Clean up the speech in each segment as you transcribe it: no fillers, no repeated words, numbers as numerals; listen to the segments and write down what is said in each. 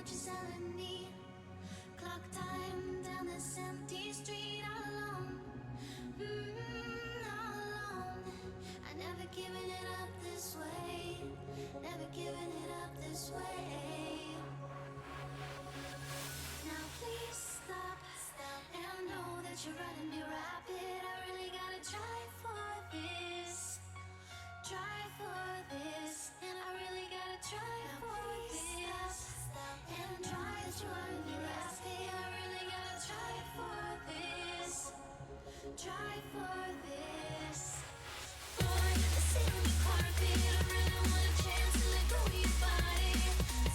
what you're selling me. Clock time down this empty street all alone. All alone. I never given it up this way. Never given it up this way. Now please stop and know that you're running me rapid. I really gotta try for this. Try for this. And I really gotta try for this. And try that you're running me rapid. I really gotta try for this. Try for this. Boy, I sit on your carpet. I really want a chance to let go of your body.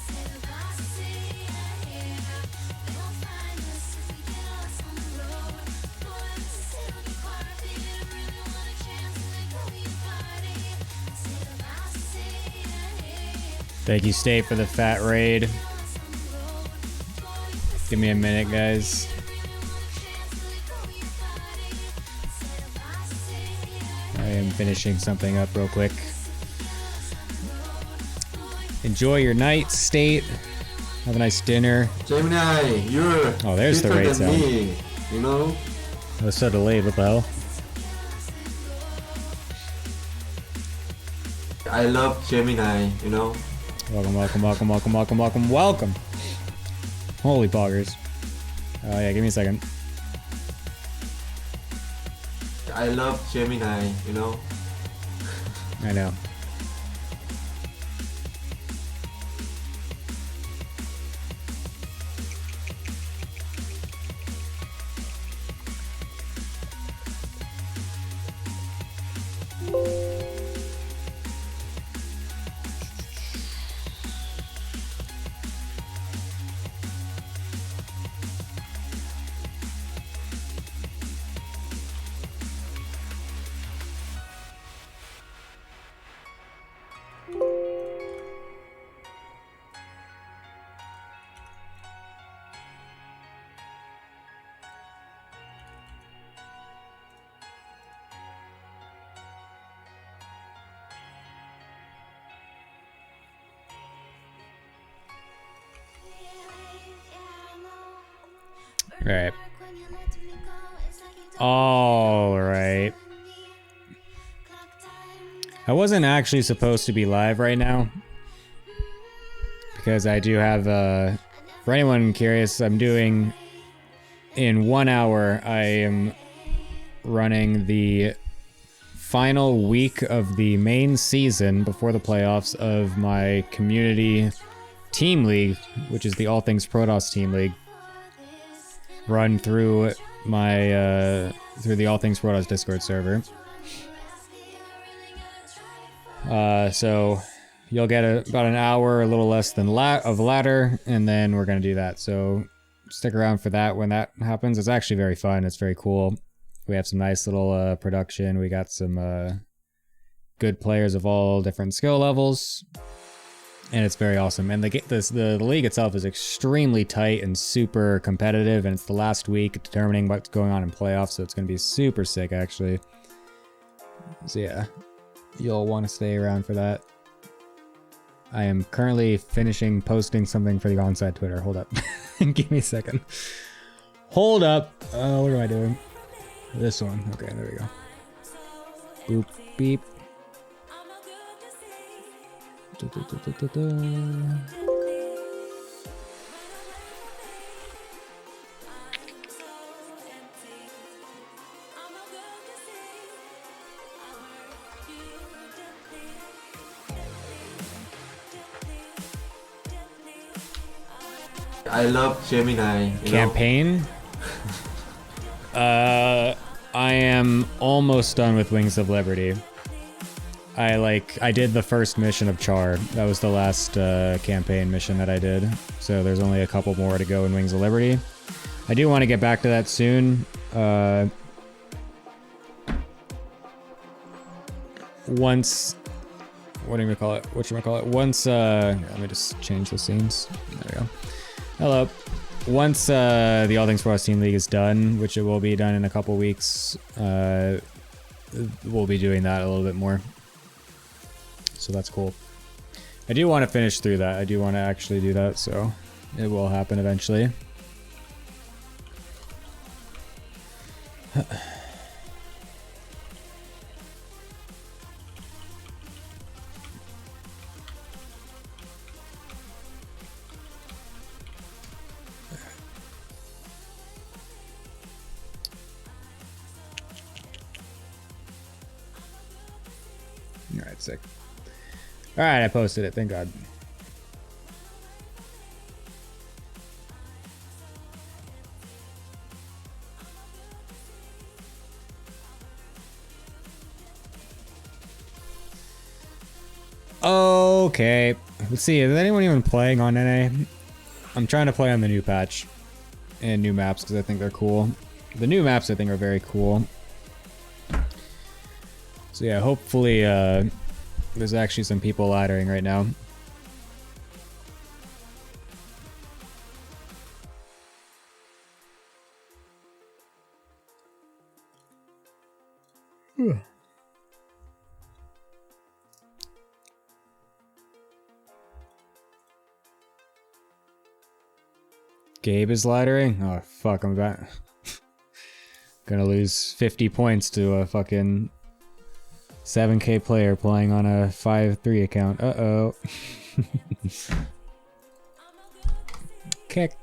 Say the boss, say yeah. They won't find us if we get lost on the road. Boy, I sit on your carpet. I really want a chance to let go of your body. Say the boss, say yeah. Thank you, State, for the fat raid. Give me a minute, guys. I am finishing something up real quick. Enjoy your night, State. Have a nice dinner. Gemini, you're Oh, there's the different raid than sound. me, you know? I was so delayed, what the hell? I love Gemini, you know? Welcome, welcome, welcome, welcome, welcome, welcome, welcome. Holy poggers. Oh yeah, give me a second. I love Gemini, you know? I know. Alright. Alright. I wasn't actually supposed to be live right now. Because I do have, for anyone curious, I'm doing, in 1 hour, I am running the final week of the main season before the playoffs of my community team league, which is the All Things Protoss team league. Run through my through the All Things Protoss Discord server. So you'll get about an hour, a little less than of ladder, and then we're gonna do that. So stick around for that when that happens. It's actually very fun. It's very cool. We have some nice little production. We got some good players of all different skill levels. And it's very awesome. And the league itself is extremely tight and super competitive, and it's the last week determining what's going on in playoffs, so it's going to be super sick, actually. So yeah, you'll want to stay around for that. I am currently finishing posting something for the onside Twitter. Hold up. Give me a second. Hold up. What am I doing? This one. Okay, there we go. Boop, beep. I love Gemini, you Campaign? I am almost done with Wings of Liberty. I did the first mission of Char. That was the last campaign mission that I did. So there's only a couple more to go in Wings of Liberty. I do want to get back to that soon. Once, once, let me just change the scenes. There we go. Hello. Once the All Things Protoss Team League is done, which it will be done in a couple weeks, we'll be doing that a little bit more. So that's cool. I do want to finish through that. I do want to actually do that, so It will happen eventually. Alright, sick. Alright, I posted it, thank God. Okay, let's see, is anyone even playing on NA? I'm trying to play on the new patch and new maps because I think they're cool. The new maps I think are very cool. So yeah, hopefully there's actually some people laddering right now. Gabe is laddering? Oh fuck, I'm about gonna lose 50 points to a fucking 7k player playing on a 5-3 account. Uh-oh. Kick.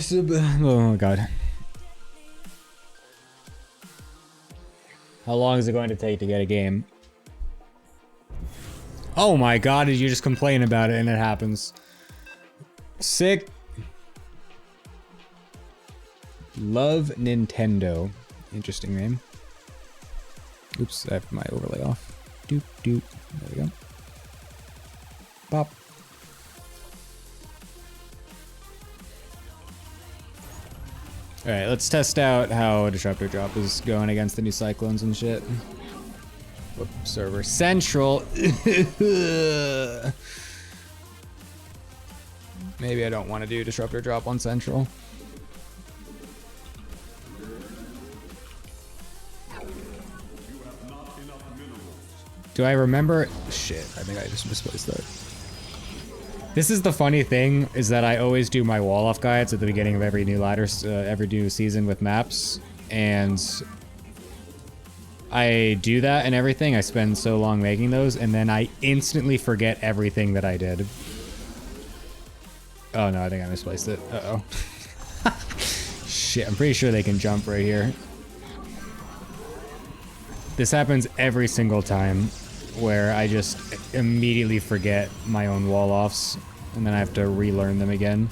Oh my god. How long is it going to take to get a game? Oh my god, did you just complain about it and it happens? Sick. Love Nintendo. Interesting name. Oops, I have my overlay off. Doop doop. There we go. Pop. Alright, let's test out how Disruptor Drop is going against the new Cyclones and shit. Whoop, server central. Maybe I don't want to do Disruptor Drop on central. Do I remember? Shit, I think I just misplaced that. This is the funny thing, is that I always do my wall-off guides at the beginning of every new ladder, every new season with maps, and I do that and everything. I spend so long making those, and then I instantly forget everything that I did. Oh no, I think I misplaced it. Uh-oh. Shit, I'm pretty sure they can jump right here. This happens every single time, where I just immediately forget my own wall-offs, and then I have to relearn them again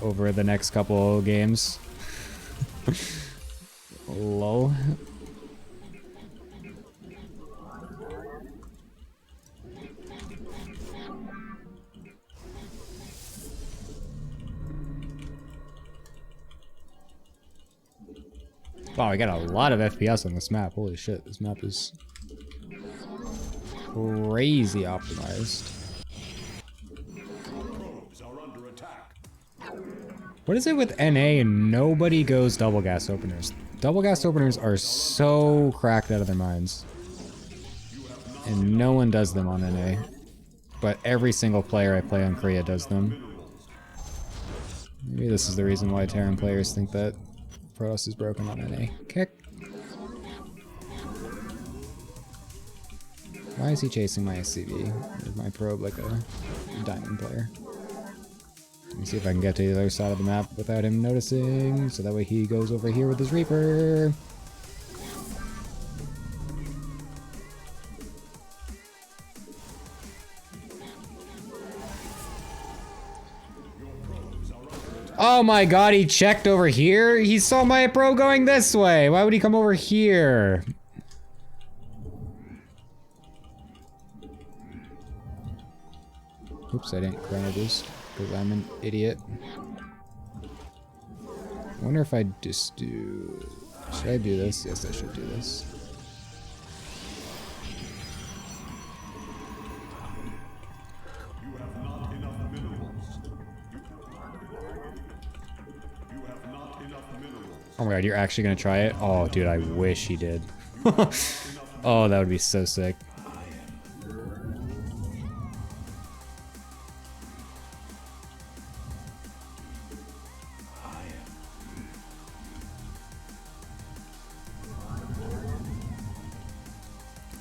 over the next couple games. Lol. Wow, I got a lot of FPS on this map. Holy shit, this map is crazy optimized. What is it with NA and nobody goes double gas openers? Double gas openers are so cracked out of their minds. And no one does them on NA. But every single player I play on Korea does them. Maybe this is the reason why Terran players think that Protoss is broken on NA. Kick. Why is he chasing my SCV with my probe like a diamond player? Let me see if I can get to the other side of the map without him noticing, so that way he goes over here with his Reaper. Oh my god, he checked over here? He saw my pro going this way! Why would he come over here? Oops, I didn't chrono boost because I'm an idiot. I wonder if I just do... Should I do this? Yes, I should do this. Oh my god, you're actually gonna try it? Oh, dude, I wish he did. Oh, that would be so sick.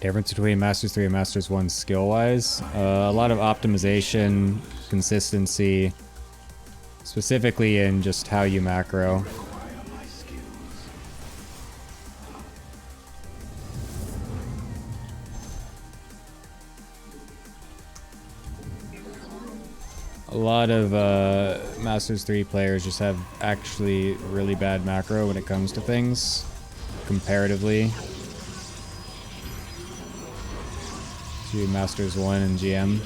Difference between Masters 3 and Masters 1 skill-wise? A lot of optimization, consistency, specifically in just how you macro. A lot of Masters 3 players just have actually really bad macro when it comes to things, comparatively to Masters 1 and GM.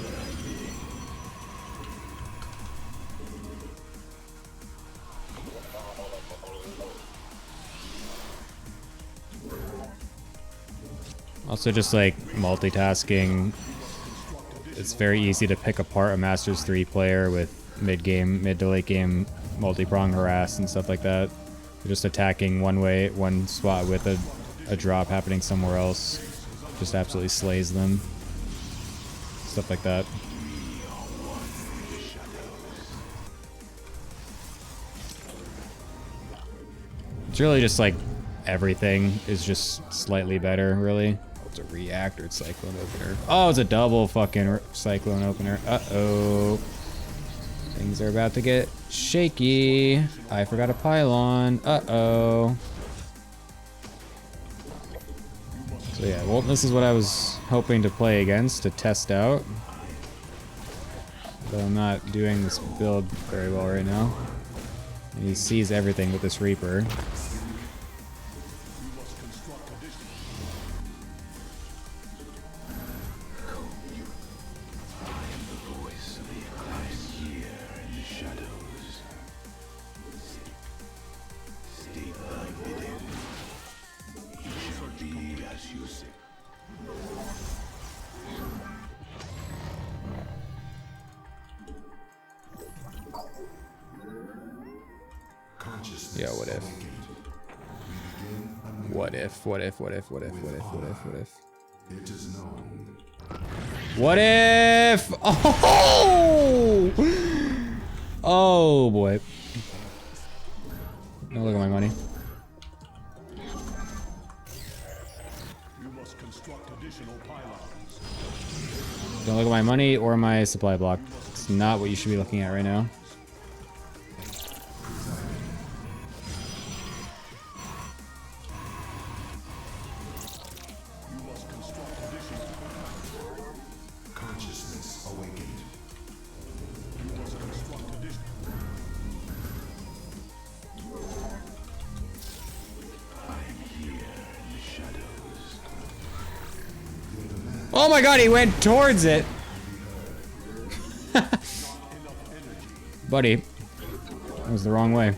Also just like multitasking. It's very easy to pick apart a Masters 3 player with mid to late game multi-prong harass and stuff like that. They're just attacking one spot with a drop happening somewhere else. Just absolutely slays them. Stuff like that. It's really just like everything is just slightly better, really. It's a reactor, it's cyclone opener. Oh, it's a double fucking cyclone opener. Uh-oh. Things are about to get shaky. I forgot a pylon. Uh-oh. So yeah, well, this is what I was hoping to play against, to test out. But I'm not doing this build very well right now. And he sees everything with this Reaper. Yeah, what if? What if? What if? What if? What if? What if? What if? What if? What if? Oh! Oh boy. Oh, look at my money. Don't look at my money or my supply block. It's not what you should be looking at right now. Oh my god, he went towards it! Buddy, that was the wrong way.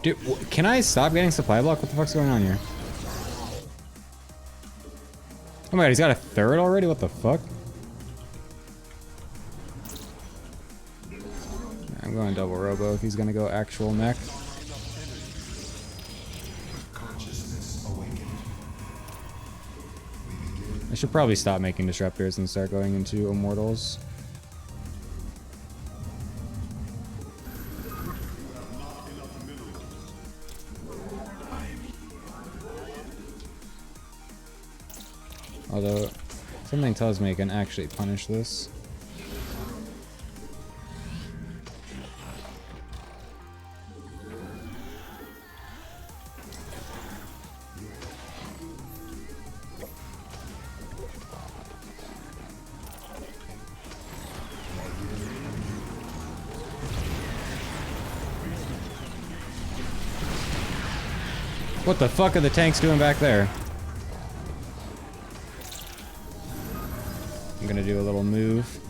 Dude, can I stop getting supply block? What the fuck's going on here? Oh my god, he's got a third already? What the fuck? I'm going double robo if he's gonna go actual mech. I should probably stop making disruptors and start going into immortals. Although, something tells me I can actually punish this. What the fuck are the tanks doing back there? I'm gonna do a little move.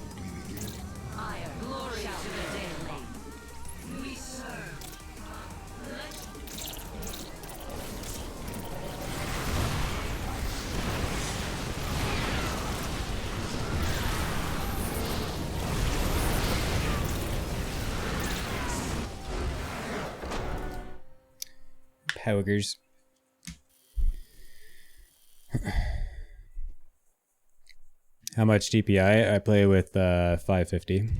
Howgers. How much DPI? I play with 550.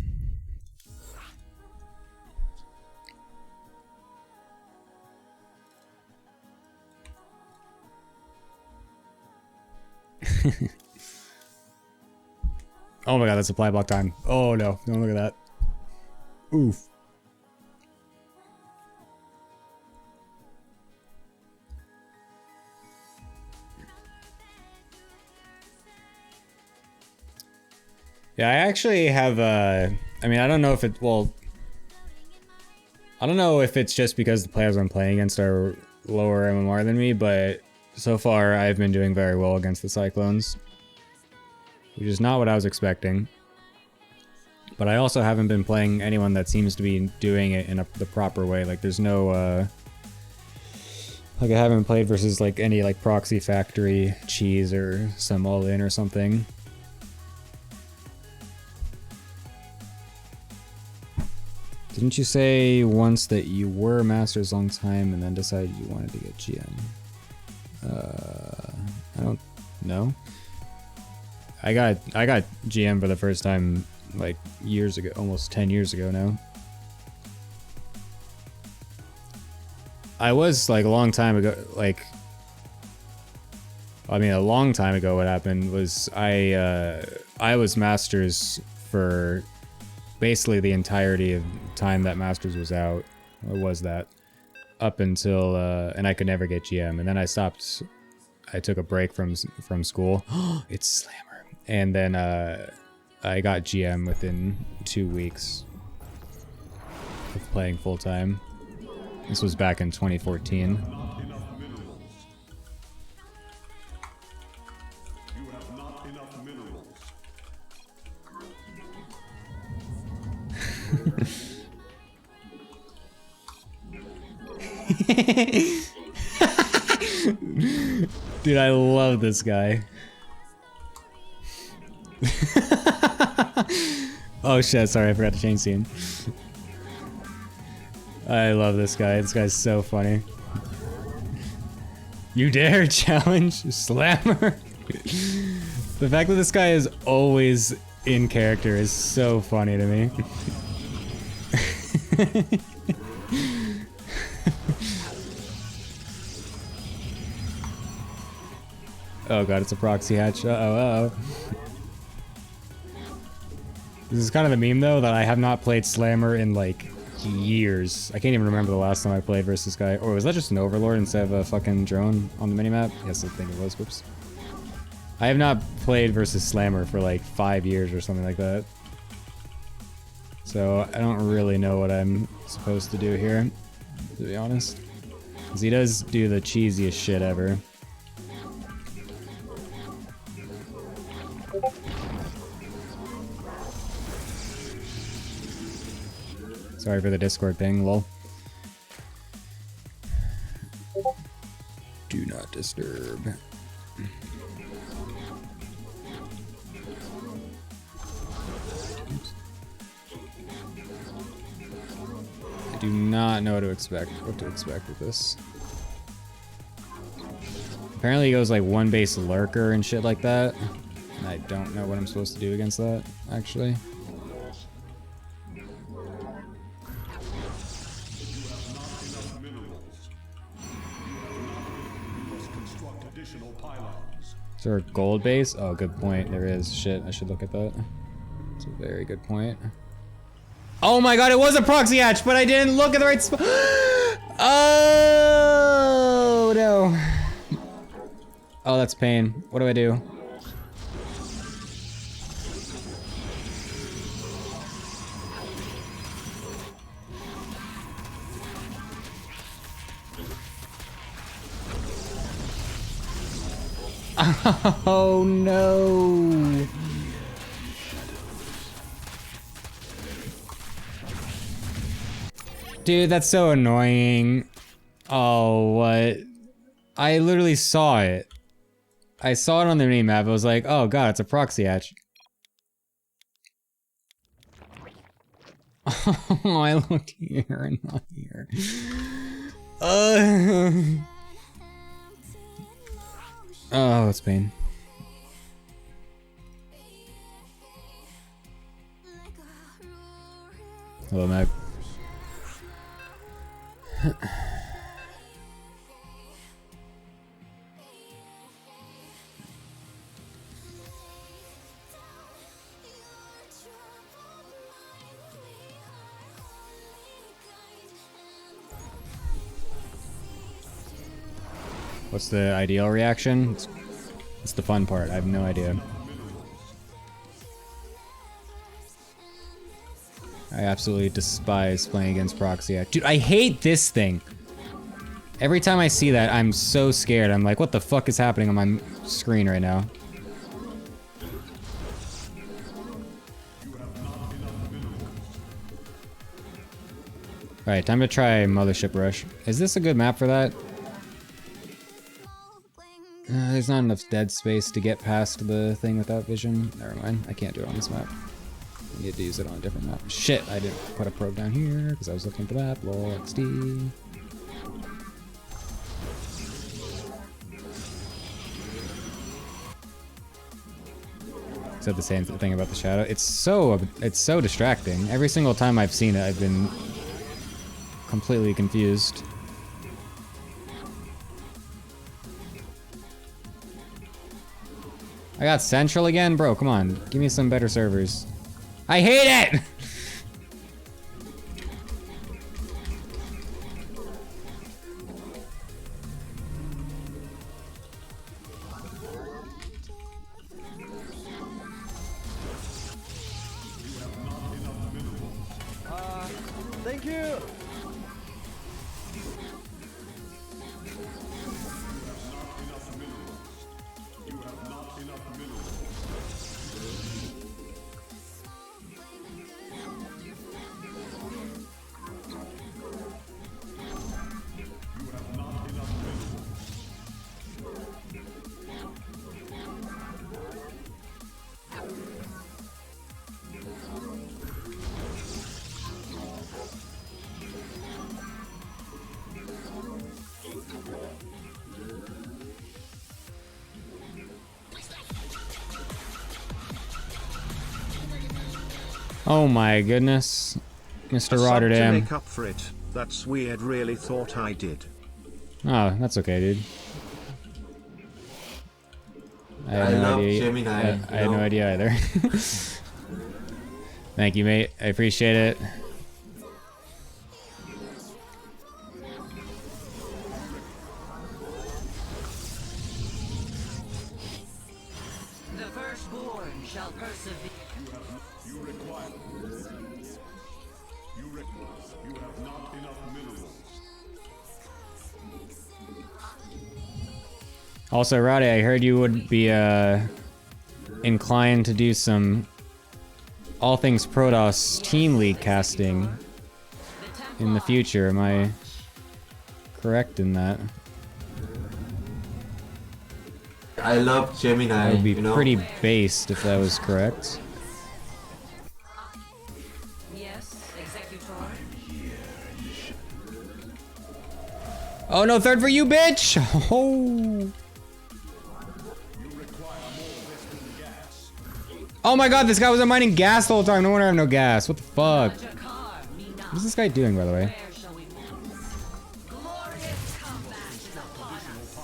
Oh my god, that's supply block time. Oh no, don't look at that. Oof. Yeah, I actually have, I mean, I don't know if it, well, I don't know if it's just because the players I'm playing against are lower MMR than me, but so far I've been doing very well against the Cyclones, which is not what I was expecting. But I also haven't been playing anyone that seems to be doing it in the proper way. Like, there's no, like, I haven't played versus, like, any, like, Proxy Factory cheese or some all-in or something. Didn't you say once that you were Masters a long time and then decided you wanted to get GM? I don't know. I got GM for the first time like years ago, almost 10 years ago now. I was like a long time ago, like, I mean a long time ago what happened was I was Masters for basically the entirety of time that Masters was out, or was that, up until, and I could never get GM, and then I stopped, I took a break from school. It's Slammer. And then I got GM within 2 weeks of playing full time. This was back in 2014. Dude, I love this guy. Oh shit, sorry, I forgot to change scene. I love this guy. This guy's so funny. You dare challenge Slammer? The fact that this guy is always in character is so funny to me. Oh god, it's a proxy hatch. Uh-oh, uh-oh. This is kind of the meme though, that I have not played Slammer in like years. I can't even remember the last time I played versus this guy. Or was that just an Overlord instead of a fucking drone on the minimap? Yes, I think it was. Whoops. I have not played versus Slammer for like 5 years or something like that. So I don't really know what I'm supposed to do here, to be honest. Because he does do the cheesiest shit ever. Sorry for the Discord ping, lol. Do not disturb. I do not know what to expect with this. Apparently he goes like one base lurker and shit like that. And I don't know what I'm supposed to do against that, actually. Is there a gold base? Oh, good point. There is. Shit, I should look at that. It's a very good point. Oh my god, it was a proxy hatch, but I didn't look at the right spot. Oh, no. Oh, that's pain. What do I do? Oh no! Dude, that's so annoying. Oh, what? I literally saw it. I saw it on the minimap. I was like, oh god, it's a proxy hatch. Oh, I looked here and not here. Oh, it's pain. Hello, Mac. What's the ideal reaction? It's the fun part. I have no idea. I absolutely despise playing against proxy. Dude, I hate this thing. Every time I see that, I'm so scared. I'm like, what the fuck is happening on my screen right now? Alright, time to try Mothership Rush. Is this a good map for that? There's not enough dead space to get past the thing without vision. Never mind, I can't do it on this map. I need to use it on a different map. Shit, I didn't put a probe down here because I was looking for that. Lol, XD. Said the same thing about the shadow. It's so distracting. Every single time I've seen it, I've been completely confused. I got Central again? Bro, come on. Give me some better servers. I hate it! Thank you! Oh my goodness. Mr. To Rotterdam. make up for it, that's weird, really thought I did. Oh, that's okay, dude. I I had no love idea. Gemini, I had no idea either. Thank you, mate. I appreciate it. The firstborn shall persevere. You have not enough minerals. Also, Roddy, I heard you would be inclined to do some All Things Protoss Team League casting in the future. Am I correct in that? I love Gemini. That would be you know? pretty based if that was correct. Yes, Executor. Oh no, third for you, bitch! Oh. Oh my god, this guy was mining gas the whole time. No wonder I have no gas. What the fuck? What is this guy doing, by the way? Where shall we move? Glorious combat is upon us.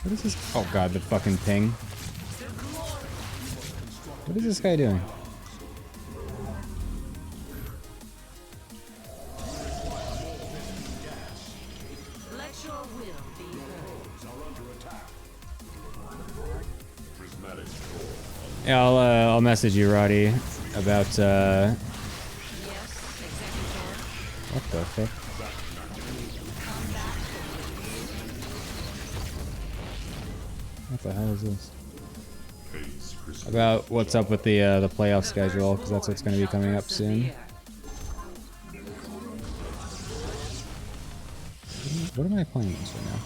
What is this? Oh god, the fucking ping. What is this guy doing? Let your will be heard. Yeah, I'll message you, Roddy, about Yes, Executor. what the fuck? What the hell is this? About what's up with the playoff schedule, because that's what's going to be coming up soon. What am I playing this right now?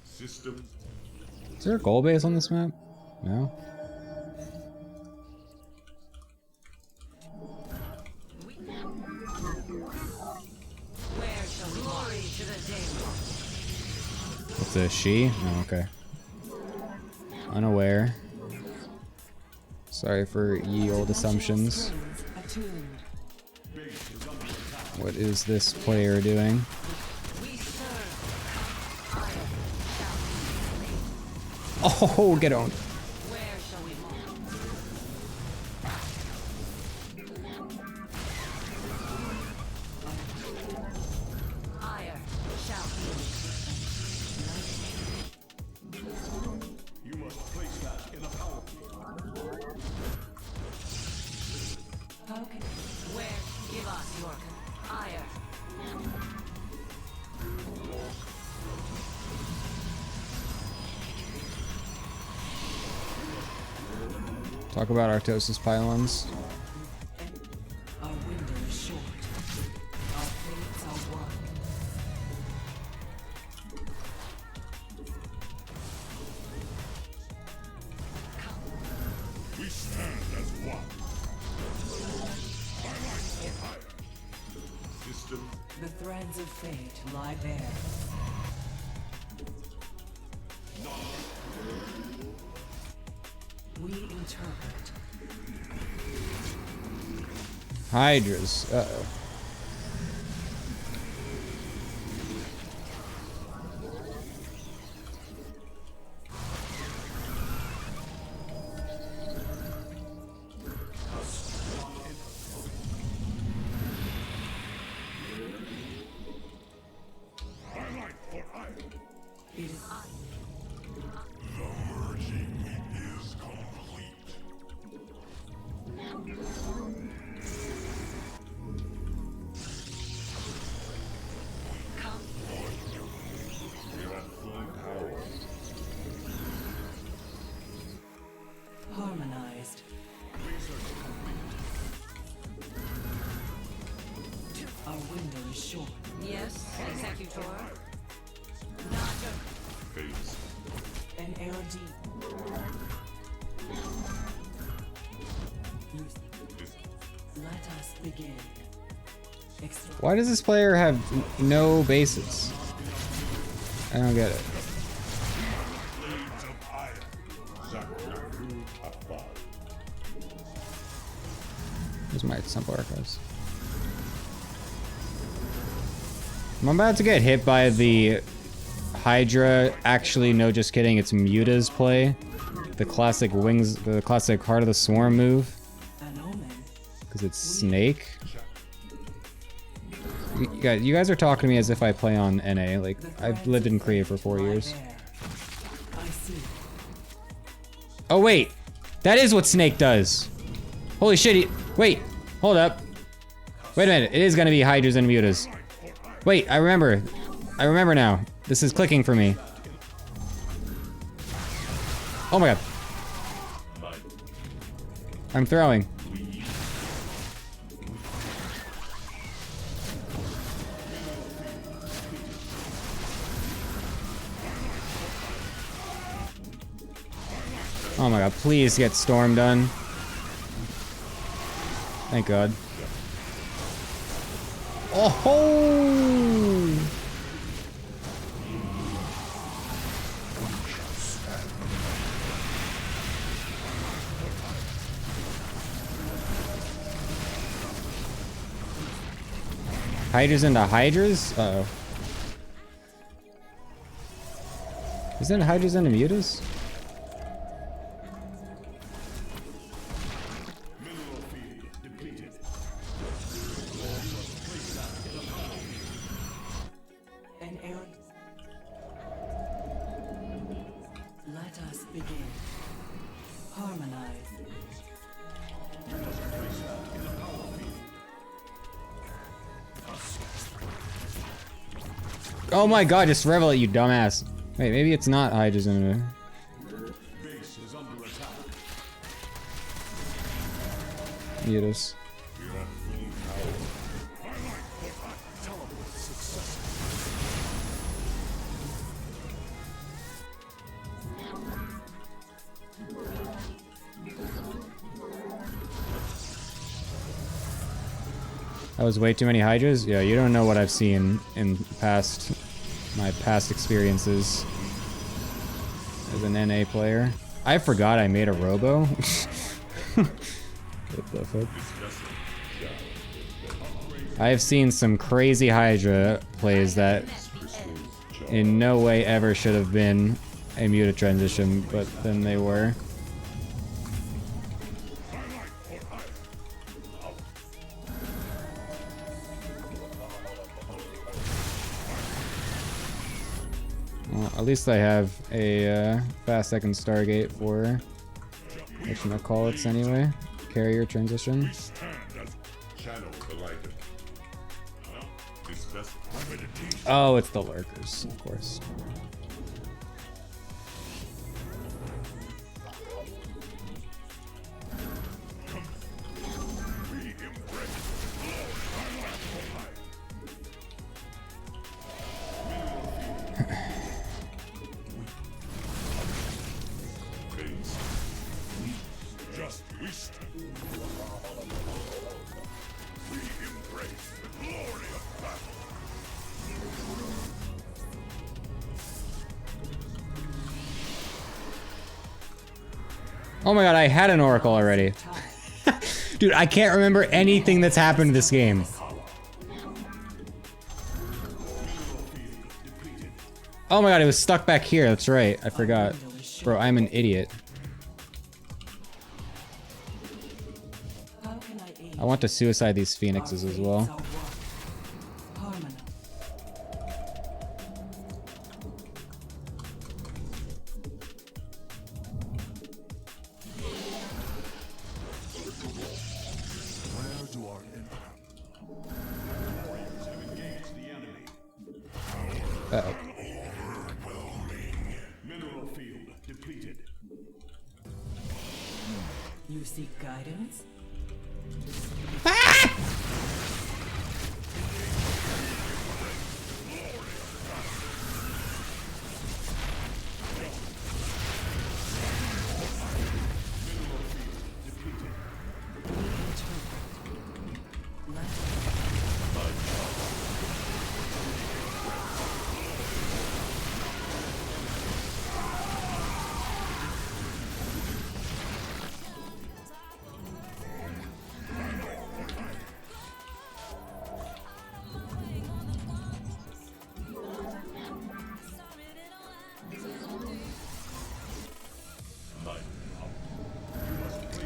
System. Is there a goal base on this map? No? Where shall we glory to the day? What's a she? Oh, okay. Unaware. Sorry for ye old assumptions. What is this player doing? Oh, get on. Where shall we march? Ire shall be. You must place that in a power. Okay. Where? Give us your ire. Talk about Artosis pylons. Our window is short. Our fates are one. We stand as one. My life for hire. System. The threads of fate lie bare. We interpret. Hydras. Uh-oh. My life for hire. It is The merging is complete. We have full power. harmonized. Our window is short. Yes, Executor. Not Haste. an LD. Let us begin. Why does this player have no bases? I don't get it. Blades of iron. Zaknaku Afar. Here's my sample archives. I'm about to get hit by the Hydra. Actually, no, just kidding. It's Muta's play. The classic wings, the classic Heart of the Swarm move. An omen. Because it's Snake. You guys are talking to me as if I play on NA. Like, I've lived in Korea for 4 years. I see. Oh, wait. That is what Snake does. Holy shit. Wait. Hold up. Wait a minute. It is going to be Hydras and Mutas. Wait, I remember. I remember now. This is clicking for me. Oh my god. I'm throwing. Oh my god, please get Storm done. Thank god. Oh! Hydras into Hydras? Uh-oh. Isn't it Hydras into Mutas? Mineral field depleted. An errand. Let us begin. Harmonize. Oh my god, just revel it, you dumbass. Wait, maybe it's not Hydra's in it. Base is under attack. Euros. That was way too many Hydras? Yeah, you don't know what I've seen in my past experiences as an NA player. I forgot I made a Robo. What the fuck? I have seen some crazy Hydra plays that in no way ever should have been a Muta transition, but then they were. Well, at least I have a fast second Stargate for whatchamacallits anyway. Carrier transition. Channel delighted. This vessel meditation. Oh, it's the lurkers, of course. Just wished. We embrace the glory of battle. Oh my god, I had an Oracle already. Dude, I can't remember anything that's happened in this game. Oh my god, it was stuck back here. That's right. I forgot. Bro, I'm an idiot. How can I aid? I want to suicide these phoenixes as well. Our fates are one. Harmony. Where do our warriors have engaged the enemy? Uh-oh. Mineral field depleted. You seek guidance?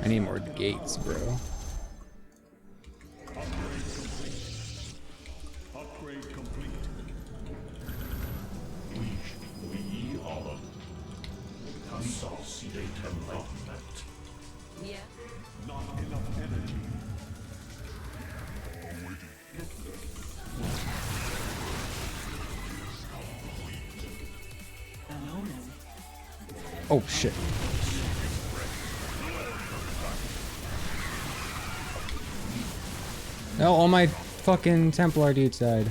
I need more gates, bro. Upgrade complete. We hollow. Consolidate enlightenment. Yeah. Not enough energy. An omen. Oh shit. No, all my fucking Templar dudes died.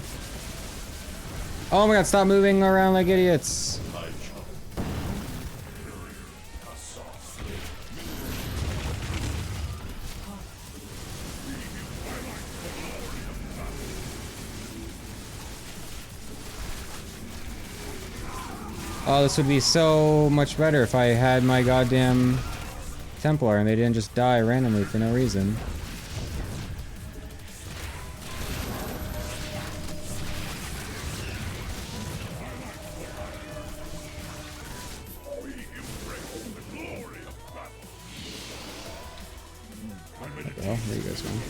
Oh my god, stop moving around like idiots. Oh, this would be so much better if I had my goddamn Templar and they didn't just die randomly for no reason. What the hell? Where you guys going?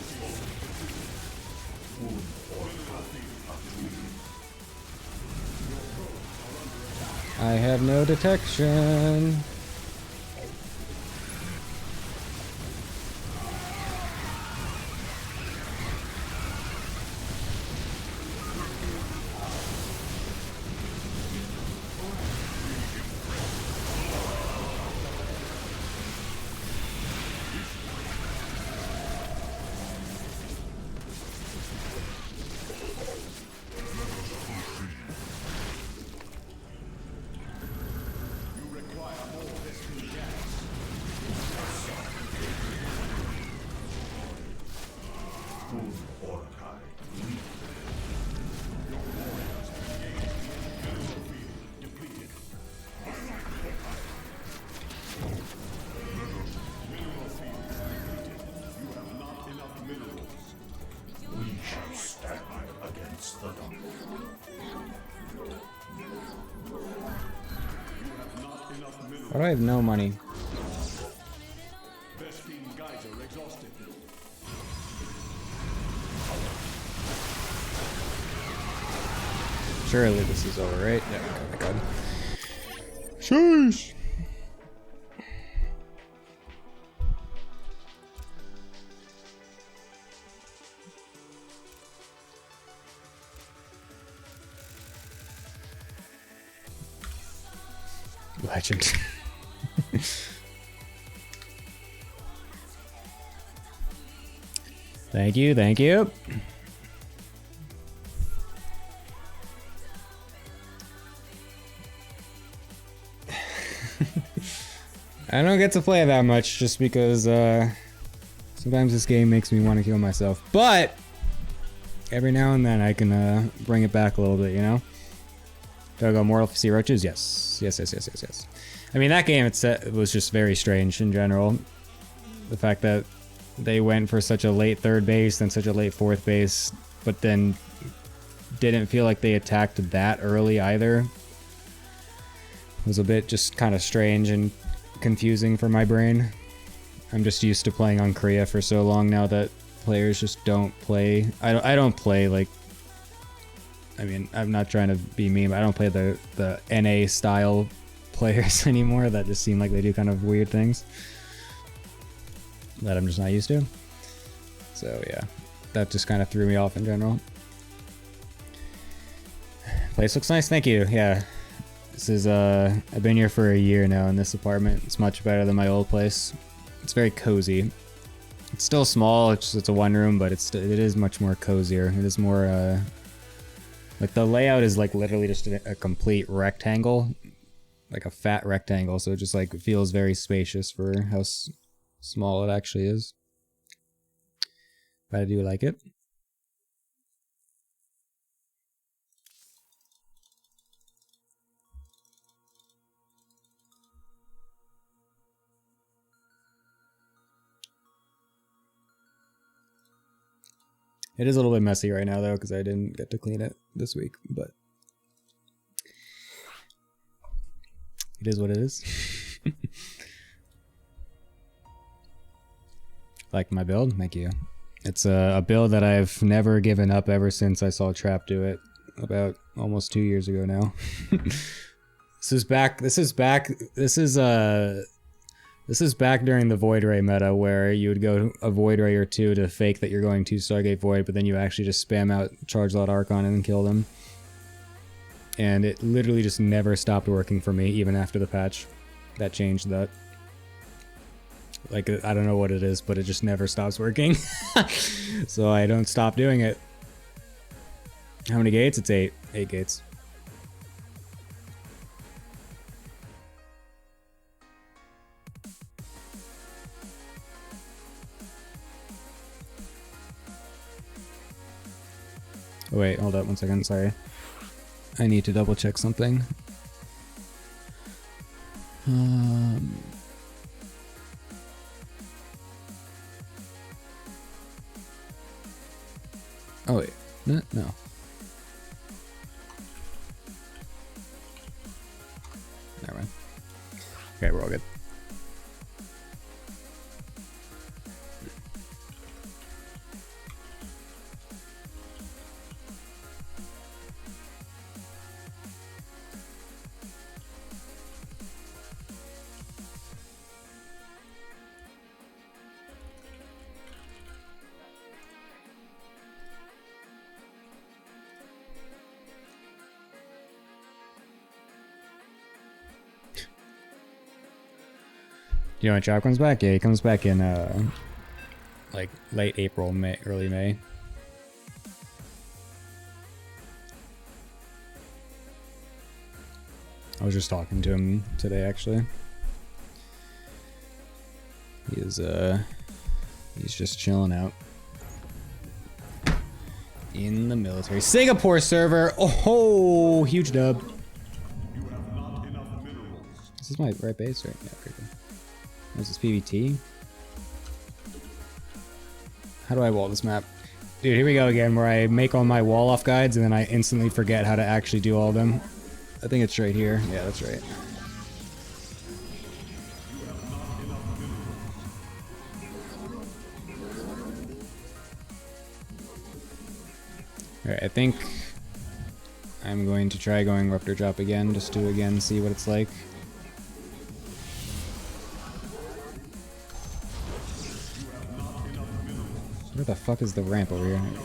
I have no detection. Why do I have no money? Surely this is over, right? Yeah, oh my god. Sheesh! Legend. Thank you, thank you. I don't get to play that much just because sometimes this game makes me want to kill myself. But every now and then I can bring it back a little bit, you know? Do I go Mortal Sea Roaches? Yes. Yes. I mean, that game was just very strange in general. The fact that they went for such a late third base, then such a late fourth base, but then didn't feel like they attacked that early either. It was a bit just kind of strange and confusing for my brain. I'm just used to playing on Korea for so long now that players just don't play. I don't play like. I mean, I'm not trying to be mean, but I don't play the NA style players anymore that just seem like they do kind of weird things that I'm just not used to. So yeah, that just kind of threw me off in general. Place looks nice, thank you. Yeah, this is I've been here for a year now in this apartment. It's much better than my old place. It's very cozy. It's still small. It's a one room, but it is much more cozier. It is more like the layout is like literally just a complete rectangle, like a fat rectangle. So it just like feels very spacious for how small it actually is. But I do like it. It is a little bit messy right now though, because I didn't get to clean it this week, but it is what it is. Like my build? Thank you. It's a build that I've never given up ever since I saw Trap do it about almost 2 years ago now. This is back during the Void Ray meta where you would go a Void Ray or two to fake that you're going to Stargate Void, but then you actually just spam out Charge Lot Archon and then kill them. And it literally just never stopped working for me, even after the patch that changed that. Like, I don't know what it is, but it just never stops working. So I don't stop doing it. How many gates? It's 8. 8 gates. Oh wait, hold up 1 second, sorry. I need to double check something. Oh wait, no. Never mind. Okay, we're all good. Do you know when Trap comes back? Yeah, he comes back in like late April, May, early May. I was just talking to him today actually. He's just chilling out. in the military. Singapore server. Oh, huge dub. Is this my right base? Right? Yeah, pretty good. What's this PVT? How do I wall this map? Dude, here we go again, where I make all my wall off guides and then I instantly forget how to actually do all of them. I think it's right here. Yeah, that's right. Alright, I think I'm going to try going Ruptor Drop again, just to again see what it's like. Where the fuck is the ramp over here? There we go.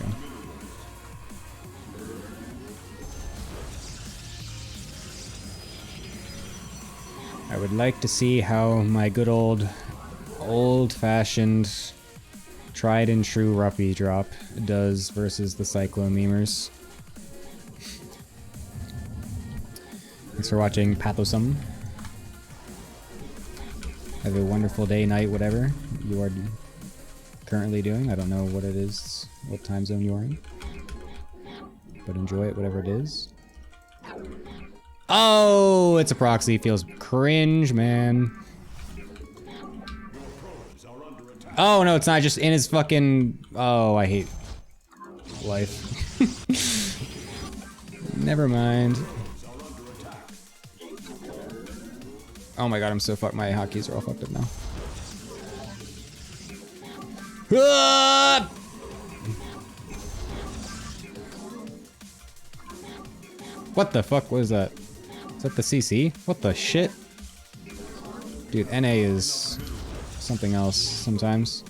I would like to see how my good old-fashioned, tried and true Ruppy drop does versus the Cyclone memers. Thanks for watching, Pathosum. Have a wonderful day, night, whatever you are currently doing. I don't know what it is, what time zone you are in, but enjoy it, whatever it is. Oh, it's a proxy. Feels cringe, man. Oh, no, it's not. Just in his fucking... Oh, I hate life. Never mind. Oh my god, I'm so fucked. My hotkeys are all fucked up now. Ah! What the fuck was that? Is that the CC? What the shit? Dude, NA is something else sometimes.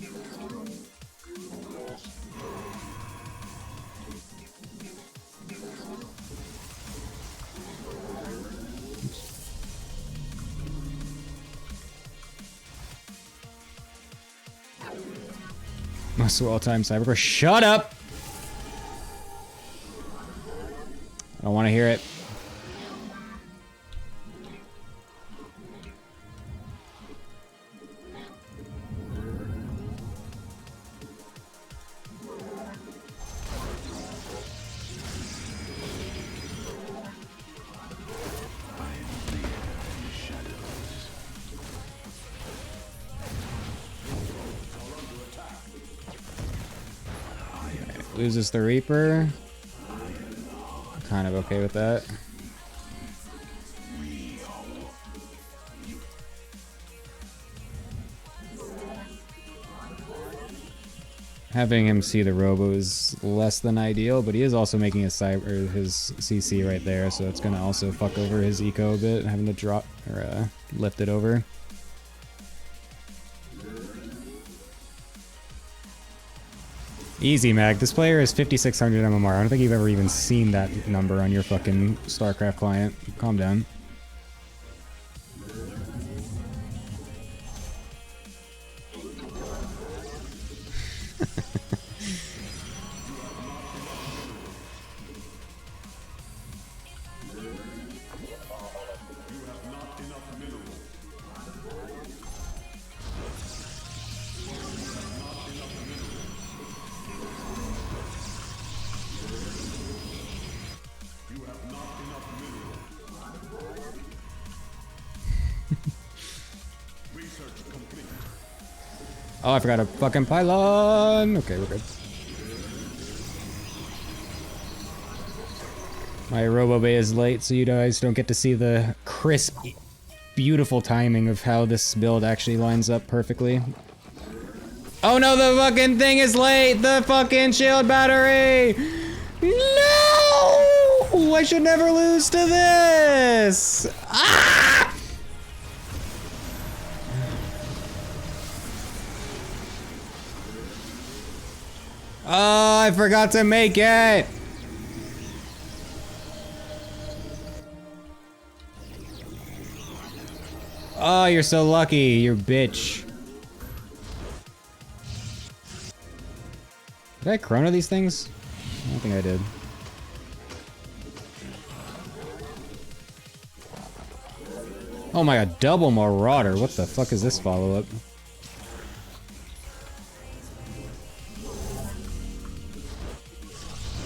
Most of all time cyber. Shut up! I don't want to hear it. Loses the Reaper. Kind of okay with that. Having him see the Robo is less than ideal, but he is also making his CC right there, so it's gonna also fuck over his eco a bit, having to drop or lift it over. Easy, Mag. This player is 5,600 MMR. I don't think you've ever even seen that number on your fucking StarCraft client. Calm down. Oh, I forgot a fucking pylon! Okay, we're good. My Robo Bay is late, so you guys don't get to see the crisp, beautiful timing of how this build actually lines up perfectly. Oh no, the fucking thing is late! The fucking shield battery! No! I should never lose to this! Ah! Oh, I forgot to make it! Oh, you're so lucky, you bitch. Did I chrono these things? I don't think I did. Oh my god, double Marauder. What the fuck is this follow-up?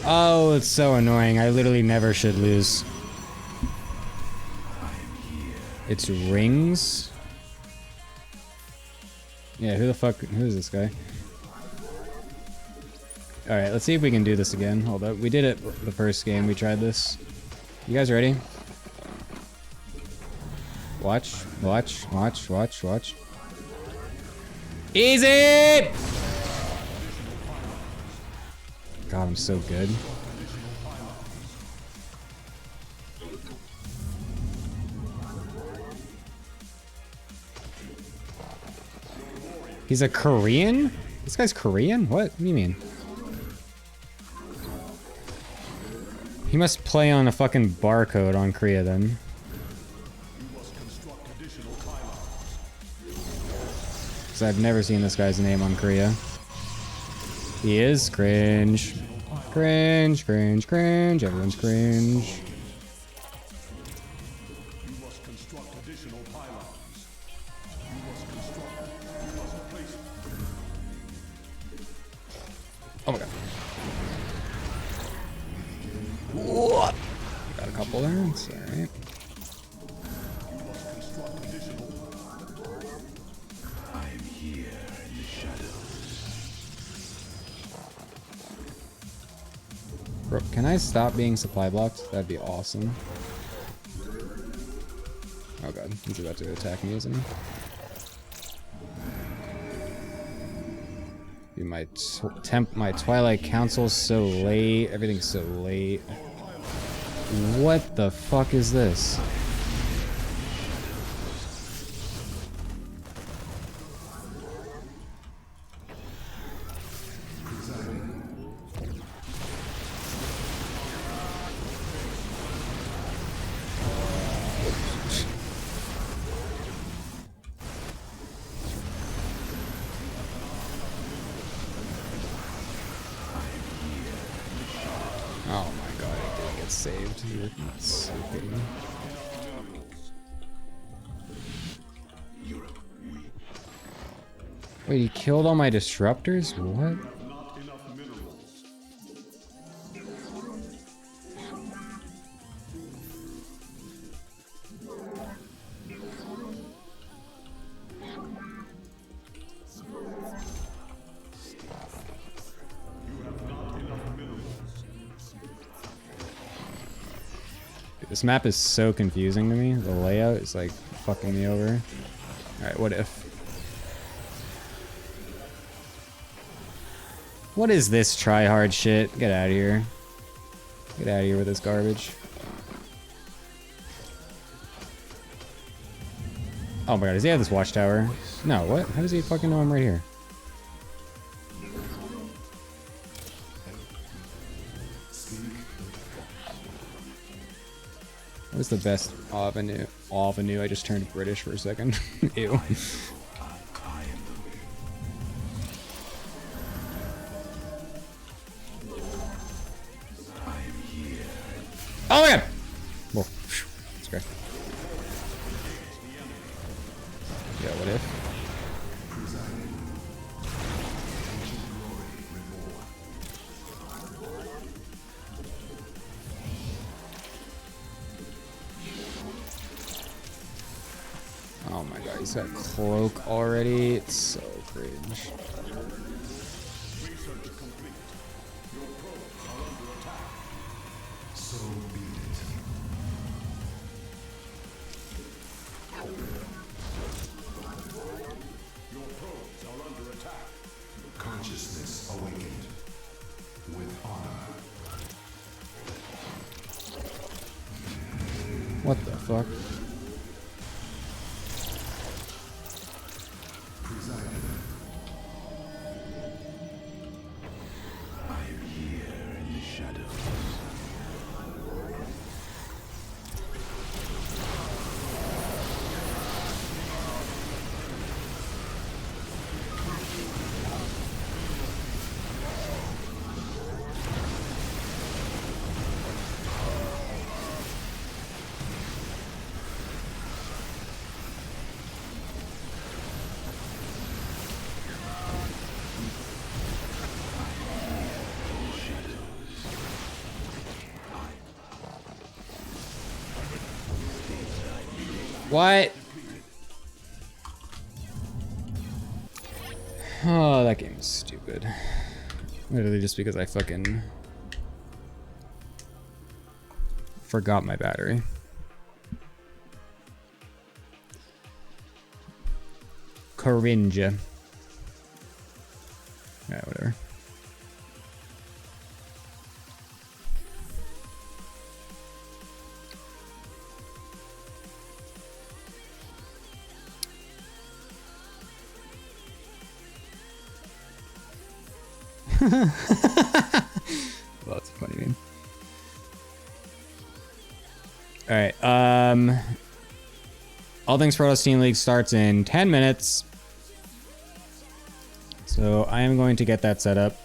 Oh, it's so annoying. I literally never should lose. It's rings? Yeah, who is this guy? Alright, let's see if we can do this again. Hold up. We did it the first game we tried this. You guys ready? Watch, watch, watch, watch, watch. Easy! God, I'm so good. He's a Korean? This guy's Korean? What do you mean? He must play on a fucking barcode on Korea then. Because I've never seen this guy's name on Korea. He is cringe. Cringe, cringe, cringe. Everyone's cringe. Oh my god. Whoa. Got a couple there. It's alright. Bro, can I stop being supply blocked? That'd be awesome. Oh god, he's about to attack me, isn't he? Dude, my Twilight Council's so late. Everything's so late. What the fuck is this? Oh my god, I didn't get saved. You're so kidding me. Wait, he killed all my disruptors? What? This map is so confusing to me. The layout is like fucking me over. Alright, what if? What is this try-hard shit? Get out of here. Get out of here with this garbage. Oh my god, does he have this watchtower? No, what? How does he fucking know I'm right here? What is the best avenue? Avenue. I just turned British for a second. Ew. Oh my god! Whoa. That's great. Yeah, what if? Oh my god, he's got cloak already. It's so cringe. Consciousness awakened with honor. What the fuck? What? Oh, that game is stupid. Literally just because I fucking forgot my battery. Cringe. Yeah, whatever. Well, that's a funny meme. Alright, All Things Protoss Team League starts in 10 minutes. So I am going to get that set up.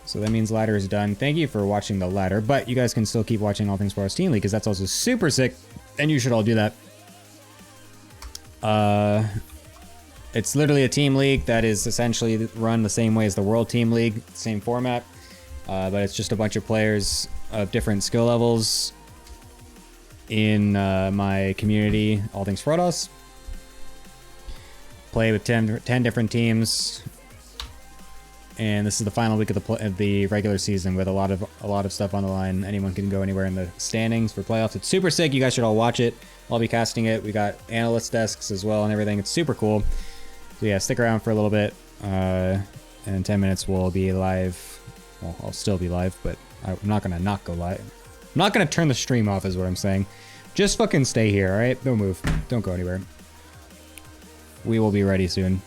So that means ladder is done. Thank you for watching the ladder, but you guys can still keep watching All Things Protoss Team League because that's also super sick, and you should all do that. It's literally a team league that is essentially run the same way as the World Team League, same format, but it's just a bunch of players of different skill levels in my community, All Things Protoss. Play with 10 different teams, and this is the final week of the regular season with a lot of stuff on the line. Anyone can go anywhere in the standings for playoffs. It's super sick. You guys should all watch it. I'll be casting it. We got analyst desks as well and everything. It's super cool. So yeah, stick around for a little bit. And in 10 minutes we'll be live. Well, I'll still be live, but I'm not gonna not go live. I'm not gonna turn the stream off is what I'm saying. Just fucking stay here, alright? Don't move. Don't go anywhere. We will be ready soon.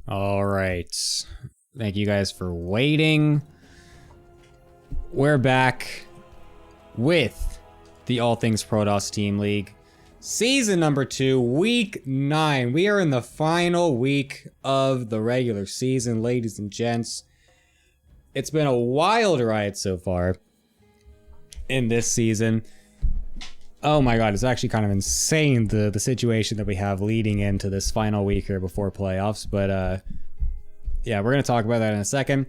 All right. Thank you guys for waiting. We're back with the All Things Protoss Team League. Season number 2, week 9. We are in the final week of the regular season, ladies and gents. It's been a wild ride so far in this season. Oh my god, it's actually kind of insane the situation that we have leading into this final week here before playoffs. But yeah, we're going to talk about that in a second.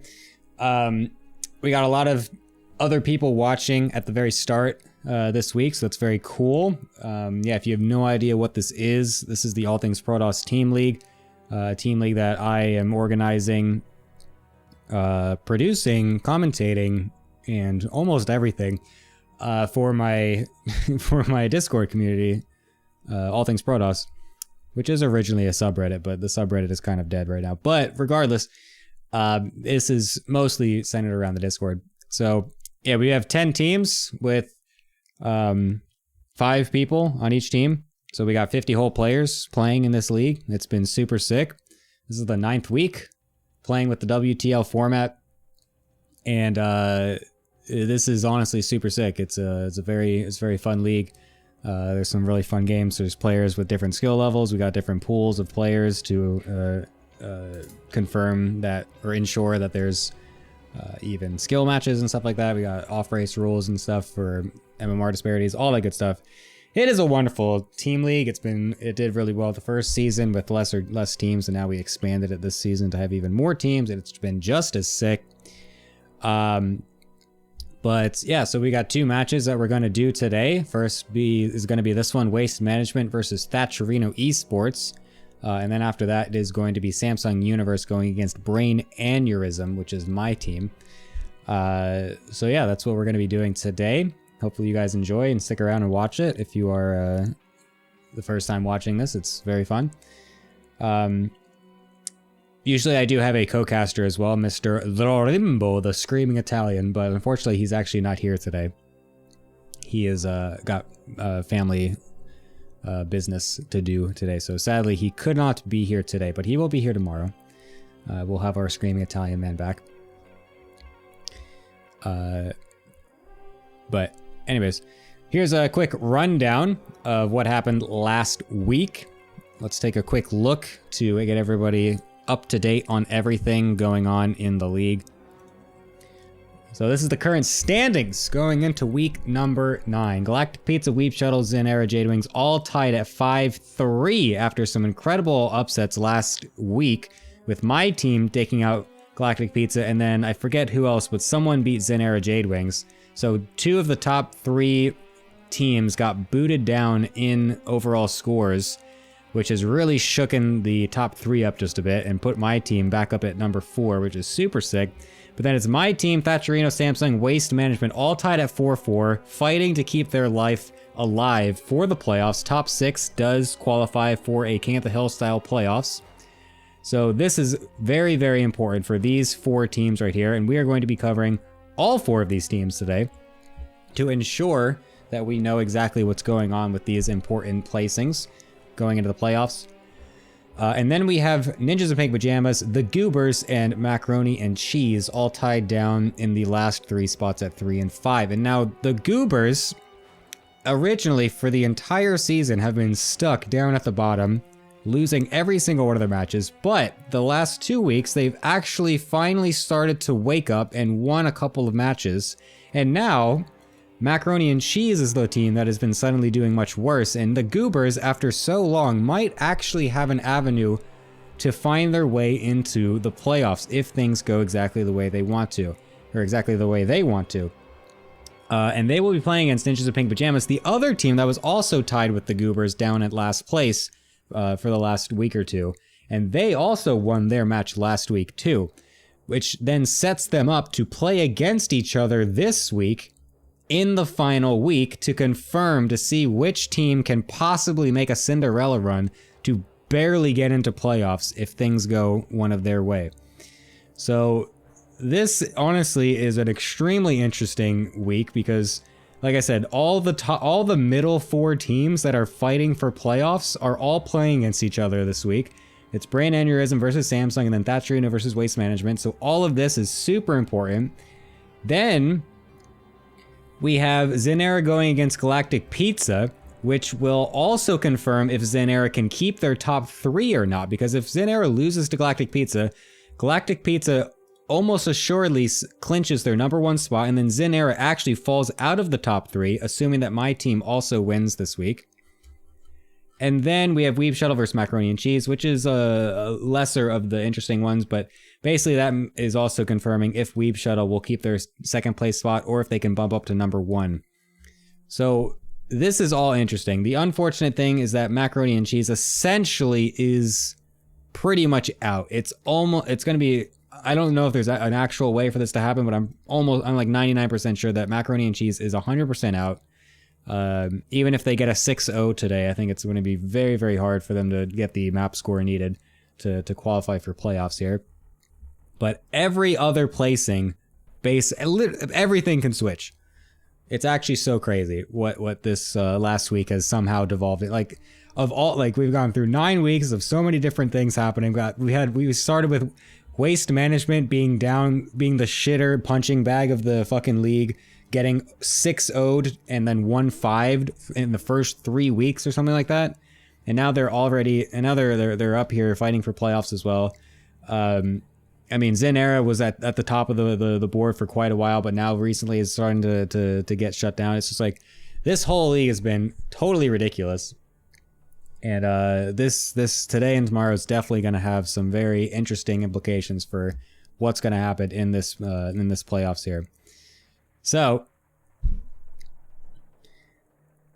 We got a lot of other people watching at the very start this week, so that's very cool. Yeah, if you have no idea what this is the All Things Protoss Team League. Team league that I am organizing, producing, commentating, and almost everything. For my for my Discord community, All Things Protoss, which is originally a subreddit, but the subreddit is kind of dead right now. But regardless, this is mostly centered around the Discord. So yeah, we have 10 teams with 5 people on each team. So we got 50 whole players playing in this league. It's been super sick. This is the 9th week playing with the WTL format, and this is honestly super sick. It's a very fun league. There's some really fun games. There's players with different skill levels. We got different pools of players to confirm that or ensure that there's even skill matches and stuff like that. We got off-race rules and stuff for MMR disparities, all that good stuff. It is a wonderful team league. It did really well the first season with less teams, and now we expanded it this season to have even more teams, and it's been just as sick. But yeah, so we got 2 matches that we're going to do today. First is going to be this one, Waste Management versus Thatcherino Esports. And then after that, it is going to be Samsung Universe going against Brain and EUrysm, which is my team. So yeah, that's what we're going to be doing today. Hopefully you guys enjoy and stick around and watch it. If you are the first time watching this, it's very fun. Usually I do have a co-caster as well, Mr. Limbo, the Screaming Italian, but unfortunately he's actually not here today. He has got family business to do today, so sadly he could not be here today, but he will be here tomorrow. We'll have our Screaming Italian man back. But anyways, here's a quick rundown of what happened last week. Let's take a quick look to get everybody up to date on everything going on in the league. So this is the current standings going into week number 9. Galactic Pizza, Weep Shuttle, Zen Era, Jade Wings all tied at 5-3 after some incredible upsets last week, with my team taking out Galactic Pizza, and then I forget who else, but someone beat Zen Era Jade Wings. So 2 of the top 3 teams got booted down in overall scores, which has really shooken the top 3 up just a bit and put my team back up at number 4, which is super sick. But then it's my team, Thatcherino, Samsung, Waste Management, all tied at 4-4, fighting to keep their life alive for the playoffs. Top 6 does qualify for a King of the Hill style playoffs. So this is very, very important for these 4 teams right here, and we are going to be covering all 4 of these teams today to ensure that we know exactly what's going on with these important placings going into the playoffs. And then we have Ninjas in Pink Pajamas, the Goobers, and Macaroni and Cheese all tied down in the last 3 spots at 3 and 5. And now the Goobers, originally for the entire season, have been stuck down at the bottom, losing every single one of their matches. But the last 2 weeks, they've actually finally started to wake up and won a couple of matches. And now Macaroni and Cheese is the team that has been suddenly doing much worse, and the Goobers, after so long, might actually have an avenue to find their way into the playoffs if things go exactly the way they want to, or exactly the way they want to. And they will be playing against Ninjas in Pink Pajamas, the other team that was also tied with the Goobers down at last place for the last week or 2. And they also won their match last week too, which then sets them up to play against each other this week in the final week to confirm to see which team can possibly make a Cinderella run to barely get into playoffs if things go one of their way. So this honestly is an extremely interesting week because, like I said, all the middle 4 teams that are fighting for playoffs are all playing against each other this week. It's Brain Aneurysm versus Samsung, and then Thatcherino versus Waste Management. So all of this is super important. Then we have Zenera going against Galactic Pizza, which will also confirm if Zenera can keep their top 3 or not. Because if Zenera loses to Galactic Pizza almost assuredly clinches their #1 spot, and then Zenera actually falls out of the top 3, assuming that my team also wins this week. And then we have Weeb Shuttle versus Macaroni and Cheese, which is a lesser of the interesting ones, but basically that is also confirming if Weeb Shuttle will keep their 2nd place spot or if they can bump up to number 1. So this is all interesting. The unfortunate thing is that Macaroni and Cheese essentially is pretty much out. It's going to be, I don't know if there's an actual way for this to happen, but I'm like 99% sure that Macaroni and Cheese is 100% out. Even if they get a 6-0 today, I think it's going to be very, very hard for them to get the map score needed to qualify for playoffs here. But every other placing, everything can switch. It's actually so crazy what this last week has somehow devolved. Like we've gone through 9 weeks of so many different things happening. We started with Waste Management being the shitter punching bag of the fucking league, getting 6-0'd and then 1-5'd in the first 3 weeks or something like that. And now they're up here fighting for playoffs as well. I mean, Zenera was at the top of the board for quite a while, but now recently is starting to get shut down. It's just like, this whole league has been totally ridiculous. And this today and tomorrow is definitely going to have some very interesting implications for what's going to happen in this playoffs here. So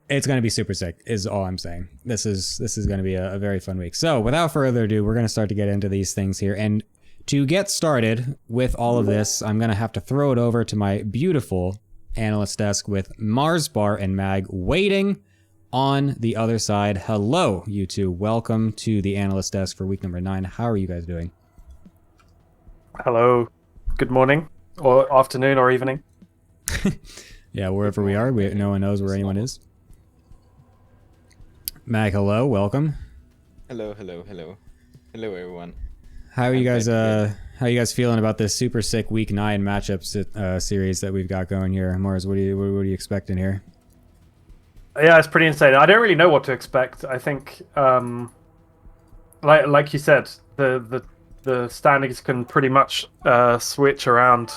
it's going to be super sick is all I'm saying. This is going to be a very fun week. So without further ado, we're going to start to get into these things here. And to get started with all of this, I'm going to have to throw it over to my beautiful analyst desk with Marsbar and Mag waiting on the other side. Hello, you two. Welcome to the analyst desk for week number 9. How are you guys doing? Hello. Good morning, or afternoon, or evening. Yeah, wherever we are, no one knows where anyone is. Mag, hello. Welcome. Hello, everyone. How are you guys? How you guys feeling about this super sick week 9 matchups series that we've got going here? Mars, what are you expecting here? Yeah, it's pretty insane. I don't really know what to expect. I think, like you said, the standings can pretty much switch around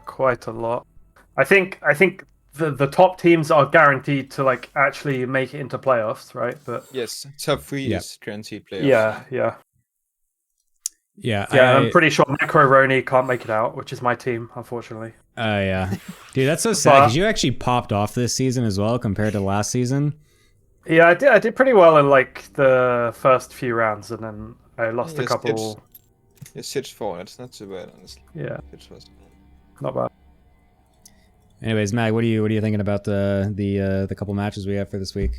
quite a lot. I think the top teams are guaranteed to like actually make it into playoffs, right? But yes, top 3 is guaranteed playoffs. Yeah, I'm pretty sure Macaroni can't make it out, which is my team, unfortunately. Yeah. Dude, that's so sad, because you actually popped off this season as well compared to last season. Yeah, I did pretty well in like the first few rounds, and then I lost a couple. It's 6-4, it's not too bad, honestly. Yeah. Not bad. Anyways, Mag, what are you thinking about the couple matches we have for this week?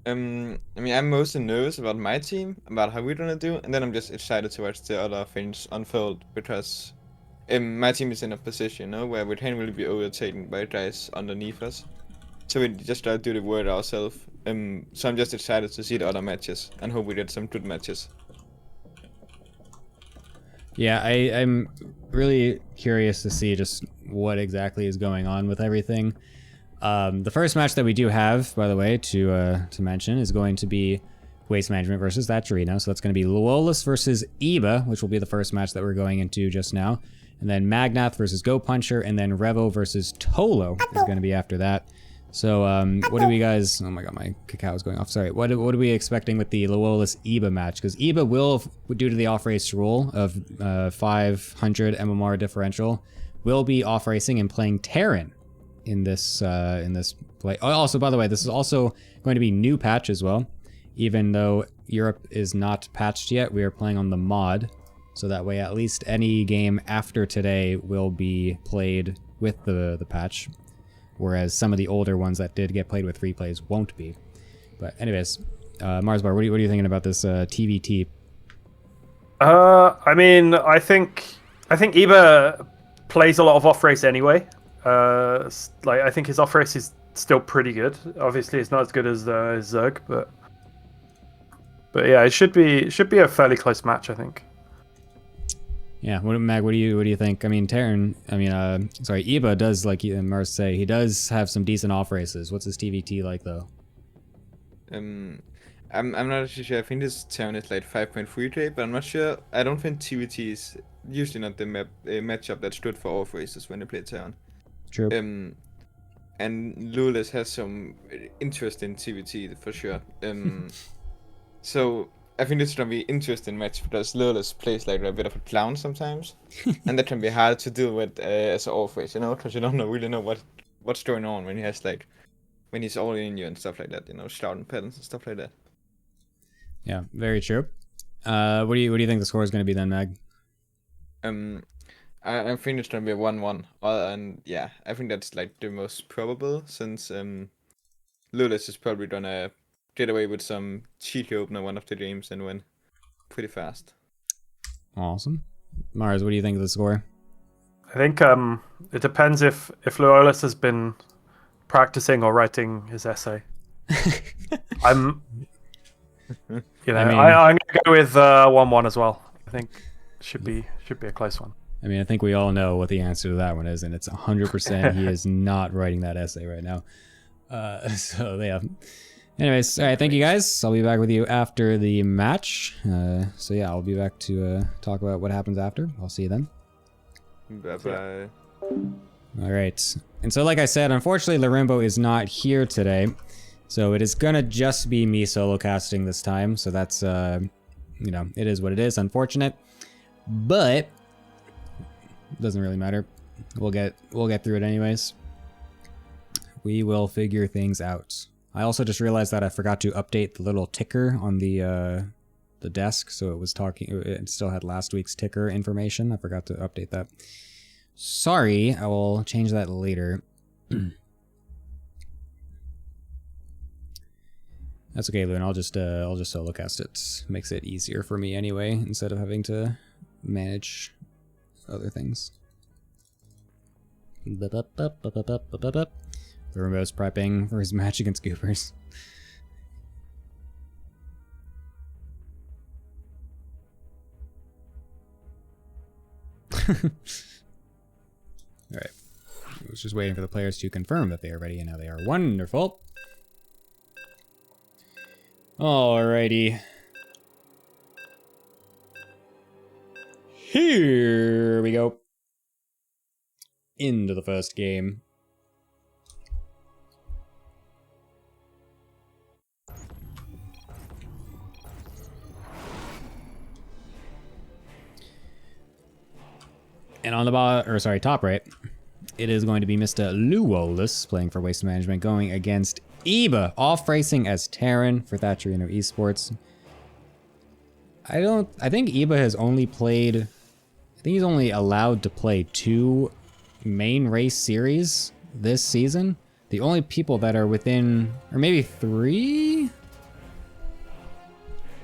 I mean, I'm mostly nervous about my team, about how we're gonna do, and then I'm just excited to watch the other things unfold, because my team is in a position, where we can't really be overtaken by guys underneath us. So we just gotta do the work ourselves. So I'm just excited to see the other matches, and hope we get some good matches. Yeah, I'm really curious to see just what exactly is going on with everything. The first match that we do have, by the way, to mention, is going to be Waste Management versus Thatcherino. So that's going to be Luolus versus Eba, which will be the first match that we're going into just now. And then Magnath versus Go Puncher, and then Revo versus Tolo is going to be after that. So what do we guys... Oh my god, my cacao is going off. Sorry. What are we expecting with the Luolus Eba match? Because Eba will, due to the off-race rule of 500 MMR differential, will be off-racing and playing Terran in this play. Oh, also, by the way, this is also going to be new patch as well. Even though Europe is not patched yet, we are playing on the mod. So that way, at least any game after today will be played with the patch. Whereas some of the older ones that did get played with replays won't be. But anyways, Marsbar, what are you thinking about this TVT? I mean, I think Eba plays a lot of off-race anyway. I think his off-race is still pretty good. Obviously, it's not as good as Zerg, but But yeah, it should be a fairly close match, I think. Yeah, Mag, what do you think? I mean, Iba does, like Mars say, he does have some decent off races. What's his TVT like though? I'm not actually sure. I think this town is like 5.3 today, but I'm not sure. I don't think TVT is usually not the matchup that's good for off races when they play town. True. And Lawless has some interest in TVT for sure. So I think this is gonna be interesting match because Lawless plays like a bit of a clown sometimes, and that can be hard to deal with as an off race, you know, because you don't really know what's going on when he has like when he's all in you and stuff like that, you know, shouting patterns and stuff like that. Yeah, very true. What do you think the score is going to be then, Mag? I think it's gonna be a 1-1, and yeah, I think that's like the most probable since Lawless is probably gonna get away with some cheeky opener one of the games and win pretty fast. Awesome. Mars, what do you think of the score? I think it depends if Lawless has been practicing or writing his essay. I'm gonna go with 1-1 as well. I think should be a close one. I mean, I think we all know what the answer to that one is, and it's 100% he is not writing that essay right now. So yeah. Anyways, all right, thank you guys. I'll be back with you after the match. So yeah, I'll be back to talk about what happens after. I'll see you then. Bye-bye. All right. And so like I said, unfortunately, Larimbo is not here today. So it is gonna just be me solo casting this time. So that's, you know, it is what it is. Unfortunate. But doesn't really matter. We'll get through it anyways. We will figure things out. I also just realized that I forgot to update the little ticker on the desk, so it still had last week's ticker information. I forgot to update that. Sorry, I will change that later. That's okay, Loon. I'll just solo cast it. Makes it easier for me anyway, instead of having to manage other things. The remote's prepping for his match against Goopers. Alright. I was just waiting for the players to confirm that they are ready, and now they are. Wonderful. Alrighty. Here we go. Into the first game. And on the top right, it is going to be Mr. Luolus playing for Waste Management, going against Iba, off racing as Terran for Thatcherino Esports. I think Iba has only played, I think he's only allowed to play 2 main race series this season. The only people that are within, or maybe 3?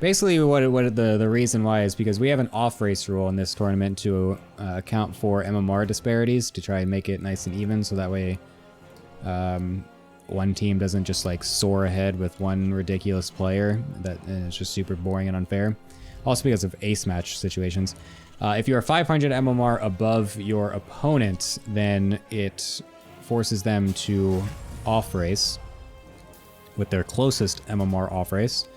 Basically, what the reason why is because we have an off-race rule in this tournament to account for MMR disparities to try and make it nice and even, so that way one team doesn't just like soar ahead with one ridiculous player that is just super boring and unfair. Also because of ace match situations. If you are 500 MMR above your opponent, then it forces them to off-race with their closest MMR off-race.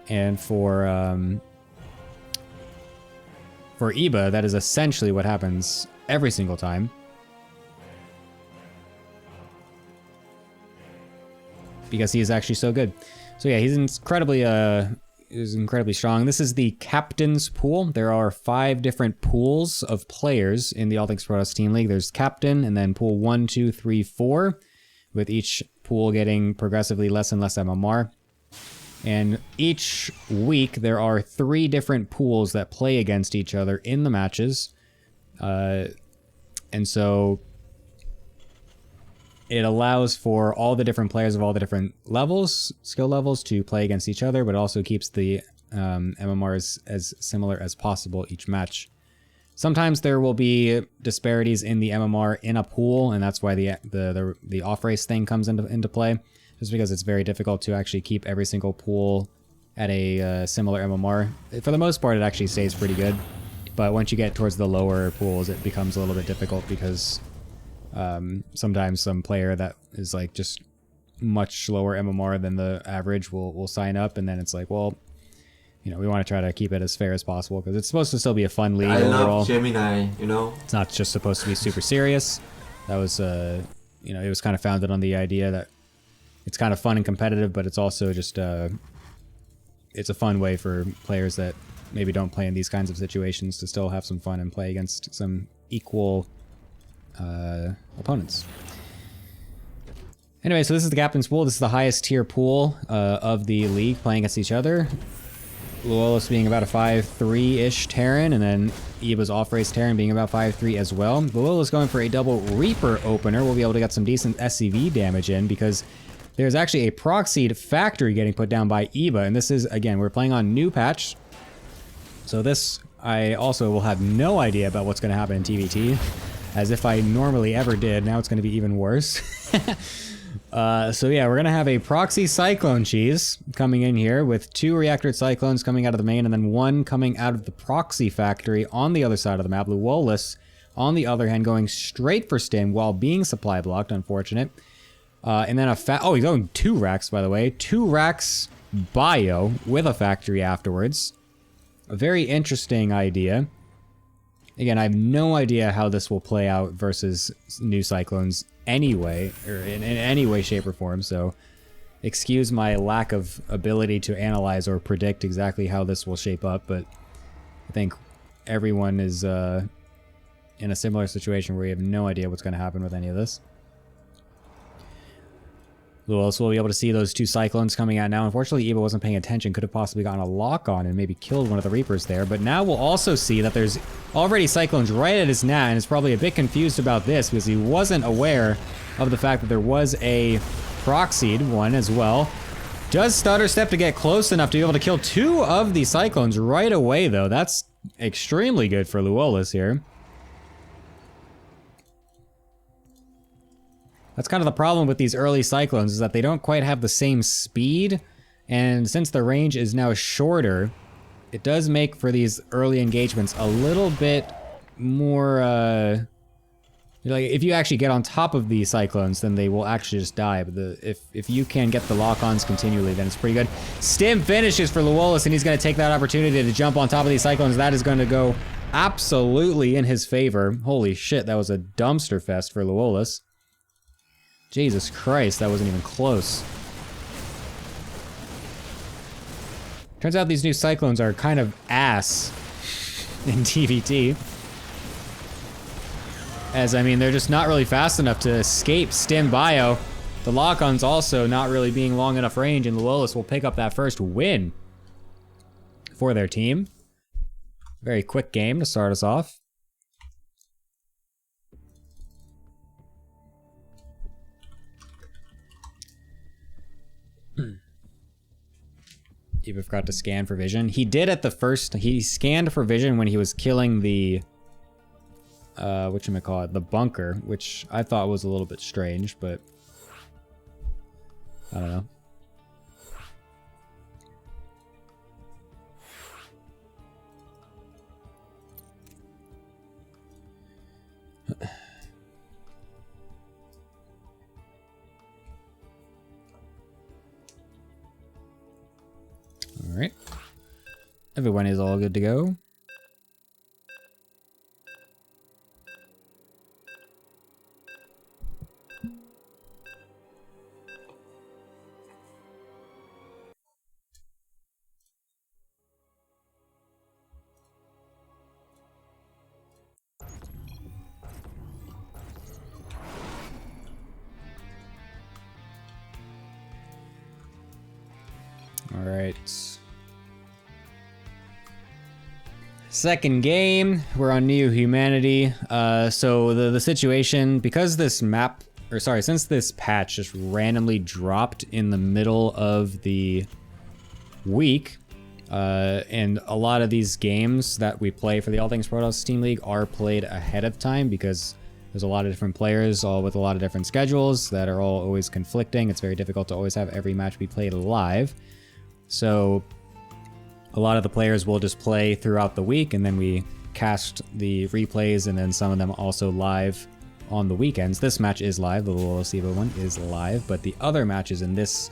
And for Iba, that is essentially what happens every single time. Because he is actually so good. So yeah, he's incredibly strong. This is the captain's pool. There are 5 different pools of players in the All Things Protoss Team League. There's captain, and then pool 1, 2, 3, 4, with each pool getting progressively less and less MMR. And each week, there are 3 different pools that play against each other in the matches. And so it allows for all the different players of all the different levels, skill levels, to play against each other, but also keeps the MMRs as similar as possible each match. Sometimes there will be disparities in the MMR in a pool, and that's why the off-race thing comes into play. Just because it's very difficult to actually keep every single pool at a similar MMR. For the most part, it actually stays pretty good. But once you get towards the lower pools, it becomes a little bit difficult because sometimes some player that is like just much lower MMR than the average will sign up, and then it's like, well, you know, we want to try to keep it as fair as possible because it's supposed to still be a fun league I overall. love Gemini, you know. It's not just supposed to be super serious. That was, you know, it was kind of founded on the idea that it's kind of fun and competitive, but it's also just, it's a fun way for players that maybe don't play in these kinds of situations to still have some fun and play against some equal opponents. Anyway, so this is the captain's pool. This is the highest tier pool of the league playing against each other. Luolis being about a 5-3-ish Terran, and then Eva's off-race Terran being about 5-3 as well. Luolis going for a double Reaper opener. We'll be able to get some decent SCV damage in because there's actually a proxied factory getting put down by Eva, and this is, again, we're playing on new patch. So this, I also will have no idea about what's going to happen in TVT, as if I normally ever did. Now it's going to be even worse. So yeah, we're going to have a proxy Cyclone Cheese coming in here with 2 reactored Cyclones coming out of the main and then 1 coming out of the proxy factory on the other side of the map. Luolis, on the other hand, going straight for Stim while being supply blocked, unfortunate. And then oh, he's going 2 racks, by the way. 2 racks bio with a factory afterwards. A very interesting idea. Again, I have no idea how this will play out versus new Cyclones anyway, or in any way, shape, or form, so excuse my lack of ability to analyze or predict exactly how this will shape up, but I think everyone is in a similar situation where you have no idea what's going to happen with any of this. Who else will be able to see those 2 Cyclones coming out now? Unfortunately, Eva wasn't paying attention. Could have possibly gotten a lock on and maybe killed one of the Reapers there. But now we'll also see that there's already Cyclones right at his nat, and is probably a bit confused about this because he wasn't aware of the fact that there was a proxied one as well. Does stutter step to get close enough to be able to kill 2 of the Cyclones right away, though. That's extremely good for Luolis here. That's kind of the problem with these early Cyclones, is that they don't quite have the same speed, and since the range is now shorter, it does make for these early engagements a little bit more, like, if you actually get on top of the Cyclones, then they will actually just die, but if you can get the lock-ons continually, then it's pretty good. Stim finishes for Luolis, and he's going to take that opportunity to jump on top of these Cyclones. That is going to go absolutely in his favor. Holy shit, that was a dumpster fest for Luolis. Jesus Christ, that wasn't even close. Turns out these new Cyclones are kind of ass in TVT. As, I mean, they're just not really fast enough to escape Stim Bio. The lock-ons also not really being long enough range, and Luolis will pick up that first win for their team. Very quick game to start us off. Eva forgot to scan for vision. He did at the first, he scanned for vision when he was killing the, whatchamacallit, the bunker, which I thought was a little bit strange, but I don't know. All right. Everyone is all good to go. All right. Second game, we're on New Humanity. So the situation, because this map, or sorry, since this patch just randomly dropped in the middle of the week, and a lot of these games that we play for the All Things Protoss Team League are played ahead of time because there's a lot of different players, all with a lot of different schedules that are all always conflicting. It's very difficult to always have every match be played live. So a lot of the players will just play throughout the week, and then we cast the replays, and then some of them also live on the weekends. This match is live, the Luolis Evo one is live, but the other matches in this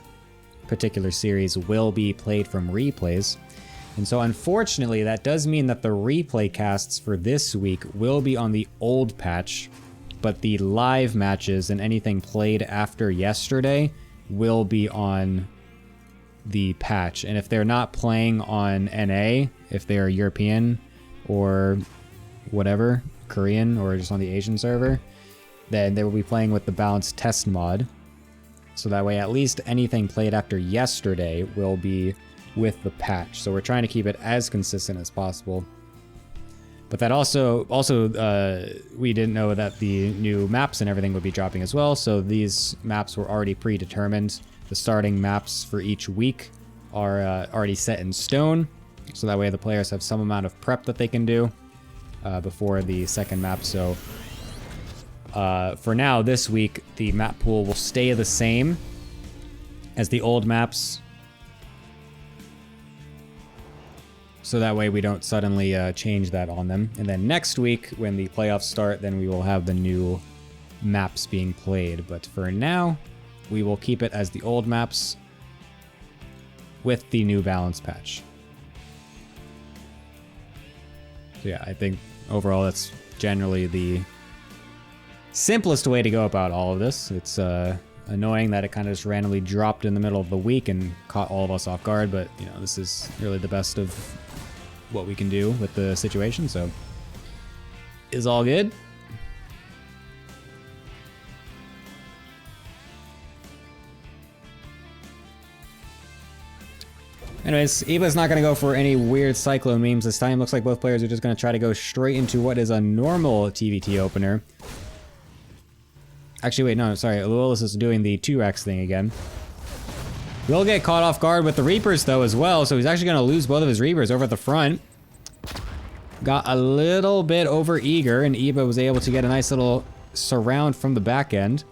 particular series will be played from replays. And so unfortunately, that does mean that the replay casts for this week will be on the old patch, but the live matches and anything played after yesterday will be on the patch. And if they're not playing on NA, if they're European or whatever, Korean or just on the Asian server, then they will be playing with the balanced test mod. So that way at least anything played after yesterday will be with the patch. So we're trying to keep it as consistent as possible. But that also we didn't know that the new maps and everything would be dropping as well. So these maps were already predetermined. The starting maps for each week are already set in stone. So that way the players have some amount of prep that they can do before the second map. So for now, this week, the map pool will stay the same as the old maps. So that way we don't suddenly change that on them. And then next week, when the playoffs start, then we will have the new maps being played. But for now, we will keep it as the old maps with the new balance patch. So yeah, I think overall that's generally the simplest way to go about all of this. It's annoying that it kind of just randomly dropped in the middle of the week and caught all of us off guard, but you know, this is really the best of what we can do with the situation, so is all good. Anyways, Eva's not going to go for any weird Cyclone memes this time. Looks like both players are just going to try to go straight into what is a normal TVT opener. Actually, wait, no, sorry. Luolis is doing the 2x thing again. Will get caught off guard with the Reapers, though, as well, so he's actually going to lose both of his Reapers over at the front. Got a little bit over eager, and Eva was able to get a nice little surround from the back end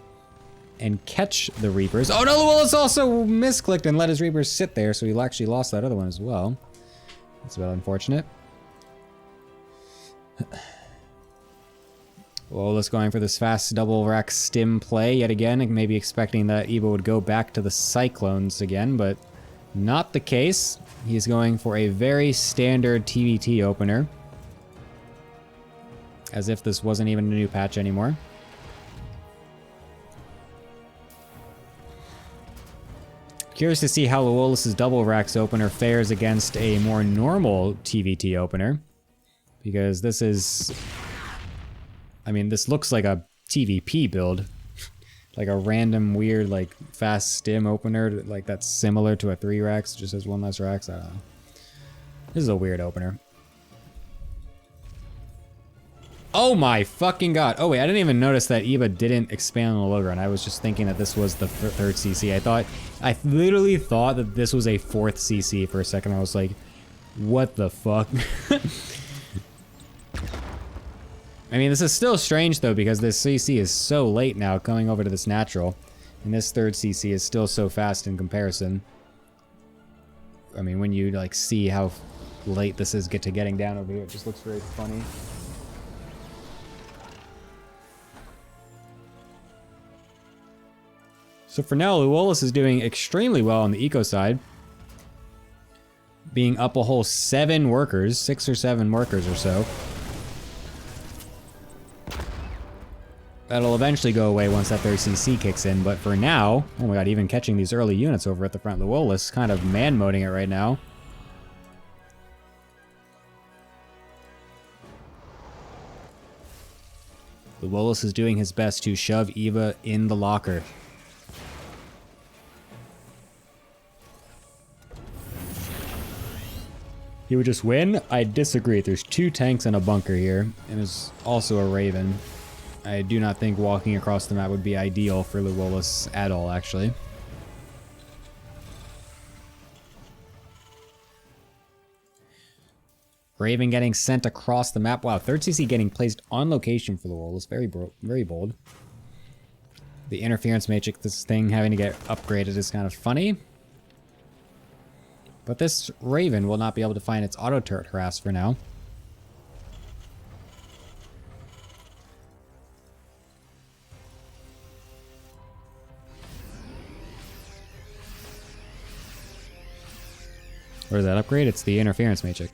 and catch the Reapers. Oh no, Luolis also misclicked and let his Reapers sit there, so he actually lost that other one as well. That's a bit unfortunate. Luolis going for this fast double rack stim play yet again, and maybe expecting that Eva would go back to the Cyclones again, but not the case. He's going for a very standard TVT opener, as if this wasn't even a new patch anymore. Curious to see how Luolis' double racks opener fares against a more normal TVT opener, because this is, I mean, this looks like a TVP build. Like a random weird, like, fast stim opener, like that's similar to a 3 racks, just has one less racks, I don't know. This is a weird opener. Oh my fucking god. Oh wait, I didn't even notice that Eva didn't expand on the low ground. I was just thinking that this was the third CC. I literally thought that this was a 4th CC for a second. I was like, what the fuck? I mean, this is still strange though, because this CC is so late now coming over to this natural. And this 3rd CC is still so fast in comparison. I mean, when you like see how late this is getting down over here, it just looks very funny. So for now, Luolis is doing extremely well on the eco side. Being up a whole 7 workers, 6 or 7 workers or so. That'll eventually go away once that 3rd CC kicks in, but for now, oh my god, even catching these early units over at the front, Luolis kind of man-moding it right now. Luolis is doing his best to shove Eva in the locker. He would just win? I disagree. There's 2 tanks and a bunker here, and there's also a Raven. I do not think walking across the map would be ideal for Luolis at all, actually. Raven getting sent across the map. Wow, 3rd CC getting placed on location for Luolis. Very bold. The interference matrix, this thing having to get upgraded is kind of funny. But this Raven will not be able to find its auto turret harass for now. What is that upgrade? It's the interference matrix.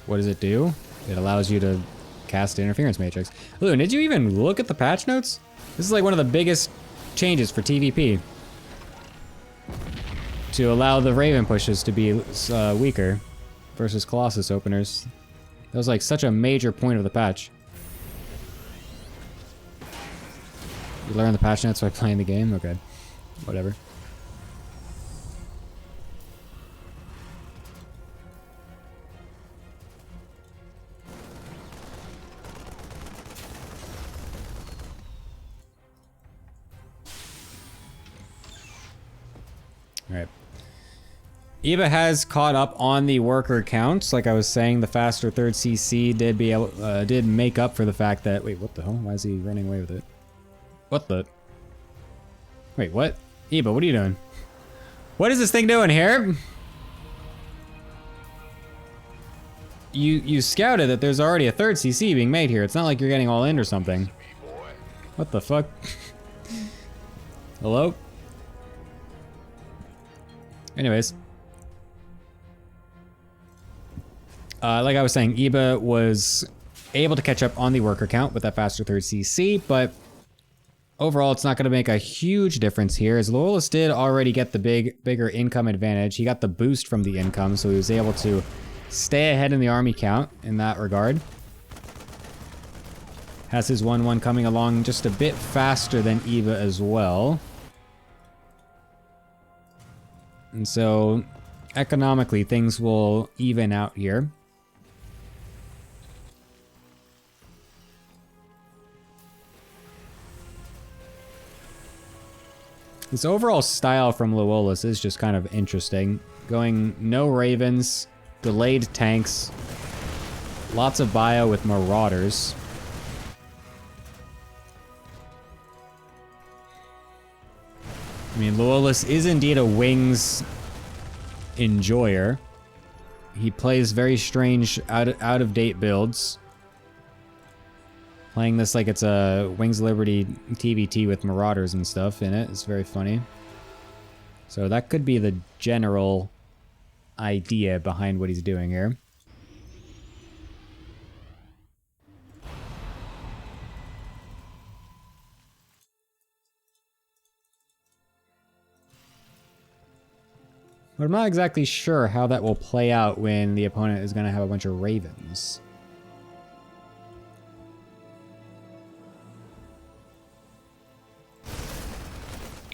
What does it do? It allows you to cast interference matrix. Loon, did you even look at the patch notes? This is like one of the biggest changes for TVP. To allow the Raven pushes to be weaker versus Colossus openers. That was like such a major point of the patch. You learn the patch notes by playing the game? Okay. Whatever. Alright. Eva has caught up on the worker counts. Like I was saying, the faster third CC did make up for the fact that... Wait, what the hell? Why is he running away with it? What the... Wait, what? Eva, what are you doing? What is this thing doing here? You scouted that there's already a third CC being made here. It's not like you're getting all in or something. What the fuck? Hello? Anyways. Like I was saying, Eba was able to catch up on the worker count with that faster third CC, but overall it's not going to make a huge difference here, as Loyalist did already get the bigger income advantage. He got the boost from the income, so he was able to stay ahead in the army count in that regard. Has his 1-1 coming along just a bit faster than Eva as well. And so, economically, things will even out here. This overall style from Loeolus is just kind of interesting. Going no Ravens, delayed tanks, lots of bio with Marauders. I mean, Loeolus is indeed a wings enjoyer. He plays very strange, out of date builds. Playing this like it's a Wings Liberty TVT with Marauders and stuff in it. It's very funny. So that could be the general idea behind what he's doing here. But I'm not exactly sure how that will play out when the opponent is going to have a bunch of Ravens.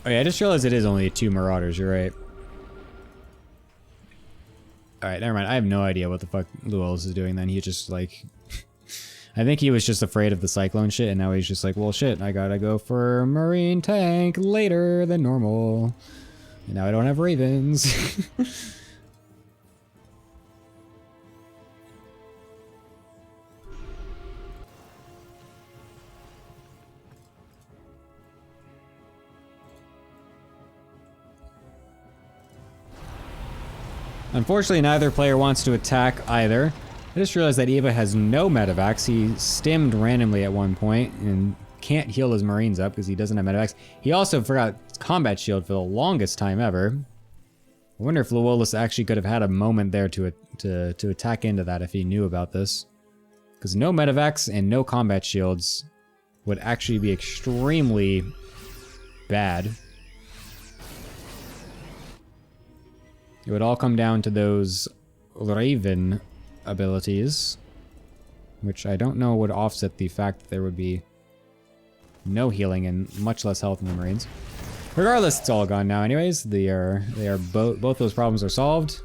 Oh yeah, I just realized it is only 2 Marauders, you're right. Alright, never mind. I have no idea what the fuck Loeolus is doing then. He just like... I think he was just afraid of the Cyclone shit, and now he's just like, well shit, I gotta go for Marine tank later than normal. And now I don't have Ravens. Unfortunately, neither player wants to attack either. I just realized that Eva has no medevacs. He stimmed randomly at one point and can't heal his Marines up because he doesn't have medevacs. He also forgot combat shield for the longest time ever. I wonder if Loeolus actually could have had a moment there to attack into that if he knew about this. Because no medevacs and no combat shields would actually be extremely bad. It would all come down to those Raven abilities, which I don't know would offset the fact that there would be no healing and much less health in the Marines. Regardless, it's all gone now anyways. Both those problems are solved.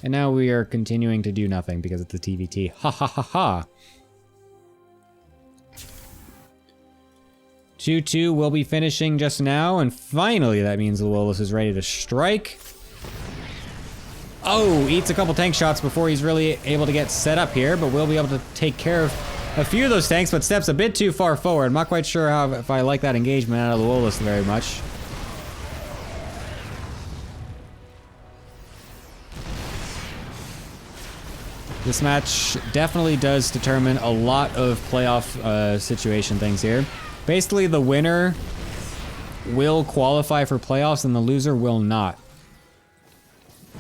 And now we are continuing to do nothing because it's a TVT. Ha ha ha ha! 2-2 will be finishing just now, and finally that means Loeolus is ready to strike. Oh, eats a couple tank shots before he's really able to get set up here, but we'll be able to take care of a few of those tanks, but steps a bit too far forward. I'm not quite sure if I like that engagement out of Luolis very much. This match definitely does determine a lot of playoff situation things here. Basically, the winner will qualify for playoffs and the loser will not.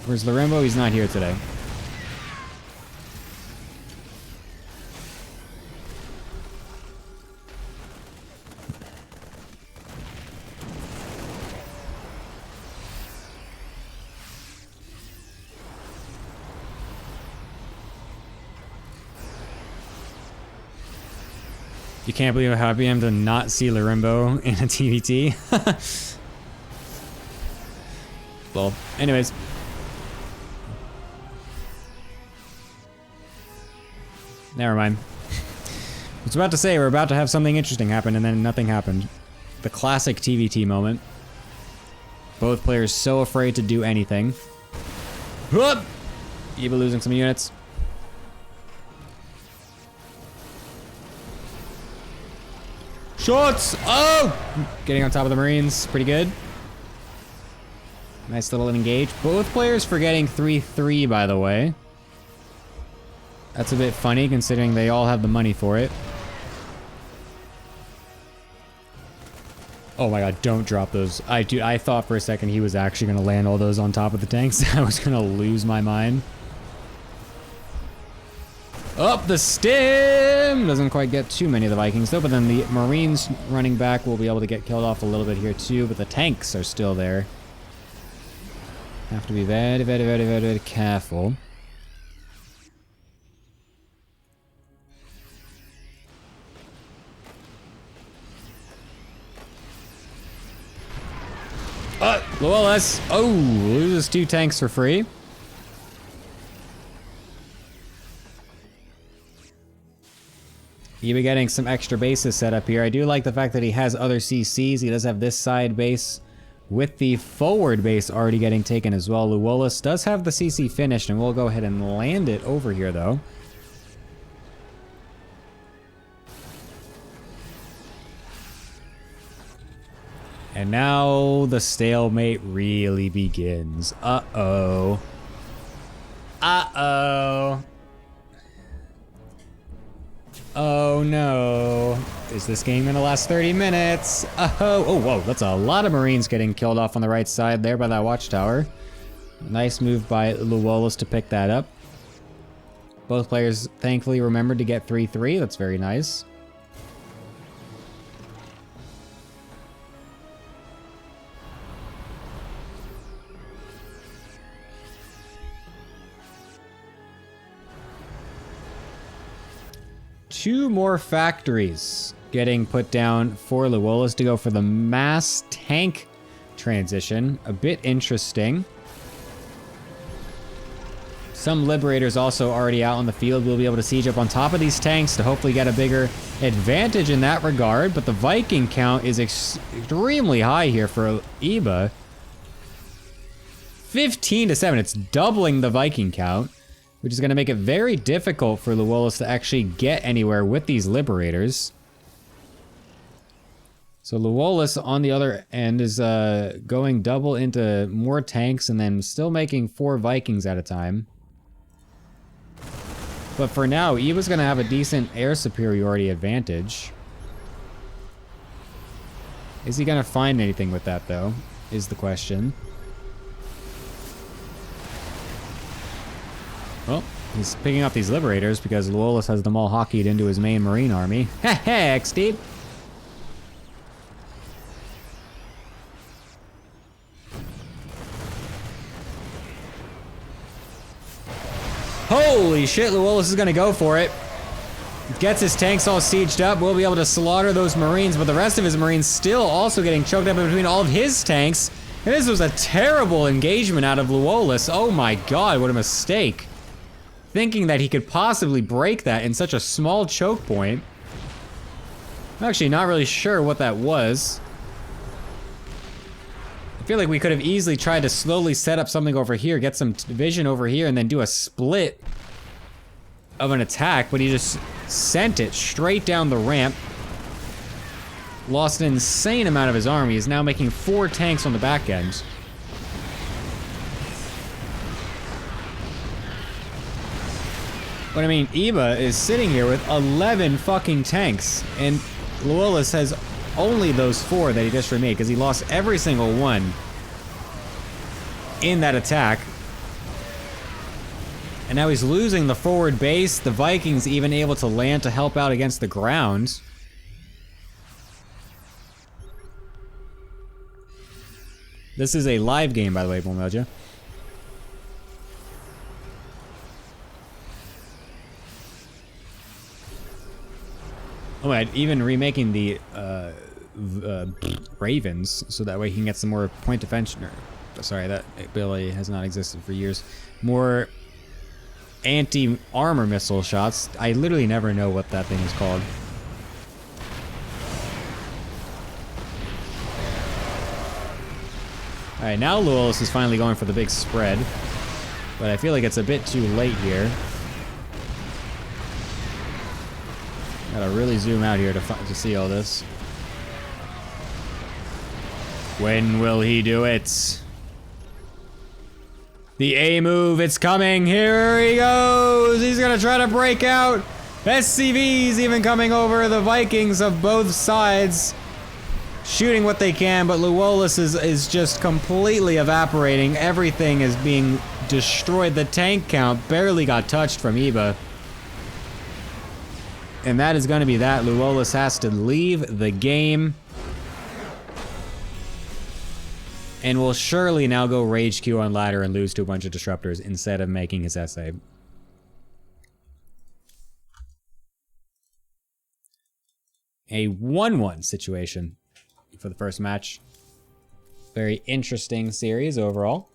Where's Lorimbo? He's not here today. You can't believe how happy I am to not see Lorimbo in a TVT. Well, anyways. Never mind. I was about to say, we're about to have something interesting happen, and then nothing happened. The classic TVT moment. Both players so afraid to do anything. Whoop! Eva losing some units. Shots! Oh! Getting on top of the Marines. Pretty good. Nice little engage. Both players for getting 3-3, by the way. That's a bit funny, considering they all have the money for it. Oh my god, don't drop those. Dude, I thought for a second he was actually going to land all those on top of the tanks. I was going to lose my mind. Up the stem! Doesn't quite get too many of the Vikings though, but then the Marines running back will be able to get killed off a little bit here too, but the tanks are still there. Have to be very, very, very, very, very careful. Luolis! Oh, loses 2 tanks for free. He'll be getting some extra bases set up here. I do like the fact that he has other CCs. He does have this side base with the forward base already getting taken as well. Luolis does have the CC finished, and we'll go ahead and land it over here, though. And now the stalemate really begins. Uh-oh. Uh-oh. Oh no. Is this game gonna last 30 minutes? Oh, whoa, that's a lot of Marines getting killed off on the right side there by that watchtower. Nice move by Luolis to pick that up. Both players thankfully remembered to get 3-3. That's very nice. Two more factories getting put down for Luolis to go for the mass tank transition. A bit interesting. Some Liberators also already out on the field. We'll be able to siege up on top of these tanks to hopefully get a bigger advantage in that regard. But the Viking count is extremely high here for Eba. 15-7. It's doubling the Viking count, which is going to make it very difficult for Luolis to actually get anywhere with these Liberators. So Luolis, on the other end, is going double into more tanks and then still making 4 Vikings at a time. But for now, Eva's going to have a decent air superiority advantage. Is he going to find anything with that, though, is the question. Well, he's picking up these Liberators because Luolis has them all hockeyed into his main Marine army. Heh heh, X-Deep! Holy shit, Luolis is gonna go for it. Gets his tanks all sieged up. We'll be able to slaughter those Marines, but the rest of his Marines still also getting choked up in between all of his tanks. And this was a terrible engagement out of Luolis. Oh my god, what a mistake. Thinking that he could possibly break that in such a small choke point. I'm actually not really sure what that was. I feel like we could have easily tried to slowly set up something over here, get some vision over here, and then do a split of an attack, but he just Sent it straight down the ramp. Lost an insane amount of his army. He's now making 4 tanks on the back end. But I mean, Eba is sitting here with 11 fucking tanks, and Loelis has only those 4 that he just remade, because he lost every single one in that attack. And now he's losing the forward base. The Vikings even able to land to help out against the ground. This is a live game, by the way, Bulmelja. Oh, right, even remaking the Ravens, so that way he can get some more point defense. Sorry, that ability has not existed for years. More anti-armor missile shots. I literally never know what that thing is called. Alright, now Loelis is finally going for the big spread. But I feel like it's a bit too late here. Gotta really zoom out here to see all this. When will he do it? The A move, it's coming. Here he goes. He's gonna try to break out. SCV's even coming over. The Vikings of both sides shooting what they can, but Loelis is just completely evaporating. Everything is being destroyed. The tank count barely got touched from Eba. And that is going to be that. Loelis has to leave the game. And will surely now go Rage Q on ladder and lose to a bunch of disruptors instead of making his essay. A 1-1 situation for the first match. Very interesting series overall.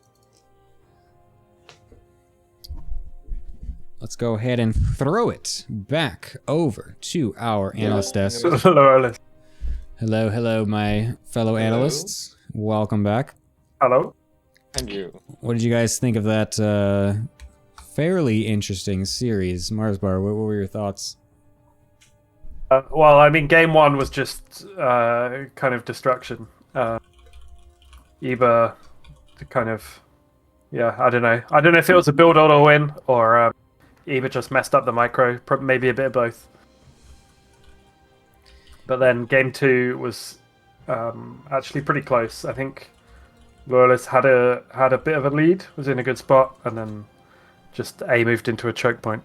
Let's go ahead and throw it back over to our analyst desk. Hello, Hello, hello, my fellow analysts. Welcome back. Hello. And you. What did you guys think of that fairly interesting series? Marsbar, what were your thoughts? Well, I mean, game 1 was just kind of destruction. Eba, kind of, yeah, I don't know. I don't know if it was a build auto win or Eba just messed up the micro. Maybe a bit of both. But then game 2 was actually pretty close. I think Loelis had a bit of a lead, was in a good spot, and then just A moved into a choke point.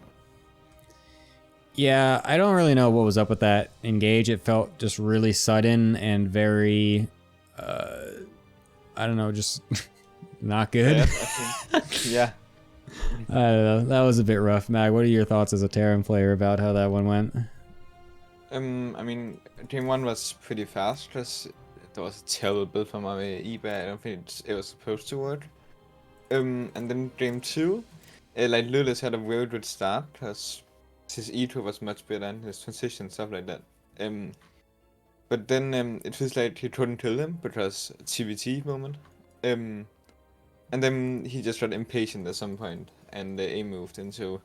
Yeah, I don't really know what was up with that engage. It felt just really sudden and very, I don't know, just not good. Yeah, I think, yeah. I don't know. That was a bit rough. Mag, what are your thoughts as a Terran player about how that one went? I mean, game 1 was pretty fast because there was a terrible build from my eBay. I don't think it was supposed to work. And then game 2, like Loelis had a very good start because his E2 was much better and his transition stuff like that. But then it feels like he couldn't kill him because TVT moment. And then he just got impatient at some point and A moved into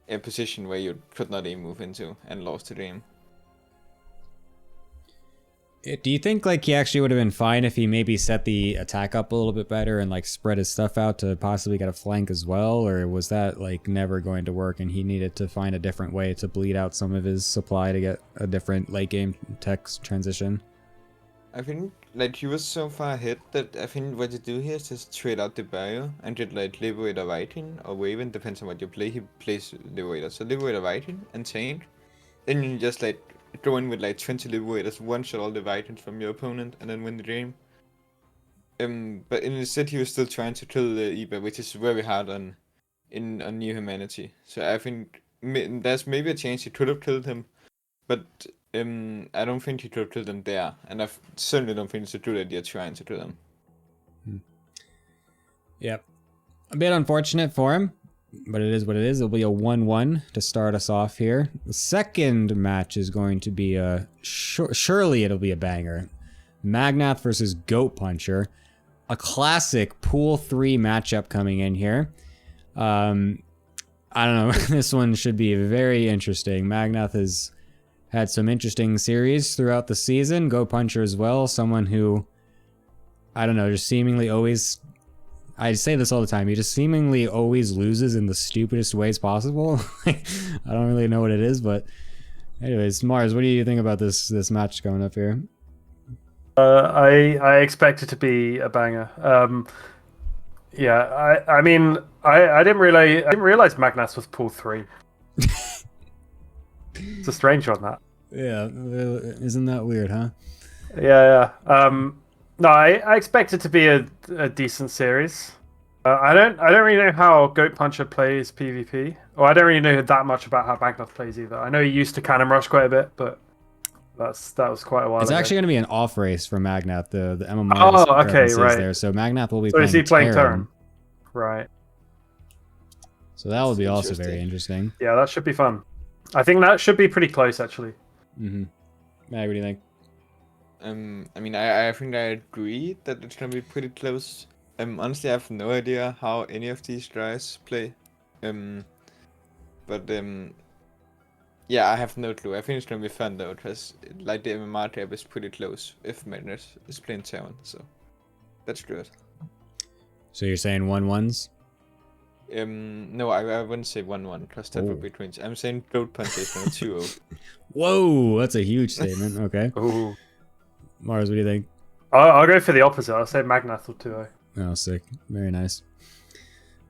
a position where you could not A move into and lost the game. Do you think like he actually would have been fine if he maybe set the attack up a little bit better and like spread his stuff out to possibly get a flank as well? Or was that like never going to work and he needed to find a different way to bleed out some of his supply to get a different late game tech transition? I think like he was so far ahead that I think what you do here is just trade out the barrier and get like Liberator Viking or Raven, depends on what you play. He plays Liberator, so Liberator Viking and tank. Then you just like go in with like 20 Liberators, one-shot all the Vikings from your opponent and then win the game. But instead he was still trying to kill the Eba, which is very hard on New Humanity. So I think there's maybe a chance he could have killed him, but I don't think he could have killed him there, and I certainly don't think it's a good idea trying to kill him. Yep. A bit unfortunate for him, but it is what it is. It'll be a 1-1 to start us off here. The second match is going to be surely it'll be a banger. Magnath versus Goat Puncher. A classic Pool 3 matchup coming in here. I don't know. This one should be very interesting. Magnath has had some interesting series throughout the season. Go Puncher as well. Someone who, I don't know, just seemingly always... I say this all the time. He just seemingly always loses in the stupidest ways possible. I don't really know what it is, but... Anyways, Mars, what do you think about this match coming up here? I expect it to be a banger. Yeah, I mean, I didn't realize Magnath was pool 3. It's a strange one, that. Yeah, isn't that weird, huh? Yeah. No, I expect it to be a decent series. I don't really know how Goat Puncher plays PvP, or I don't really know that much about how Magnath plays either. I know he used to cannon rush quite a bit, but that was quite a while. It's ago. actually going to be an off race for Magnath. The MMR. Oh, okay, right. There, so Magnath will be. So playing is he playing Terran. Right. So that would be also very interesting. Yeah, that should be fun. I think that should be pretty close, actually. Mm-hmm. Mag, what do you think? I mean, I think I agree that it's gonna be pretty close. Honestly, I have no idea how any of these guys play. Yeah, I have no clue. I think it's gonna be fun though, because like the MMR tab is pretty close if Magnus is playing Terran, so that's good. So you're saying 1-1s? No, I wouldn't say 1-1, because that would be cringe. I'm saying Goat Puncher is gonna 2-0. Whoa, that's a huge statement. Okay. Ooh. Mars, what do you think? I'll go for the opposite. I'll say Magnath will 2-0. Oh, sick. Very nice.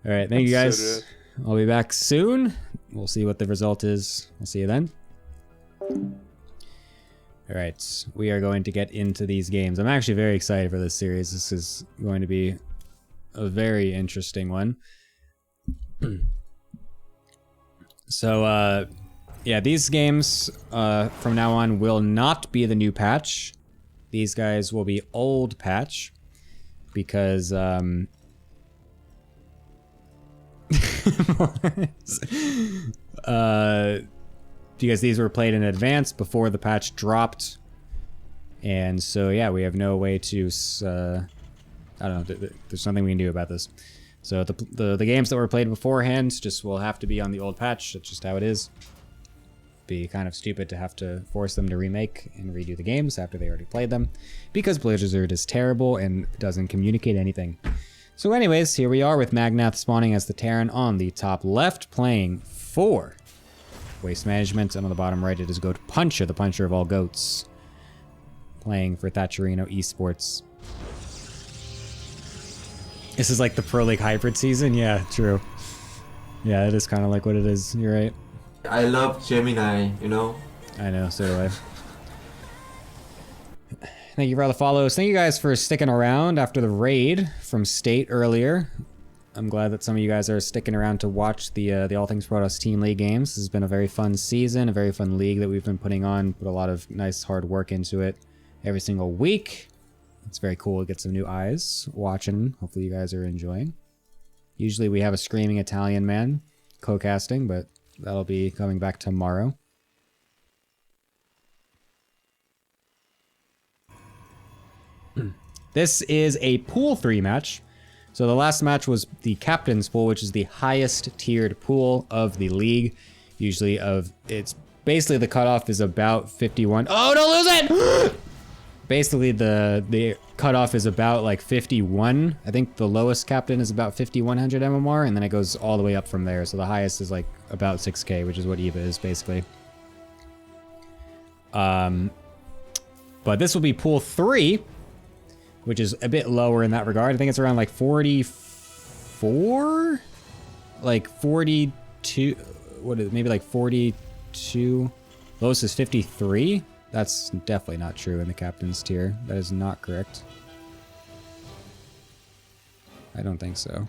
All right, thank you guys. So I'll be back soon. We'll see what the result is. We'll see you then. All right, we are going to get into these games. I'm actually very excited for this series. This is going to be a very interesting one. So, yeah, these games from now on will not be the new patch. These guys will be old patch because because these were played in advance before the patch dropped, and so yeah, we have no way to I don't know, there's nothing we can do about this. So the games that were played beforehand just will have to be on the old patch. That's just how it is. Be kind of stupid to have to force them to remake and redo the games after they already played them, because Blizzard is terrible and doesn't communicate anything. So anyways, here we are with Magnath spawning as the Terran on the top left, playing for Waste Management, and on the bottom right it is Goat Puncher, the puncher of all goats, playing for Thatcherino Esports. This is like the Pro League hybrid season? Yeah, true. Yeah, it is kind of like what it is. You're right. I love Gemini, you know? I know, so do I. Thank you for all the follows. Thank you guys for sticking around after the raid from State earlier. I'm glad that some of you guys are sticking around to watch the All Things Protoss Team League games. This has been a very fun season, a very fun league that we've been putting on. Put a lot of nice hard work into it every single week. It's very cool to get some new eyes watching. Hopefully you guys are enjoying. Usually we have a screaming Italian man co-casting, but that'll be coming back tomorrow. This is a pool 3 match. So the last match was the captain's pool, which is the highest tiered pool of the league. Usually it's basically the cutoff is about 51. Oh, don't lose it! Basically the cutoff is about like 51. I think the lowest captain is about 5100 MMR, and then it goes all the way up from there. So the highest is like about 6k, which is what EVA is basically. But this will be pool 3, which is a bit lower in that regard. I think it's around like 44, like 42. What is it? Maybe like 42. Lowest is 53. That's definitely not true in the captain's tier. That is not correct. I don't think so.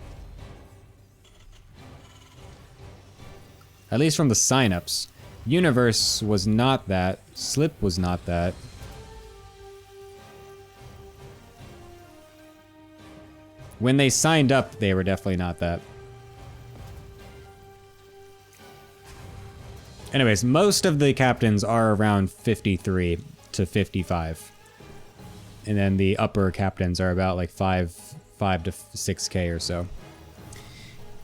At least from the signups. Universe was not that. Slip was not that. When they signed up, they were definitely not that. Anyways, most of the captains are around 53 to 55. And then the upper captains are about like 5 to 6k or so.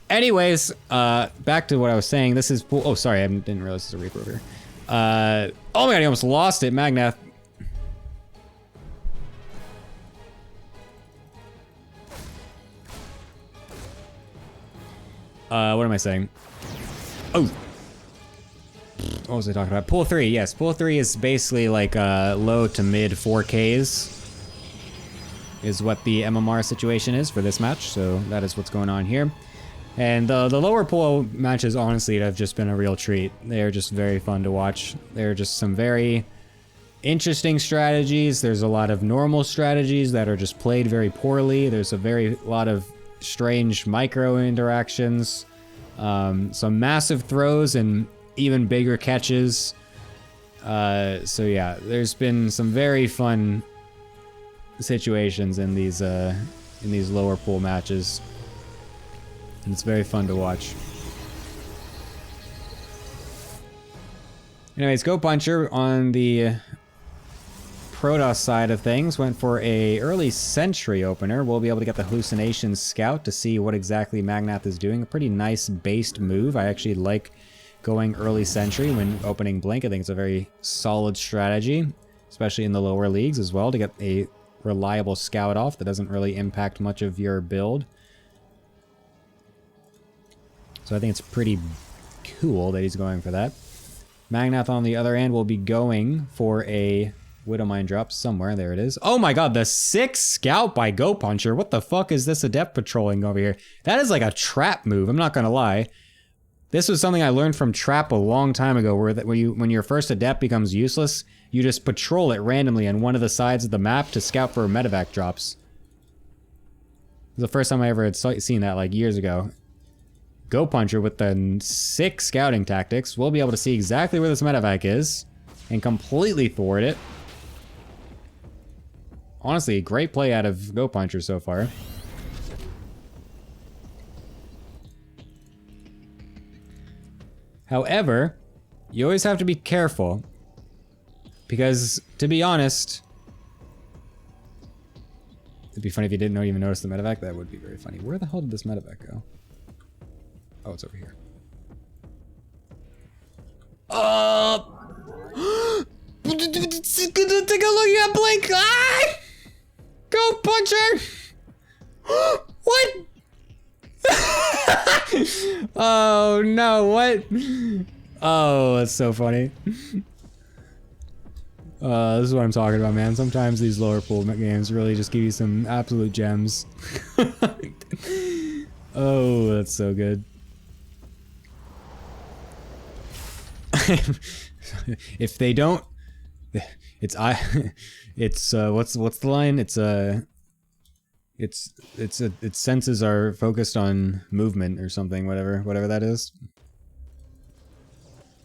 Anyways, back to what I was saying. This is pool. Oh, sorry, I didn't realize there's a Reaper over here. Oh my god, I almost lost it, Magnath. What am I saying? Oh. What was I talking about? Pool 3, yes. Pool 3 is basically like low to mid 4Ks is what the MMR situation is for this match. So that is what's going on here. And the lower pool matches, honestly, have just been a real treat. They're just very fun to watch. They're just some very interesting strategies. There's a lot of normal strategies that are just played very poorly. There's a lot of strange micro interactions. Some massive throws and even bigger catches. So yeah, there's been some very fun situations in these lower pool matches. And it's very fun to watch. Anyways, Go Puncher on the Protoss side of things went for a early Sentry opener. We'll be able to get the Hallucination Scout to see what exactly Magnath is doing. A pretty nice based move. I actually like going early Sentry when opening Blink. I think it's a very solid strategy, especially in the lower leagues as well, to get a reliable Scout off that doesn't really impact much of your build. So I think it's pretty cool that he's going for that. Magnath on the other end will be going for a Widowmine drop somewhere. There it is. Oh my god, the 6th scout by Go Puncher. What the fuck is this adept patrolling over here? That is like a trap move, I'm not gonna lie. This was something I learned from Trap a long time ago, where when your first adept becomes useless, you just patrol it randomly on one of the sides of the map to scout for medevac drops. It was the first time I ever had seen that, like years ago. Go Puncher with the 6 scouting tactics will be able to see exactly where this medevac is and completely thwart it. Honestly, great play out of Go Puncher so far. However, you always have to be careful because, to be honest, it'd be funny if you didn't even notice the medevac. That would be very funny. Where the hell did this medevac go? Oh, it's over here. Take a look at Blink. Ah! Go Puncher. What? Oh no! What? Oh, that's so funny. This is what I'm talking about, man. Sometimes these lower pool games really just give you some absolute gems. Oh, that's so good. If they don't, it's what's the line? Its senses are focused on movement or something, whatever that is.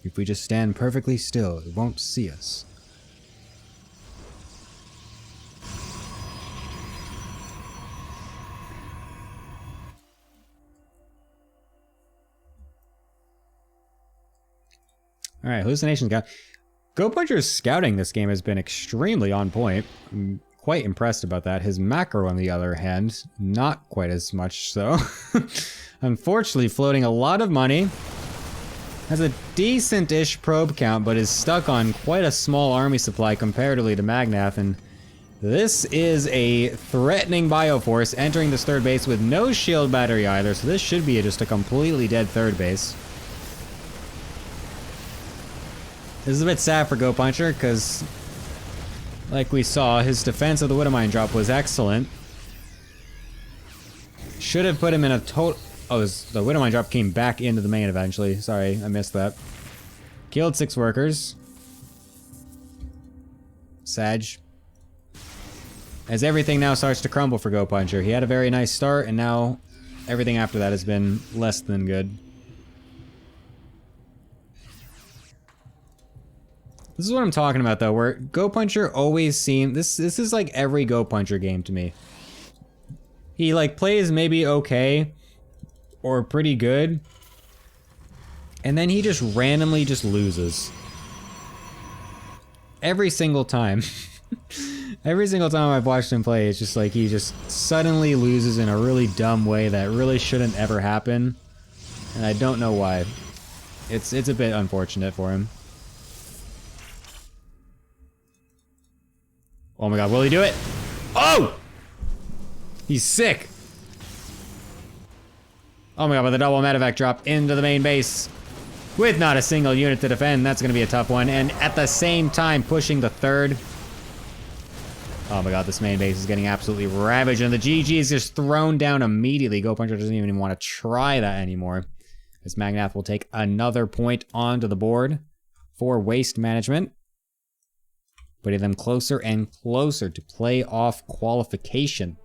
If we just stand perfectly still, it won't see us. Alright, Hallucination Scout. Go Puncher's scouting this game has been extremely on point. I'm quite impressed about that. His macro, on the other hand, not quite as much so. Unfortunately, floating a lot of money. Has a decent-ish probe count, but is stuck on quite a small army supply comparatively to Magnath, and this is a threatening Bioforce entering this third base with no shield battery either, so this should be just a completely dead third base. This is a bit sad for Go Puncher, because, like we saw, his defense of the Widowmine drop was excellent. Should have put him in a total... Oh, the Widowmine drop came back into the main eventually. Sorry, I missed that. Killed 6 workers. Sag. As everything now starts to crumble for Go Puncher. He had a very nice start, and now everything after that has been less than good. This is what I'm talking about, though, where Go Puncher always seemed... This is like every Go Puncher game to me. He, like, plays maybe okay or pretty good, and then he just randomly just loses. Every single time. Every single time I've watched him play, it's just like he just suddenly loses in a really dumb way that really shouldn't ever happen. And I don't know why. It's a bit unfortunate for him. Oh my god, will he do it? Oh! He's sick! Oh my god, with a double medevac drop into the main base. With not a single unit to defend, that's gonna be a tough one. And at the same time, pushing the third. Oh my god, this main base is getting absolutely ravaged. And the GG is just thrown down immediately. Go Puncher doesn't even want to try that anymore. As Magnath will take another point onto the board for waste management. Putting them closer and closer to playoff qualification.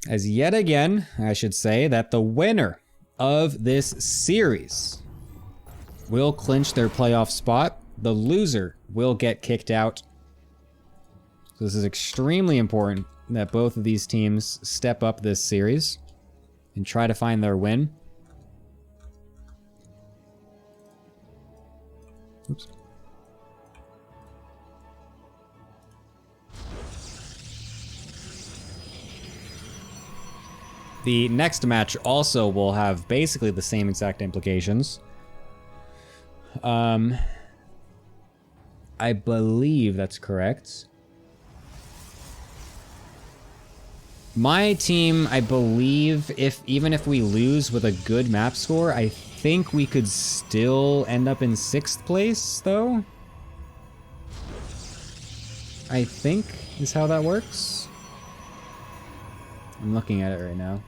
As yet again, I should say that the winner of this series will clinch their playoff spot. The loser will get kicked out. So this is extremely important that both of these teams step up this series and try to find their win. Oops. The next match also will have basically the same exact implications. I believe that's correct. My team, I believe, even if we lose with a good map score, I think we could still end up in 6th place, though. I think is how that works. I'm looking at it right now.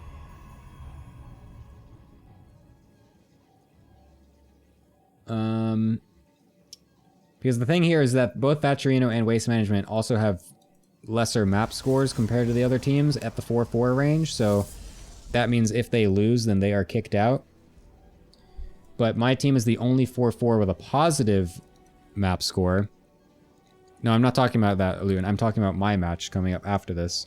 Because the thing here is that both Thatcherino and Waste Management also have lesser map scores compared to the other teams at the 4-4 range, so that means if they lose, then they are kicked out. But my team is the only 4-4 with a positive map score. No, I'm not talking about that, Lewin. I'm talking about my match coming up after this.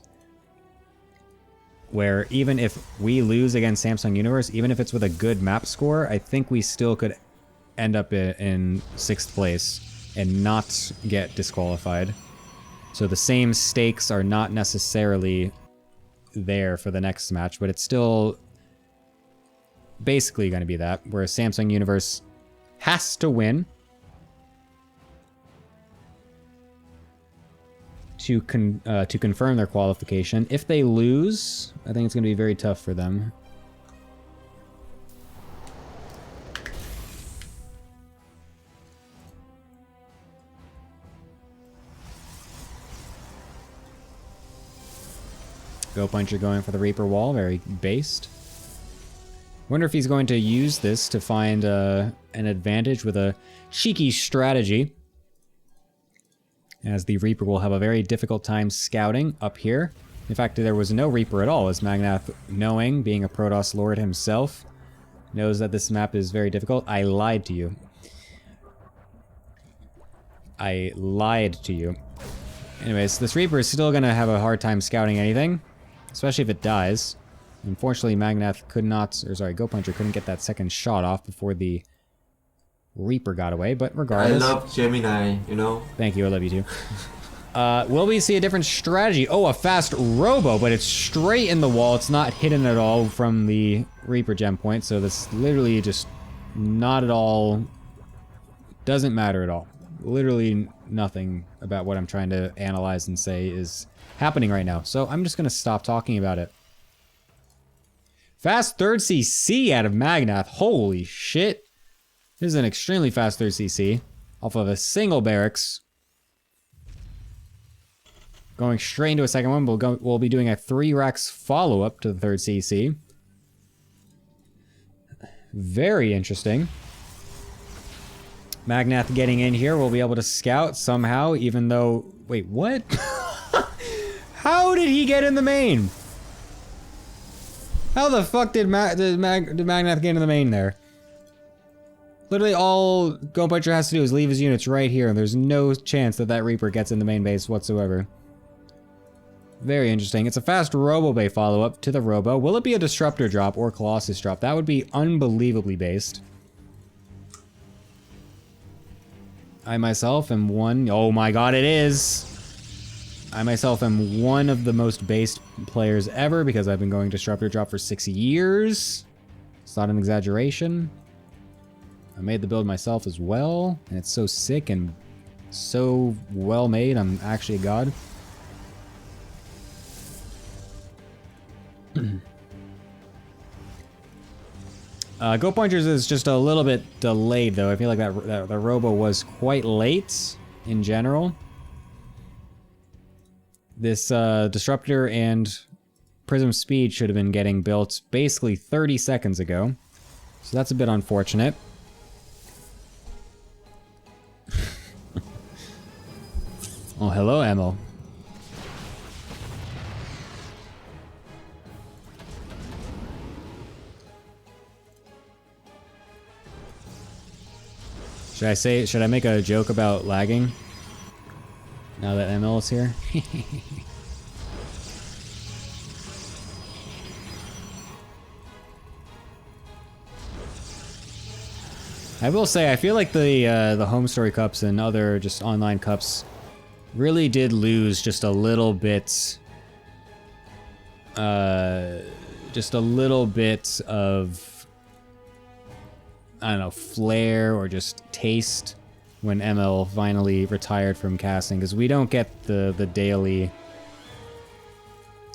Where even if we lose against Samsung Universe, even if it's with a good map score, I think we still could end up in 6th place and not get disqualified. So the same stakes are not necessarily there for the next match, but it's still basically going to be that, where Samsung Universe has to win to confirm their qualification. If they lose, I think it's going to be very tough for them. Go Puncher going for the Reaper wall, very based. Wonder if he's going to use this to find an advantage with a cheeky strategy. As the Reaper will have a very difficult time scouting up here. In fact, there was no Reaper at all, as Magnath, knowing, being a Protoss Lord himself, knows that this map is very difficult. I lied to you. I lied to you. Anyways, this Reaper is still going to have a hard time scouting anything. Especially if it dies. Unfortunately, Magnath could not, or sorry, Go Puncher couldn't get that second shot off before the Reaper got away, but regardless. I love Gemini, you know? Thank you, I love you too. Will we see a different strategy? Oh, a fast robo, but it's straight in the wall. It's not hidden at all from the Reaper gem point, so this literally just not at all, doesn't matter at all. Literally nothing about what I'm trying to analyze and say is happening right now. So I'm just going to stop talking about it. Fast 3rd CC out of Magnath. Holy shit. This is an extremely fast 3rd CC. Off of a single barracks. Going straight into a second one. We'll be doing a 3 racks follow-up to the 3rd CC. Very interesting. Magnath getting in here. We'll be able to scout somehow, even though... Wait, what? How did he get in the main? How the fuck did Magnath get in the main there? Literally all Go Puncher has to do is leave his units right here, and there's no chance that that Reaper gets in the main base whatsoever. Very interesting. It's a fast Robo Bay follow-up to the Robo. Will it be a Disruptor drop or Colossus drop? That would be unbelievably based. I myself am one. Oh my god, it is! I myself am one of the most based players ever because I've been going Disruptor Drop for 6 years. It's not an exaggeration. I made the build myself as well, and it's so sick and so well made. I'm actually a god. Go Punchers is just a little bit delayed though. I feel like that the robo was quite late in general. This Disruptor and Prism Speed should have been getting built basically 30 seconds ago. So that's a bit unfortunate. Oh, hello, Emil. Should I make a joke about lagging? Now that Emil is here? I will say, I feel like the Home Story Cups and other just online cups really did lose just a little bit, of, I don't know, flair or just taste when ML finally retired from casting, because we don't get the daily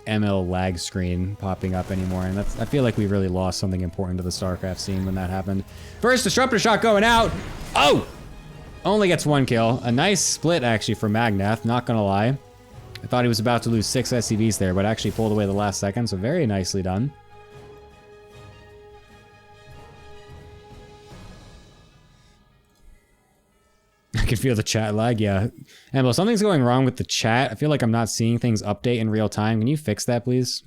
ML lag screen popping up anymore, and I feel like we really lost something important to the StarCraft scene when that happened. First Disruptor shot going out! Oh! Only gets 1 kill. A nice split, actually, for Magnath, not gonna lie. I thought he was about to lose 6 SCVs there, but actually pulled away the last second, so very nicely done. I can feel the chat lag, yeah. Emil, something's going wrong with the chat. I feel like I'm not seeing things update in real time. Can you fix that, please?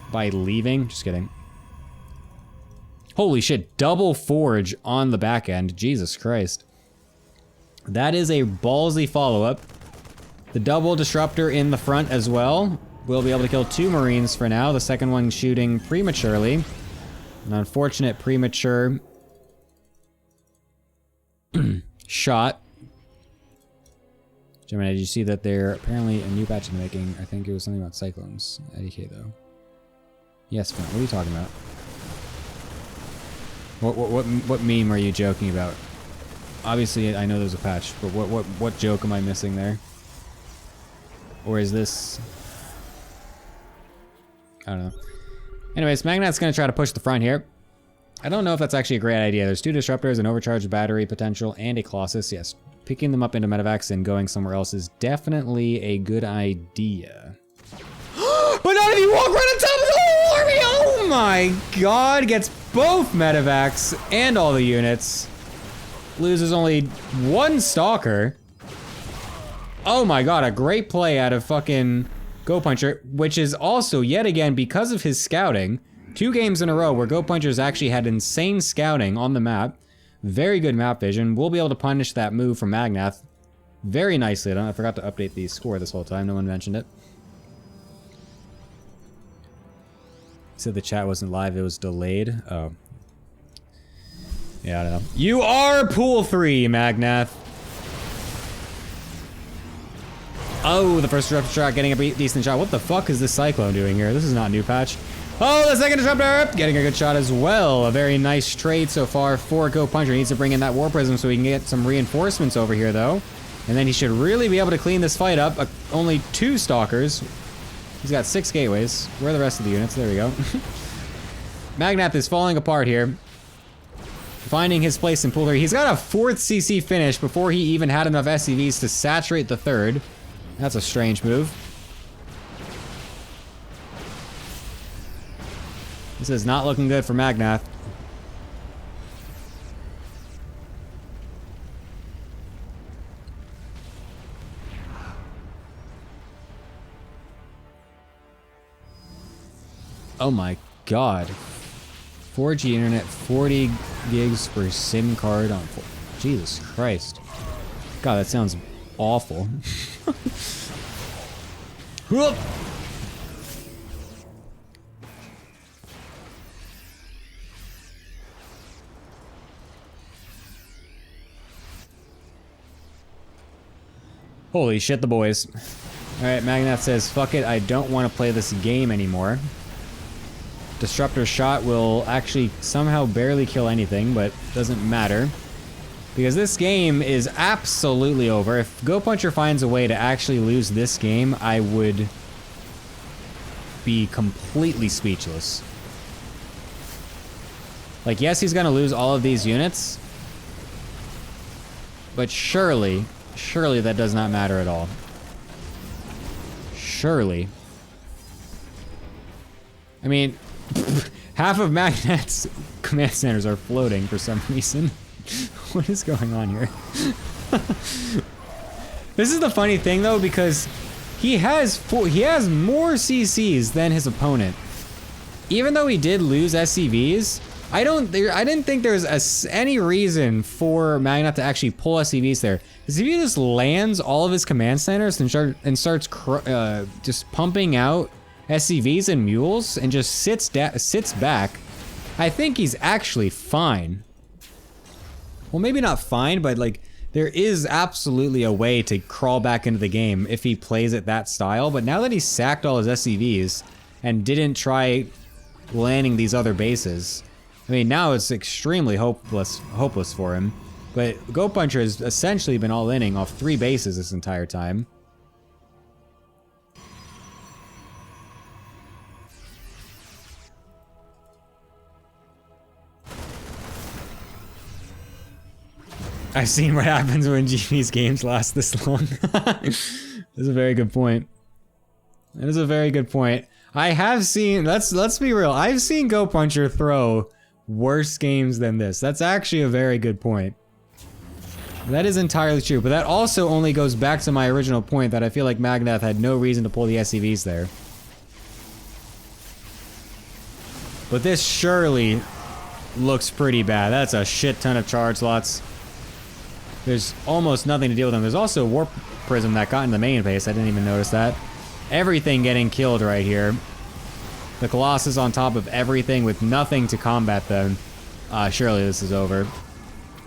By leaving? Just kidding. Holy shit, double Forge on the back end. Jesus Christ. That is a ballsy follow-up. The double Disruptor in the front as well. We'll be able to kill 2 Marines for now. The second one shooting prematurely. An unfortunate premature shot. Gemini, did you see that they're apparently a new patch in the making? I think it was something about Cyclones. IDK though. Yes, Flint, what are you talking about? What meme are you joking about? Obviously, I know there's a patch, but what joke am I missing there? Or is this? I don't know. Anyways, Magnat's gonna try to push the front here. I don't know if that's actually a great idea. There's 2 Disruptors, an overcharged battery potential, and a Colossus. Yes, picking them up into medevacs and going somewhere else is definitely a good idea. But not if you walk right on top of the whole army! Oh my god! Gets both medevacs and all the units. Loses only 1 Stalker. Oh my god, a great play out of fucking Go Puncher, which is also, yet again, because of his scouting, 2 games in a row where Go Puncher's actually had insane scouting on the map. Very good map vision. We'll be able to punish that move from Magnath very nicely. I forgot to update the score this whole time. No one mentioned it. Said the chat wasn't live, it was delayed. Oh. Yeah, I don't know. You are pool 3, Magnath. Oh, the first Disruptor shot getting a decent shot. What the fuck is this Cyclone doing here? This is not a new patch. Oh, the second Disruptor getting a good shot as well. A very nice trade so far for Go Puncher. He needs to bring in that War Prism so he can get some reinforcements over here though. And then he should really be able to clean this fight up. Only 2 Stalkers. He's got 6 gateways. Where are the rest of the units? There we go. Magnath is falling apart here. Finding his place in pool 3. He's got a 4th CC finish before he even had enough SCVs to saturate the 3rd. That's a strange move. This is not looking good for Magnath. Oh my god. 4G internet, 40 gigs for SIM card on... Jesus Christ. God, that sounds awful. Holy shit, the boys. Alright, Magnath says, fuck it, I don't want to play this game anymore. Disruptor shot will actually somehow barely kill anything, but doesn't matter. Because this game is absolutely over. If Go Puncher finds a way to actually lose this game, I would be completely speechless. Like, yes, he's gonna lose all of these units, but surely that does not matter at all. Surely. I mean, half of Magnath's command centers are floating for some reason. What is going on here? This is the funny thing though, because he has more CCs than his opponent. Even though he did lose SCVs, I didn't think there was any reason for Magnath to actually pull SCVs there. Because if he just lands all of his command centers and starts just pumping out SCVs and mules and just sits back, I think he's actually fine. Well, maybe not fine, but like there is absolutely a way to crawl back into the game if he plays it that style. But now that he's sacked all his SCVs and didn't try landing these other bases, I mean, now it's extremely hopeless for him. But Go Puncher has essentially been all-inning off 3 bases this entire time. I've seen what happens when GP's games last this long. That's a very good point. That is a very good point. I have seen, let's be real, I've seen Go Puncher throw worse games than this. That's actually a very good point. That is entirely true, but that also only goes back to my original point that I feel like Magnath had no reason to pull the SCVs there. But this surely looks pretty bad. That's a shit ton of charge slots. There's almost nothing to deal with them. There's also a Warp Prism that got in the main base. I didn't even notice that. Everything getting killed right here. The Colossus on top of everything with nothing to combat them. Surely this is over.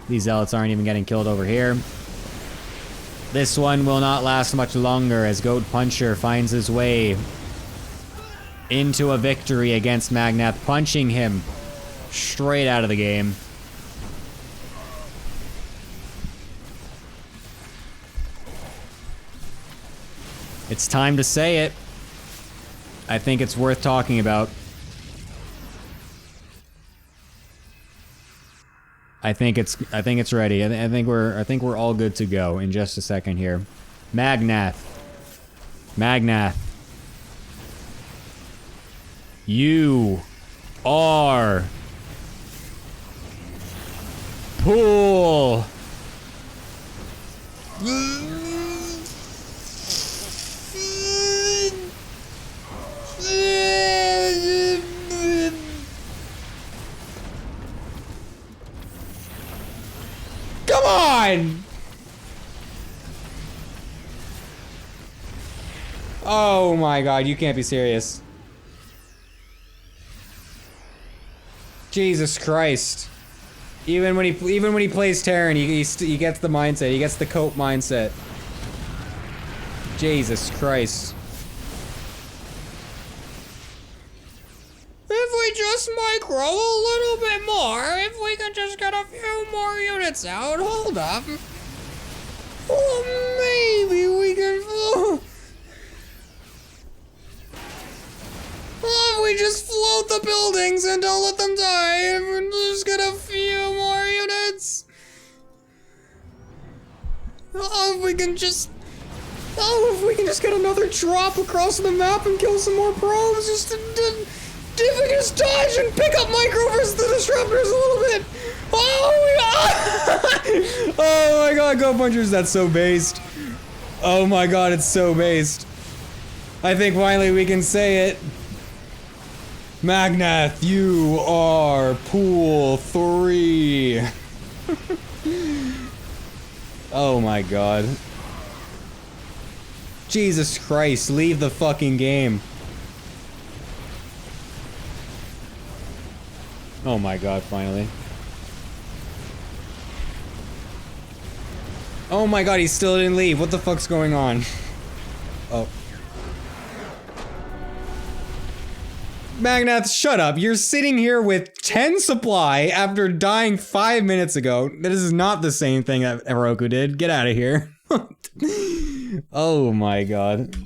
These Zealots aren't even getting killed over here. This one will not last much longer as Goat Puncher finds his way into a victory against Magnath, punching him straight out of the game. It's time to say it. I think it's worth talking about. I think it's ready. I think we're all good to go in just a second here. Magnath. You are Pool. Come on! Oh my god, you can't be serious. Jesus Christ. Even when he plays Terran, he gets the mindset. He gets the cope mindset. Jesus Christ. If we just micro a little bit more, if we can just get a few more units out, hold up. Oh, maybe we can. Oh, if we just float the buildings and don't let them die, if we just get a few more units. Oh, if we can just get another drop across the map and kill some more probes, just to if we can just dodge and pick up micro versus the disruptors a little bit. Oh, oh my god, Go Punchers, that's so based. Oh my god, it's so based. I think finally we can say it. Magnath, you are Pool 3. Oh my god. Jesus Christ, leave the fucking game. Oh my god, finally. Oh my god, he still didn't leave. What the fuck's going on? Oh. Magnath, shut up. You're sitting here with 10 supply after dying 5 minutes ago. This is not the same thing that Heroku did. Get out of here. Oh my god.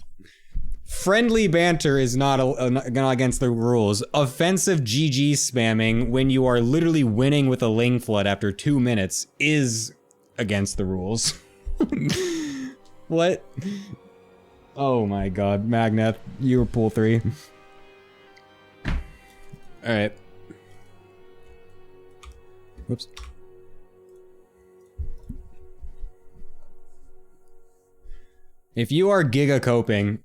Friendly banter is not against the rules. Offensive GG spamming when you are literally winning with a Ling Flood after 2 minutes is against the rules. What? Oh my god, Magnath, you were pool 3. Alright. Whoops. If you are giga coping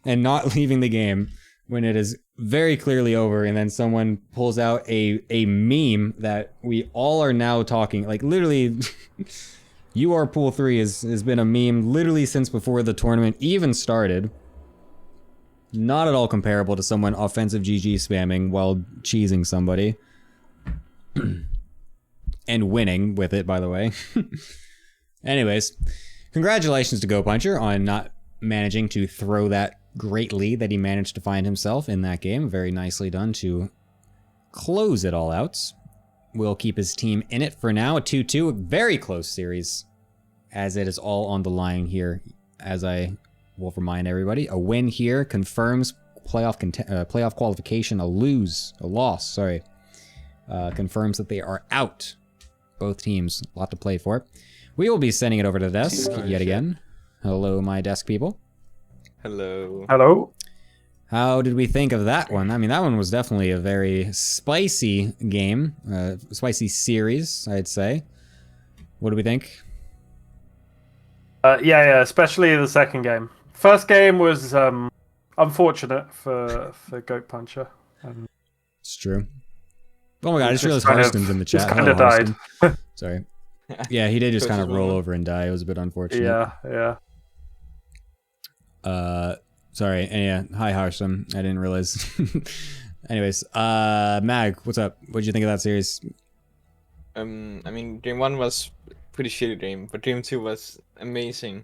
and not leaving the game when it is very clearly over, and then someone pulls out a meme that we all are now talking, like literally you are pool 3 has been a meme literally since before the tournament even started. Not at all comparable to someone offensive GG spamming while cheesing somebody. And winning with it, by the way. Anyways, congratulations to Go Puncher on not managing to throw that great lead that he managed to find himself in that game. Very nicely done to close it all out. We'll keep his team in it for now. A 2-2, a very close series, as it is all on the line here, as I will remind everybody. A win here confirms playoff qualification. A loss, confirms that they are out. Both teams, a lot to play for. We will be sending it over to the desk yet again. Hello, my desk people. Hello. Hello. How did we think of that one? I mean, that one was definitely a very spicy game, spicy series, I'd say. What do we think? Yeah, especially the second game. First game was unfortunate for Goat Puncher. It's true. Oh my god, I just realized kind of- Harston's in the chat. just kind of Hello, died. Harston. Sorry. Yeah, he did just kind of roll over and die. It was a bit unfortunate. Yeah. Sorry. And yeah, hi Harston. I didn't realize. Anyways, Mag, what's up? What'd you think of that series? I mean, game 1 was pretty shitty game, but game 2 was amazing.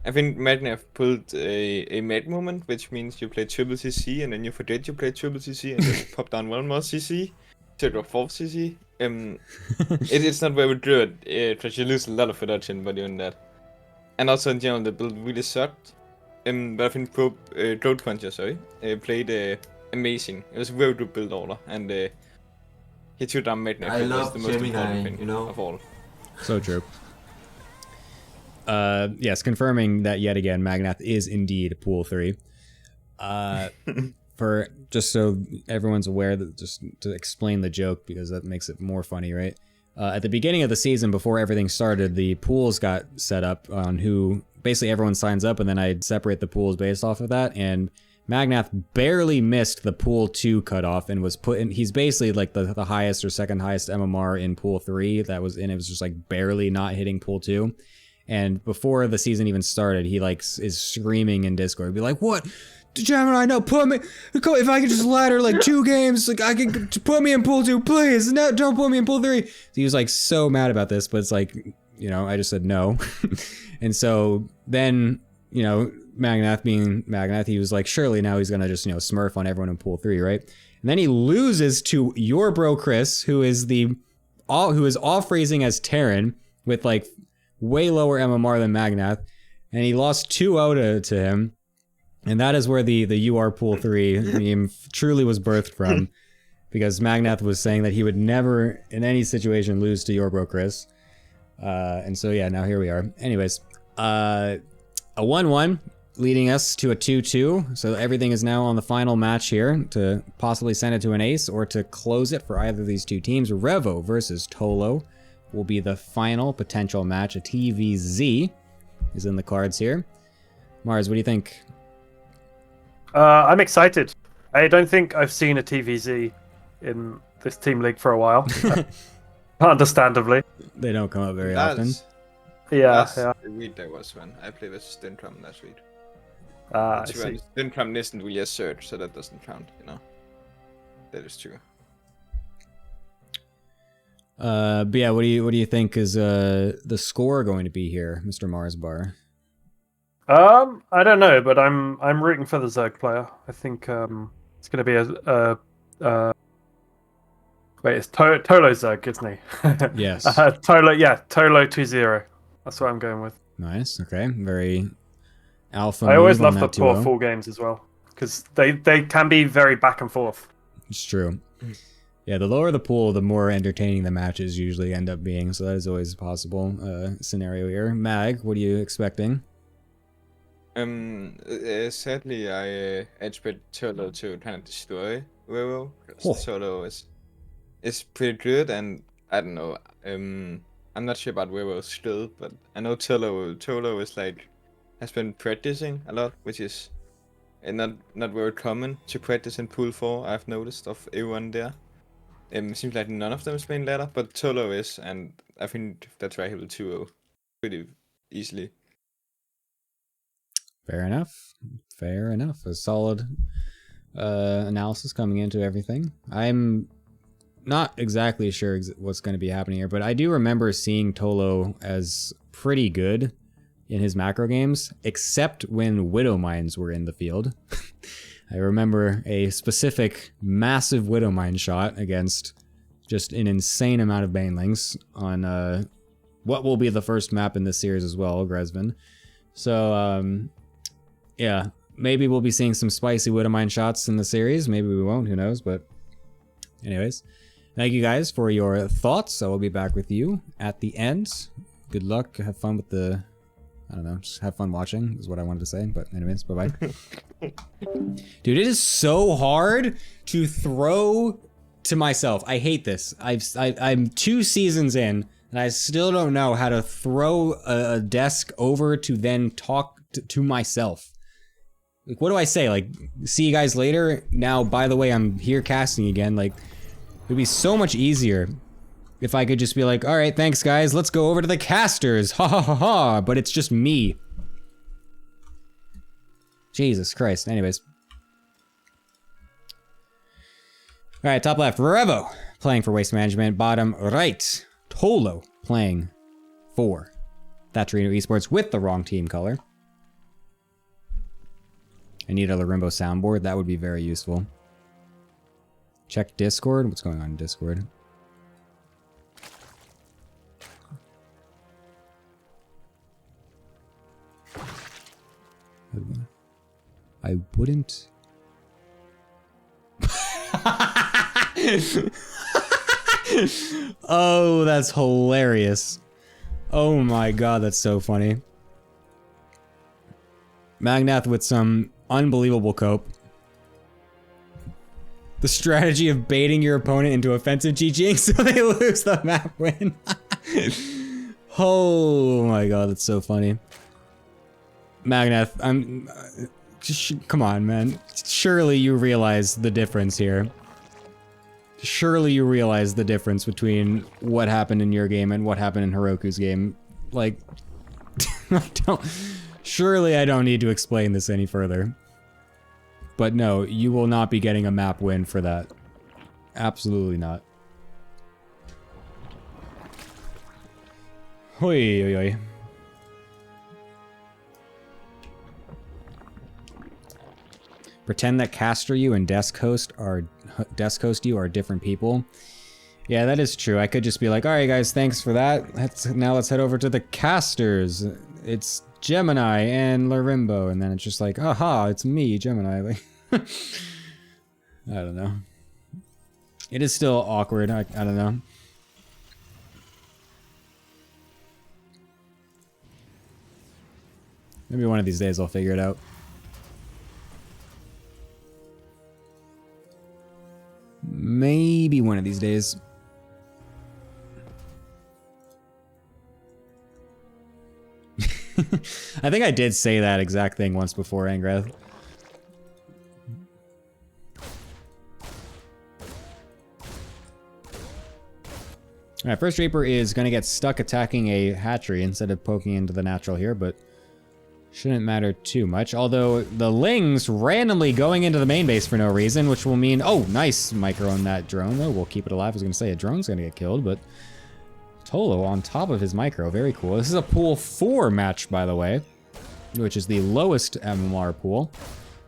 I think Magnath pulled a mad moment, which means you play triple CC and then you forget you play triple CC and just pop down one more CC to your fourth CC. It's not very good, because you lose a lot of production by doing that. And also in general, the build really sucked. But I think Goat Puncher, played amazing. It was a very good build order, and he took down Magnath. I love the most important Gemini, thing you know? of all. So true. Yes, confirming that yet again, Magnath is indeed pool 3. For just so everyone's aware, that just to explain the joke, because that makes it more funny, right? At the beginning of the season, before everything started, the pools got set up on who basically everyone signs up, and then I'd separate the pools based off of that. And Magnath barely missed the pool 2 cutoff and was put in. He's basically like the highest or second highest MMR in pool 3 that was in. It was just like barely not hitting pool 2. And before the season even started, he like is screaming in Discord, be like, "What? Gemini, no, put me. If I could just ladder like 2 games, like I could put me in pool 2, please. No, don't put me in pool 3." So he was like so mad about this, but it's like, you know, I just said no. And so then, you know, Magnath being Magnath, he was like, surely now he's gonna just, you know, smurf on everyone in pool 3, right? And then he loses to your bro Chris, who is off raising as Terran with like way lower MMR than Magnath, and he lost 2-0 to him. And that is where the you are pool 3 meme truly was birthed from, because Magnath was saying that he would never in any situation lose to your bro Chris. And so yeah, now here we are. Anyways, a 1-1 leading us to a 2-2. So everything is now on the final match here to possibly send it to an ace or to close it for either of these two teams. Revo versus Tolo will be the final potential match. A TVZ is in the cards here. Mars, what do you think? I'm excited. I don't think I've seen a TVZ in this team league for a while. Understandably. They don't come up very often. Yeah. Week there was one. I played with Stintram last week. I see. Stintram isn't really a search, so that doesn't count, you know. That is true. But yeah, what do you think is the score going to be here, Mr. Marsbar? I don't know, but I'm rooting for the Zerg player. I think it's going to be wait, it's Tolo Zerg, isn't he? Yes. Tolo 2-0. That's what I'm going with. Nice. Okay. Very alpha. I always move love on the that poor 2-0. full games as well because they can be very back and forth. It's true. Yeah, the lower the pool, the more entertaining the matches usually end up being. So that is always a possible scenario here. Mag, what are you expecting? Sadly, I expect Turtle to kind of destroy Roro. Oh. Turtle is pretty good, and I don't know. I'm not sure about Roro's skill, but I know Turtle is like has been practicing a lot, which is not very common to practice in pool 4. I've noticed of everyone there. Seems like none of them is playing ladder, but Tolo is, and I think that's why he will 2-0 pretty easily. Fair enough. Fair enough. A solid analysis coming into everything. I'm not exactly sure what's going to be happening here, but I do remember seeing Tolo as pretty good in his macro games, except when Widow Mines were in the field. I remember a specific massive Widow Mine shot against just an insane amount of Banelings on what will be the first map in this series as well, Gresvin. So, yeah, maybe we'll be seeing some spicy Widow Mine shots in the series. Maybe we won't, who knows, but anyways. Thank you guys for your thoughts. I will be back with you at the end. Good luck. Have fun with the... I don't know, just have fun watching is what I wanted to say, but anyways, bye-bye. Dude, it is so hard to throw to myself. I hate this. I'm 2 seasons in, and I still don't know how to throw a desk over to then talk to myself. Like, what do I say? Like, see you guys later? Now, by the way, I'm here casting again. Like, it would be so much easier if I could just be like, all right, thanks guys, let's go over to the casters, ha ha ha ha, but it's just me. Jesus Christ, anyways. All right, top left, Revo playing for Waste Management. Bottom right, Tolo playing for Thatcherino Esports with the wrong team color. I need a Larimbo soundboard, that would be very useful. Check Discord, what's going on in Discord? I wouldn't. Oh, that's hilarious. Oh my god, that's so funny. Magnath with some unbelievable cope. The strategy of baiting your opponent into offensive GGing so they lose the map win. Oh my god, that's so funny. Magnath, come on, man. Surely you realize the difference here. Surely you realize the difference between what happened in your game and what happened in Heroku's game. Like, surely I don't need to explain this any further. But no, you will not be getting a map win for that. Absolutely not. Hoi, oi, oi. Pretend that caster you and desk host you are different people. Yeah, that is true. I could just be like, all right, guys, thanks for that. Now let's head over to the casters. It's Gemini and Larimbo, and then it's just like, aha, it's me, Gemini. Like, I don't know. It is still awkward. I don't know. Maybe one of these days I'll figure it out. Maybe one of these days. I think I did say that exact thing once before, Angrath. Alright, first Reaper is going to get stuck attacking a hatchery instead of poking into the natural here, but Shouldn't matter too much, although the Ling's randomly going into the main base for no reason, which will mean, oh, nice micro on that drone, though. We'll keep it alive. I was going to say a drone's going to get killed, but Tolo on top of his micro. Very cool. This is a pool 4 match, by the way, which is the lowest MMR pool,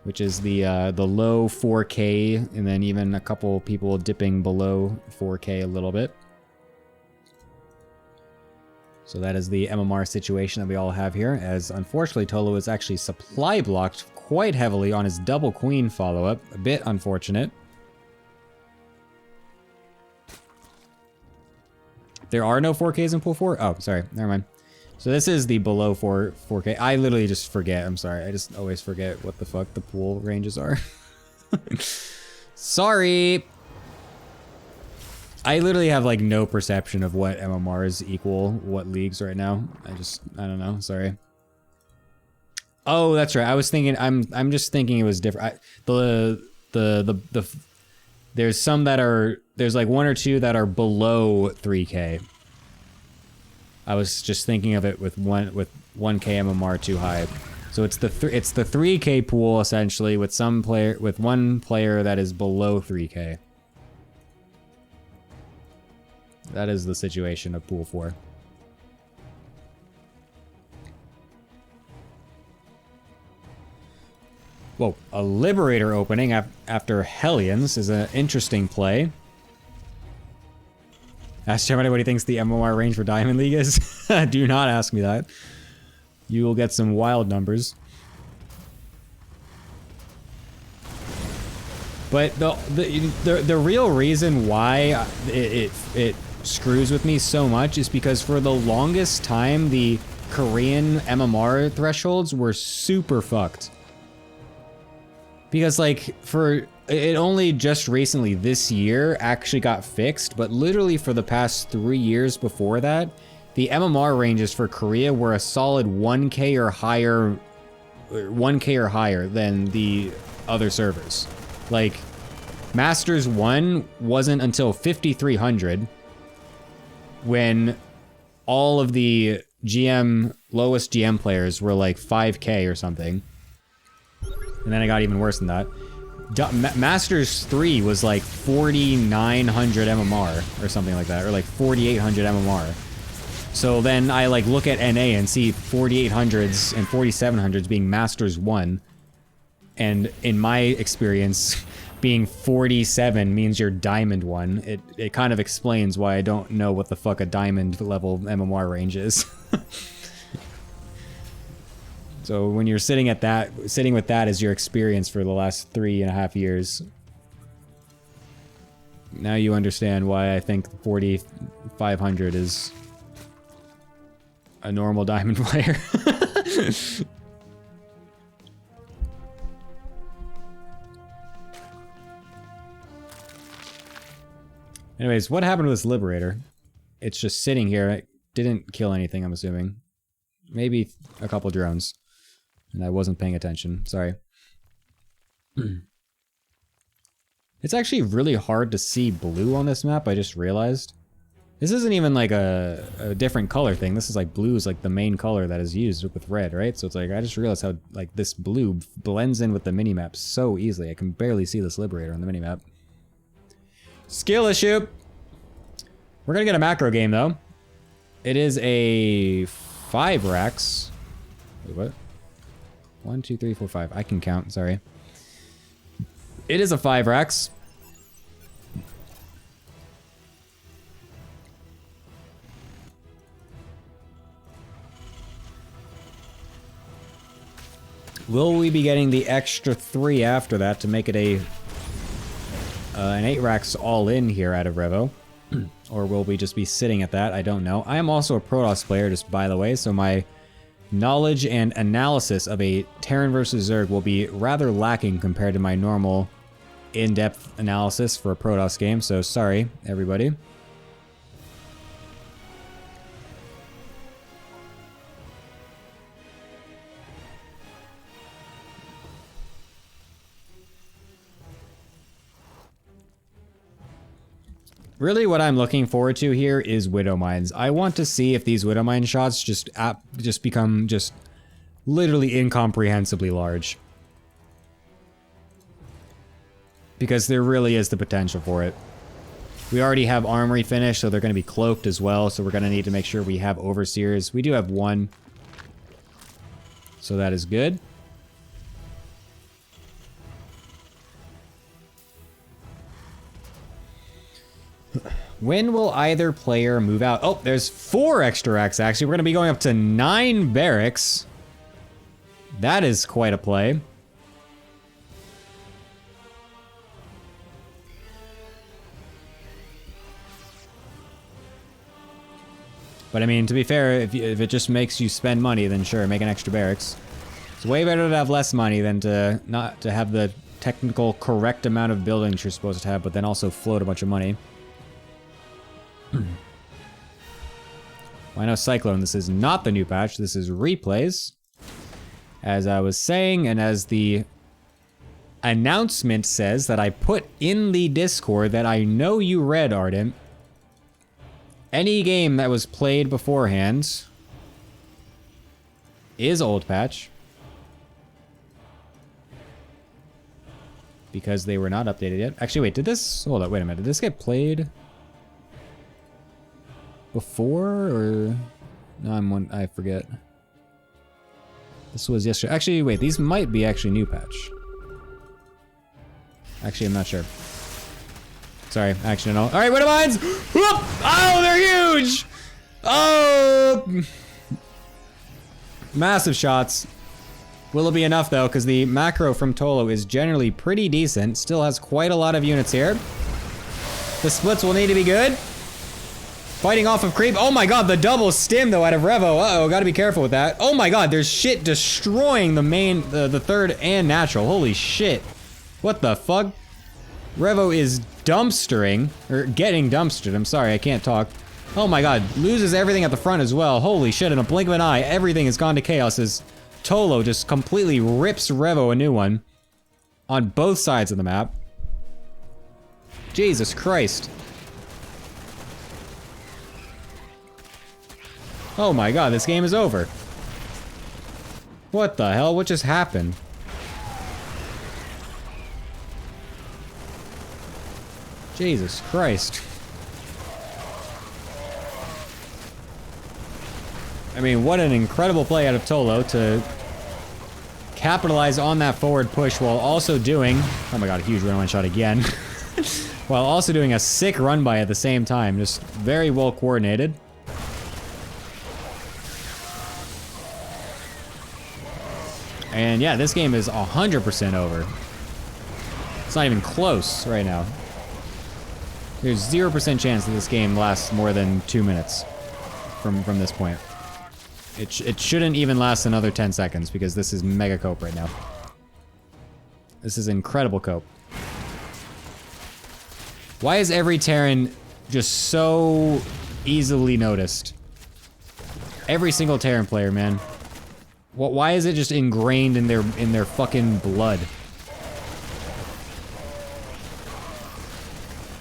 which is the low 4K, and then even a couple people dipping below 4K a little bit. So that is the MMR situation that we all have here, as unfortunately Tolo is actually supply blocked quite heavily on his double queen follow-up. A bit unfortunate. There are no 4Ks in pool 4? Oh, sorry, never mind. So this is the below 4K. I literally just forget, I'm sorry. I just always forget what the fuck the pool ranges are. Sorry! I literally have like no perception of what MMRs equal what leagues right now. I don't know, sorry. Oh, that's right. I was thinking, I'm just thinking it was different. There's some that are, there's like 1 or 2 that are below 3K. I was just thinking of it with 1K MMR too high. So it's the 3K pool essentially with one player that is below 3K. That is the situation of pool 4. Whoa, a Liberator opening after Hellions is an interesting play. Ask Gemini what he thinks the MMR range for Diamond League is. Do not ask me that. You will get some wild numbers. But the real reason why it screws with me so much is because for the longest time the Korean MMR thresholds were super fucked. Because like it only just recently this year actually got fixed, but literally for the past 3 years before that, the MMR ranges for Korea were a solid 1K or higher, than the other servers. Like Masters 1 wasn't until 5300 when all of the lowest GM players were like 5K or something. And then it got even worse than that. Masters 3 was like 4900 MMR or something like that, or like 4800 MMR. So then I like look at NA and see 4800s and 4700s being Masters 1. And in my experience, being 47 means you're Diamond 1. It kind of explains why I don't know what the fuck a Diamond level MMR range is. So when you're sitting with that as your experience for the last 3.5 years, now you understand why I think 4500 is a normal Diamond player. Anyways, what happened with this Liberator? It's just sitting here. It didn't kill anything, I'm assuming. Maybe a couple drones. And I wasn't paying attention. Sorry. It's actually really hard to see blue on this map, I just realized. This isn't even like a different color thing. This is like blue is like the main color that is used with red, right? So it's like, I just realized how like this blue blends in with the minimap so easily. I can barely see this Liberator on the minimap. Skill issue. We're gonna get a macro game though. It is a 5 racks. Wait, what? 1, 2, 3, 4, 5. I can count, sorry. It is a 5 racks. Will we be getting the extra 3 after that to make it an 8 racks all in here out of Revo? Or will we just be sitting at that? I don't know. I am also a Protoss player, just by the way, so my knowledge and analysis of a Terran versus Zerg will be rather lacking compared to my normal in-depth analysis for a Protoss game, so sorry, everybody. Really, what I'm looking forward to here is Widow Mines. I want to see if these Widow Mine shots just become literally incomprehensibly large. Because there really is the potential for it. We already have Armory finished, so they're going to be cloaked as well, so we're going to need to make sure we have Overseers. We do have one. So that is good. When will either player move out? Oh, there's 4 extra racks, actually. We're going to be going up to 9 barracks. That is quite a play. But I mean, to be fair, if it just makes you spend money, then sure, make an extra barracks. It's way better to have less money than to not to have the technical correct amount of buildings you're supposed to have, but then also float a bunch of money. Well, I know Cyclone, this is not the new patch, this is replays. As I was saying, and as the announcement says that I put in the Discord that I know you read, Ardent. Any game that was played beforehand is old patch. Because they were not updated yet. Actually, wait, did this... Hold up, wait a minute. Did this get played before, or... No, I forget. This was yesterday. Actually, wait, these might be actually new patch. Actually, I'm not sure. Sorry, actually, no. Alright, Widow Mines! Whoop! Oh, they're huge! Oh! Massive shots. Will it be enough, though? Because the macro from Tolo is generally pretty decent. Still has quite a lot of units here. The splits will need to be good. Fighting off of creep. Oh my god, the double stim, though, out of Revo. Uh-oh, gotta be careful with that. Oh my god, there's shit destroying the main, the third and natural. Holy shit. What the fuck? Revo is dumpstering, or getting dumpstered. I'm sorry, I can't talk. Oh my god, loses everything at the front as well. Holy shit, in a blink of an eye, everything has gone to chaos as Tolo just completely rips Revo a new one on both sides of the map. Jesus Christ. Oh my god, this game is over. What the hell? What just happened? Jesus Christ. I mean, what an incredible play out of Tolo to capitalize on that forward push while also doing... Oh my god, a huge run-one shot again. While also doing a sick run-by at the same time. Just very well coordinated. And yeah, this game is 100% over. It's not even close right now. There's 0% chance that this game lasts more than 2 minutes from this point. It shouldn't even last another 10 seconds because this is mega cope right now. This is incredible cope. Why is every Terran just so easily noticed? Every single Terran player, man. Why is it just ingrained in their fucking blood?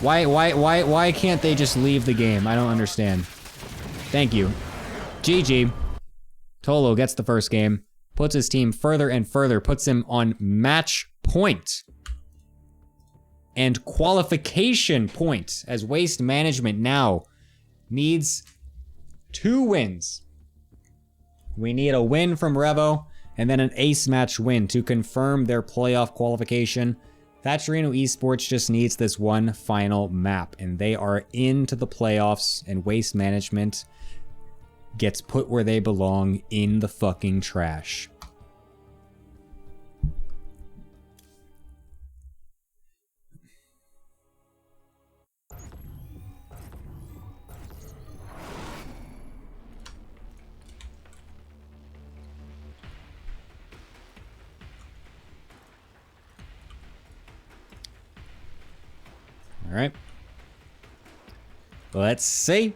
Why can't they just leave the game? I don't understand. Thank you. GG. Tolo gets the first game, puts his team further and further, puts him on match point. And qualification point, as Waste Management now needs 2 wins. We need a win from Revo, and then an ace match win to confirm their playoff qualification. Thatcherino Esports just needs this one final map, and they are into the playoffs, and Waste Management gets put where they belong, in the fucking trash. All right. Let's see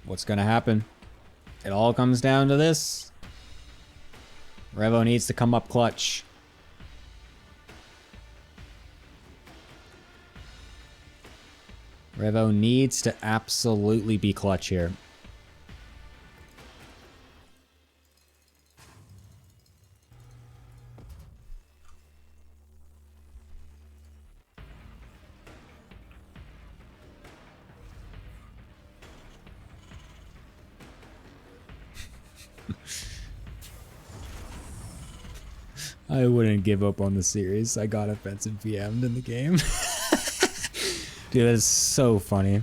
what's gonna happen. It all comes down to this. Revo needs to come up clutch. Revo needs to absolutely be clutch here. I wouldn't give up on the series. I got offensive PM'd in the game. Dude, that's so funny.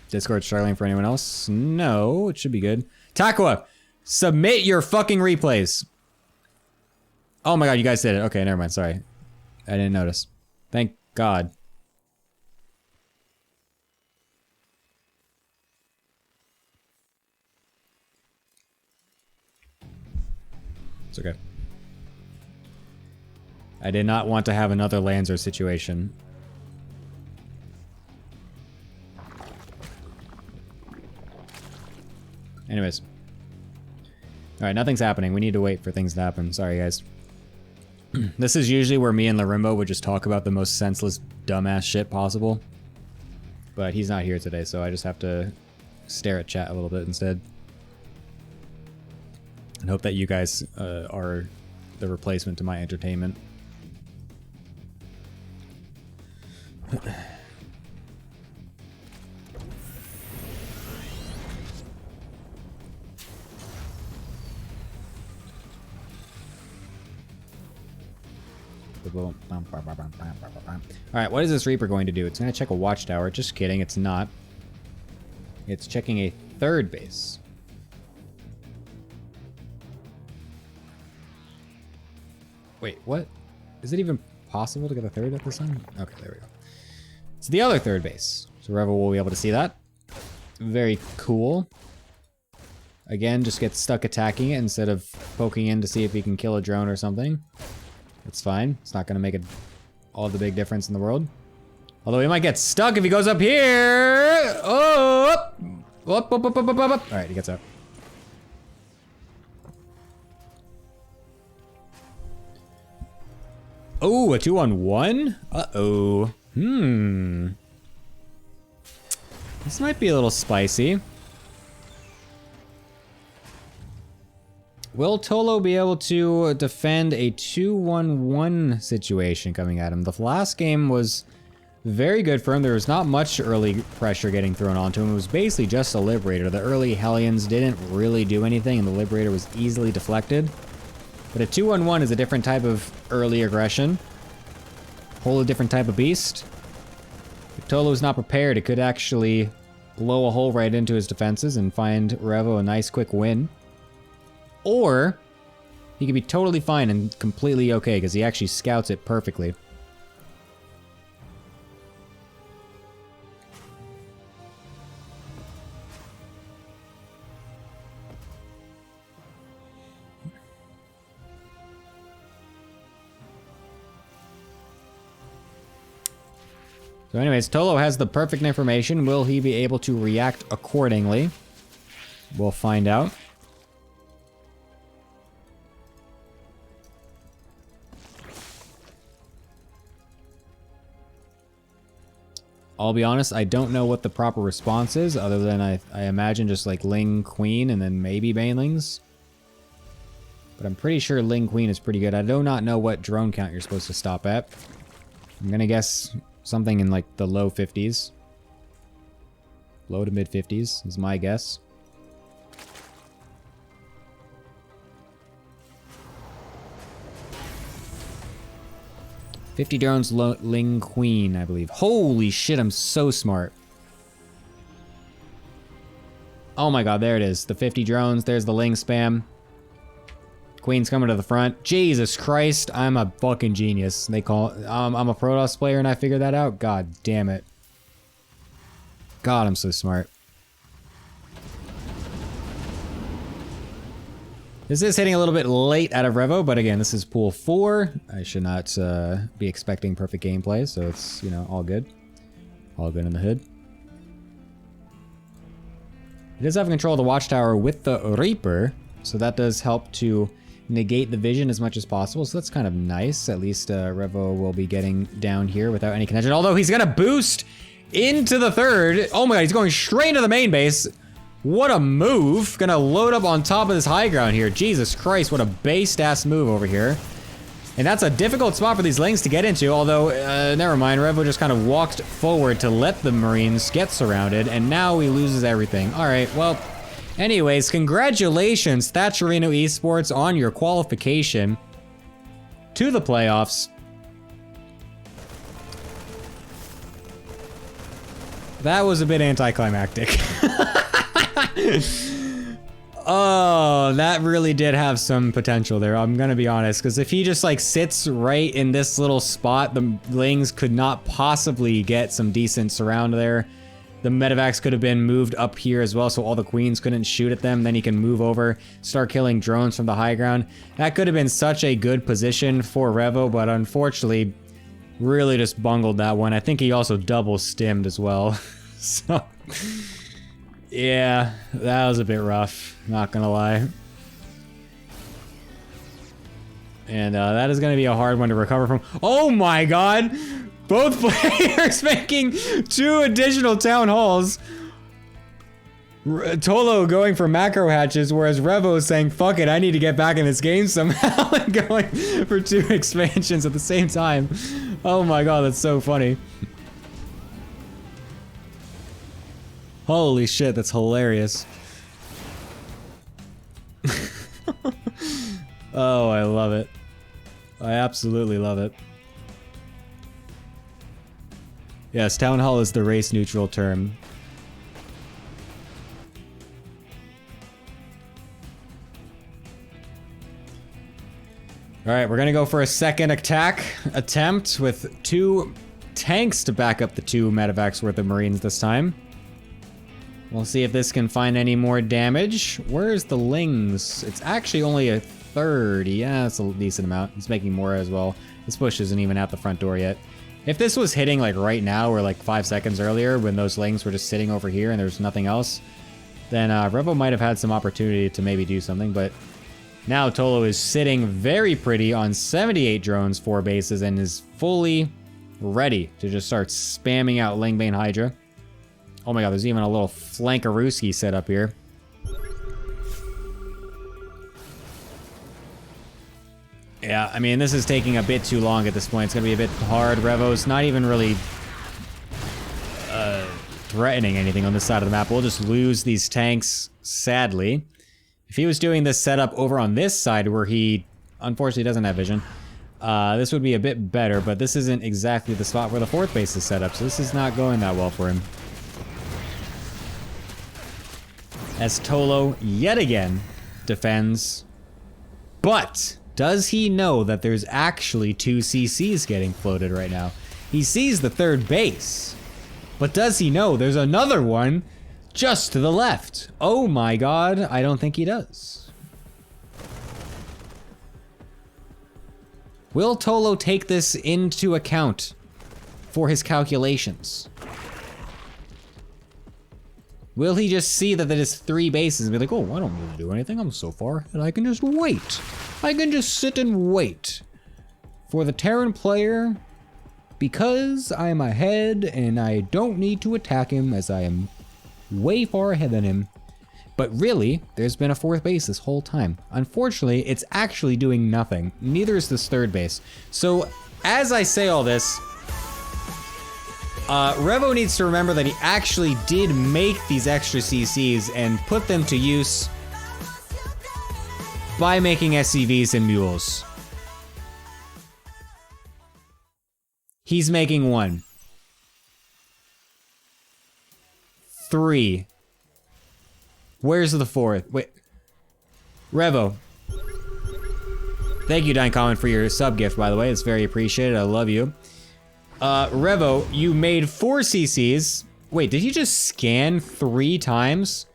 Discord struggling for anyone else? No, it should be good. Takua, submit your fucking replays. Oh my god, you guys did it. Okay, never mind. Sorry. I didn't notice. Thank God. It's okay. I did not want to have another Lanzer situation. Anyways. Alright, nothing's happening. We need to wait for things to happen. Sorry, guys. This is usually where me and Larimbo would just talk about the most senseless, dumbass shit possible. But he's not here today, so I just have to stare at chat a little bit instead. And hope that you guys are the replacement to my entertainment. Alright, what is this Reaper going to do? It's going to check a watchtower. Just kidding, it's not. It's checking a third base. Wait, what? Is it even possible to get a third at this time? Okay, there we go. It's the other third base. So Revel will be able to see that. Very cool. Again, just get stuck attacking it instead of poking in to see if he can kill a drone or something. It's fine. It's not going to make all the big difference in the world. Although he might get stuck if he goes up here. Oh! Up, up, up, up, up, up. All right, he gets up. Oh, a 2-on-1? Uh-oh. This might be a little spicy. Will Tolo be able to defend a 2-1-1 situation coming at him? The last game was very good for him. There was not much early pressure getting thrown onto him. It was basically just a Liberator. The early Hellions didn't really do anything, and the Liberator was easily deflected. But a 2-on-1 is a different type of early aggression. Whole different type of beast. If Tolo's not prepared, it could actually blow a hole right into his defenses and find Revo a nice quick win. Or he could be totally fine and completely okay because he actually scouts it perfectly. So anyways, Tolo has the perfect information. Will he be able to react accordingly? We'll find out. I'll be honest, I don't know what the proper response is, other than I imagine just like Ling Queen and then maybe Banelings. But I'm pretty sure Ling Queen is pretty good. I do not know what drone count you're supposed to stop at. I'm gonna guess something in like the low 50s. Low to mid 50s is my guess. $50 drones, Ling Queen, I believe. Holy shit, I'm so smart. Oh my god, there it is. The 50 drones, there's the Ling spam. Queen's coming to the front. Jesus Christ, I'm a fucking genius. They call I'm a Protoss player and I figured that out? God damn it. God, I'm so smart. This is hitting a little bit late out of Revo, but again, this is pool 4. I should not be expecting perfect gameplay, so it's, you know, all good. All good in the hood. He does have control of the watchtower with the Reaper, so that does help to negate the vision as much as possible, so that's kind of nice. At least Revo will be getting down here without any connection, although he's gonna boost into the third. Oh my god, he's going straight into the main base. What a move. Gonna load up on top of this high ground here. Jesus Christ, what a based ass move over here. And that's a difficult spot for these Lings to get into, although, never mind, Revo just kind of walked forward to let the Marines get surrounded, and now he loses everything. All right, well, anyways, congratulations, Thatcherino Esports, on your qualification to the playoffs. That was a bit anticlimactic. Oh, that really did have some potential there, I'm gonna be honest, because if he just like sits right in this little spot, the Lings could not possibly get some decent surround there. The medevacs could have been moved up here as well, so all the queens couldn't shoot at them. Then he can move over, start killing drones from the high ground. That could have been such a good position for Revo, but unfortunately, really just bungled that one. I think he also double stimmed as well. So, yeah, that was a bit rough, not gonna lie. And that is gonna be a hard one to recover from. Oh my god! Both players making 2 additional town halls. Tolo going for macro hatches, whereas Revo is saying, fuck it, I need to get back in this game somehow, and going for 2 expansions at the same time. Oh my god, that's so funny. Holy shit, that's hilarious. Oh, I love it. I absolutely love it. Yes, Town Hall is the race-neutral term. Alright, we're gonna go for a second attack attempt with 2 tanks to back up the 2 medevacs worth of Marines this time. We'll see if this can find any more damage. Where's the Lings? It's actually only a 30. Yeah, that's a decent amount. It's making more as well. This push isn't even out the front door yet. If this was hitting like right now or like 5 seconds earlier when those Lings were just sitting over here and there's nothing else, then Revo might have had some opportunity to maybe do something, but now Tolo is sitting very pretty on 78 drones, 4 bases, and is fully ready to just start spamming out Lingbane Hydra. Oh my god, there's even a little flankarooski set up here. Yeah, I mean, this is taking a bit too long at this point. It's gonna be a bit hard. Revo's not even really threatening anything on this side of the map. We'll just lose these tanks, sadly. If he was doing this setup over on this side where he unfortunately doesn't have vision, this would be a bit better, but this isn't exactly the spot where the 4th base is set up, so this is not going that well for him. As Tolo, yet again, defends. But does he know that there's actually 2 CCs getting floated right now? He sees the 3rd base. But does he know there's another one just to the left? Oh my god, I don't think he does. Will Tolo take this into account for his calculations? Will he just see that there's 3 bases and be like, oh, I don't need to do anything, I'm so far, and I can just wait. I can just sit and wait for the Terran player because I'm ahead and I don't need to attack him as I am way far ahead than him. But really, there's been a 4th base this whole time. Unfortunately, it's actually doing nothing. Neither is this 3rd base. So, as I say all this, Revo needs to remember that he actually did make these extra CCs and put them to use by making SCVs and mules. He's making 1. 3. Where's the 4th? Wait. Revo. Thank you, Dynecommon, for your sub gift, by the way. It's very appreciated. I love you. Revo, you made 4 CCs. Wait, did you just scan 3 times?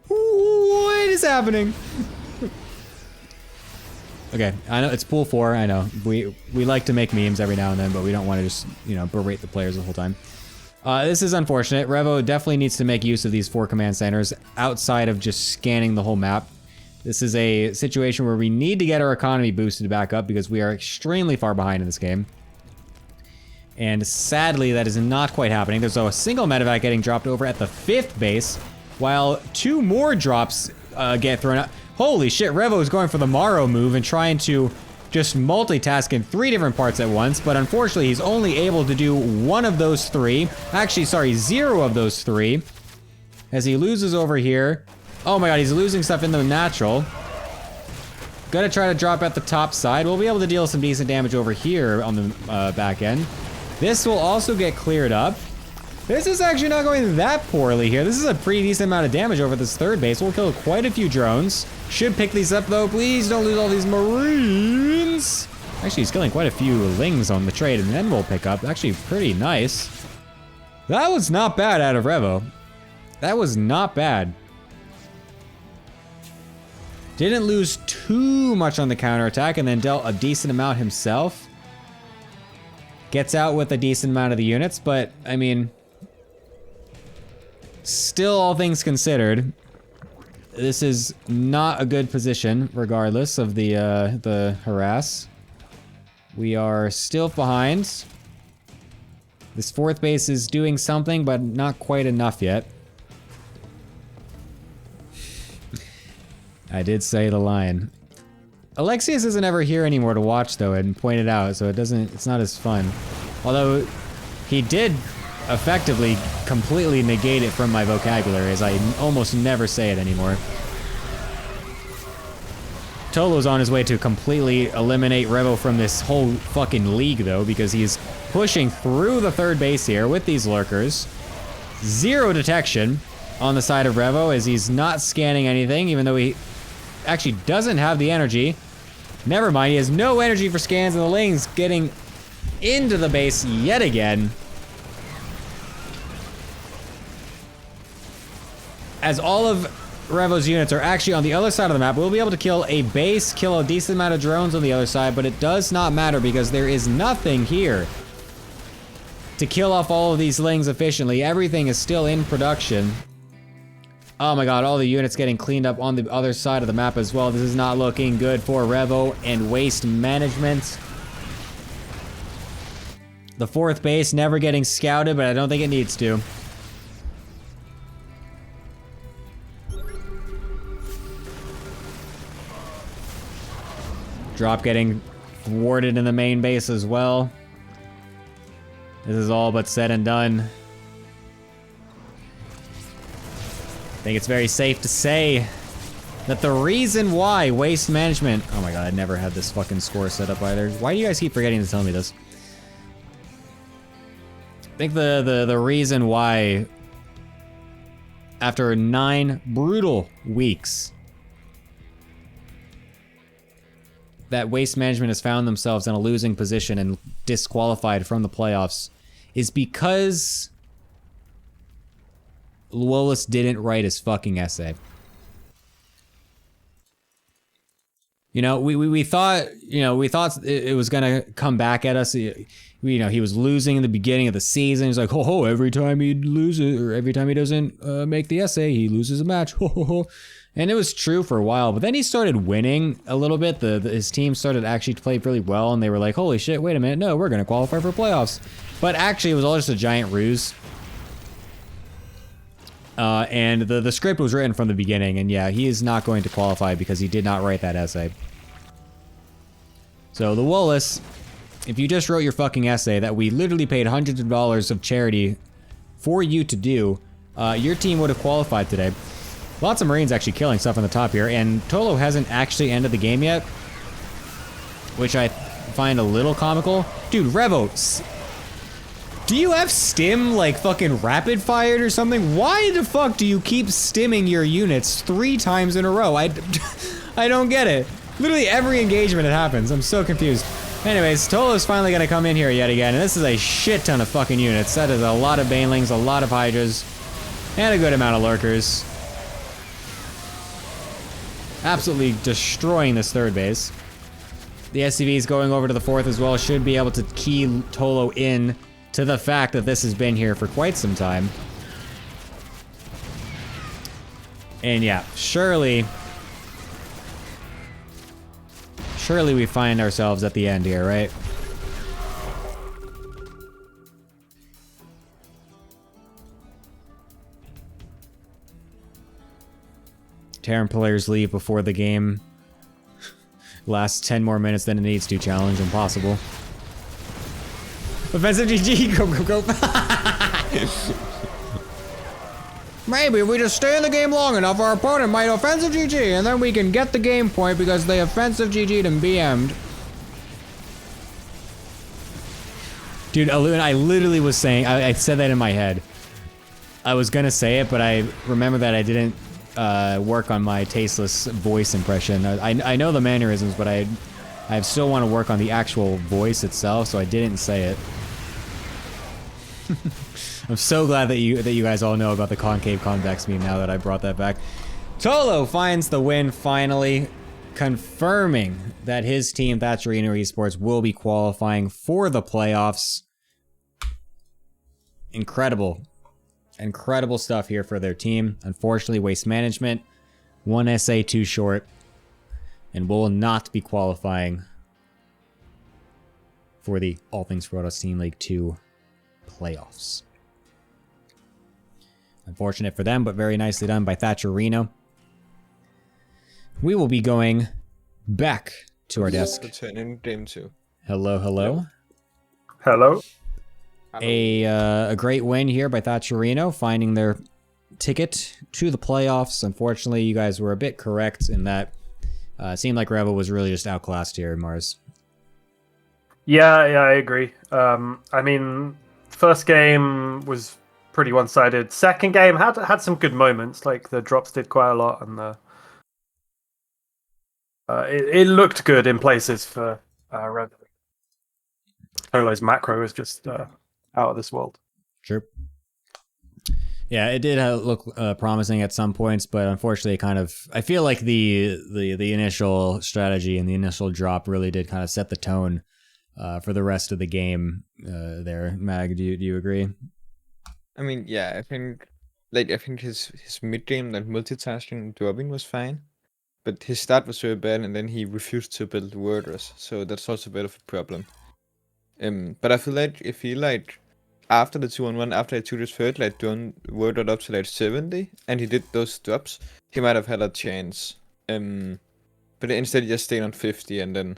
What is happening? Okay, I know it's pool 4, I know. We like to make memes every now and then, but we don't want to just, you know, berate the players the whole time. This is unfortunate. Revo definitely needs to make use of these 4 command centers outside of just scanning the whole map. This is a situation where we need to get our economy boosted back up because we are extremely far behind in this game. And sadly, that is not quite happening. There's a single medevac getting dropped over at the 5th base, while 2 more drops get thrown out. Holy shit, Revo is going for the Morrow move and trying to just multitask in 3 different parts at once, but unfortunately he's only able to do 1 of those 3. Actually, sorry, 0 of those 3. As he loses over here. Oh my god, he's losing stuff in the natural. Gonna try to drop at the top side. We'll be able to deal some decent damage over here on the back end. This will also get cleared up. This is actually not going that poorly here. This is a pretty decent amount of damage over this third base. We'll kill quite a few drones. Should pick these up though. Please don't lose all these Marines. Actually, he's killing quite a few Lings on the trade, and then we'll pick up. Actually, pretty nice. That was not bad out of Revo. That was not bad. Didn't lose too much on the counterattack, and then dealt a decent amount himself. Gets out with a decent amount of the units, but, I mean... Still, all things considered, this is not a good position, regardless of the harass. We are still behind. This 4th base is doing something, but not quite enough yet. I did say the line. Alexius isn't ever here anymore to watch though and point it out, so it's not as fun. Although, he did effectively completely negate it from my vocabulary, as I almost never say it anymore. Tolo's on his way to completely eliminate Revo from this whole fucking league though, because he's pushing through the 3rd base here with these lurkers. 0 detection on the side of Revo as he's not scanning anything, even though he actually doesn't have the energy. Never mind, he has no energy for scans, and the Ling's getting into the base yet again. As all of Revo's units are actually on the other side of the map, we'll be able to kill a base, kill a decent amount of drones on the other side, but it does not matter because there is nothing here to kill off all of these Lings efficiently. Everything is still in production. Oh my god, all the units getting cleaned up on the other side of the map as well. This is not looking good for Revo and waste management. The 4th base never getting scouted, but I don't think it needs to. Drop getting thwarted in the main base as well. This is all but said and done. I think it's very safe to say that the reason why waste management... Oh my god, I never had this fucking score set up either. Why do you guys keep forgetting to tell me this? I think the reason why, after 9 brutal weeks, that waste management has found themselves in a losing position and disqualified from the playoffs is because Luolis didn't write his fucking essay. You know, we thought, it was gonna come back at us. You know, he was losing in the beginning of the season. He's like, ho ho, every time he loses, or every time he doesn't make the essay, he loses a match. Ho ho ho. And it was true for a while, but then he started winning a little bit. His team started actually to play really well, and they were like, holy shit, wait a minute, no, we're gonna qualify for playoffs. But actually, it was all just a giant ruse. And the script was written from the beginning, and yeah, he is not going to qualify because he did not write that essay. So the Wallace, if you just wrote your fucking essay that we literally paid hundreds of dollars of charity for you to do, your team would have qualified today. Lots of Marines actually killing stuff on the top here, and Tolo hasn't actually ended the game yet, which I find a little comical. Dude, Revo, do you have stim like fucking rapid fired or something? Why the fuck do you keep stimming your units 3 times in a row? I don't get it. Literally every engagement it happens. I'm so confused. Anyways, Tolo's finally gonna come in here yet again, and this is a shit ton of fucking units. That is a lot of Banelings, a lot of Hydras, and a good amount of Lurkers. Absolutely destroying this 3rd base. The SCVs going over to the 4th as well should be able to key Tolo in to the fact that this has been here for quite some time. And yeah, surely we find ourselves at the end here, right? Terran players leave before the game lasts 10 more minutes than it needs to. Challenge impossible. Offensive GG. Go. Maybe if we just stay in the game long enough, our opponent might offensive GG, and then we can get the game point because they offensive GG'd and BM'd. Dude, I literally was saying, I said that in my head. I was gonna say it, but I remember that I didn't work on my tasteless voice impression. I know the mannerisms, but I still want to work on the actual voice itself, so I didn't say it. I'm so glad that you guys all know about the concave convex meme now that I brought that back. Tolo finds the win finally, confirming that his team, Thatcherino Esports, will be qualifying for the playoffs. Incredible stuff here for their team. Unfortunately, Waste Management, 1 SA too short, and will not be qualifying for the All Things Protoss Team League 2 playoffs. Unfortunate for them, but very nicely done by Thatcherino. We will be going back to our desk. Returning game 2. Hello. Hello. A great win here by Thatcherino, finding their ticket to the playoffs. Unfortunately, you guys were a bit correct in that it seemed like Rebel was really just outclassed here, Mars. Yeah, I agree. I mean, first game was pretty one-sided. Second game had some good moments, like the drops did quite a lot, and it looked good in places for Rebel. Tolo's macro was just out of this world. Sure. Yeah, it did look promising at some points, but unfortunately, I feel like the initial strategy and the initial drop really did kind of set the tone for the rest of the game. There, Mag, do you agree? I mean, yeah, I think his mid game, like multitasking and dropping, was fine, but his start was very bad, and then he refused to build warders, so that's also a bit of a problem. But I feel like after the 2-on-1, after I took his third, like done worded up to like 70, and he did those drops, he might have had a chance. But instead he just stayed on 50, and then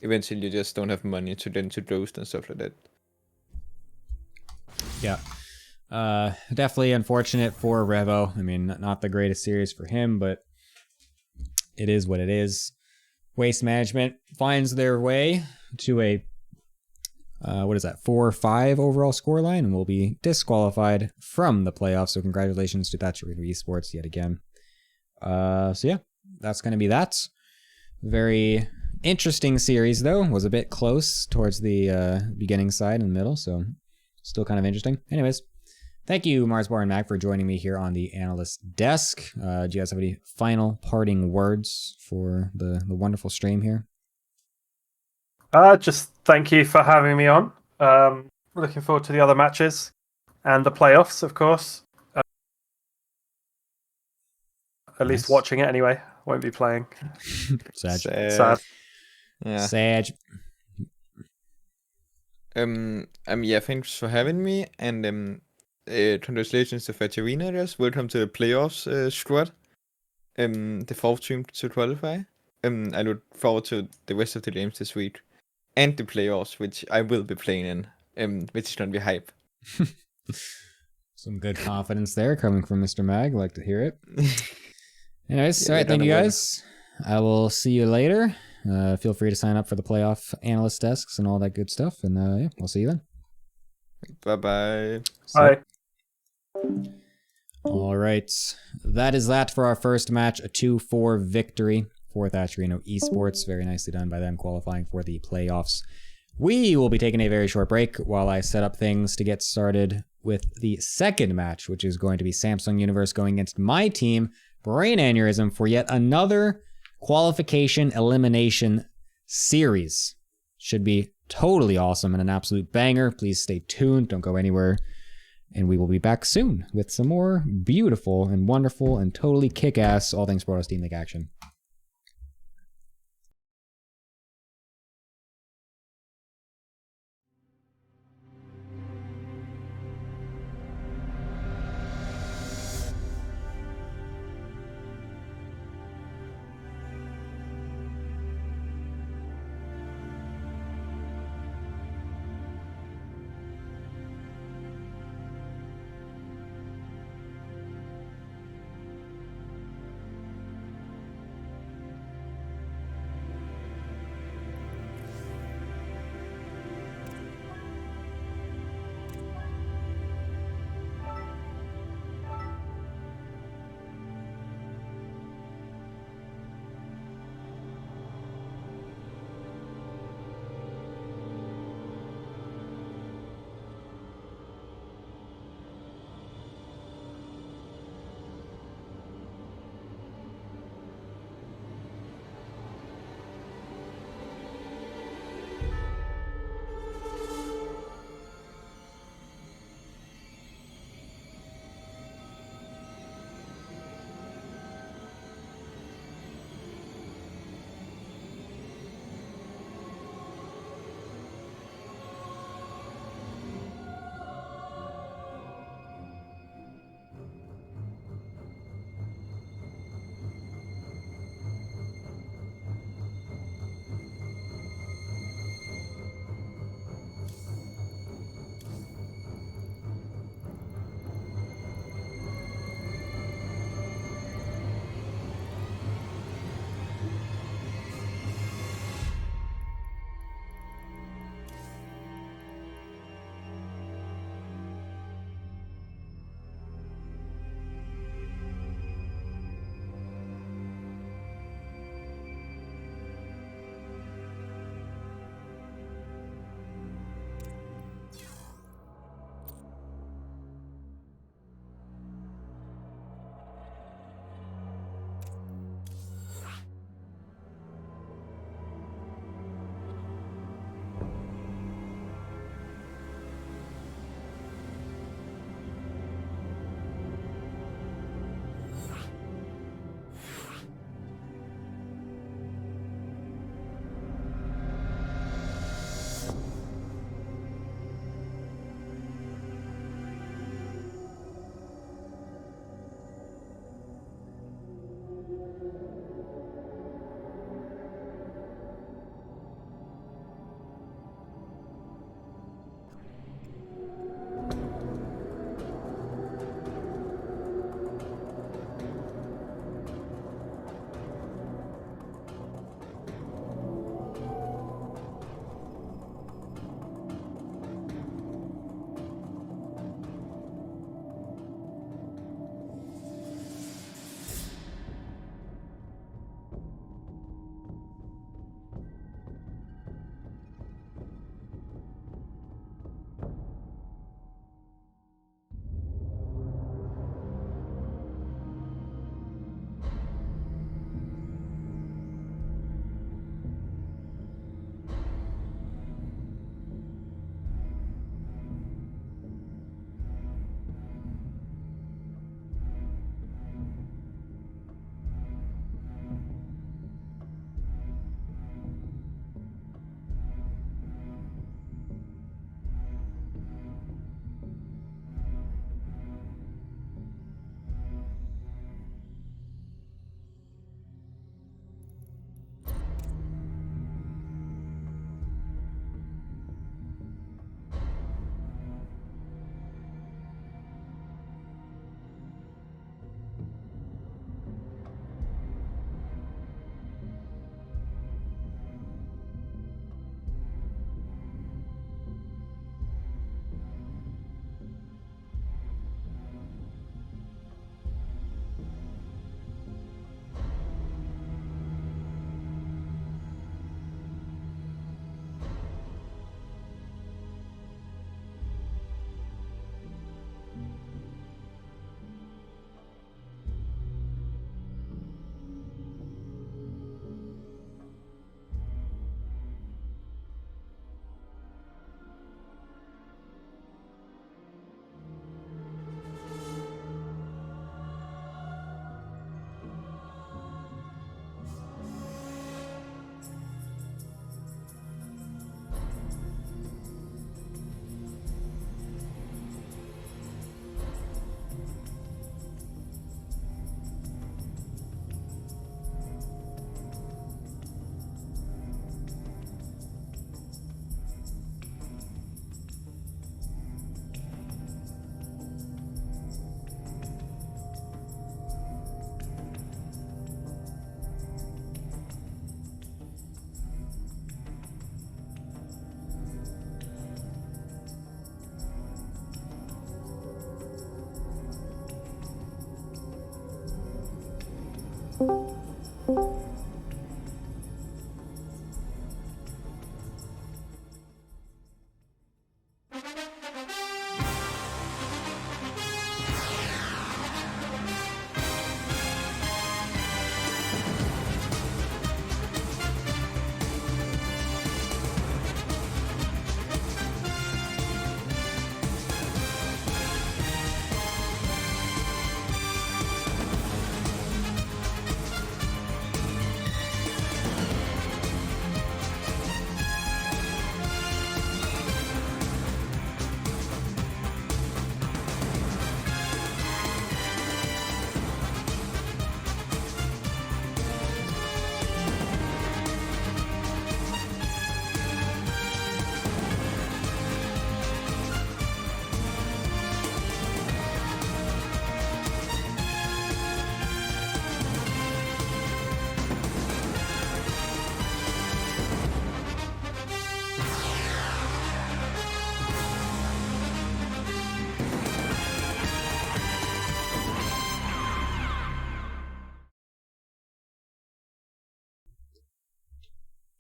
eventually you just don't have money to roast and stuff like that. Yeah. Definitely unfortunate for Revo. I mean, not the greatest series for him, but it is what it is. Waste Management finds their way to a 4-5 overall scoreline, and will be disqualified from the playoffs. So congratulations to Thatcherino Esports yet again. So yeah, that's going to be that. Very interesting series, though. Was a bit close towards the beginning side and middle, so still kind of interesting. Anyways, thank you, Marsbar and Mac, for joining me here on the analyst desk. Do you guys have any final parting words for the wonderful stream here? Just thank you for having me on. Looking forward to the other matches and the playoffs, of course. At least watching it anyway. Won't be playing. Sad. Yeah. Sad. Yeah, thanks for having me, and congratulations to Thatcherino. Welcome to the playoffs, squad. The fourth team to qualify. I look forward to the rest of the games this week. And the playoffs, which I will be playing in, which is going to be hype. Some good confidence there coming from Mr. Mag. Like to hear it. Anyways, Yeah, all right, thank you guys. I will see you later. Feel free to sign up for the playoff analyst desks and all that good stuff. And yeah, we'll see you then. Bye-bye. Bye. All right. That is that for our first match. A 2-4 victory for Thatcherino Esports. Very nicely done by them, qualifying for the playoffs. We will be taking a very short break while I set up things to get started with the second match, which is going to be Samsung Universe going against my team, Brain Aneurysm, for yet another qualification elimination series. Should be totally awesome and an absolute banger. Please stay tuned. Don't go anywhere. And we will be back soon with some more beautiful and wonderful and totally kick-ass All Things Protoss Team League action.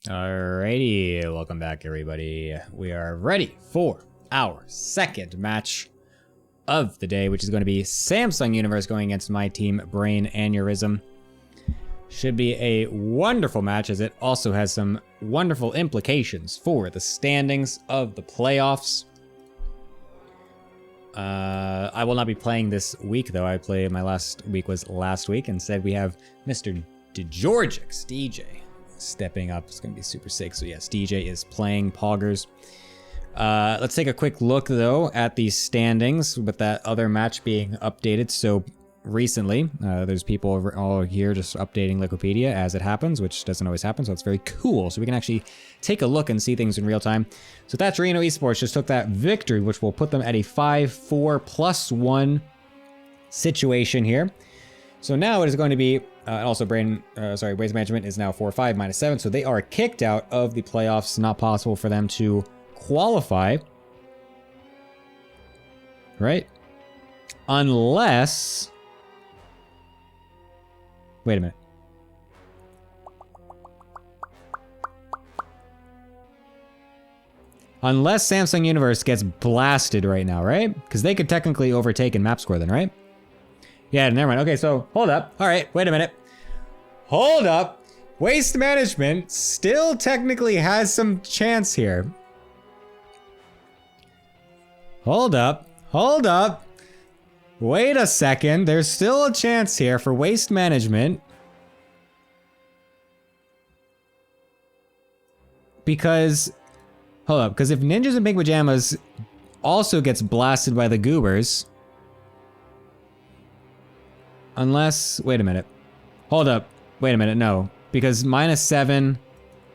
Alrighty, welcome back everybody. We are ready for our second match of the day, which is going to be Samsung Universe going against my team, Brain EUrysm. Should be a wonderful match, as it also has some wonderful implications for the standings of the playoffs. I will not be playing this week, though. My last week was last week. Instead, we have Mr. DeGeorgix, DJ, stepping up. It's going to be super sick. So yes, DJ is playing Poggers. Let's take a quick look, though, at the standings with that other match being updated so recently. There's people all here just updating Wikipedia as it happens, which doesn't always happen, so it's very cool. So we can actually take a look and see things in real time. So Thatcherino Esports just took that victory, which will put them at a 5-4+1 situation here. So now it is going to be, also Waste Management is now 4-5 -7, so they are kicked out of the playoffs. Not possible for them to qualify, right? Unless, wait a minute. Unless Samsung Universe gets blasted right now, right? Because they could technically overtake in map score then, right? Yeah, never mind. Okay, so hold up. All right, wait a minute. Hold up. Waste Management still technically has some chance here. Hold up. Hold up. Wait a second. There's still a chance here for Waste Management. Because, hold up, because if Ninjas in Pink Pajamas also gets blasted by the Goobers, unless, wait a minute. Hold up. Wait a minute, no. Because -7,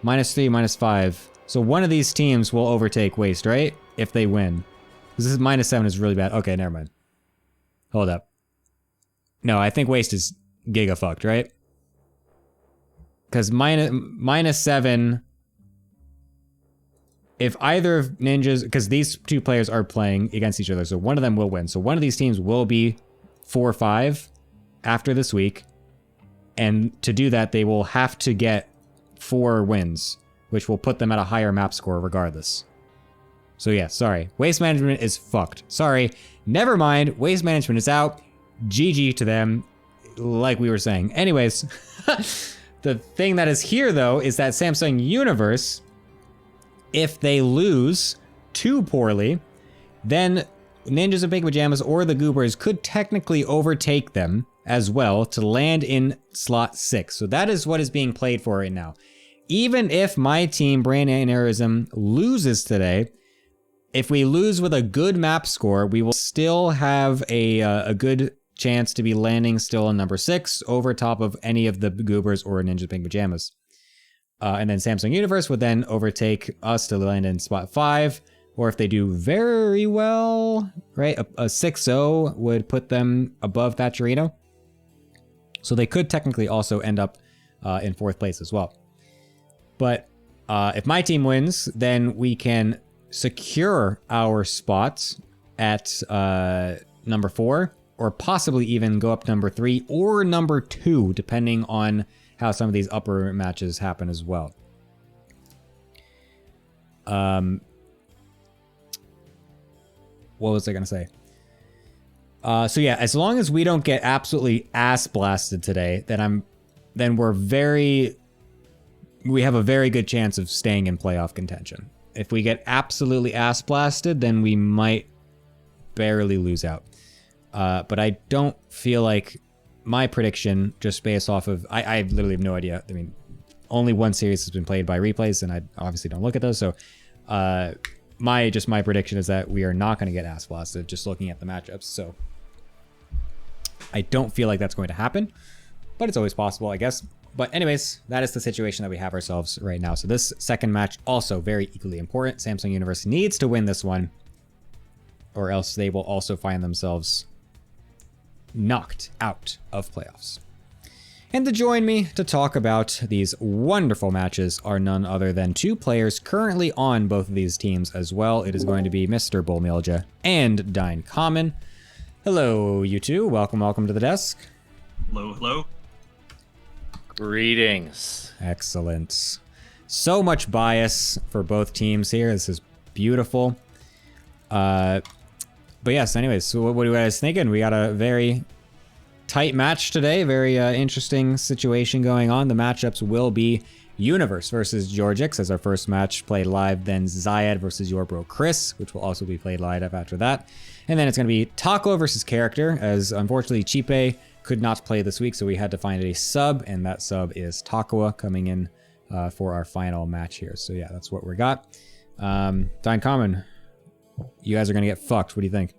-3, -5. So one of these teams will overtake Waste, right? If they win. Because this is -7 is really bad. Okay, never mind. Hold up. No, I think Waste is giga fucked, right? Because -7... If either of Ninjas... Because these two players are playing against each other, so one of them will win. So one of these teams will be 4-5 after this week. And to do that, they will have to get 4 wins, which will put them at a higher map score regardless. So yeah, sorry. Waste Management is fucked. Sorry. Never mind. Waste Management is out. GG to them, like we were saying. Anyways, the thing that is here, though, is that Samsung Universe, if they lose too poorly, then Ninjas in Pink Pajamas or the Goobers could technically overtake them as well to land in slot 6. So that is what is being played for right now. Even if my team, Brain EUrysm, loses today, if we lose with a good map score, we will still have a good chance to be landing still in number 6 over top of any of the Goobers or Ninja Pink Pajamas. And then Samsung Universe would then overtake us to land in spot 5. Or if they do very well, right, a 6-0 would put them above Thatcherino. So they could technically also end up in 4th place as well. But if my team wins, then we can secure our spots at number 4, or possibly even go up number 3 or number 2, depending on how some of these upper matches happen as well. What was I gonna say? So yeah, as long as we don't get absolutely ass blasted today, then we have a very good chance of staying in playoff contention. If we get absolutely ass blasted, then we might barely lose out. But I don't feel like my prediction, just based off of, I literally have no idea. I mean, only one series has been played by replays, and I obviously don't look at those. So my prediction is that we are not going to get ass blasted just looking at the matchups. So I don't feel like that's going to happen, but it's always possible, I guess. But anyways, that is the situation that we have ourselves right now. So this second match, also very equally important. Samsung Universe needs to win this one, or else they will also find themselves knocked out of playoffs. And to join me to talk about these wonderful matches are none other than 2 players currently on both of these teams as well. It is going to be Mr. Bullmilja and Dine Common. Hello, you two. Welcome to the desk. Hello, hello. Greetings. Excellent. So much bias for both teams here. This is beautiful. But yes, anyways, so what do you guys thinking? We got a very tight match today. Very interesting situation going on. The matchups will be Universe versus Georgix as our first match played live, then Zyad versus your bro Chris, which will also be played live after that. And then it's going to be Taco versus Character, as unfortunately Chipe could not play this week, so we had to find a sub, and that sub is Takua coming in for our final match here. So yeah, that's what we got. Dine Common, you guys are going to get fucked. What do you think?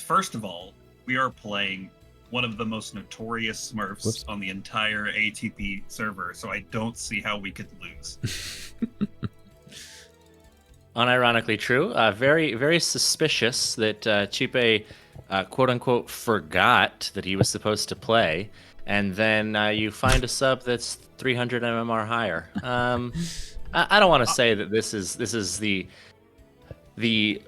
First of all, we are playing one of the most notorious Smurfs on the entire ATP server, so I don't see how we could lose. Unironically true. Very, very suspicious that Chipe, quote-unquote, forgot that he was supposed to play, and then you find a sub that's 300 MMR higher. I don't want to say that this is the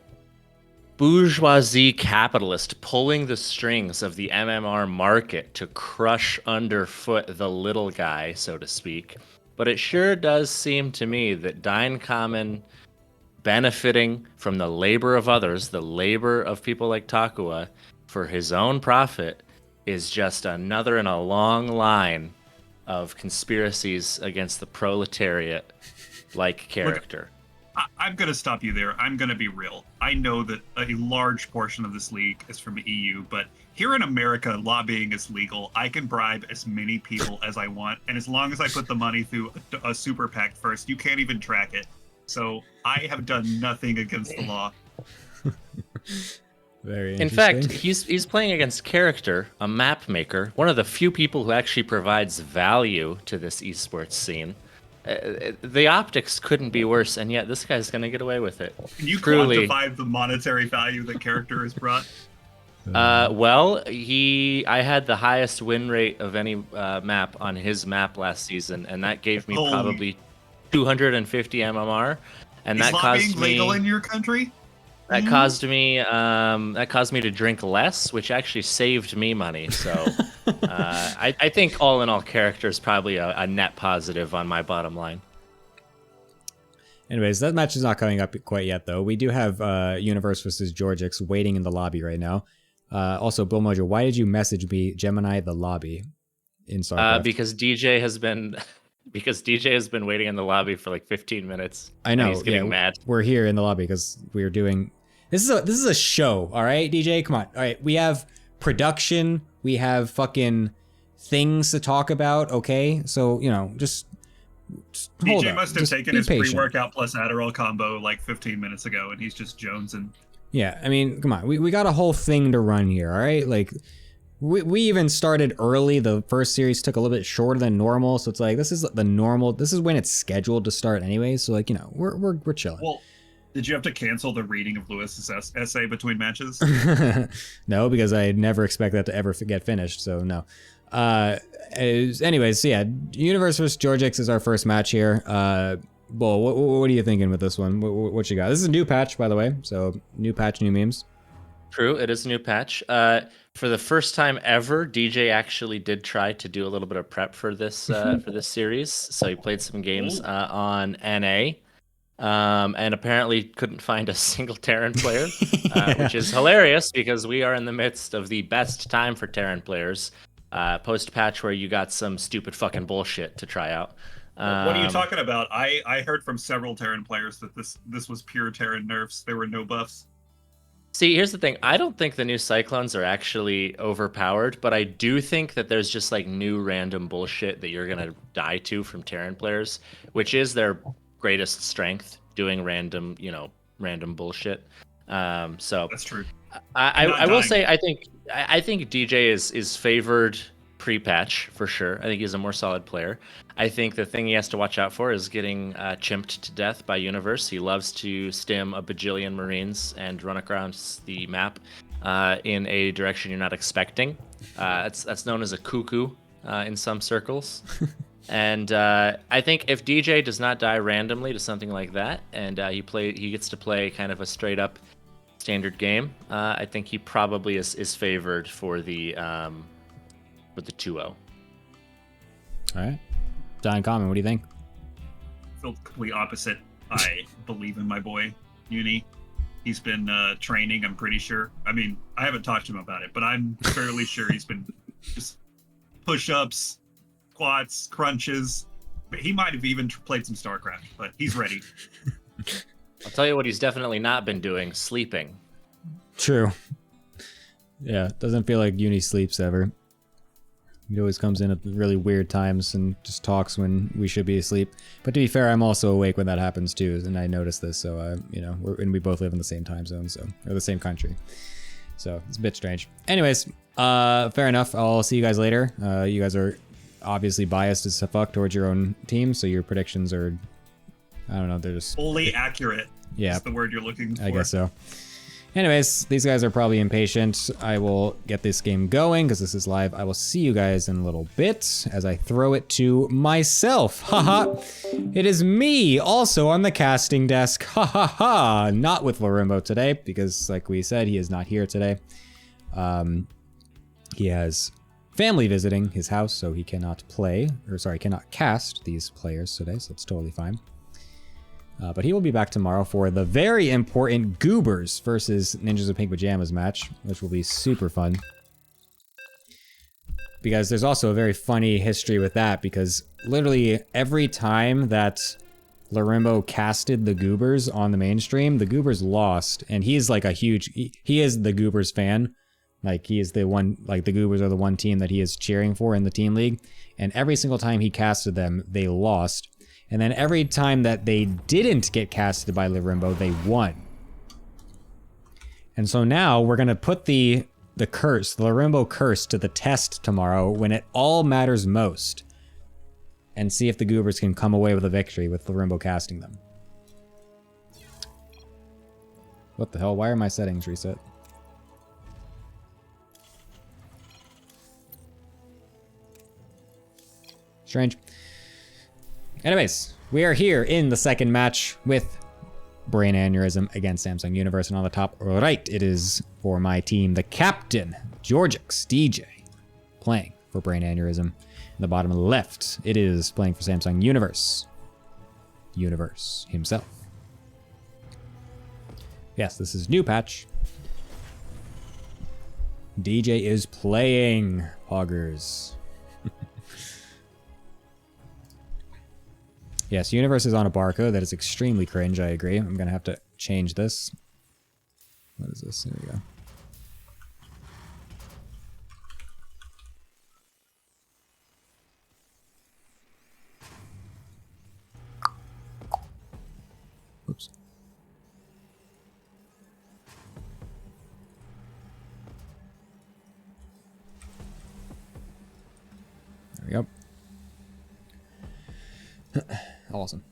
bourgeoisie capitalist pulling the strings of the MMR market to crush underfoot the little guy, so to speak. But it sure does seem to me that Dine Common benefiting from the labor of others, the labor of people like Takua, for his own profit, is just another in a long line of conspiracies against the proletariat like Character. Look, I'm going to stop you there. I'm going to be real. I know that a large portion of this league is from EU, but here in America, lobbying is legal. I can bribe as many people as I want, and as long as I put the money through a super PAC first, you can't even track it. So I have done nothing against the law. Very In fact, he's playing against Character, a map maker, one of the few people who actually provides value to this esports scene. The optics couldn't be worse, and yet this guy's going to get away with it. Can you Truly. quantify the monetary value that Character has brought? Well, I had the highest win rate of any map on his map last season, and that gave me probably 250 MMR, and Is that lobbying caused me legal in your country? that caused me to drink less, which actually saved me money. So I think all in all, Character is probably a net positive on my bottom line. Anyways, that match is not coming up quite yet, though. We do have Universe versus Georgix waiting in the lobby right now. Also, Bill Mojo, why did you message me Gemini the lobby in StarCraft? Because DJ has been waiting in the lobby for like 15 minutes. I know. And he's getting mad. We're here in the lobby because we're doing. This is a show, all right, DJ. Come on, all right. We have production. We have fucking things to talk about. Okay, so just hold DJ up. must have Just taken be his patient. pre-workout plus Adderall combo like 15 minutes ago, and he's just jonesing. Yeah, I mean, come on. We got a whole thing to run here, all right? Like, we even started early. The first series took a little bit shorter than normal, so it's like this is the normal. This is when it's scheduled to start anyway. So like, we're chilling. Well, did you have to cancel the reading of Lewis's essay between matches? No, because I never expect that to ever get finished. So no. Anyways, so yeah, Universe vs. Georgix is our first match here. Bull, what are you thinking with this one? What you got? This is a new patch, by the way. So new patch, new memes. True, it is a new patch. For the first time ever, DJ actually did try to do a little bit of prep for this series. So he played some games on NA, and apparently couldn't find a single Terran player, which is hilarious because we are in the midst of the best time for Terran players. Post patch where you got some stupid fucking bullshit to try out. What are you talking about? I heard from several Terran players that this was pure Terran nerfs. There were no buffs. See, here's the thing. I don't think the new Cyclones are actually overpowered, but I do think that there's just like new random bullshit that you're gonna die to from Terran players, which is their greatest strength, doing random bullshit. So that's true. I will say I think DJ is favored pre-patch for sure. I think he's a more solid player. I think the thing he has to watch out for is getting chimped to death by Universe. He loves to stim a bajillion Marines and run across the map in a direction you're not expecting. That's known as a cuckoo in some circles. And I think if DJ does not die randomly to something like that, and he gets to play kind of a straight up standard game, I think he probably is favored for the 2-0. All right. Don Common, what do you think? the complete opposite. I believe in my boy, Uni. He's been training, I'm pretty sure. I mean, I haven't talked to him about it, but I'm fairly sure he's been just push-ups, squats, crunches. He might have even played some StarCraft, but he's ready. I'll tell you what he's definitely not been doing, sleeping. True. Yeah, doesn't feel like Uni sleeps ever. He always comes in at really weird times and just talks when we should be asleep. But to be fair, I'm also awake when that happens too, and I notice this. So, you know, and we both live in the same time zone, so or the same country. So it's a bit strange. Anyways, fair enough. I'll see you guys later. You guys are obviously biased as fuck towards your own team, so your predictions are, I don't know, they're just fully accurate. Yeah, that's the word you're looking for. I guess so. Anyways, these guys are probably impatient. I will get this game going because this is live. I will see you guys in a little bit as I throw it to myself. Haha. It is me also on the casting desk. Ha ha ha. Not with Larimbo today because, like we said, he is not here today. He has family visiting his house, so he cannot play, or sorry, cannot cast these players today, so it's totally fine. But he will be back tomorrow for the very important Goobers versus Ninjas of Pink Pajamas match, which will be super fun. Because there's also a very funny history with that, because literally every time that Larimbo casted the Goobers on the mainstream, the Goobers lost, and he's like a huge, he is the Goobers fan. Like, he is the one, like, the Goobers are the one team that he is cheering for in the team league, and every single time he casted them, they lost. And then every time that they didn't get casted by Larimbo, they won. And so now we're going to put the curse, the Larimbo curse, to the test tomorrow when it all matters most. And see if the Goobers can come away with a victory with Larimbo casting them. What the hell? Why are my settings reset? Strange. Anyways, we are here in the second match with Brain Aneurysm against Samsung Universe, and on the top right, it is for my team, the captain, Georgix DJ, playing for Brain Aneurysm. In the bottom left, it is playing for Samsung Universe. Universe himself. Yes, this is new patch. DJ is playing Poggers. Yes, Universe is on a barcode. That is extremely cringe, I agree. I'm going to have to change this. What is this? There we go. Oops. There we go. Awesome.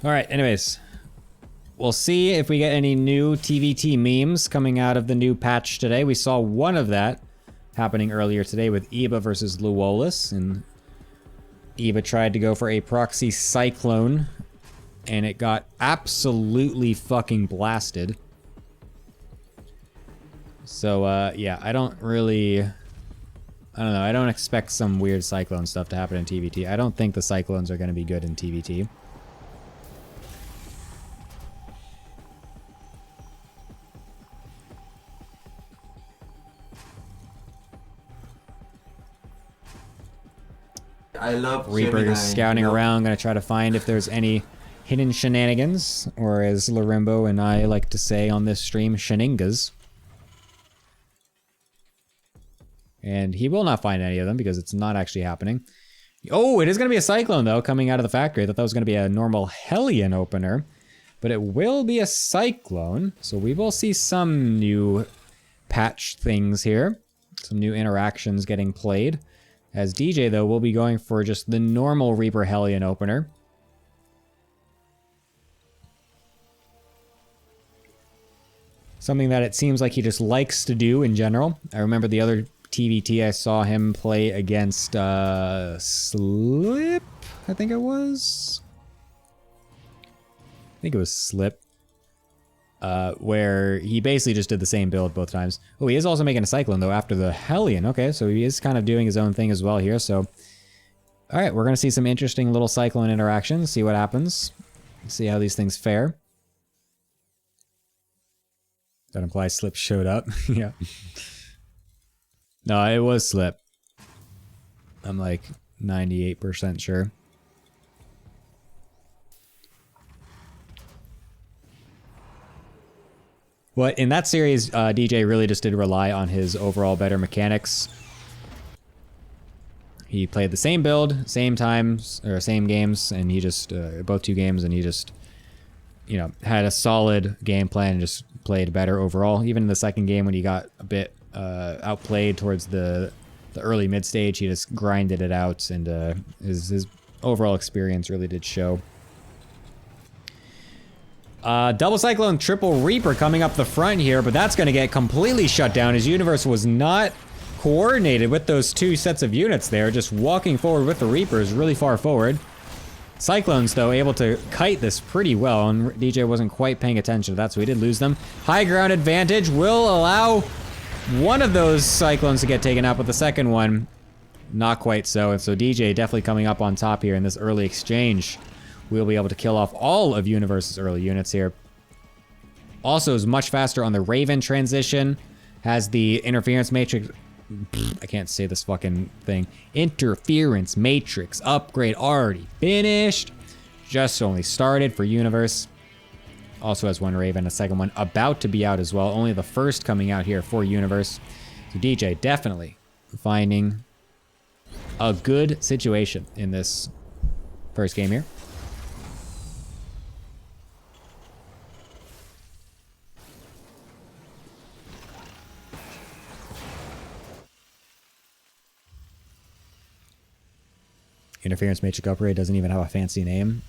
All right, anyways. We'll see if we get any new TVT memes coming out of the new patch today. We saw one of that happening earlier today with Eva versus Luolis, and Eva tried to go for a proxy cyclone, and it got absolutely fucking blasted. So, yeah, I don't know, I don't expect some weird Cyclone stuff to happen in TVT. I don't think the Cyclones are going to be good in TVT. I love Reaper Gemini, is scouting around, going to try to find if there's any hidden shenanigans, or as Larimbo and I like to say on this stream, sheningas. And he will not find any of them because it's not actually happening. Oh, it is going to be a Cyclone, though, coming out of the factory. I thought that was going to be a normal Hellion opener. But it will be a Cyclone. So we will see some new patch things here. Some new interactions getting played. As DJ, though, will be going for just the normal Reaper Hellion opener. Something that it seems like he just likes to do in general. I remember the other TVT I saw him play against Slip, I think it was. I think it was Slip. Where he basically just did the same build both times. Oh, he is also making a Cyclone, though, after the Hellion. Okay, so he is kind of doing his own thing as well here. So All right, we're going to see some interesting little Cyclone interactions, see what happens, see how these things fare. That implies Slip showed up. Yeah. No, it was Slip. I'm like 98% sure. Well, in that series, DJ really just did rely on his overall better mechanics. He played the same build, same times, or same games, and he just, both 2 games, and he just, you know, had a solid game plan and just played better overall. Even in the second game when he got a bit outplayed towards the early mid stage, he just grinded it out, and his overall experience really did show. Double Cyclone, Triple Reaper coming up the front here, but that's going to get completely shut down. His universe was not coordinated with those 2 sets of units there, just walking forward with the Reapers really far forward. Cyclones, though, able to kite this pretty well, and DJ wasn't quite paying attention to that, so he did lose them. High ground advantage will allow one of those Cyclones to get taken out, but the second one, not quite so. And so DJ definitely coming up on top here in this early exchange. We'll be able to kill off all of Universe's early units here. Also is much faster on the Raven transition. Has the Interference Matrix... I can't say this fucking thing. Interference Matrix upgrade already finished. Just only started for Universe. Also has 1 Raven, a second one about to be out as well. Only the first coming out here for Universe. So DJ definitely finding a good situation in this first game here. Interference Matrix upgrade doesn't even have a fancy name.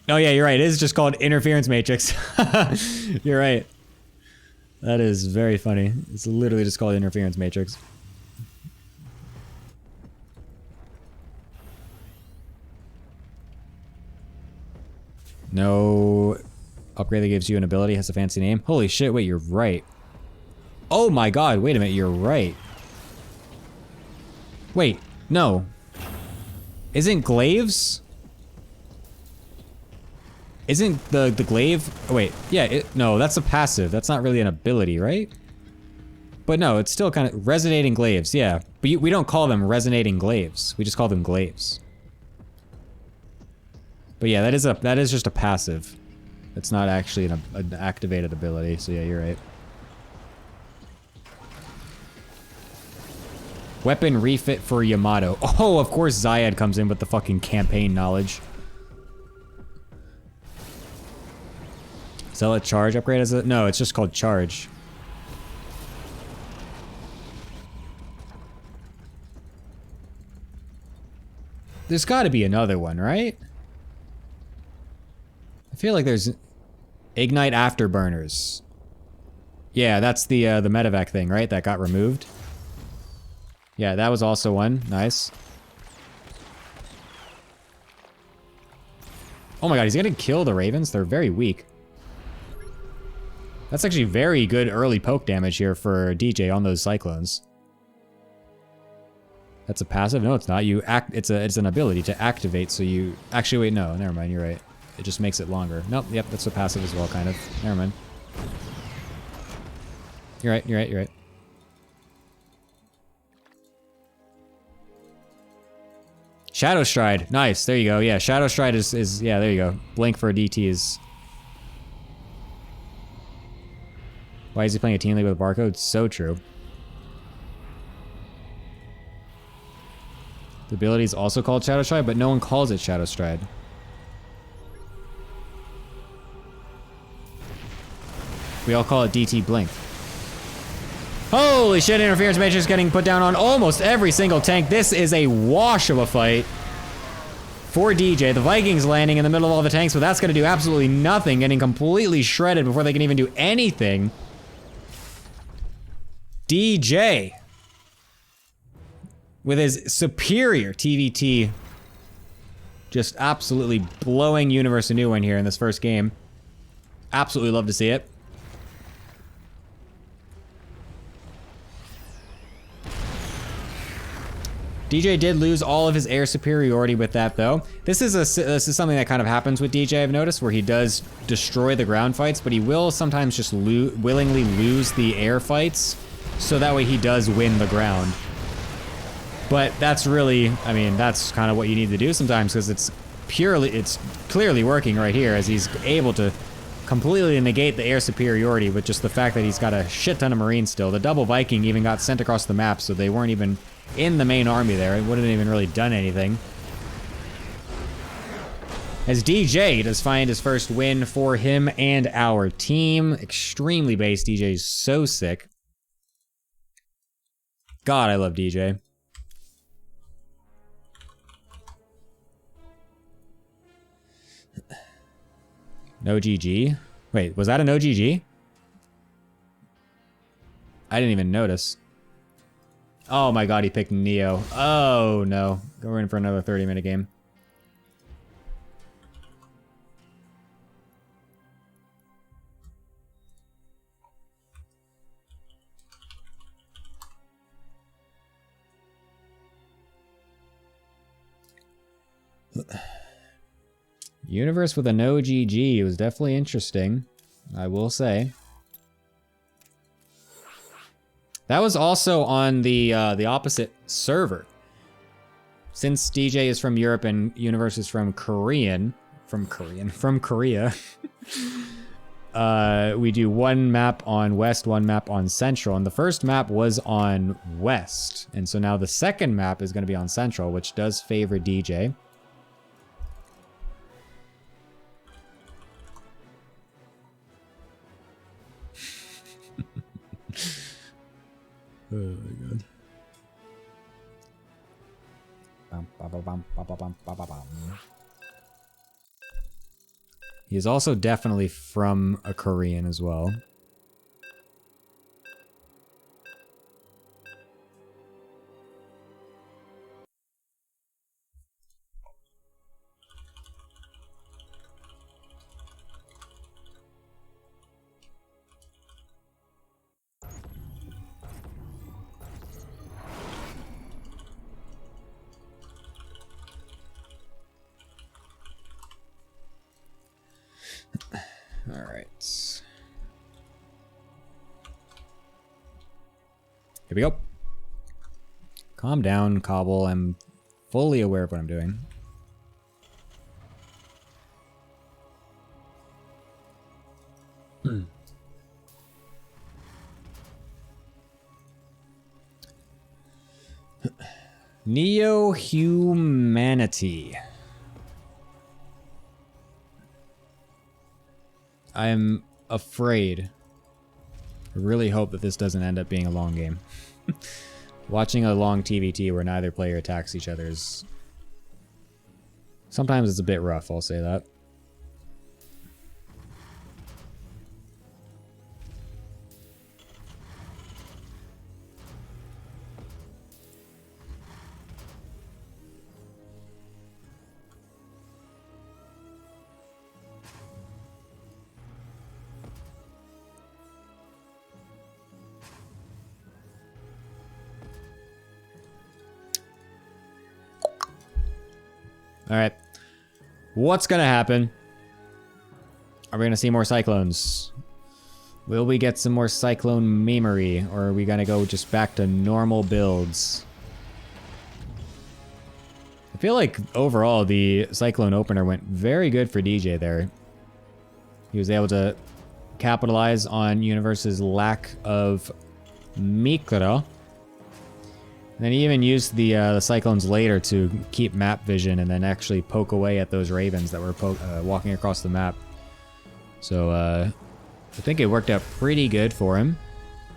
Oh yeah, you're right. It is just called Interference Matrix. You're right. That is very funny. It's literally just called Interference Matrix. No upgrade that gives you an ability has a fancy name. Holy shit, wait, you're right. Oh my god, wait a minute, you're right. Wait, no. Isn't Glaives? Isn't the glaive? Oh, wait, yeah, no, that's a passive. That's not really an ability, right? But no, it's still kind of resonating glaives, yeah. But we don't call them resonating glaives. We just call them glaives. But yeah, that is just a passive. It's not actually an activated ability. So yeah, you're right. Weapon refit for Yamato. Oh, of course Zyad comes in with the fucking campaign knowledge. Sell a charge upgrade as a... No, it's just called charge. There's got to be another one, right? I feel like there's... Ignite Afterburners. Yeah, that's the medevac thing, right? That got removed. Yeah, that was also one. Nice. Oh my god, he's gonna kill the Ravens? They're very weak. That's actually very good early poke damage here for DJ on those Cyclones. That's a passive? No, it's not. It's an ability to activate, so you... Actually, wait, no. Never mind, you're right. It just makes it longer. Nope, yep, that's a passive as well, kind of. Never mind. You're right, you're right, you're right. Shadow Stride. Nice, there you go. Yeah, Shadow Stride is yeah, there you go. Blink for DTs. Why is he playing a team league with a barcode? So true. The ability is also called Shadow Stride, but no one calls it Shadow Stride. We all call it DT Blink. Holy shit, Interference Matrix getting put down on almost every single tank. This is a wash of a fight for DJ. The Vikings landing in the middle of all the tanks, but that's going to do absolutely nothing, getting completely shredded before they can even do anything. DJ, with his superior TVT, just absolutely blowing Universe a new one here in this first game. Absolutely love to see it. DJ did lose all of his air superiority with that, though. This is something that kind of happens with DJ, I've noticed, where he does destroy the ground fights, but he will sometimes just willingly lose the air fights, so that way he does win the ground. But that's really, I mean, that's kind of what you need to do sometimes, because it's clearly working right here, as he's able to completely negate the air superiority with just the fact that he's got a shit ton of Marines still. The double Viking even got sent across the map, so they weren't even in the main army there. It wouldn't even really done anything. As DJ does find his first win for him and our team. Extremely base. DJ is so sick. God, I love DJ. No GG? Wait, was that a no GG? I didn't even notice. Oh my god, he picked Neo. Oh no. We're in for another 30-minute game. Universe with a no GG was definitely interesting, I will say. That was also on the opposite server. Since DJ is from Europe and Universe is from Korea, we do one map on West, one map on Central, and the first map was on West, and so now the second map is going to be on Central, which does favor DJ. Oh my god. He is also definitely from a Korean as well. All right. Here we go. Calm down, Cobble. I'm fully aware of what I'm doing. Neo-humanity. I'm afraid. I really hope that this doesn't end up being a long game. Watching a long TVT where neither player attacks each other is... sometimes it's a bit rough, I'll say that. Alright. What's gonna happen? Are we gonna see more cyclones? Will we get some more cyclone memery? Or are we gonna go just back to normal builds? I feel like overall the cyclone opener went very good for DJ there. He was able to capitalize on Universe's lack of Mikro. And then he even used the cyclones later to keep map vision and then actually poke away at those ravens that were walking across the map. So I think it worked out pretty good for him.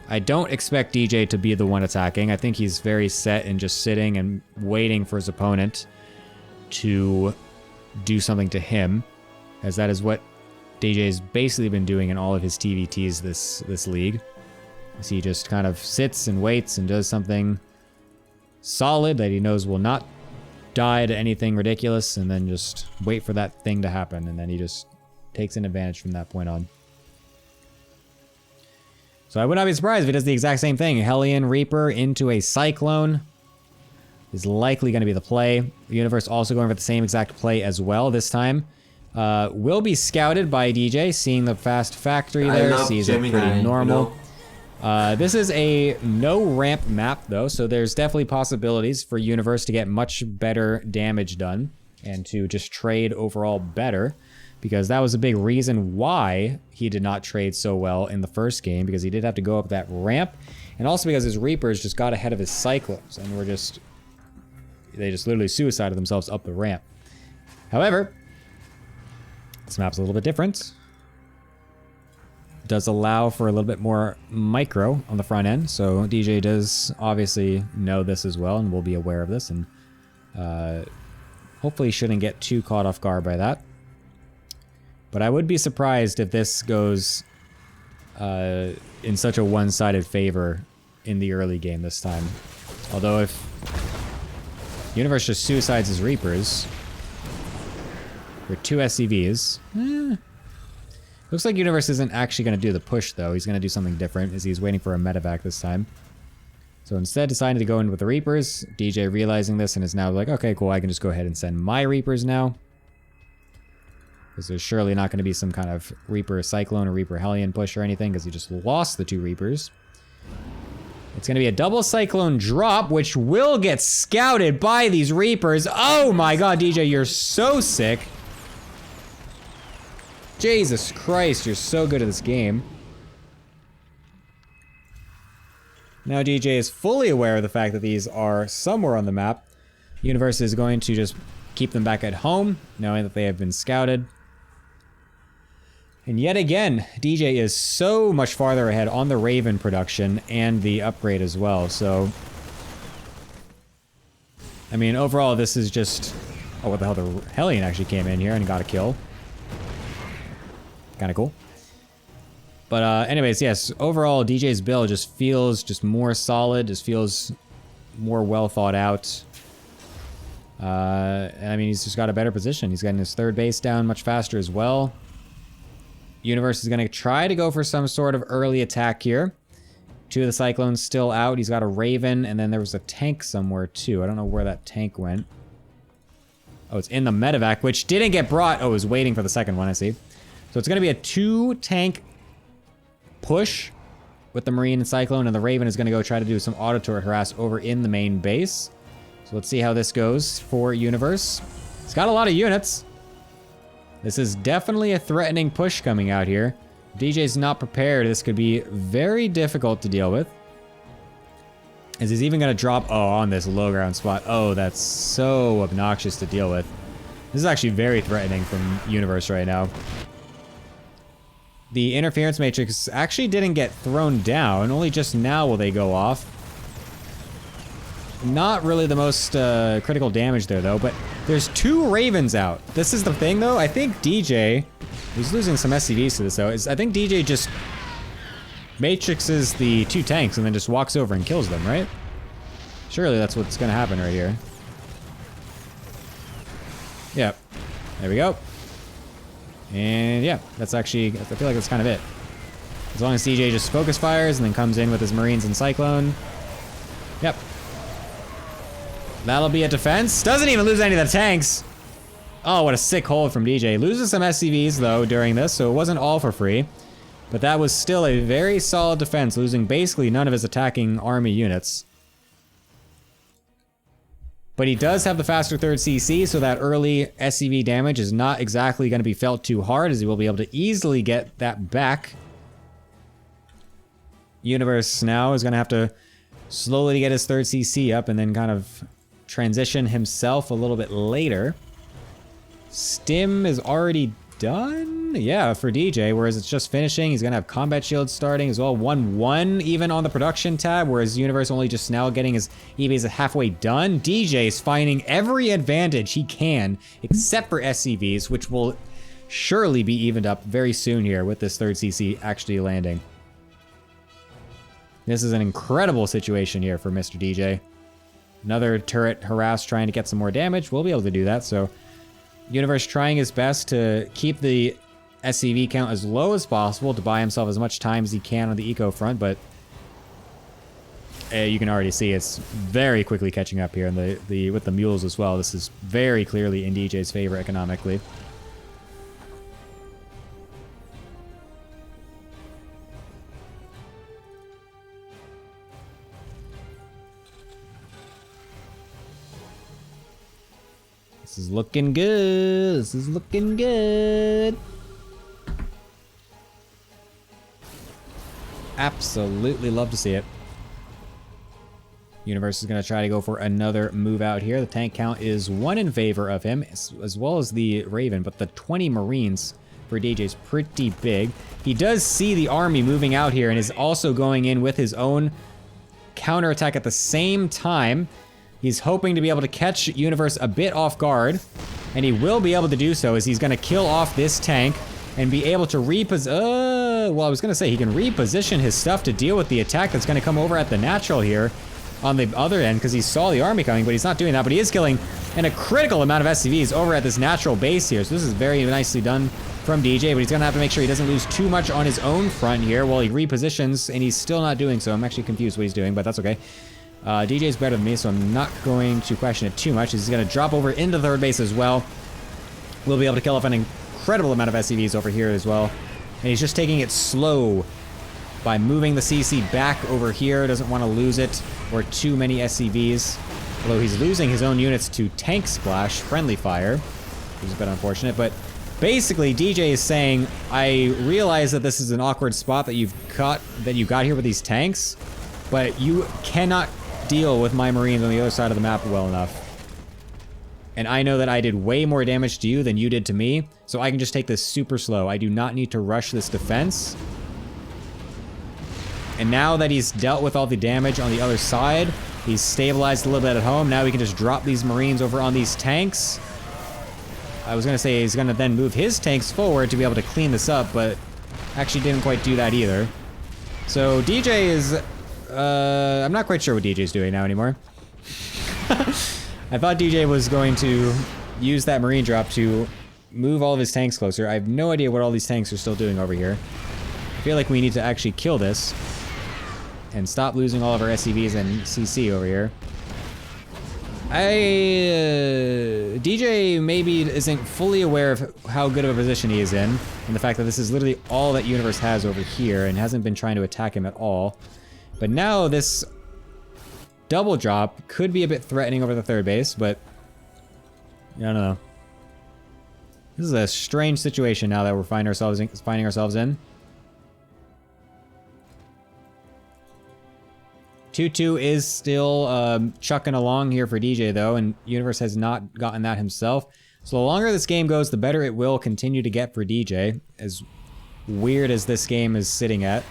I don't expect DJ to be the one attacking. I think he's very set in just sitting and waiting for his opponent to do something to him, as that is what DJ's basically been doing in all of his TVTs this league. As he just kind of sits and waits and does something solid that he knows will not die to anything ridiculous, and then just wait for that thing to happen, and then he just takes an advantage from that point on. So I would not be surprised if he does the exact same thing. Hellion Reaper into a Cyclone. is likely going to be the play. Universe also going for the same exact play as well this time. Will be scouted by DJ, seeing the fast factory there, sees it pretty normal. This is a no ramp map though, so there's definitely possibilities for Universe to get much better damage done and to just trade overall better, because that was a big reason why he did not trade so well in the first game, because he did have to go up that ramp, and also because his Reapers just got ahead of his Cyclones and were just, they just literally suicided themselves up the ramp. However, this map's a little bit different. It does allow for a little bit more micro on the front end, so DJ does obviously know this as well and will be aware of this, and hopefully shouldn't get too caught off guard by that. But I would be surprised if this goes in such a one-sided favor in the early game this time. Although if Universe just suicides his Reapers for 2 SCVs, looks like Universe isn't actually going to do the push though. He's going to do something different, as he's waiting for a medevac this time. So instead deciding to go in with the Reapers, DJ realizing this and is now like, okay, cool, I can just go ahead and send my Reapers now. Because there's surely not going to be some kind of Reaper Cyclone or Reaper Hellion push or anything, because he just lost the 2 Reapers. It's going to be a double Cyclone drop, which will get scouted by these Reapers. Oh my god, DJ, you're so sick. Jesus Christ, you're so good at this game. Now DJ is fully aware of the fact that these are somewhere on the map. Universe is going to just keep them back at home, knowing that they have been scouted. And yet again, DJ is so much farther ahead on the Raven production and the upgrade as well, so... I mean, overall, this is just... Oh, what the hell, the Hellion actually came in here and got a kill. Kinda cool. But anyways, yes, overall DJ's build just feels just more solid, just feels more well thought out. And I mean, he's just got a better position. He's getting his third base down much faster as well. Universe is going to try to go for some sort of early attack here. 2 of the Cyclones still out. He's got a Raven, and then there was a tank somewhere too. I don't know where that tank went. Oh, it's in the medevac, which didn't get brought. Oh, it was waiting for the second one, I see. So it's going to be a 2-tank push with the Marine and Cyclone, and the Raven is going to go try to do some auto turret harass over in the main base. So let's see how this goes for Universe. It's got a lot of units. This is definitely a threatening push coming out here. If DJ's not prepared, this could be very difficult to deal with. As he's even going to drop, oh, on this low ground spot. Oh, that's so obnoxious to deal with. This is actually very threatening from Universe right now. The interference matrix actually didn't get thrown down. Only just now will they go off. Not really the most critical damage there, though. But there's 2 Ravens out. This is the thing, though. I think DJ... He's losing some SCVs to this, though. I think DJ just matrixes the 2 tanks and then just walks over and kills them, right? Surely that's what's going to happen right here. Yep. There we go. And yeah, that's actually, I feel like that's kind of it. As long as DJ just focus fires and then comes in with his Marines and Cyclone. Yep. That'll be a defense. Doesn't even lose any of the tanks. Oh, what a sick hold from DJ. Loses some SCVs though during this, so it wasn't all for free. But that was still a very solid defense, losing basically none of his attacking army units. But he does have the faster 3rd CC, so that early SCV damage is not exactly going to be felt too hard, as he will be able to easily get that back. Universe now is going to have to slowly get his 3rd CC up and then kind of transition himself a little bit later. Stim is already done? Yeah, for DJ, whereas it's just finishing. He's going to have combat shields starting as well. 1-1 even on the production tab, whereas Universe only just now getting his EVs halfway done. DJ is finding every advantage he can, except for SCVs, which will surely be evened up very soon here with this 3rd CC actually landing. This is an incredible situation here for Mr. DJ. Another turret harass trying to get some more damage. We'll be able to do that, so... Universe trying his best to keep the SCV count as low as possible to buy himself as much time as he can on the eco front, but you can already see it's very quickly catching up here, and the with the mules as well. This is very clearly in DJ's favor economically. This is looking good. This is looking good. Absolutely love to see it. Universe is going to try to go for another move out here. The tank count is 1 in favor of him, as well as the Raven, but the 20 Marines for DJ is pretty big. He does see the army moving out here and is also going in with his own counterattack at the same time. He's hoping to be able to catch Universe a bit off guard, and he will be able to do so as he's going to kill off this tank and be able to well, I was going to say he can reposition his stuff to deal with the attack that's going to come over at the natural here on the other end, because he saw the army coming, but he's not doing that. But he is killing a critical amount of SCVs over at this natural base here. So this is very nicely done from DJ, but he's going to have to make sure he doesn't lose too much on his own front here while he repositions, and he's still not doing so. I'm actually confused what he's doing, but that's okay. DJ's better than me, so I'm not going to question it too much. He's going to drop over into third base as well. We'll be able to kill off an incredible amount of SCVs over here as well. And he's just taking it slow by moving the CC back over here. Doesn't want to lose it or too many SCVs. Although he's losing his own units to tank splash, friendly fire, which is a bit unfortunate. But basically, DJ is saying, I realize that this is an awkward spot that you got here with these tanks, but you cannot deal with my Marines on the other side of the map well enough. And I know that I did way more damage to you than you did to me, so I can just take this super slow. I do not need to rush this defense. And now that he's dealt with all the damage on the other side, he's stabilized a little bit at home. Now we can just drop these Marines over on these tanks. I was going to say he's going to then move his tanks forward to be able to clean this up, but actually didn't quite do that either. So DJ is... I'm not quite sure what DJ's doing now anymore. I thought DJ was going to use that Marine drop to move all of his tanks closer. I have no idea what all these tanks are still doing over here. I feel like we need to actually kill this and stop losing all of our SCVs and CC over here. DJ maybe isn't fully aware of how good of a position he is in, and the fact that this is literally all that Universe has over here and hasn't been trying to attack him at all. But now this double drop could be a bit threatening over the third base, but I don't know. This is a strange situation now that we're finding ourselves in. 2-2 is still chucking along here for DJ though, and Universe has not gotten that himself. So the longer this game goes, the better it will continue to get for DJ, as weird as this game is sitting at.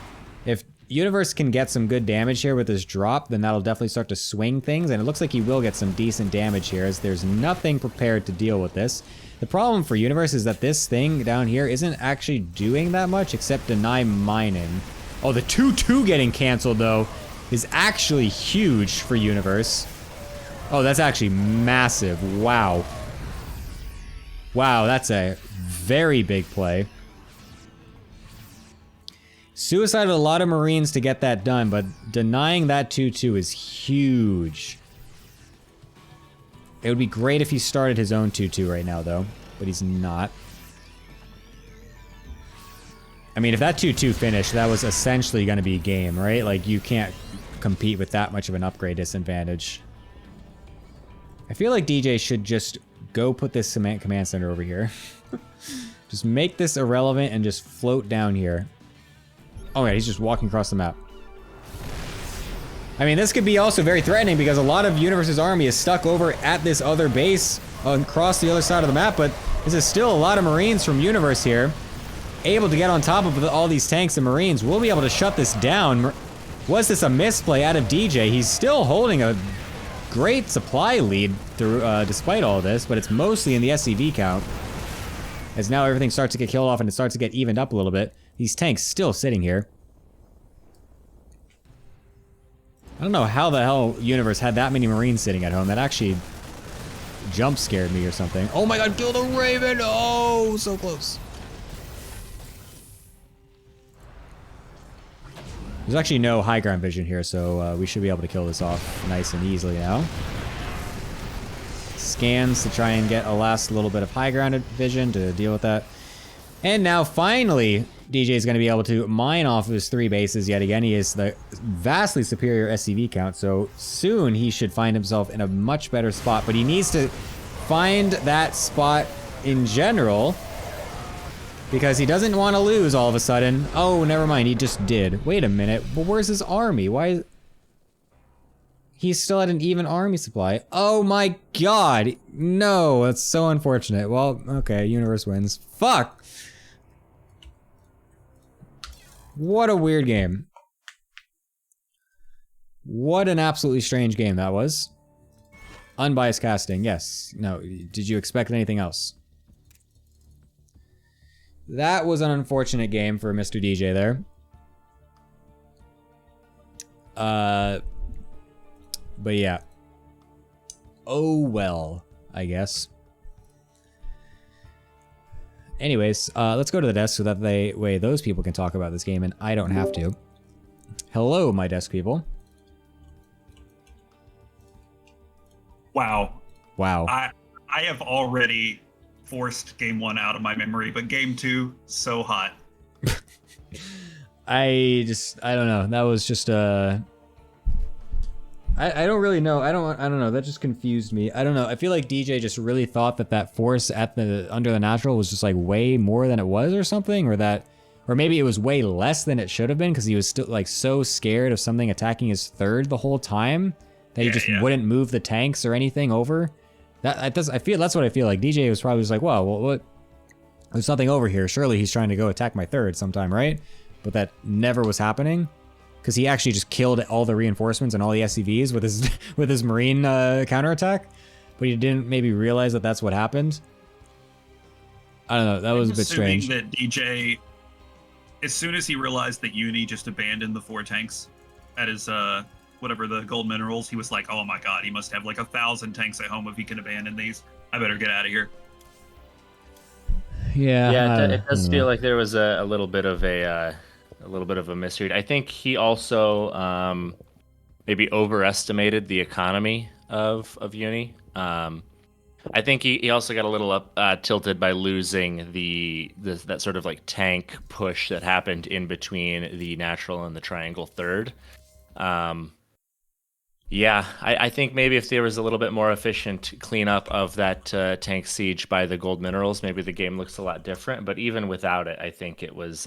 If Universe can get some good damage here with this drop, then that'll definitely start to swing things, and it looks like he will get some decent damage here, as there's nothing prepared to deal with this. The problem for Universe is that this thing down here isn't actually doing that much except deny mining. Oh, the 2-2 getting canceled though is actually huge for Universe. Oh, that's actually massive. Wow. Wow, that's a very big play. Suicided a lot of Marines to get that done, but denying that 2-2 is huge. It would be great if he started his own 2-2 right now, though, but he's not. I mean, if that 2-2 finished, that was essentially going to be game, right? Like, you can't compete with that much of an upgrade disadvantage. I feel like DJ should just go put this cement command center over here. Just make this irrelevant and just float down here. Oh yeah, he's just walking across the map. I mean, this could be also very threatening because a lot of Universe's army is stuck over at this other base across the other side of the map, but this is still a lot of Marines from Universe here, able to get on top of all these tanks and Marines. We'll be able to shut this down. Was this a misplay out of DJ? He's still holding a great supply lead through, despite all this, but it's mostly in the SCV count. As now everything starts to get killed off and it starts to get evened up a little bit. These tanks still sitting here. I don't know how the hell Universe had that many Marines sitting at home. That actually jump scared me or something. Oh my god, kill the Raven! Oh, so close. There's actually no high ground vision here, so we should be able to kill this off nice and easily now. Scans to try and get a last little bit of high ground vision to deal with that. And now finally, DJ is going to be able to mine off of his 3 bases yet again. He is the vastly superior SCV count, so soon he should find himself in a much better spot. But he needs to find that spot in general, because he doesn't want to lose all of a sudden. Oh, never mind, he just did. Wait a minute, but where's his army? Why? He's still at an even army supply. Oh my god, no, that's so unfortunate. Well, okay, Universe wins. Fuck! What a weird game. What an absolutely strange game that was. Unbiased casting, yes. No, did you expect anything else? That was an unfortunate game for Mr. DJ there. But yeah. Oh well, I guess. Anyways, let's go to the desk so that way those people can talk about this game and I don't have to. Hello, my desk people. Wow. Wow. I have already forced game 1 out of my memory, but game 2, so hot. I don't know. That was just I don't really know. I don't know. That just confused me. I don't know. I feel like DJ just really thought that force at the under the natural was just like way more than it was or something, or maybe it was way less than it should have been because he was still like so scared of something attacking his 3rd the whole time that he just wouldn't move the tanks or anything over. That's what I feel like. DJ was probably just like, well, what? There's nothing over here. Surely he's trying to go attack my 3rd sometime, right? But that never was happening. Because he actually just killed all the reinforcements and all the SCVs with his marine counterattack, but he didn't maybe realize that that's what happened. I don't know. That was a bit strange. That DJ, as soon as he realized that Uni just abandoned the 4 tanks at his whatever the gold minerals, he was like, "Oh my god, he must have like 1,000 tanks at home if he can abandon these. I better get out of here." Yeah. It does feel like there was a little bit of a misread. I think he also maybe overestimated the economy of Uni. I think he also got a little tilted by losing that sort of like tank push that happened in between the natural and the triangle 3rd. I think maybe if there was a little bit more efficient cleanup of that tank siege by the gold minerals, maybe the game looks a lot different. But even without it, I think it was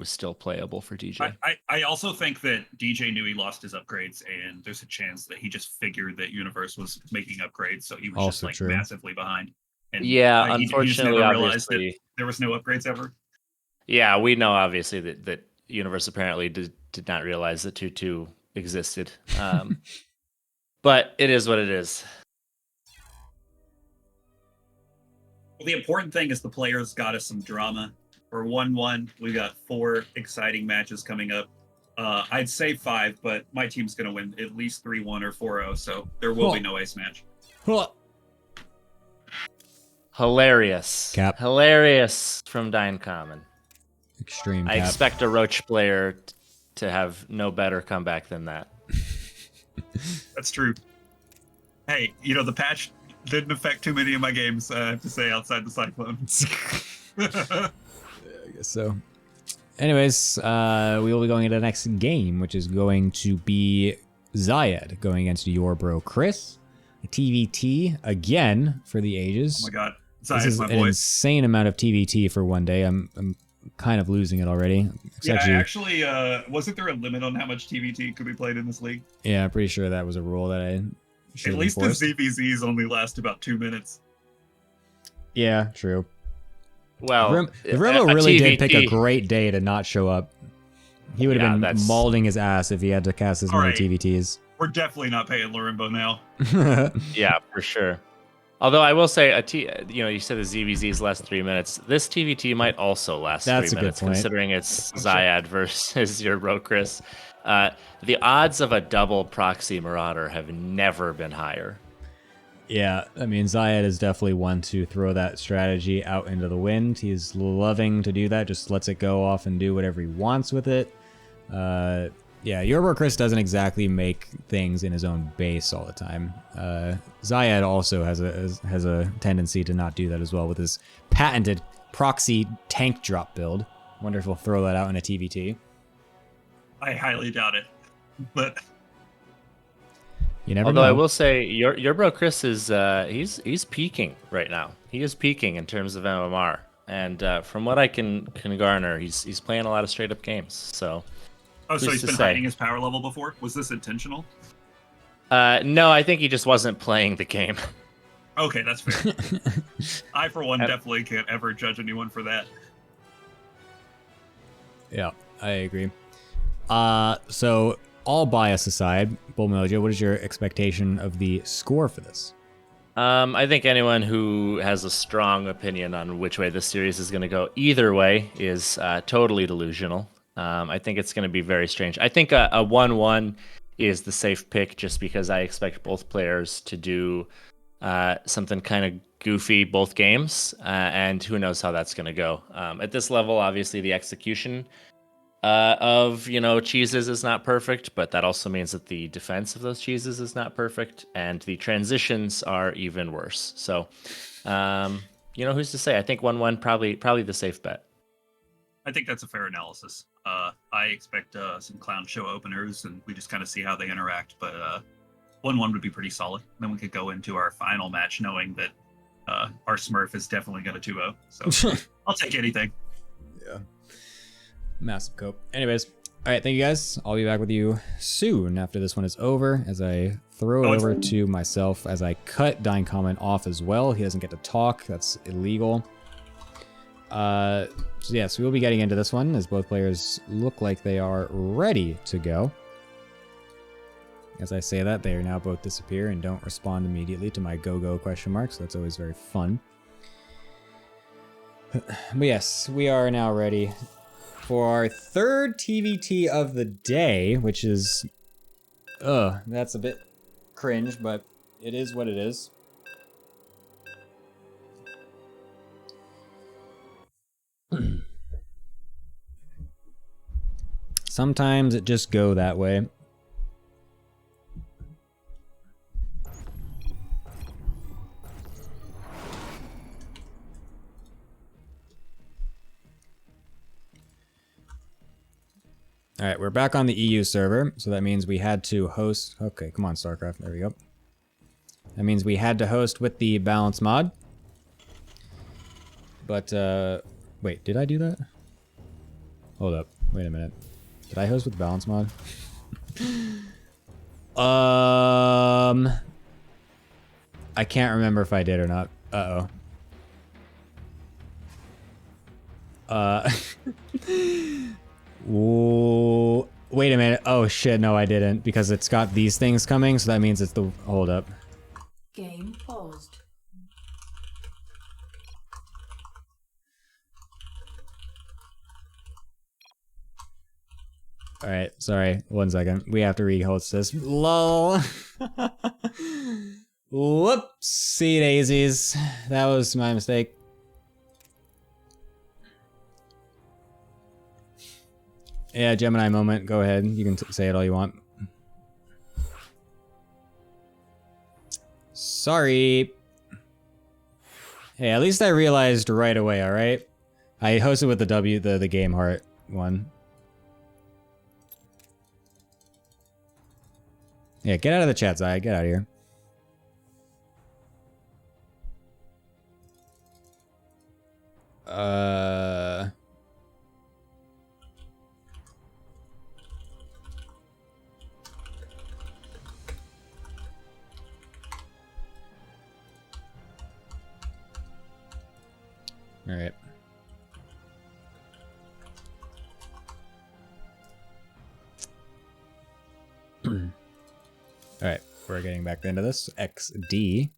still playable for DJ. I also think that DJ knew he lost his upgrades, and there's a chance that he just figured that Universe was making upgrades, so he was also just like massively behind. And unfortunately, he just never realized that there was no upgrades ever. Yeah, we know obviously that Universe apparently did not realize that 2-2 existed. But it is what it is. Well, the important thing is the players got us some drama. We're 1-1. We got 4 exciting matches coming up. I'd say 5, but my team's going to win at least 3-1 or 4-0, so there will be no ace match. Hilarious. Cap. Hilarious from Dine Common. Extreme I cap. expect a Roach player to have no better comeback than that. That's true. Hey, the patch didn't affect too many of my games, I have to say, outside the Cyclone. I guess so. Anyways, we will be going into the next game, which is going to be Zayed going against your bro Chris. TVT again for the ages. Oh my god. This is an insane amount of TVT for one day. I'm kind of losing it already. Actually, wasn't there a limit on how much TVT could be played in this league? Yeah, I'm pretty sure that was a rule that I should At least the ZVZs only last about 2 minutes. Yeah, true. Well, Vrimo really did pick a great day to not show up. He would have been mauling his ass if he had to cast as many TVTs. We're definitely not paying Lorimbo now. Yeah, for sure. Although I will say, you said the ZVZs last 3 minutes. This TVT might also last 3 minutes, considering it's Zayed versus your bro Chris. The odds of a double proxy Marauder have never been higher. Yeah, I mean, Zayed is definitely one to throw that strategy out into the wind. He's loving to do that, just lets it go off and do whatever he wants with it. Yeah, Yorba Chris doesn't exactly make things in his own base all the time. Zayed also has a tendency to not do that as well with his patented proxy tank drop build. Wonder if we'll throw that out in a TVT. I highly doubt it, but you never Although know. I will say, your bro Chris is he's peaking right now. He is peaking in terms of MMR, and from what I can garner, he's playing a lot of straight up games. So. Oh, so Who's he's to been say? hiding his power level before? Was this intentional? No, I think he just wasn't playing the game. Okay, that's fair. I, for one, definitely can't ever judge anyone for that. Yeah, I agree. So all bias aside, Bull Mojo, what is your expectation of the score for this? I think anyone who has a strong opinion on which way this series is going to go either way is totally delusional. I think it's going to be very strange. I think a 1-1 is the safe pick just because I expect both players to do something kind of goofy both games, and who knows how that's going to go. At this level, obviously, the execution of cheeses is not perfect, but that also means that the defense of those cheeses is not perfect, and the transitions are even worse. So, who's to say? I think 1-1 probably the safe bet. I think that's a fair analysis. I expect some clown show openers, and we just kind of see how they interact. But 1-1 would be pretty solid. Then we could go into our final match knowing that our Smurf is definitely going to 2-0. So I'll take anything. Yeah. Massive cope. Anyways, all right, thank you guys. I'll be back with you soon after this one is over, as I throw it over to myself, as I cut Dying Comment off as well. He doesn't get to talk. That's illegal. So yes, we will be getting into this one as both players look like they are ready to go. As I say that, they are now both disappear and don't respond immediately to my go-go question mark, so that's always very fun. But yes, we are now ready for our third TVT of the day, which is... that's a bit cringe, but it is what it is. Sometimes it just go that way. All right, we're back on the EU server, so that means we had to host... Okay, come on, StarCraft. There we go. That means we had to host with the balance mod. But, wait, did I do that? Hold up. Wait a minute. Did I host with balance mod? I can't remember if I did or not. Uh-oh. Whoa. Wait a minute. Oh shit, no I didn't, because it's got these things coming, so that means it's the... Hold up. Game paused. Alright, sorry. 1 second. We have to re-host this. LOL. Whoopsie daisies. That was my mistake. Yeah, Gemini moment. Go ahead. You can say it all you want. Sorry. Hey, at least I realized right away, alright? I hosted with the game heart one. Yeah, get out of the chat, Zai. Get out of here. All right. All right, we're getting back into this. XD.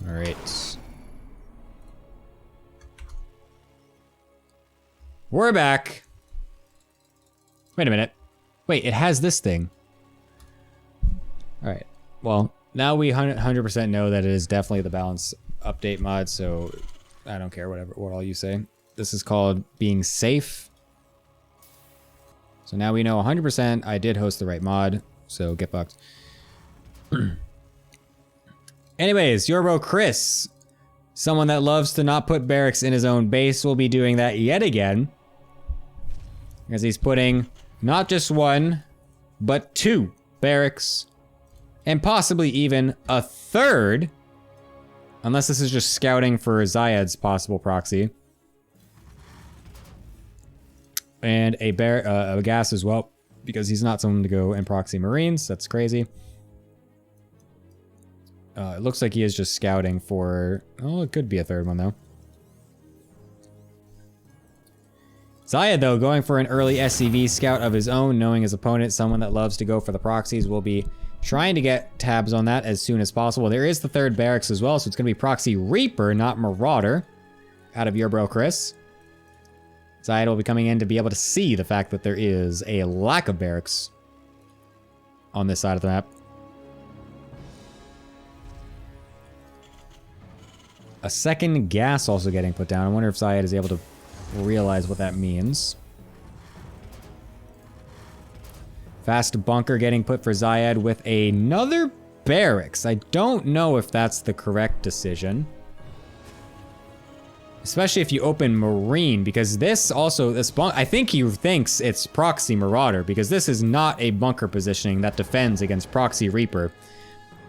All right. We're back. Wait a minute. Wait, it has this thing. All right. Well, now we 100% know that it is definitely the balance update mod, so I don't care what all you say. This is called being safe. So now we know 100% I did host the right mod, so get fucked. Anyways, your bro Chris, someone that loves to not put barracks in his own base, will be doing that yet again. As he's putting not just one, but 2 barracks, and possibly even a 3rd, unless this is just scouting for Zayed's possible proxy. And a gas as well, because he's not someone to go and proxy Marines. That's crazy. It looks like he is just scouting for... Oh, it could be a 3rd one, though. Zayed, though, going for an early SCV scout of his own, knowing his opponent, someone that loves to go for the proxies, will be trying to get tabs on that as soon as possible. There is the 3rd barracks as well, so it's going to be Proxy Reaper, not Marauder, out of your bro Chris. Zayed will be coming in to be able to see the fact that there is a lack of barracks on this side of the map. A 2nd gas also getting put down. I wonder if Zayed is able to realize what that means. Fast bunker getting put for Zayed with another barracks. I don't know if that's the correct decision. Especially if you open Marine, because this I think he thinks it's Proxy Marauder, because this is not a bunker positioning that defends against Proxy Reaper.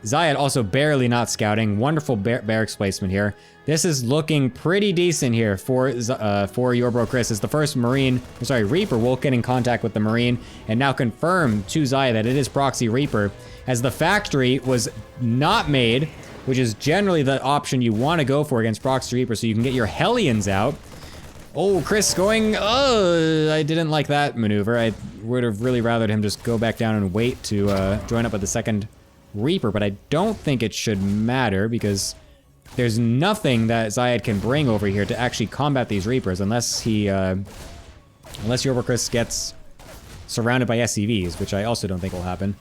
Zayed also barely not scouting. Wonderful barracks placement here. This is looking pretty decent here for your bro Chris, as the first Reaper will get in contact with the Marine and now confirm to Zayed that it is Proxy Reaper, as the factory was not made, which is generally the option you want to go for against Proxy Reaper, so you can get your Hellions out. Oh, Chris going, I didn't like that maneuver. I would have really rathered him just go back down and wait to join up with the 2nd Reaper, but I don't think it should matter, because there's nothing that Zayed can bring over here to actually combat these Reapers, unless your bro Chris gets surrounded by SCVs, which I also don't think will happen.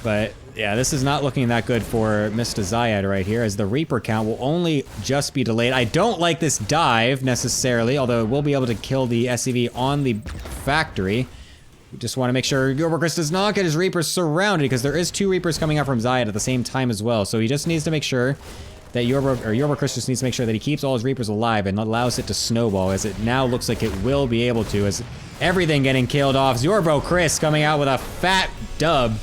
But yeah, this is not looking that good for Mr. Zayed right here, as the Reaper count will only just be delayed. I don't like this dive necessarily, although it will be able to kill the SCV on the factory. We just want to make sure your bro Chris does not get his Reapers surrounded, because there is 2 Reapers coming out from Zayed at the same time as well. So he just needs to make sure that your bro Chris just needs to make sure that he keeps all his Reapers alive and allows it to snowball, as it now looks like it will be able to, as everything getting killed off. Your bro Chris coming out with a fat dub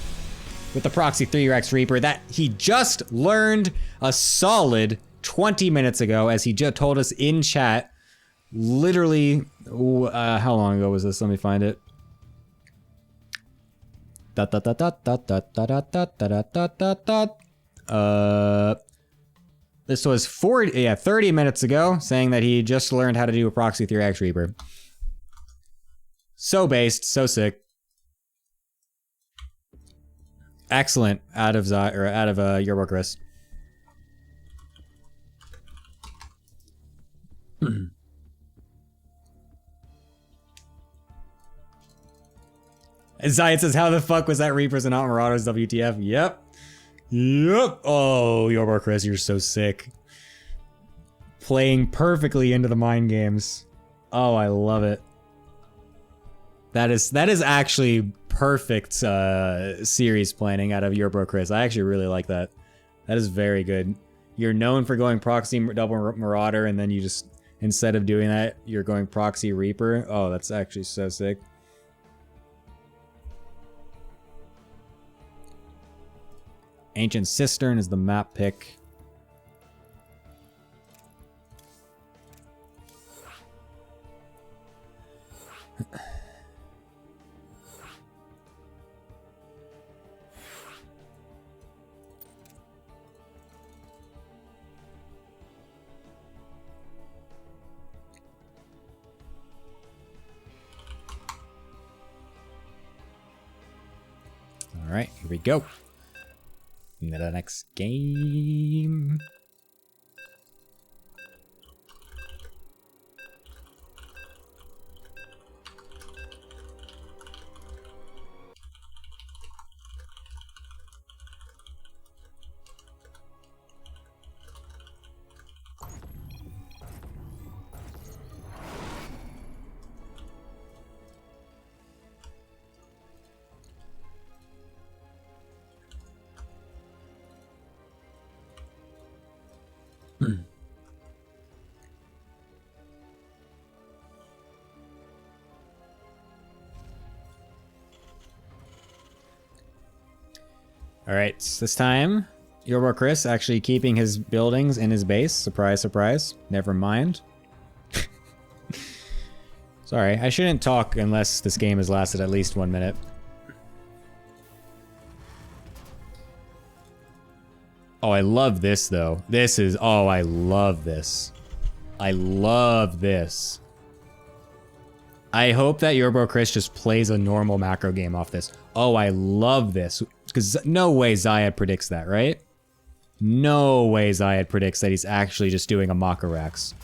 with the Proxy 3Rex Reaper that he just learned a solid 20 minutes ago, as he just told us in chat. Literally, how long ago was this? Let me find it. This was 30 minutes ago, saying that he just learned how to do a Proxy 3X Reaper. So based, so sick. Excellent out of your bro Chris. And Zayed says, how the fuck was that Reapers and not Marauders, WTF? Yep. Yep. Oh, your bro Chris, you're so sick. Playing perfectly into the mind games. Oh, I love it. That is actually perfect series planning out of your bro Chris. I actually really like that. That is very good. You're known for going Proxy double Marauder, and then you just, instead of doing that, you're going Proxy Reaper. Oh, that's actually so sick. Ancient Cistern is the map pick. All right, here we go. Into the next game. Alright, this time, Chris actually keeping his buildings in his base. Surprise, surprise. Never mind. Sorry, I shouldn't talk unless this game has lasted at least 1 minute. Oh, I love this, though. This is... Oh, I love this. I love this. I hope that Chris just plays a normal macro game off this. Oh, I love this. Because no way Zayed predicts that, right? No way Zayed predicts that he's actually just doing a Makarax.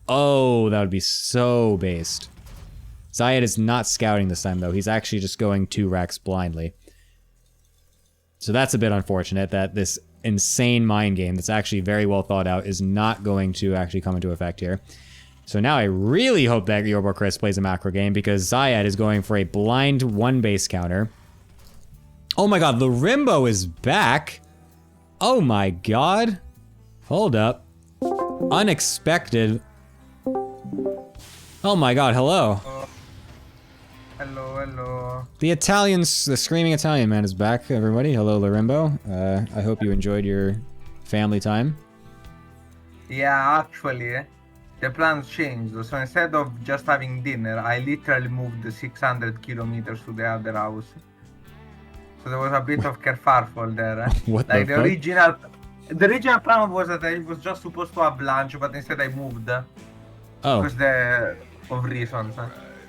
Oh, that would be so based. Zayed is not scouting this time, though. He's actually just going 2 racks blindly. So that's a bit unfortunate that this insane mind game that's actually very well thought out is not going to actually come into effect here. So now I really hope that Chris plays a macro game because Zayed is going for a blind 1 base counter. Oh my god, the Rimbo is back! Oh my god! Hold up. Unexpected. Oh my god, hello. Hello, hello. The screaming Italian man is back, everybody. Hello, Larimbo. I hope you enjoyed your family time. Yeah, actually, the plans changed. So instead of just having dinner, I literally moved 600 kilometers to the other house. So there was a bit of kerfuffle there. What like the fuck? The original plan was that I was just supposed to have lunch, but instead I moved. Oh. Because of reasons.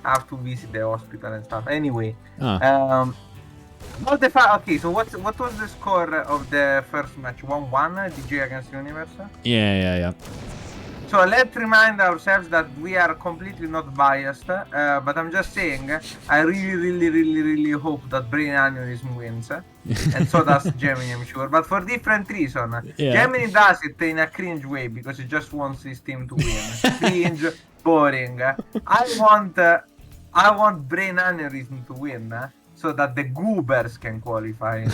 I have to visit the hospital and stuff. Anyway, okay. So what was the score of the first match? 1-1, DJ against Universe. Yeah. So let's remind ourselves that we are completely not biased. But I'm just saying, I really hope that Brain Aneurysm wins, and so does Gemini, I'm sure. But for different reason. Yeah. Gemini does it in a cringe way because he just wants his team to win. Cringe. Boring. I want Brain Aneurysm to win, so that the goobers can qualify.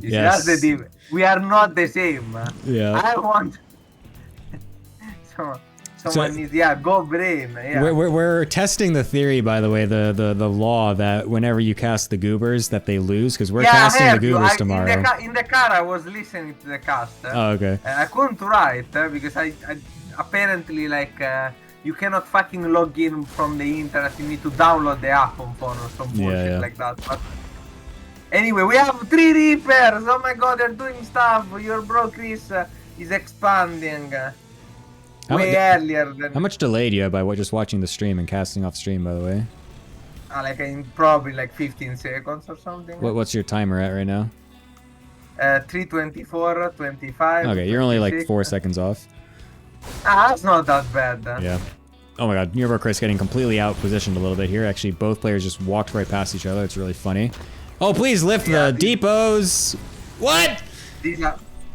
Yes. We are not the same. Yeah. I want. Someone needs. Yeah, go Brain. Yeah. We're testing the theory, by the way, the law that whenever you cast the goobers, that they lose, because we're casting the goobers tomorrow. In the car, I was listening to the cast. Oh, okay. I couldn't write because I apparently you cannot fucking log in from the internet. You need to download the app on phone or some bullshit like that. But anyway, we have 3 Reapers. Oh my god, they're doing stuff. Your bro Chris is expanding way earlier than. How much delay do you have by just watching the stream and casting off stream, by the way? Like in probably like 15 seconds or something. What's your timer at right now? 3:24, 25. Okay, you're only like 4 seconds off. That's not that bad. Yeah. Oh my god, Chris getting completely out positioned a little bit here. Actually, both players just walked right past each other. It's really funny. Oh, please lift the depots. What?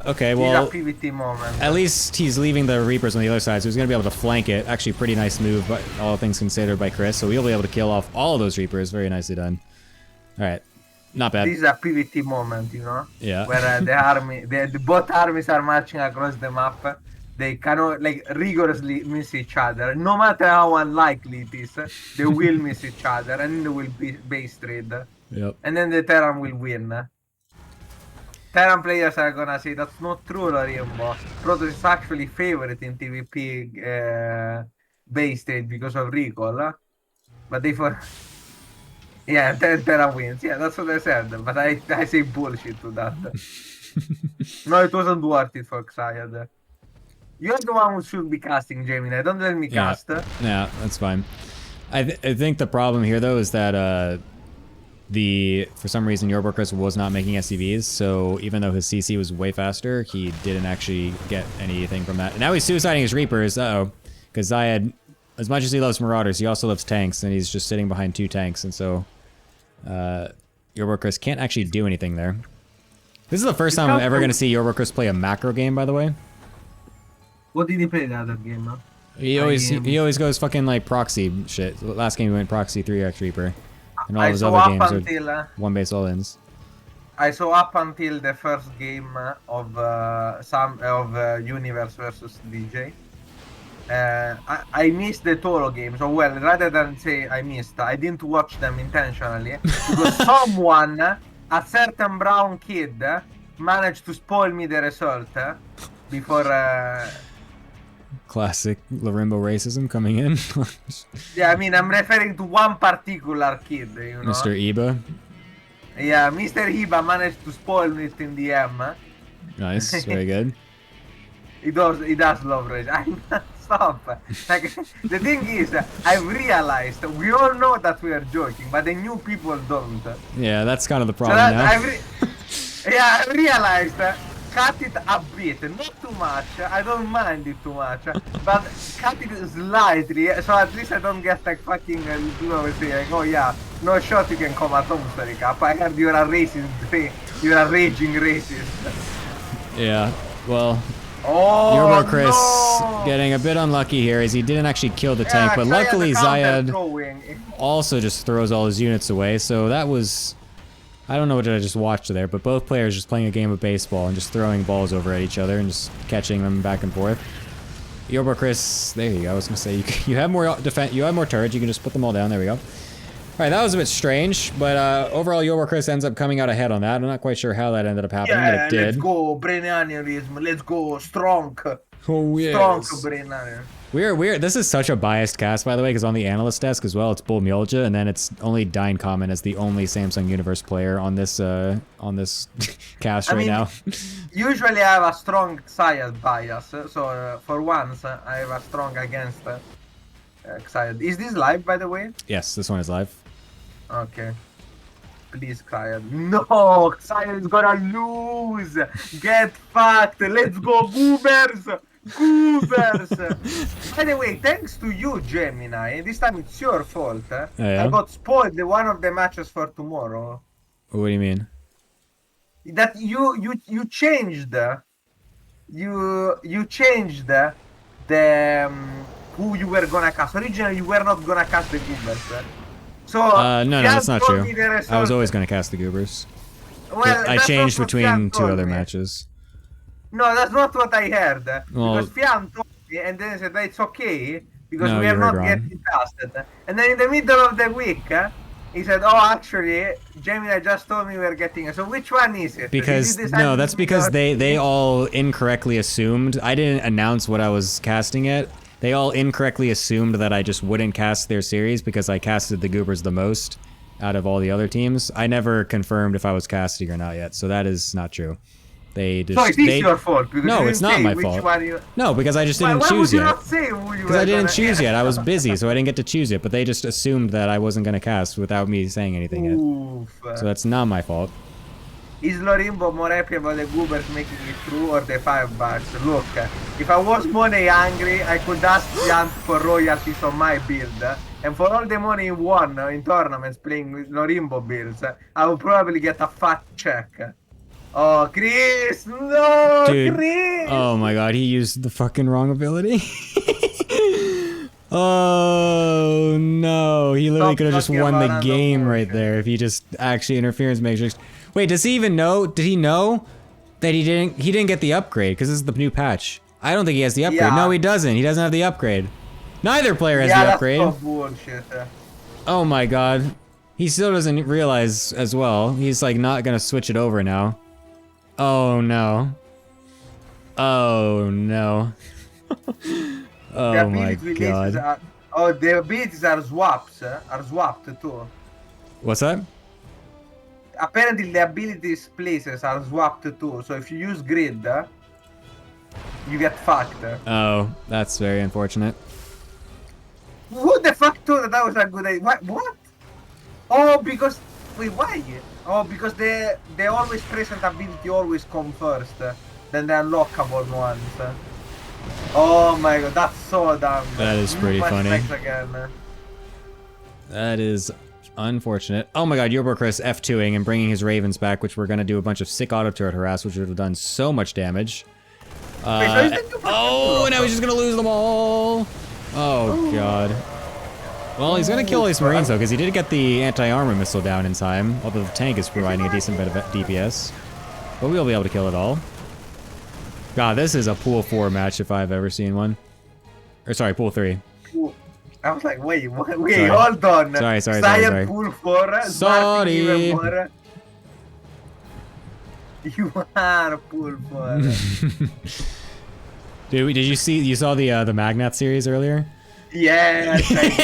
Okay, well, these are PvT moments. At least he's leaving the Reapers on the other side, so he's going to be able to flank it. Actually, pretty nice move, but all things considered by Chris. So he'll be able to kill off all of those Reapers. Very nicely done. All right. Not bad. This is a PvT moment, you know? Yeah. Where both armies are marching across the map. They cannot, rigorously miss each other. No matter how unlikely it is, they will miss each other, and they will be base trade. Yep. And then the Terran will win. Terran players are gonna say, that's not true, Lorimbo. Protoss is actually favorite in TVP base trade because of recall. But they yeah, Terran wins. Yeah, that's what I said. But I say bullshit to that. No, it wasn't worth it for Xayad. You're the one who should be casting, Gemini. Don't let me cast. Yeah, that's fine. I think the problem here, though, is that for some reason, Chris was not making SCVs, so even though his CC was way faster, he didn't actually get anything from that. And now he's suiciding his Reapers, because Zayed, as much as he loves Marauders, he also loves tanks, and he's just sitting behind 2 tanks, and so Chris can't actually do anything there. This is the first time I'm ever going to see Chris play a macro game, by the way. What did he play the other game, huh? He always goes fucking like proxy shit. Last game he went proxy 3x Reaper. And all his other games are 1 base all-ins. I saw up until the first game of Universe versus DJ. I missed the Toro game, so well, rather than say I missed, I didn't watch them intentionally because someone, a certain brown kid, managed to spoil me the result before. Classic Larimbo racism coming in. Yeah, I mean, I'm referring to one particular kid, you know. Mr. Iba. Yeah, Mr. Iba managed to spoil it in the M. Nice, very good. He does love race. I'm not stop. Like, the thing is, I've realized we all know that we are joking, but the new people don't. Yeah, that's kind of the So problem that now. yeah, I realized. Cut it a bit, not too much. I don't mind it too much, but cut it slightly, so at least I don't get like fucking saying, oh yeah, no shot you can come at home, Story Cup. I heard you're a racist, you're a raging racist. Yeah, well, oh, Chris no! getting a bit unlucky here as he didn't actually kill the tank, but luckily Zayed also just throws all his units away, so that was... I don't know what I just watched there, but both players just playing a game of baseball and just throwing balls over at each other and just catching them back and forth. Chris, there you go. I was gonna say you have more defense, you have more turrets. You can just put them all down. There we go. All right, that was a bit strange, but overall, Chris ends up coming out ahead on that. I'm not quite sure how that ended up happening, but it did. Let's go, brain aneurysm. Let's go, strong. Oh yes. Strong brain aneurysm. We're this is such a biased cast, by the way, because on the analyst desk as well, it's Bull Mjolja, and then it's only Dine Common as the only Samsung Universe player on this cast right now. Usually I have a strong Xayah bias, so for once I have a strong against Xayah. Is this live, by the way? Yes, this one is live. Okay. Please, Xayah. No, Xayah is gonna lose. Get fucked. Let's go, boomers. Goobers! By the way, thanks to you, Gemini, this time it's your fault. Oh, yeah? I got spoiled one of the matches for tomorrow. What do you mean? That you changed you changed the who you were gonna cast. Originally, you were not gonna cast the Goobers. So no, that's not true. I was always gonna cast the Goobers. Well, I changed between two other matches. No, that's not what I heard. Well, because Fian told me and then said it's okay because no, we are not wrong. getting casted. And then in the middle of the week, he said, "Oh, actually, Gemini just told me we're getting it." So which one is it? Because no, that's because they all incorrectly assumed. I didn't announce what I was casting it. They all incorrectly assumed that I just wouldn't cast their series because I casted the Goobers the most out of all the other teams. I never confirmed if I was casting or not yet, so that is not true. They just, so it is your fault. Because no, you it's didn't not say my which fault. one No, because I just didn't choose yet. Because I didn't choose yet. I was busy, so I didn't get to choose it. But they just assumed that I wasn't gonna cast without me saying anything yet. So that's not my fault. Is Larimbo more happy about the Goobers making it through or the $5? Look, if I was money hungry, I could ask Giant for royalties on my build. And for all the money he won in tournaments playing with Larimbo builds, I would probably get a fat check. Oh, Chris! No, dude, Chris! Oh my god, he used the fucking wrong ability. Oh no, he literally could have just won the game right there if he just actually interference matrix. Wait, does he even know? Did he know that he didn't get the upgrade because this is the new patch? I don't think he has the upgrade. Yeah. No, he doesn't. He doesn't have the upgrade. Neither player has the upgrade. That's so bullshit. Oh my god. He still doesn't realize as well. He's like not gonna switch it over now. Oh no. Oh no. Oh my god. Oh, the abilities are swapped too. What's that? Apparently the abilities places are swapped too, so if you use grid, you get fucked. Oh, that's very unfortunate. Who the fuck thought that was a good idea? What? Oh, because... Wait, why? Oh, because the always present ability always come first, then the unlockable ones. Oh my god, that's so dumb. That is pretty funny. That is unfortunate. Oh my god, Chris F2ing and bringing his Ravens back, which we're gonna do a bunch of sick auto turret harass, which would have done so much damage. Oh, and now he's just gonna lose them all. Oh god. Well, he's gonna kill his Marines though, because he did get the anti-armor missile down in time, although the tank is providing a decent bit of DPS. But we'll be able to kill it all. God, this is a pool 4 match if I've ever seen one. Or sorry, pool 3. I was like, wait, hold on. Sorry. Pool 4, sorry. Even more. You are pool 4. Dude, you saw the Magnath series earlier? Yes, I did.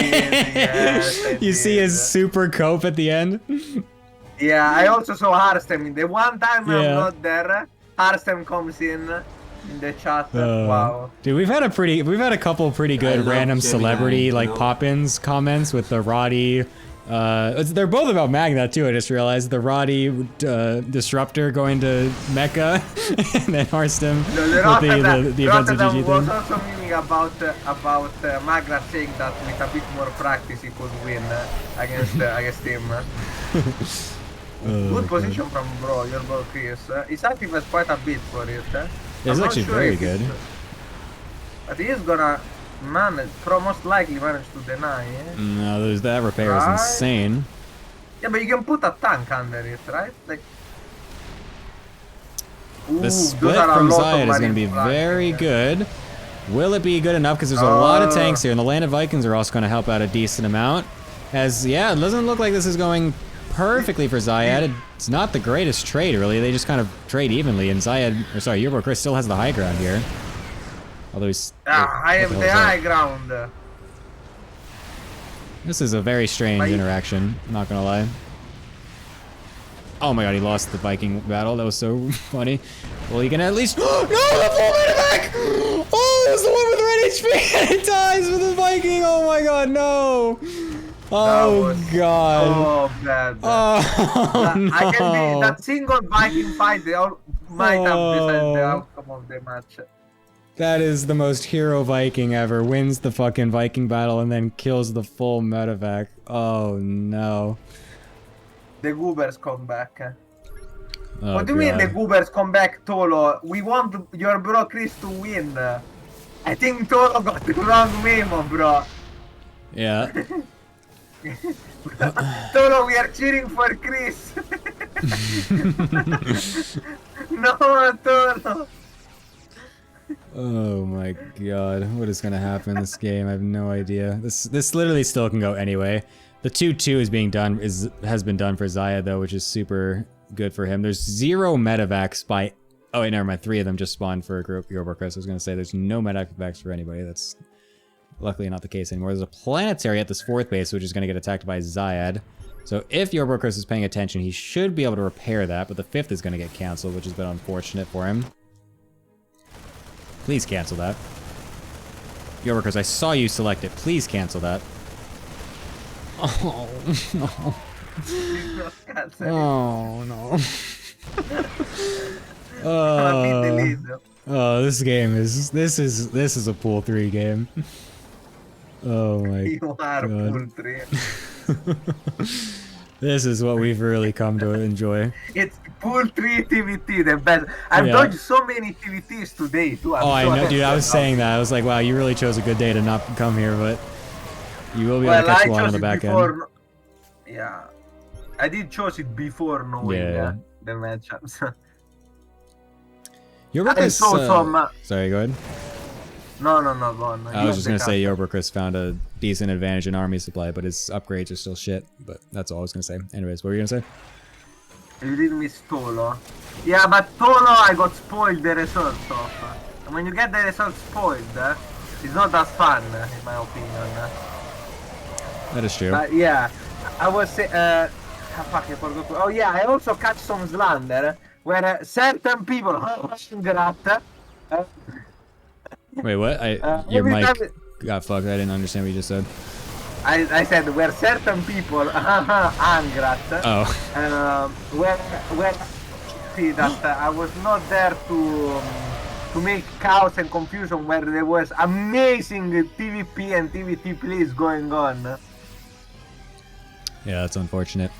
Yes, you see his super cope at the end? Yeah, I also saw Harstem. The one time Yeah. I'm not there, Harstem comes in the chat. Wow. Dude, we've had a couple pretty good random Gemini, celebrity like know? pop-ins comments with the Roddy. They're both about Magnath too. I just realized the Roddy disruptor going to Mecca, and then Harstem with the events of GG was thing. also meaning about Magnath saying that with a bit more practice he could win against him. Good position from your bro Chris. His active has quite a bit for it. It's actually very good. But he is gonna most likely manage to deny. No, that repair is insane. Yeah, but you can put a tank under it, right? Like. The split from Zayed is going to be very good. Will it be good enough? Because there's a lot of tanks here, and the Landed Vikings are also going to help out a decent amount. As, yeah, it doesn't look like this is going perfectly for Zayed. It's not the greatest trade, really. They just kind of trade evenly, and Yurbo Chris still has the high ground here. Although he's... I have the high ground. This is a very strange interaction, I'm not going to lie. Oh my god, he lost the Viking battle. That was so funny. Well, he can at least... No, the full medevac! Oh, it was the one with red HP and it dies with the Viking! Oh my god, no! Oh god. Oh, bad. Oh, no. I can be that single Viking fight. They all might have decided the outcome of the match. That is the most hero Viking ever. Wins the fucking Viking battle and then kills the full medevac. Oh no. The Goobers come back. Oh, what do you mean the Goobers come back, Tolo? We want your bro Chris to win. I think Tolo got the wrong memo, bro. Yeah. Tolo, we are cheering for Chris. No, Tolo. Oh my god, what is gonna happen in this game? I have no idea. This literally still can go anyway. The 2-2 is being done has been done for Zayed though, which is super good for him. There's 0 medevacs by oh wait, never mind, 3 of them just spawned for a group Chris. I was gonna say there's no medevacs for anybody. That's luckily not the case anymore. There's a planetary at this 4th base which is gonna get attacked by Zayed. So if Chris is paying attention, he should be able to repair that, but the 5th is gonna get cancelled, which has been unfortunate for him. Please cancel that. Chris, I saw you select it. Please cancel that. Oh, no. Oh, no. Oh, this game is... This is a pool 3 game. Oh my You are god. pool 3. This is what we've really come to enjoy. It's pool 3 TVT, the best. I've dodged so many TVTs today too. I know, dude. I was saying that. I was like, wow, you really chose a good day to not come here, but you will be able to catch one on the back end. Yeah, I did choose it before knowing the matchups. Sorry, go ahead. No, go on. I was just gonna say Chris found a decent advantage in army supply, but his upgrades are still shit. But that's all I was gonna say. Anyways, what were you gonna say? You did miss Tolo. Yeah, but Tolo, I got spoiled the results of. And when you get the results spoiled, it's not as fun, in my opinion. That is true. But yeah, I was fuck, I forgot. Oh yeah, I also catch some slander where certain people. Wait, what? Your mic got fucked. I didn't understand what you just said. I said where certain people angrat. Oh. Where see that I was not there to make chaos and confusion where there was amazing PvP and TVT plays going on. Yeah, that's unfortunate.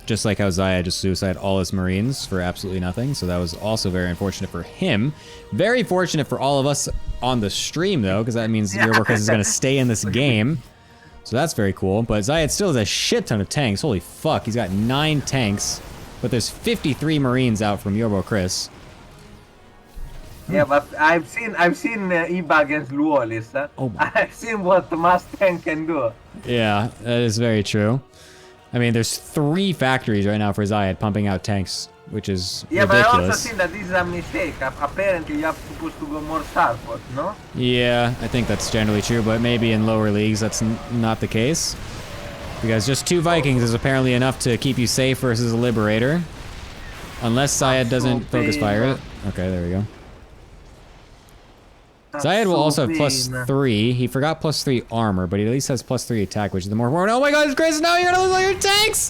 Just like how Zayed just suicided all his Marines for absolutely nothing, so that was also very unfortunate for him. Very fortunate for all of us on the stream, though, because that means Chris is going to stay in this game. So that's very cool. But Zayed still has a shit ton of tanks. Holy fuck, he's got 9 tanks. But there's 53 Marines out from Yorbo Chris. Yeah, but I've seen Iba against Luolis. Oh my. I've seen what Mustang can do. Yeah, that is very true. I mean, there's 3 factories right now for Zayed pumping out tanks, which is Yeah, ridiculous. but I also think that this is a mistake. Apparently, you have supposed to go more southward, no? Yeah, I think that's generally true, but maybe in lower leagues that's not the case. Because just 2 Vikings is apparently enough to keep you safe versus a Liberator. Unless Zayed doesn't focus fire it. Okay, there we go. Zayed will also have +3. He forgot +3 armor, but he at least has +3 attack, which is the more important. Oh my god, Chris, now you're gonna lose all your tanks!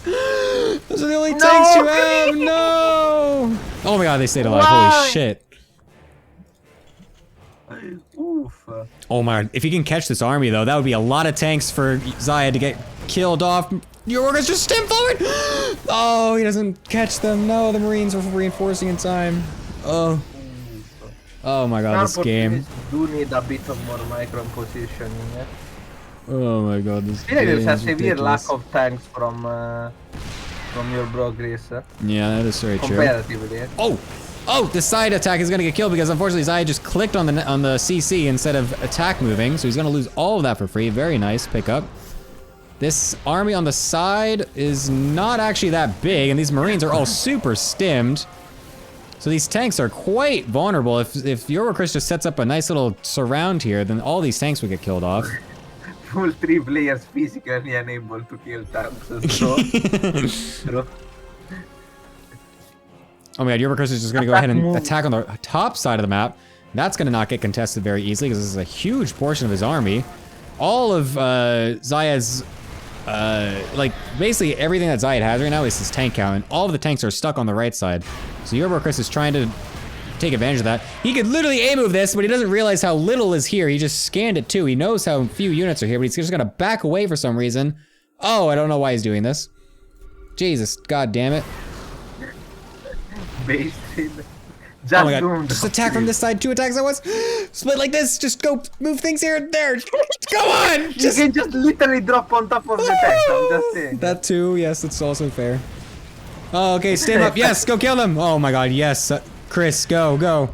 Those are the only tanks you have! No! Oh my god, they stayed alive. Holy shit. Oof. Oh my god, if he can catch this army though, that would be a lot of tanks for Zayed to get killed off. Your workers just stem forward! Oh, he doesn't catch them. No, the Marines are reinforcing in time. Oh. Oh my god, this game. Do need a bit of more micro positioning. Oh my god, this game There's a is severe ridiculous. lack of tanks from your bro Chris. Yeah, that is very true. Comparatively. Oh! Oh, the side attack is gonna get killed because unfortunately Zayed just clicked on the CC instead of attack moving, so he's gonna lose all of that for free. Very nice pickup. This army on the side is not actually that big, and these Marines are all super stimmed. So these tanks are quite vulnerable. If Eurochris just sets up a nice little surround here, then all these tanks would get killed off. Full 3 players physically unable to kill tanks. So. Oh my god, Eurochris is just gonna go ahead and attack on the top side of the map. That's gonna not get contested very easily because this is a huge portion of his army. All of Zayed's, like basically everything that Zayed has right now is his tank count, and all of the tanks are stuck on the right side. So Chris is trying to take advantage of that. He could literally A-move this, but he doesn't realize how little is here. He just scanned it too. He knows how few units are here, but he's just gonna back away for some reason. Oh, I don't know why he's doing this. Jesus, god damn it. Just oh my god, just attack from this side, 2 attacks at once. Split like this, just go move things here and there. Come on! You can just literally drop on top of the tank, I'm just saying. That too, yes, that's also fair. Oh, okay, stand up, yes, go kill them. Oh my god, yes, Chris, go.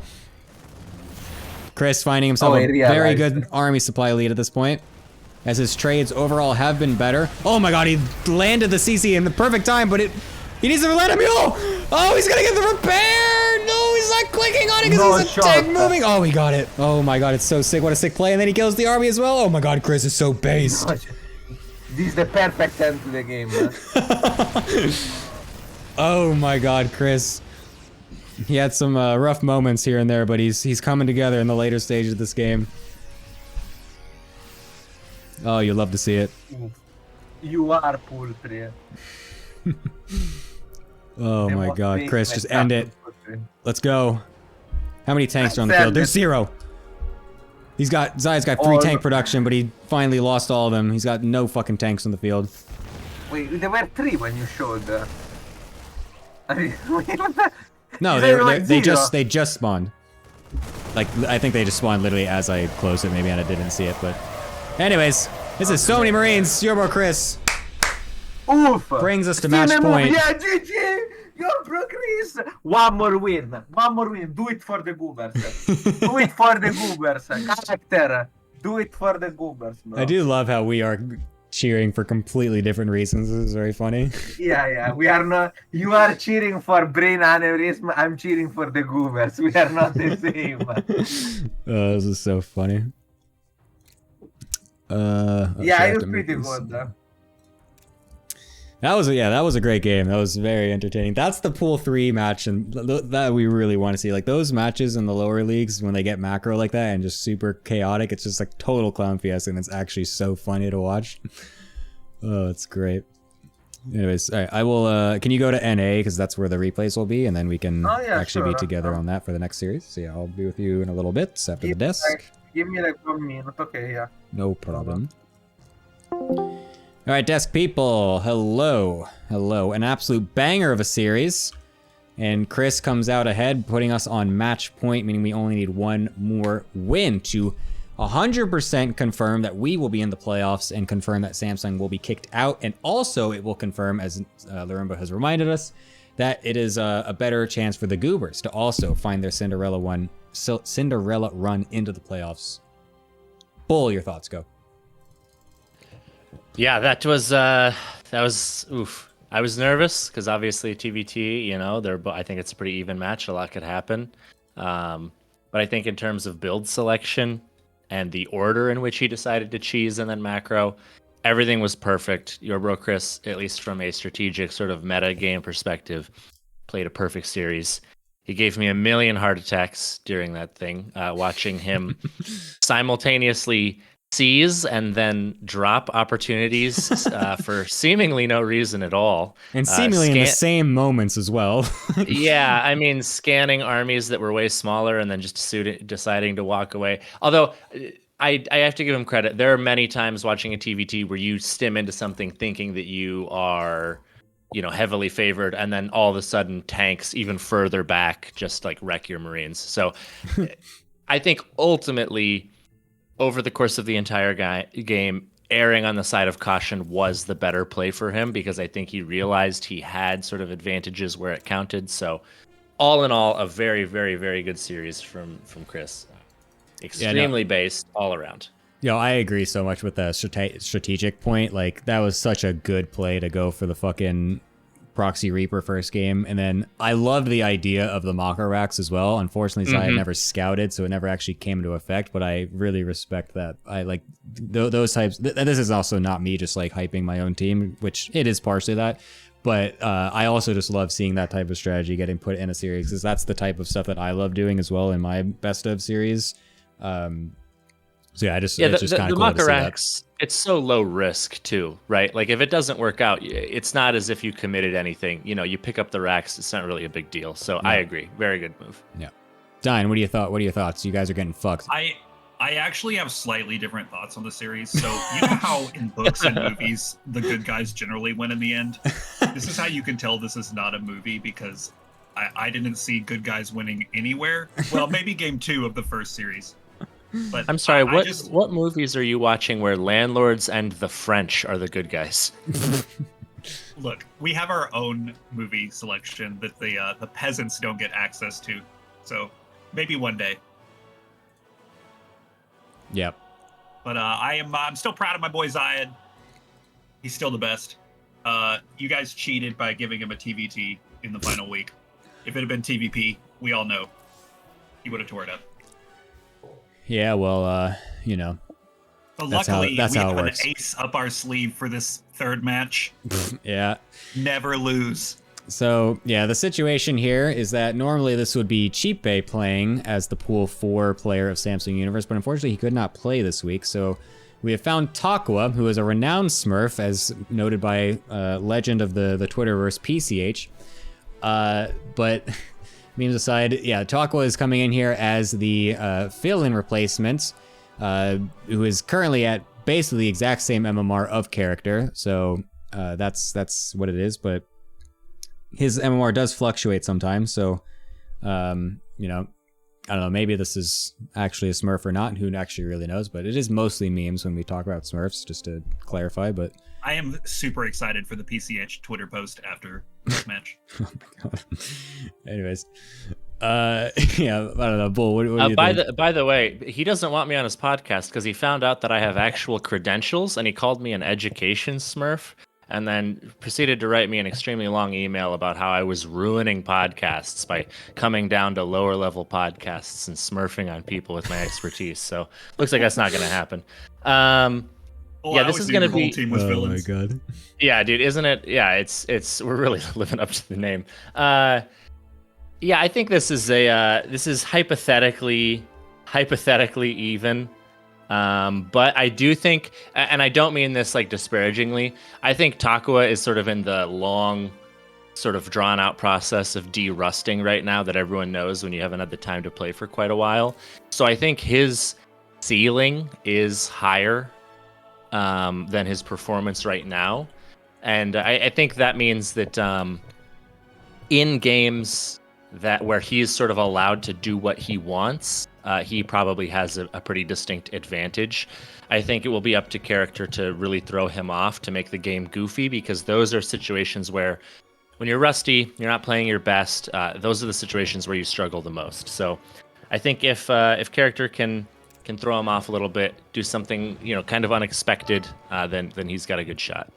Chris finding himself a very good army supply lead at this point, as his trades overall have been better. Oh my god, he landed the CC in the perfect time, but he needs to land a mule! Oh, he's gonna get the repair! No, he's not clicking on it because he's a tank moving! Oh, he got it. Oh my god, it's so sick. What a sick play. And then he kills the army as well. Oh my god, Chris is so based. This is the perfect end to the game, man. Oh my god, Chris. He had some rough moments here and there, but he's coming together in the later stages of this game. Oh, you love to see it. You are poultry. Oh my god, Chris, just end it. Let's go. How many tanks are on the field? There's 0. Zayed's got 3 tank production, but he finally lost all of them. He's got no fucking tanks on the field. Wait, there were 3 when you showed. No, they just spawned. Like, I think they just spawned literally as I closed it. Maybe I didn't see it, but anyways, this is so many Marines. You're more Chris. Oof! Brings us to match point. Yeah, GG! You're bro Chris! One more win. Do it for the goobers. Do it for the goobers. Character. Do it for the goobers, bro. I do love how we are cheering for completely different reasons. This is very funny. Yeah. We are not. You are cheering for brain aneurysm. I'm cheering for the goobers. We are not the same. Oh, this is so funny. Yeah, it was pretty good. That was a great game. That was very entertaining. That's the pool 3 match, and that we really want to see. Like those matches in the lower leagues when they get macro like that and just super chaotic. It's just like total clown fiesta, and it's actually so funny to watch. Oh, it's great. Anyways, all right, I will. Can you go to NA because that's where the replays will be, and then we can be together on that for the next series. So yeah, I'll be with you in a little bit after the desk. Give me like 1 minute. Okay, yeah. No problem. All right, desk people, hello. An absolute banger of a series. And Chris comes out ahead, putting us on match point, meaning we only need 1 more win to 100% confirm that we will be in the playoffs and confirm that Samsung will be kicked out. And also it will confirm, as Larumba has reminded us, that it is a better chance for the Goobers to also find their Cinderella run into the playoffs. Bull, your thoughts, go. Yeah, that was oof. I was nervous because obviously TVT, you know, I think it's a pretty even match. A lot could happen. But I think in terms of build selection and the order in which he decided to cheese and then macro, everything was perfect. Your bro Chris, at least from a strategic sort of meta game perspective, played a perfect series. He gave me a million heart attacks during that thing, watching him simultaneously seize and then drop opportunities for seemingly no reason at all. And seemingly in the same moments as well. Yeah, I mean, scanning armies that were way smaller and then just deciding to walk away. Although, I have to give him credit. There are many times watching a TVT where you stim into something thinking that you are, you know, heavily favored, and then all of a sudden tanks even further back just like wreck your Marines. So I think ultimately, over the course of the entire game, erring on the side of caution was the better play for him, because I think he realized he had sort of advantages where it counted. So all in all, a very, very, very good series from Chris. Extremely based all around. Yo, I agree so much with the strategic point. Like, that was such a good play to go for the fucking Proxy Reaper first game. And then I loved the idea of the Mako racks as well. Unfortunately, Zaya never scouted, so it never actually came into effect, but I really respect that. I like those types. This is also not me just like hyping my own team, which it is partially that. But I also just love seeing that type of strategy getting put in a series, because that's the type of stuff that I love doing as well in my best of series. So yeah, it's just kind of cool to see that. It's so low risk too, right? Like if it doesn't work out, it's not as if you committed anything. You know, you pick up the racks, it's not really a big deal. So yeah. I agree, very good move. Yeah, Dine, what are your thoughts? You guys are getting fucked. I actually have slightly different thoughts on the series. So you know how in books and movies the good guys generally win in the end. This is how you can tell this is not a movie, because I didn't see good guys winning anywhere. Well, maybe game 2 of the first series. But I'm sorry, what movies are you watching where landlords and the French are the good guys? Look, we have our own movie selection that the peasants don't get access to. So maybe one day. Yep. But I'm still proud of my boy Zayed. He's still the best. You guys cheated by giving him a TVT in the final week. If it had been TVP, we all know he would have tore it up. Yeah, well, you know. But luckily, that's we how have it an works. ace up our sleeve for this third match. Yeah. Never lose. So, yeah, the situation here is that normally this would be Chipe playing as the Pool 4 player of Samsung Universe, but unfortunately he could not play this week. So we have found Takwa, who is a renowned Smurf, as noted by legend of the Twitterverse, PCH. But memes aside, yeah, Takwa is coming in here as the fill-in replacement, who is currently at basically the exact same MMR of character. So that's what it is, but his MMR does fluctuate sometimes. So, you know, I don't know, maybe this is actually a Smurf or not, who actually really knows, but it is mostly memes when we talk about Smurfs, just to clarify. But I am super excited for the PCH Twitter post after this match. Oh my god. Anyways, yeah, I don't know, Bull. What do you think? By the way, he doesn't want me on his podcast because he found out that I have actual credentials, and he called me an education Smurf, and then proceeded to write me an extremely long email about how I was ruining podcasts by coming down to lower level podcasts and smurfing on people with my expertise. So looks like that's not going to happen. Yeah, this is gonna be. Team was villains. My god. Yeah, dude, isn't it? Yeah, it's. We're really living up to the name. Yeah, I think this is hypothetically even. But I do think, and I don't mean this like disparagingly, I think Takua is sort of in the long, sort of drawn out process of de-rusting right now that everyone knows when you haven't had the time to play for quite a while. So I think his ceiling is higher than his performance right now. And I think that means that in games that where he's sort of allowed to do what he wants, he probably has a pretty distinct advantage. I think it will be up to character to really throw him off to make the game goofy, because those are situations where when you're rusty, you're not playing your best. Those are the situations where you struggle the most. So I think if character can throw him off a little bit, do something kind of unexpected, then he's got a good shot.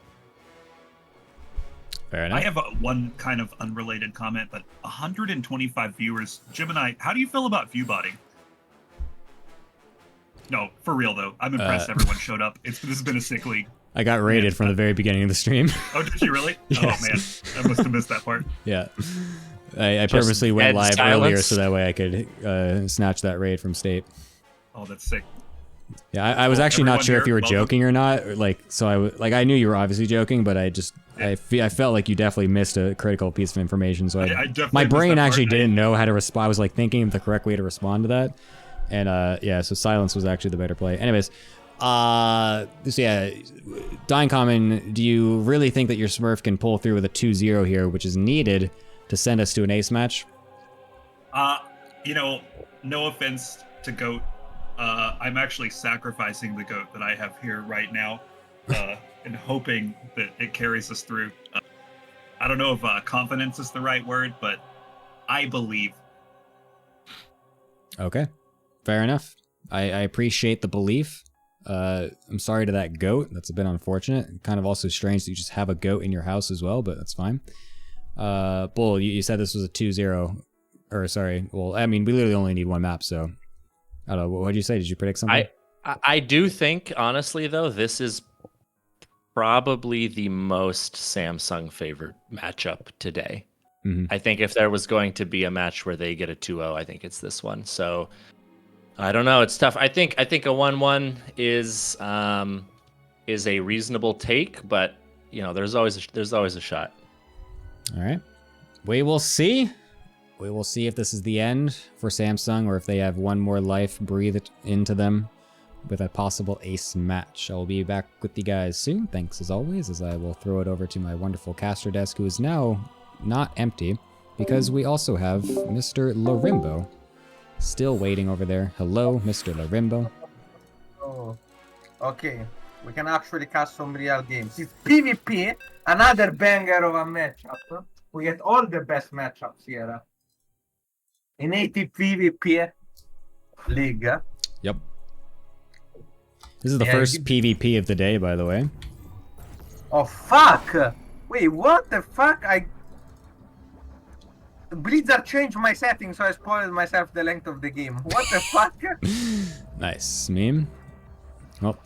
Fair enough. I have one kind of unrelated comment, but 125 viewers. Gemini, how do you feel about VOD? No, for real though. I'm impressed everyone showed up. This has been a sick league. I got raided from the very beginning of the stream. Oh, did you really? Yes. Oh man, I must have missed that part. Yeah. I purposely went live earlier so that way I could snatch that raid from State. Oh, that's sick. Yeah, I was actually not sure if you were welcome. joking or not. I knew you were obviously joking, but I felt like you definitely missed a critical piece of information. So I definitely my missed brain that actually part. didn't know how to respond. I was like thinking of the correct way to respond to that, and yeah, so silence was actually the better play. Anyways, so yeah, Dying Common, do you really think that your Smurf can pull through with a 2-0 here, which is needed to send us to an ace match? No offense to GOAT. I'm actually sacrificing the GOAT that I have here right now, and hoping that it carries us through. I don't know if confidence is the right word, but I believe. Okay, fair enough. I appreciate the belief. I'm sorry to that GOAT. That's a bit unfortunate. Kind of also strange that you just have a GOAT in your house as well, but that's fine. Bull, you said this was a 2-0. Or sorry, well, I mean, we literally only need one map, so... I don't know, what did you say? Did you predict something? I do think, honestly, though, this is probably the most Samsung favored matchup today. Mm-hmm. I think if there was going to be a match where they get a 2-0, I think it's this one. So I don't know. It's tough. I think a 1-1 is a reasonable take, but there's always a shot. All right, we will see. We will see if this is the end for Samsung or if they have one more life breathed into them with a possible ace match. I will be back with you guys soon. Thanks as always, as I will throw it over to my wonderful caster desk, who is now not empty because we also have Mr. Larimbo still waiting over there. Hello, Mr. Larimbo. Oh, okay. We can actually cast some real games. It's PvP, another banger of a matchup. We get all the best matchups here. In AT PvP League. Yep. This is the first PvP of the day, by the way. Oh, fuck! Wait, what the fuck? Blizzard changed my settings, so I spoiled myself the length of the game. What the fuck? Nice meme. Well,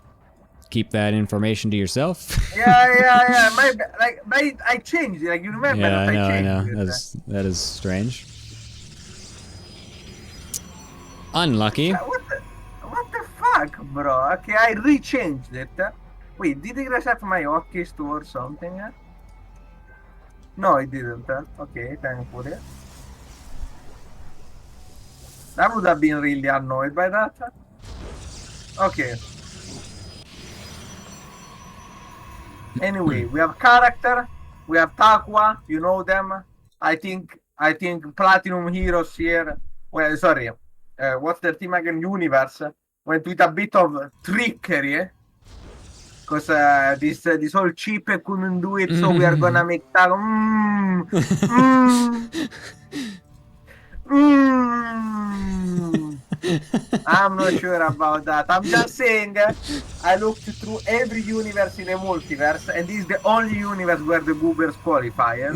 keep that information to yourself. Yeah. I changed it. Like, you remember that I know. It. That is strange. Unlucky. What the fuck, bro? Okay, I rechanged it. Wait, did it reset my hotkeys too or something? No, it didn't. Okay, thankfully. I would have been really annoyed by that. Okay. Anyway, we have character, we have Taqwa, you know them. I think Platinum Heroes here. Well, sorry. What's their team again? Universe went with a bit of trickery, because this whole chip couldn't do it, so we are gonna make Taqwa. I'm not sure about that. I'm just saying, I looked through every universe in a multiverse, and this is the only universe where the goobers qualify.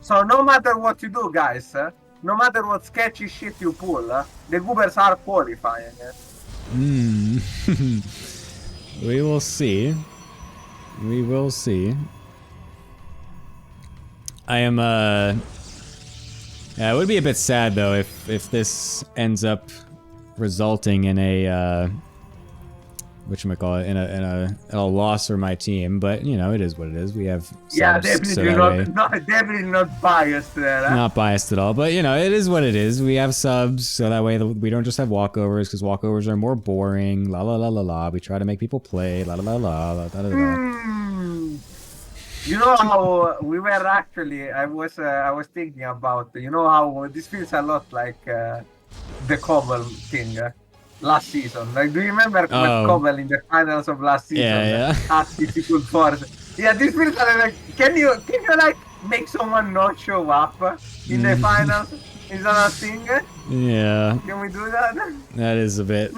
So no matter what you do, guys, no matter what sketchy shit you pull, the goobers are qualifying. We will see. We will see. I am, yeah, it would be a bit sad, though, if this ends up resulting in a, whatchamacallit, in a loss for my team, but, it is what it is. We have subs, Yeah, definitely so definitely not biased there. Not biased at all, but, it is what it is. We have subs, so that way we don't just have walkovers, because walkovers are more boring, la la la la la. We try to make people play, la la la la la la la la. You know how we were actually? I was thinking about. You know how this feels a lot like the Cobble thing last season. Like, do you remember with Cobble in the finals of last season? Yeah. At difficult force. Yeah, this feels like. Can you like make someone not show up in the finals? Is that a thing? Yeah. Can we do that? That is a bit.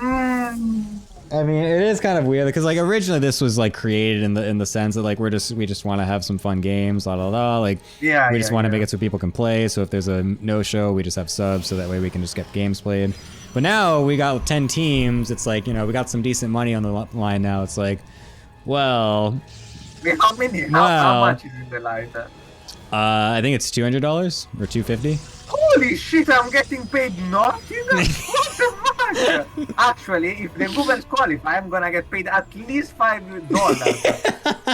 I mean, it is kind of weird because like originally this was like created in the sense that like we just want to have some fun games, la la la. Like we just want to make it so people can play. So if there's a no show, we just have subs so that way we can just get games played. But now we got 10 teams. It's like, you know, we got some decent money on the line now. It's like, well, how many? How much is in the line? I think it's $200 or $250. Holy shit, I'm getting paid nothing? What the fuck? Actually, if the Googles qualify, I'm gonna get paid at least $5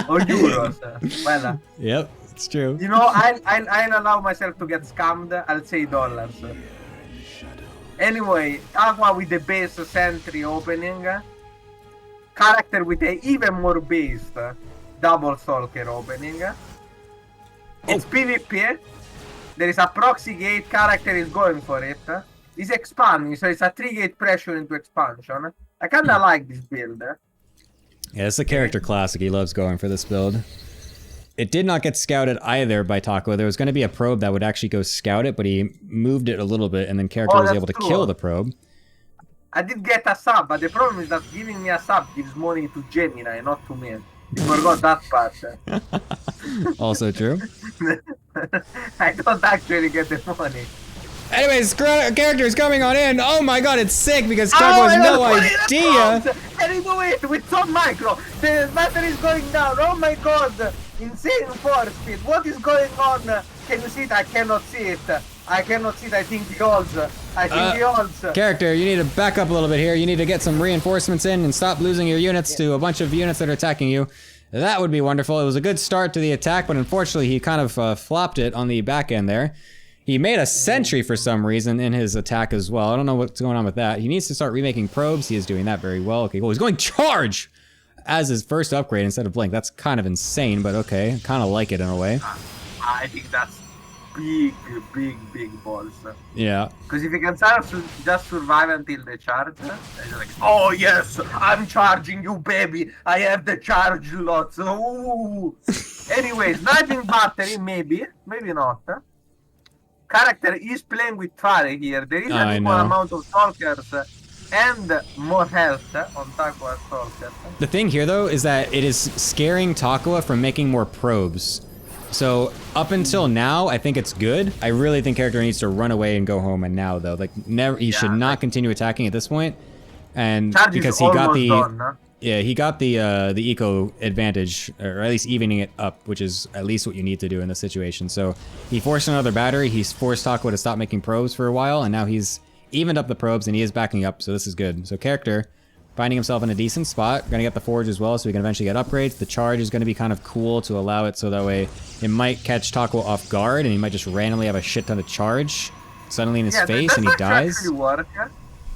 or euros. Well, yep, it's true. You know, I'll allow myself to get scammed. I'll say dollars. Anyway, Aqua with the base sentry opening. Character with a even more based double stalker opening. It's PvP. There is a proxy gate, character is going for it. He's expanding, so it's a 3-gate pressure into expansion. I kinda like this build. Yeah, it's a character classic. He loves going for this build. It did not get scouted either by Taco. There was going to be a probe that would actually go scout it, but he moved it a little bit, and then character was able to kill the probe. I did get a sub, but the problem is that giving me a sub gives money to Gemini, not to me. You forgot that part. Also true. I don't actually get the money. Anyways, character is coming on in. Oh my god, it's sick because Taco has no idea. Can you do it with some micro? The battery is going down. Oh my god. Insane force speed. What is going on? Can you see it? I cannot see it. I cannot see it. I think he holds. I think he holds. Character, you need to back up a little bit here. You need to get some reinforcements in and stop losing your units to a bunch of units that are attacking you. That would be wonderful. It was a good start to the attack, but unfortunately he kind of flopped it on the back end there. He made a sentry for some reason in his attack as well. I don't know what's going on with that. He needs to start remaking probes. He is doing that very well. Okay, cool. He's going charge as his first upgrade instead of blink. That's kind of insane, but okay. I kind of like it in a way. I think that's big balls. Yeah. Because if you can just survive until the charge, it's like, oh yes, I'm charging you, baby. I have the charge lots. Ooh. Anyways, knifing battery, maybe not. Character is playing with fire here. There is an equal amount of stalkers and more health on Takoa's stalkers. The thing here though is that it is scaring Takoa from making more probes. So up until now, I think it's good. I really think character needs to run away and go home. And now though, like never, he should not continue attacking at this point. And because he got the he got the eco advantage, or at least evening it up, which is at least what you need to do in this situation. So he forced another battery. He's forced Takoa to stop making probes for a while, and now he's evened up the probes and he is backing up. So this is good. So character finding himself in a decent spot. Gonna get the forge as well, so we can eventually get upgrades. The charge is gonna be kind of cool to allow it, so that way it might catch Takoa off guard, and he might just randomly have a shit ton of charge suddenly in his face, and he dies.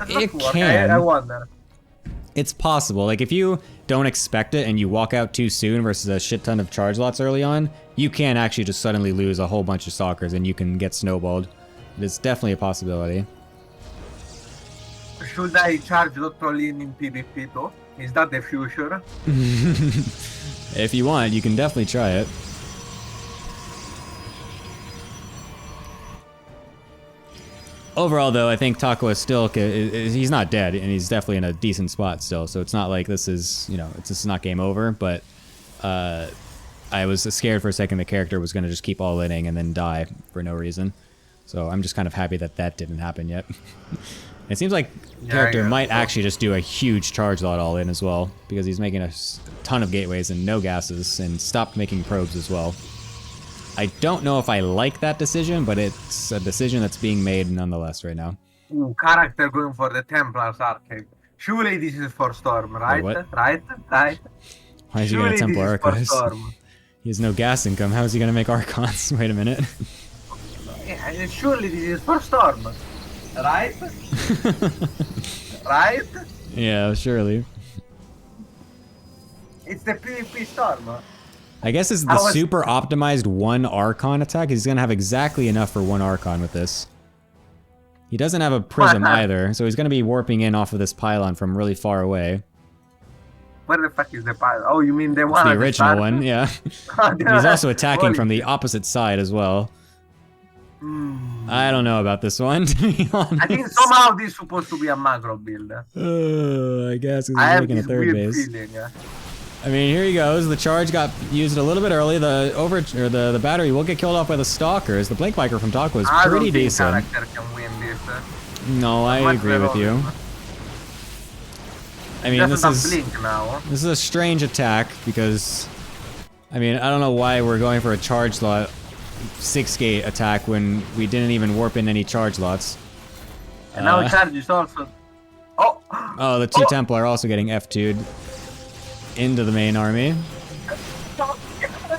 It can. I wonder. It's possible. Like if you don't expect it and you walk out too soon versus a shit ton of charge lots early on, you can actually just suddenly lose a whole bunch of stalkers and you can get snowballed. It's definitely a possibility. Should I charge Lottolin in PvP though? Is that the future? If you want, you can definitely try it. Overall, though, I think Takoa is still, he's not dead, and he's definitely in a decent spot still, so it's not like this is, you know, it's just not game over, but I was scared for a second the character was going to just keep all-inning and then die for no reason. So I'm just kind of happy that that didn't happen yet. It seems like character might actually just do a huge charge lot all-in as well, because he's making a ton of gateways and no gases, and stopped making probes as well. I don't know if I like that decision, but it's a decision that's being made nonetheless right now. Ooh, character going for the Templar's Archive. Surely this is for Storm, right? Wait, right? Why is he going to Templar Archives? He has no gas income. How is he going to make Archons? Wait a minute. Yeah, surely this is for Storm, right? Right? Yeah, surely. It's the PvP Storm. I guess it's the I was- super optimized 1 Archon attack. He's gonna have exactly enough for 1 Archon with this. He doesn't have a prism either, so he's gonna be warping in off of this pylon from really far away. Where the fuck is the pilot? Oh, you mean the It's one? the at original start? one, yeah. He's also attacking from the opposite side as well. I don't know about this one, to be honest. I think somehow this is supposed to be a macro build. I guess he's I have making a this third weird base. feeling. I mean, here he goes. The charge got used a little bit early. The battery will get killed off by the stalkers. The blink biker from Taco is I pretty don't think decent. character can win this. No, I Much agree with better. you. I mean, this Doesn't is blink now. this is a strange attack because, I mean, I don't know why we're going for a charge slot 6-gate attack when we didn't even warp in any charge lots. And now charge is also. Oh! Oh, the 2 Templar are also getting F2'd into the main army. You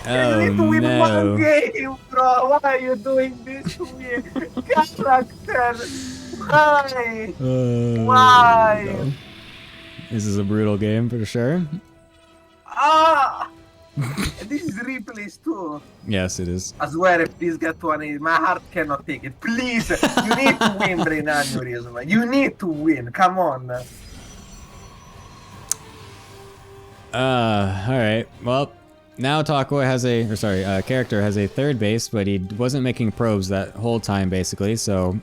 Oh need to win no. one game, bro. Why are you doing this to me? Character! Why? Why? No. This is a brutal game for sure. Ah! This is replays too. Yes, it is. I swear, if this get to an my heart cannot take it. Please, you need to win, brain aneurysm. You need to win. Come on. Alright. Well, now Taco has character has a 3rd base, but he wasn't making probes that whole time basically, so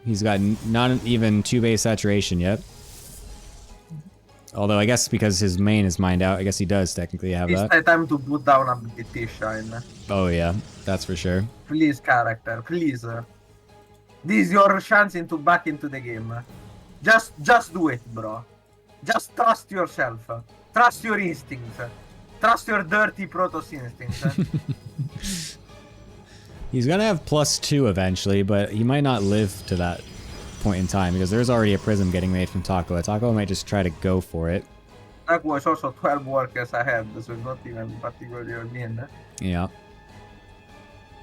he's got not even 2 base saturation yet. Although I guess because his main is mined out, I guess he does technically have It's that. time to put down a petition. Oh yeah, that's for sure. Please, character, please. This is your chance into back into the game. Just do it, bro. Just trust yourself. Trust your instincts. Trust your dirty Protoss instincts. He's gonna have +2 eventually, but he might not live to that point in time because there's already a prism getting made from Taco. Taco might just try to go for it. That was also 12 workers ahead, so it's not even particularly win. Yeah.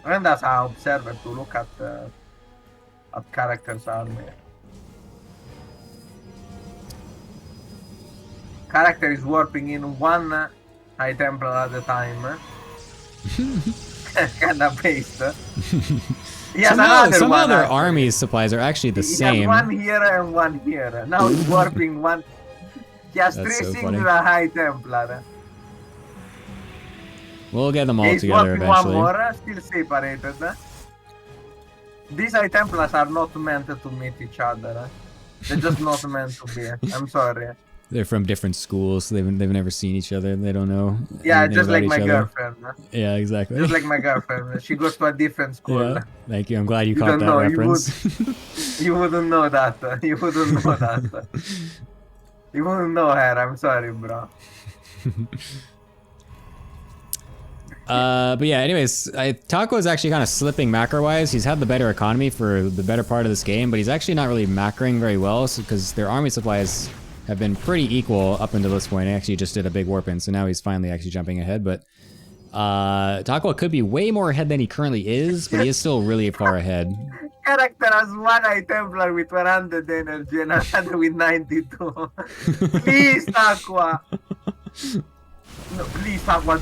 And that's how observer to look at characters' army. Character is warping in 1 High Templar at a time. Kinda based. He has Some one, other actually. army supplies are actually the He same. has 1 here and 1 here. Now he's warping 1. He has That's 3 so singular funny. High Templar. We'll get them all He's together warping eventually. 1 more, still separated. These High Templars are not meant to meet each other. They're just not meant to be. I'm sorry. They're from different schools, so they've never seen each other. They don't know. Yeah, anything just about like each my other. girlfriend. Yeah, exactly. Just like my girlfriend. She goes to a different school. Yeah, thank you. I'm glad you You caught don't that know, reference. You wouldn't know that. You wouldn't know that. You wouldn't know her. I'm sorry, bro. But yeah, anyways, Taco is actually kind of slipping macro-wise. He's had the better economy for the better part of this game, but he's actually not really macroing very well because their army supplies have been pretty equal up until this point. He actually just did a big warp in, so now he's finally actually jumping ahead. But Taco could be way more ahead than he currently is, but he is still really far ahead. Character has 1 High Templar with 100 energy and another with 92. Please, Aqua. No, please, Aqua.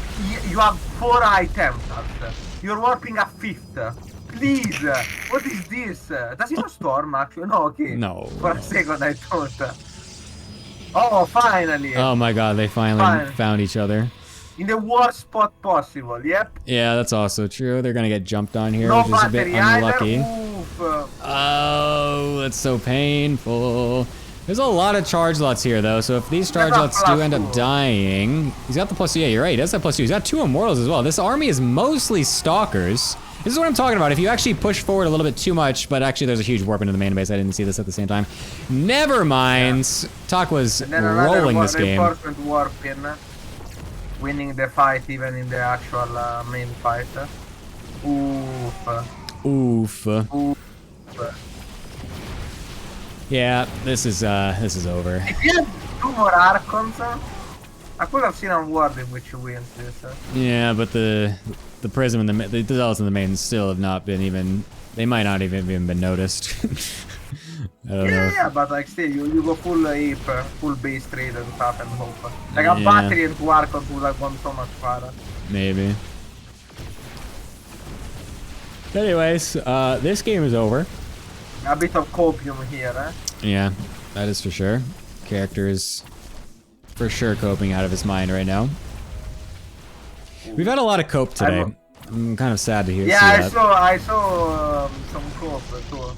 You have 4 High Templars. You're warping a 5th. Please. What is this? Does he have storm, actually? No, okay. No. For a second, I thought. Oh, finally. Oh my god, they finally found each other. In the worst spot possible, yep. Yeah, that's also true. They're gonna get jumped on here, No which is a bit battery either. unlucky. Oof. Oh, that's so painful. There's a lot of charge lots here, though, so if these charge lots do end up dying... He's got the +2, yeah, you're right, he does have +2. He's got 2 Immortals as well. This army is mostly Stalkers. This is what I'm talking about. If you actually push forward a little bit too much, but actually there's a huge warp into the main base. I didn't see this at the same time. Never mind. Yeah. Talk was rolling this game. Reinforcement warp in, winning the fight even in the actual main fight. Oof. Oof. Oof. Yeah, this is over. If you had 2 more Archons, I could have seen a world in which wins this. Yeah, but the prism and the zealots in the main still have not been even. They might not even been noticed. I don't know. Yeah, but like still, you go full ape, full base trade and stuff and hope. Like a battery and 2 Archons would have gone so much farther. Maybe. Anyways, this game is over. A bit of copium here, eh? Yeah, that is for sure. Character is for sure coping out of his mind right now. We've had a lot of cope today. I'm kind of sad to hear. Yeah, see that. I saw some cope too.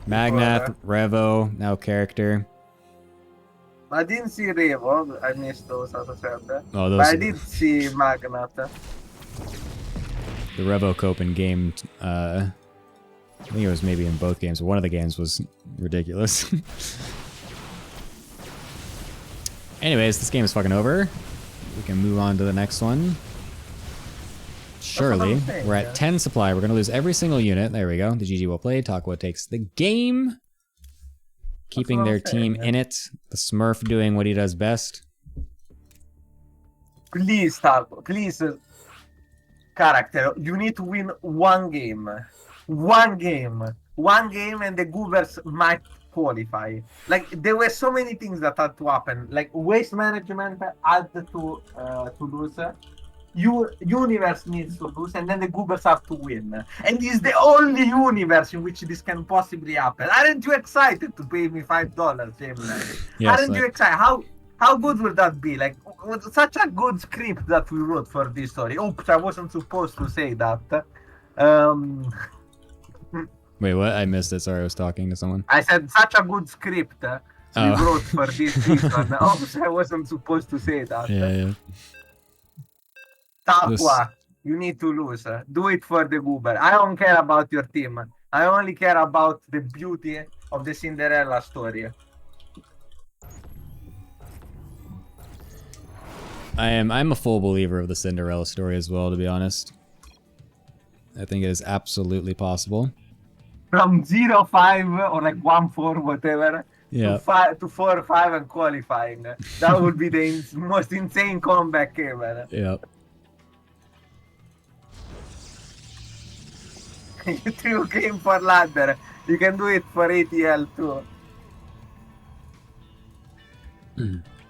Magnath, Revo, now character. I didn't see Revo. I missed those, as I said. Oh, those but I are did see Magnath. the Revo cope in game. I think it was maybe in both games. But one of the games was ridiculous. Anyways, this game is fucking over. We can move on to the next one. Surely. We're at 10 supply. We're going to lose every single unit. There we go. The GG will play. Takwa takes the game. Keeping their team in it. The Smurf doing what he does best. Please, Taco. Please, character. You need to win one game. One game. One game and the Goobers might qualify. Like, there were so many things that had to happen. Like, waste management had to lose. Universe needs to lose, and then the Goobers have to win. And this is the only universe in which this can possibly happen. Aren't you excited to pay me $5, Gemini? Yes, Aren't you excited? How good would that be? Like, such a good script that we wrote for this story. Oops, I wasn't supposed to say that. Wait, what? I missed it. Sorry, I was talking to someone. I said such a good script we wrote for this season. Oops, I wasn't supposed to say that. Yeah. Takwa, you need to lose. Do it for the Goober. I don't care about your team. I only care about the beauty of the Cinderella story. I'm a full believer of the Cinderella story as well, to be honest. I think it is absolutely possible. From 0-5 or like 1-4, whatever, Yeah. to 4-5 and qualifying. That would be the most insane comeback ever. Yeah. You came for ladder. You can do it for ATL2.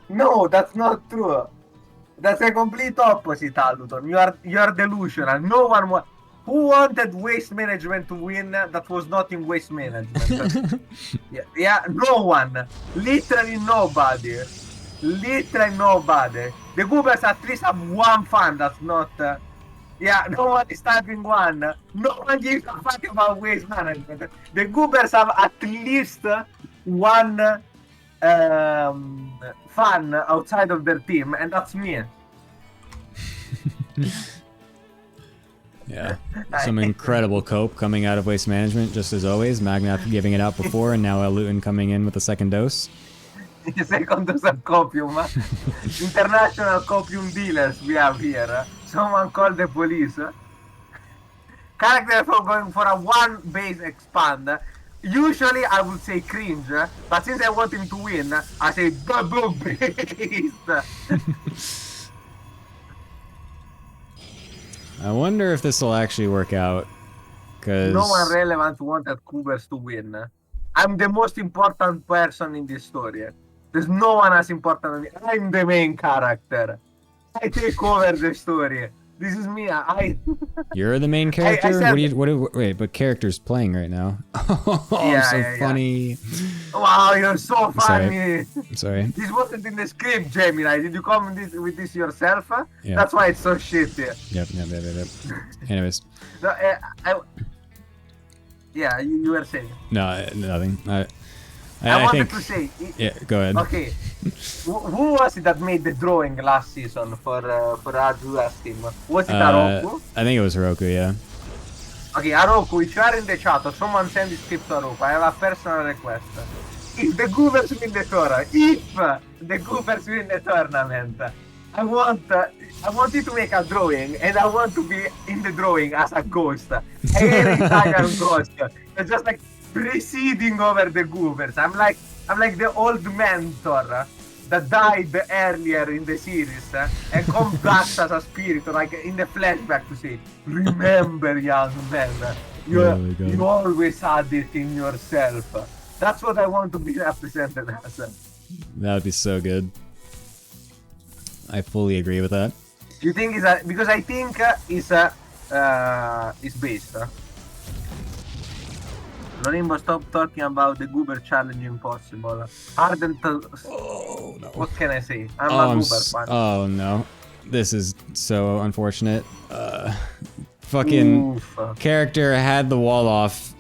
No, that's not true. That's a complete opposite, Aluton. You are delusional. No one who wanted waste management to win that was not in waste management. yeah, no one. Literally nobody. Literally nobody. The Goobers at least have one fan that's not. Yeah, no one is typing one. No one gives a fuck about waste management. The Goobers have at least one fan outside of their team, and that's me. Yeah. Some incredible cope coming out of waste management, just as always. Magnath giving it out before, and now Luton coming in with the second dose. Second dose of copium. International copium dealers we have here. Someone call the police. Character for going for a one base expand. Usually I would say cringe, but since I want him to win, I say double base. I wonder if this will actually work out. Cause no one relevant wanted Cougars to win. I'm the most important person in this story. There's no one as important as me. I'm the main character. I take over the story. This is me. You're the main character? Wait, but character's playing right now. Oh, yeah, funny. Wow, you're so funny. Sorry. This wasn't in the script, Gemini. Did you come with this yourself? Yeah. That's why it's so shitty. Yep. Anyways. No, yeah, you were saying. No, nothing. I wanted to say. Yeah, go ahead. Okay. Who was it that made the drawing last season for our US team? Was it Aroku? I think it was Heroku, yeah. Okay, Aroku, if you are in the chat or someone send this clip to Aroku, I have a personal request. If the Goobers win the tournament, I want you to make a drawing, and I want to be in the drawing as a ghost. A entire ghost. Just like preceding over the Goobers. I'm like the old mentor that died earlier in the series and comes back as a spirit, like in the flashback to say, remember, young man, you always had it in yourself. That's what I want to be represented as. That would be so good. I fully agree with that. You think is because I think is based. Lorimbo, stop talking about the Goober challenge impossible. Ardent. Oh no. What can I say? I'm Oh, a Goober fan. oh no. This is so unfortunate. Fucking character had the wall off.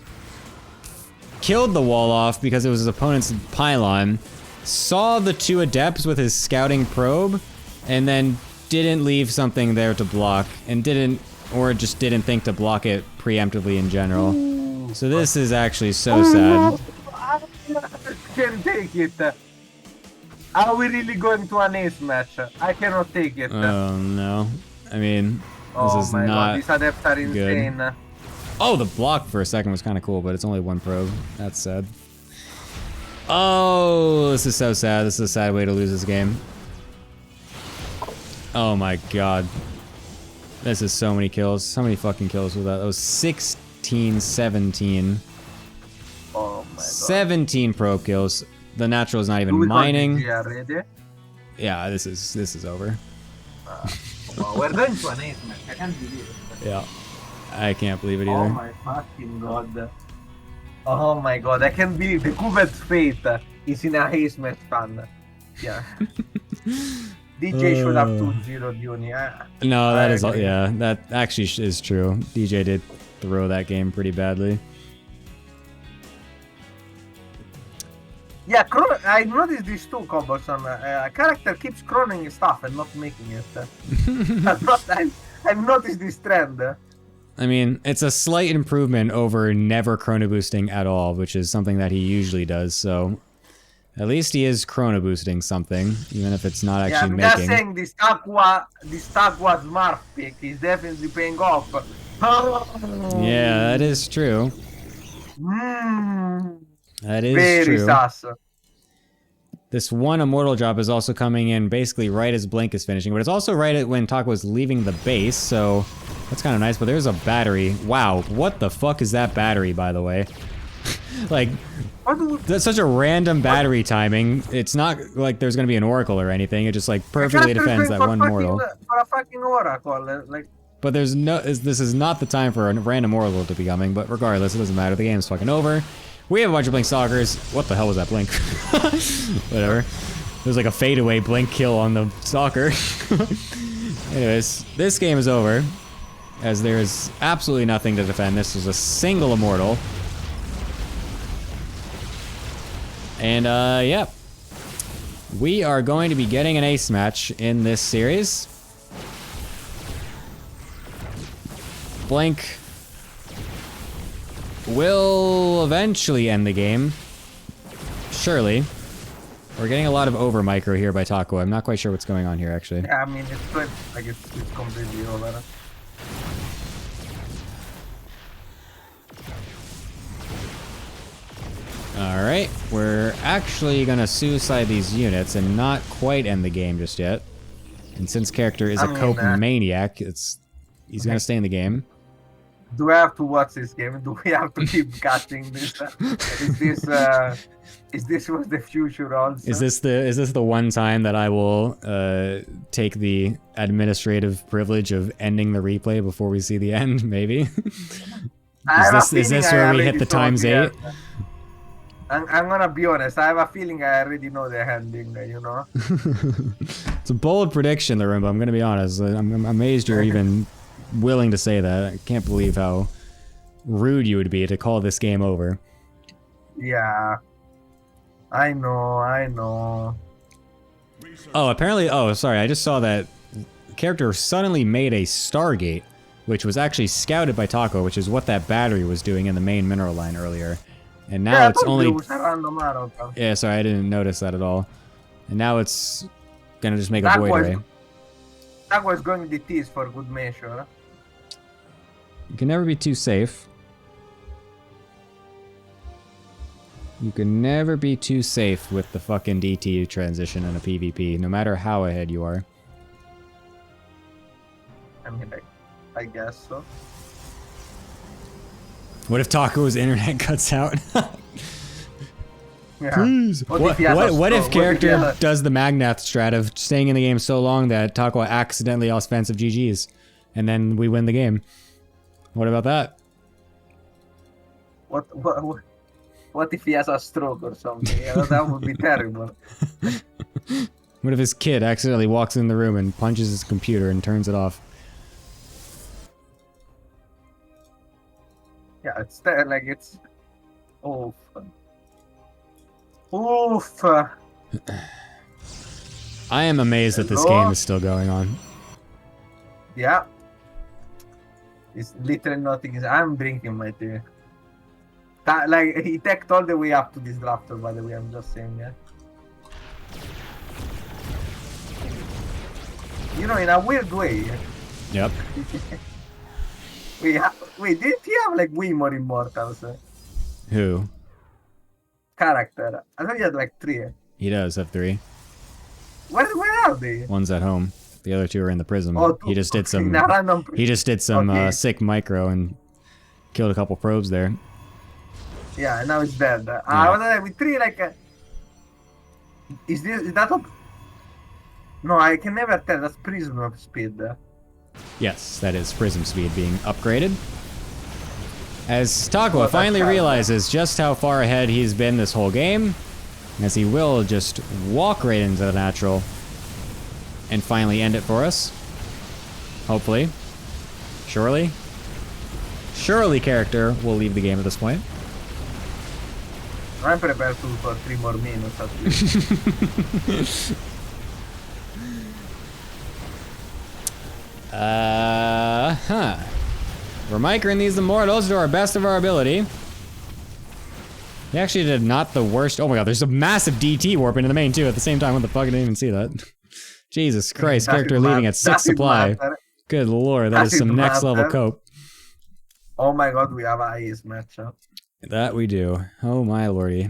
Killed the wall off because it was his opponent's pylon. Saw the 2 adepts with his scouting probe. And then didn't leave something there to block. And just didn't think to block it preemptively in general. So this is actually so sad. I can't take it. Are we really going to an ace match? I cannot take it. Oh no. I mean, this is my not god, these adepts are insane. good. Oh, the block for a second was kind of cool, but it's only 1 probe. That's sad. Oh, this is so sad. This is a sad way to lose this game. Oh my god. This is so many kills. How many fucking kills was that? That was 16, 17. Oh my god. 17 probe kills. The natural is not even mining. Yeah, this is over. Well, we're going to an ace match. I can't believe it. Yeah. I can't believe it either. Oh my fucking god. Oh my god, I can't believe the Cubed's fate is in a ace match fan. Yeah. DJ should have 2-0 Uni. No, that is, yeah, that actually is true. DJ did throw that game pretty badly. Yeah, I noticed these two combos on a character keeps chroning stuff and not making it. I've noticed this trend. I mean, it's a slight improvement over never chrono boosting at all, which is something that he usually does, so at least he is chrono boosting something, even if it's not actually making. Yeah, I'm just saying this Aqua smart pick is definitely paying off. Yeah, that is true. That is very true. sus. This 1 immortal drop is also coming in basically right as Blink is finishing, but it's also right at when Taco is leaving the base, so that's kind of nice. But there's a battery. Wow, what the fuck is that battery, by the way? Like, that's such a random battery timing. It's not like there's gonna be an oracle or anything. It just like perfectly defends that 1 mortal. For a fucking oracle, like. But there's no. This is not the time for a random oracle to be coming. But regardless, it doesn't matter. The game's fucking over. We have a bunch of Blink Stalkers. What the hell was that Blink? Whatever. There's like a fadeaway Blink kill on the Stalker. Anyways, this game is over, as there is absolutely nothing to defend. This was a single immortal. And, yeah. We are going to be getting an ace match in this series. Blink will eventually end the game. Surely. We're getting a lot of over micro here by Taco. I'm not quite sure what's going on here, actually. Yeah, I mean, it's good. Like, it's completely over. Alright, we're actually gonna suicide these units and not quite end the game just yet. And since character is a cope maniac, he's gonna stay in the game. Do I have to watch this game? Do we have to keep catching this? Is this what the future also? Is this the one time that I will take the administrative privilege of ending the replay before we see the end? Maybe. Is this where we hit the ×8? I'm gonna be honest. I have a feeling I already know the ending. You know. It's a bold prediction, Lorimbo. I'm gonna be honest. I'm amazed you're even willing to say that. I can't believe how rude you would be to call this game over. Yeah. I know. Oh, apparently, sorry, I just saw that character suddenly made a Stargate, which was actually scouted by Taco, which is what that battery was doing in the main mineral line earlier. And now it's only... Yeah, sorry, I didn't notice that at all. And now it's gonna just make a void array. That was going to tease for good measure. You can never be too safe. You can never be too safe with the fucking DT transition in a PvP, no matter how ahead you are. I mean, I guess so. What if Taco's internet cuts out? Yeah. Please. What if he has a What if stroke? character What if he does the Magnath strat of staying in the game so long that Takwa accidentally offensive GGs, and then we win the game? What about that? What if he has a stroke or something? Yeah, that would be terrible. What if his kid accidentally walks in the room and punches his computer and turns it off? Yeah, it's like it's. Oof. Oof. I am amazed that this game is still going on. Yeah. It's literally nothing. I'm drinking my tea. Like, he teched all the way up to this drafter, by the way, I'm just saying, yeah. You know, in a weird way. Yep. Wait, didn't he have, like, way more immortals? Who? Character. I thought he had, like, 3. He does have 3. Where are they? One's at home. The other 2 are in the prism. Oh, he just did some. He just did some sick micro and killed a couple probes there. Yeah, now it's dead. I was like, with 3, like, is that up? No, I can never tell. That's prism speed. Yes, that is prism speed being upgraded. As Takwa finally realizes just how far ahead he's been this whole game, as he will just walk right into the natural and finally end it for us. Hopefully. Surely. Surely character will leave the game at this point. I'm prepared for 3 more minutes at least. We're micring these immortals to our best of our ability. He actually did not the worst. Oh my god, there's a massive DT warp into the main too at the same time. What the fuck? I didn't even see that. Jesus Christ, character leaving at 6 supply. Good lord, that is some next level cope. Oh my god, we have a ace matchup. That we do. Oh my lordy.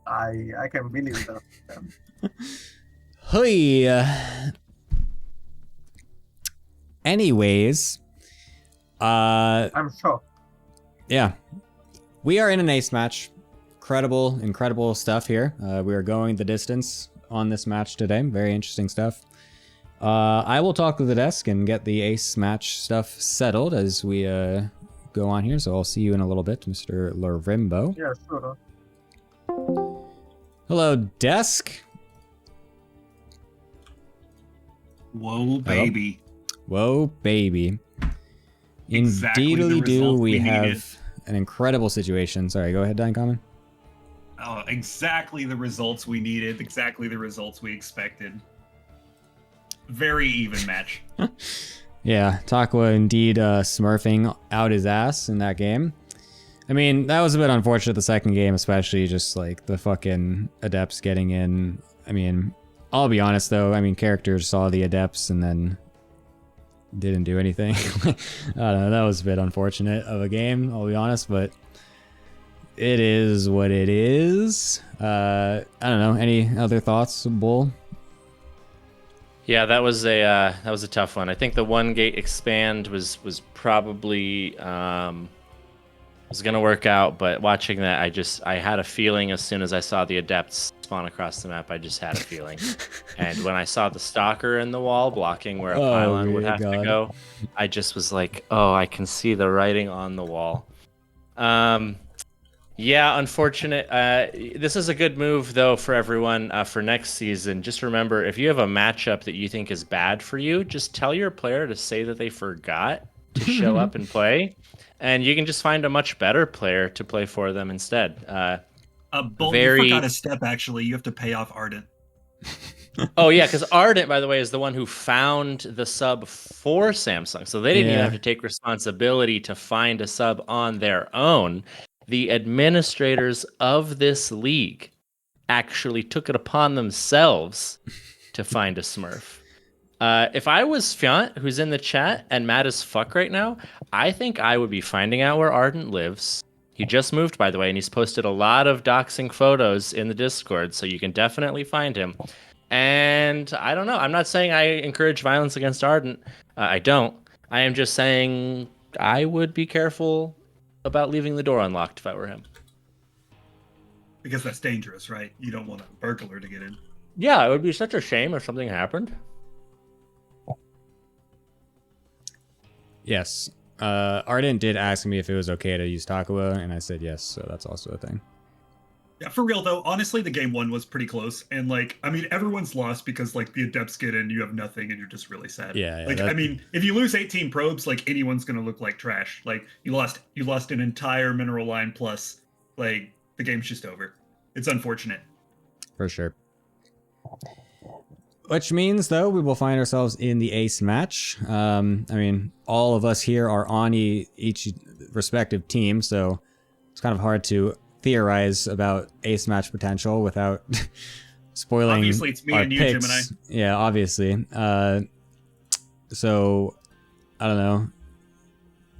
I can believe that. Hey. Anyways, I'm shocked. Yeah, we are in an ace match. Incredible stuff here. We are going the distance on this match today. Very interesting stuff. I will talk to the desk and get the ace match stuff settled as we go on here. So I'll see you in a little bit, Mr. Larimbo. Yeah, sure. Hello, desk. Whoa, baby. Whoa, baby. Exactly Indeedly do we have needed. an incredible situation. Sorry, go ahead, Don Common. Oh, exactly the results we needed. Exactly the results we expected. Very even match. Yeah, Takwa indeed smurfing out his ass in that game. I mean, that was a bit unfortunate the second game, especially just like the fucking adepts getting in. I mean, I'll be honest though, I mean, characters saw the adepts and then didn't do anything. I don't know, that was a bit unfortunate of a game, I'll be honest, but it is what it is. I don't know, any other thoughts, Bull? Yeah, that was a tough one. I think the one gate expand was probably was gonna work out, but watching that, I had a feeling as soon as I saw the adepts spawn across the map, I just had a feeling. And when I saw the stalker in the wall blocking where a pylon would have to go, I just was like, oh, I can see the writing on the wall. Yeah, unfortunate. This is a good move, though, for everyone for next season. Just remember, if you have a matchup that you think is bad for you, just tell your player to say that they forgot to show up and play, and you can just find a much better player to play for them instead. Bolt, you forgot a step, actually. You have to pay off Ardent. Oh, yeah, because Ardent, by the way, is the one who found the sub for Samsung. So they didn't even have to take responsibility to find a sub on their own. The administrators of this league actually took it upon themselves to find a Smurf. If I was Fiant, who's in the chat and mad as fuck right now, I think I would be finding out where Ardent lives. He just moved, by the way, and he's posted a lot of doxing photos in the Discord, so you can definitely find him. And I don't know. I'm not saying I encourage violence against Ardent. I don't. I am just saying I would be careful about leaving the door unlocked if I were him. Because that's dangerous, right? You don't want a burglar to get in. Yeah, it would be such a shame if something happened. Yes. Arden did ask me if it was okay to use Takua, and I said yes, so that's also a thing. Yeah, for real though, honestly, the game one was pretty close, and like, I mean, everyone's lost because like the adepts get in, you have nothing, and you're just really sad. Yeah, like, I mean, if you lose 18 probes, like anyone's gonna look like trash. Like you lost an entire mineral line plus, like the game's just over. It's unfortunate. For sure. Which means, though, we will find ourselves in the ace match. I mean, all of us here are on each respective team, so it's kind of hard to theorize about ace match potential without spoiling Obviously, it's me our and you, picks. Gemini. Yeah, obviously. So, I don't know.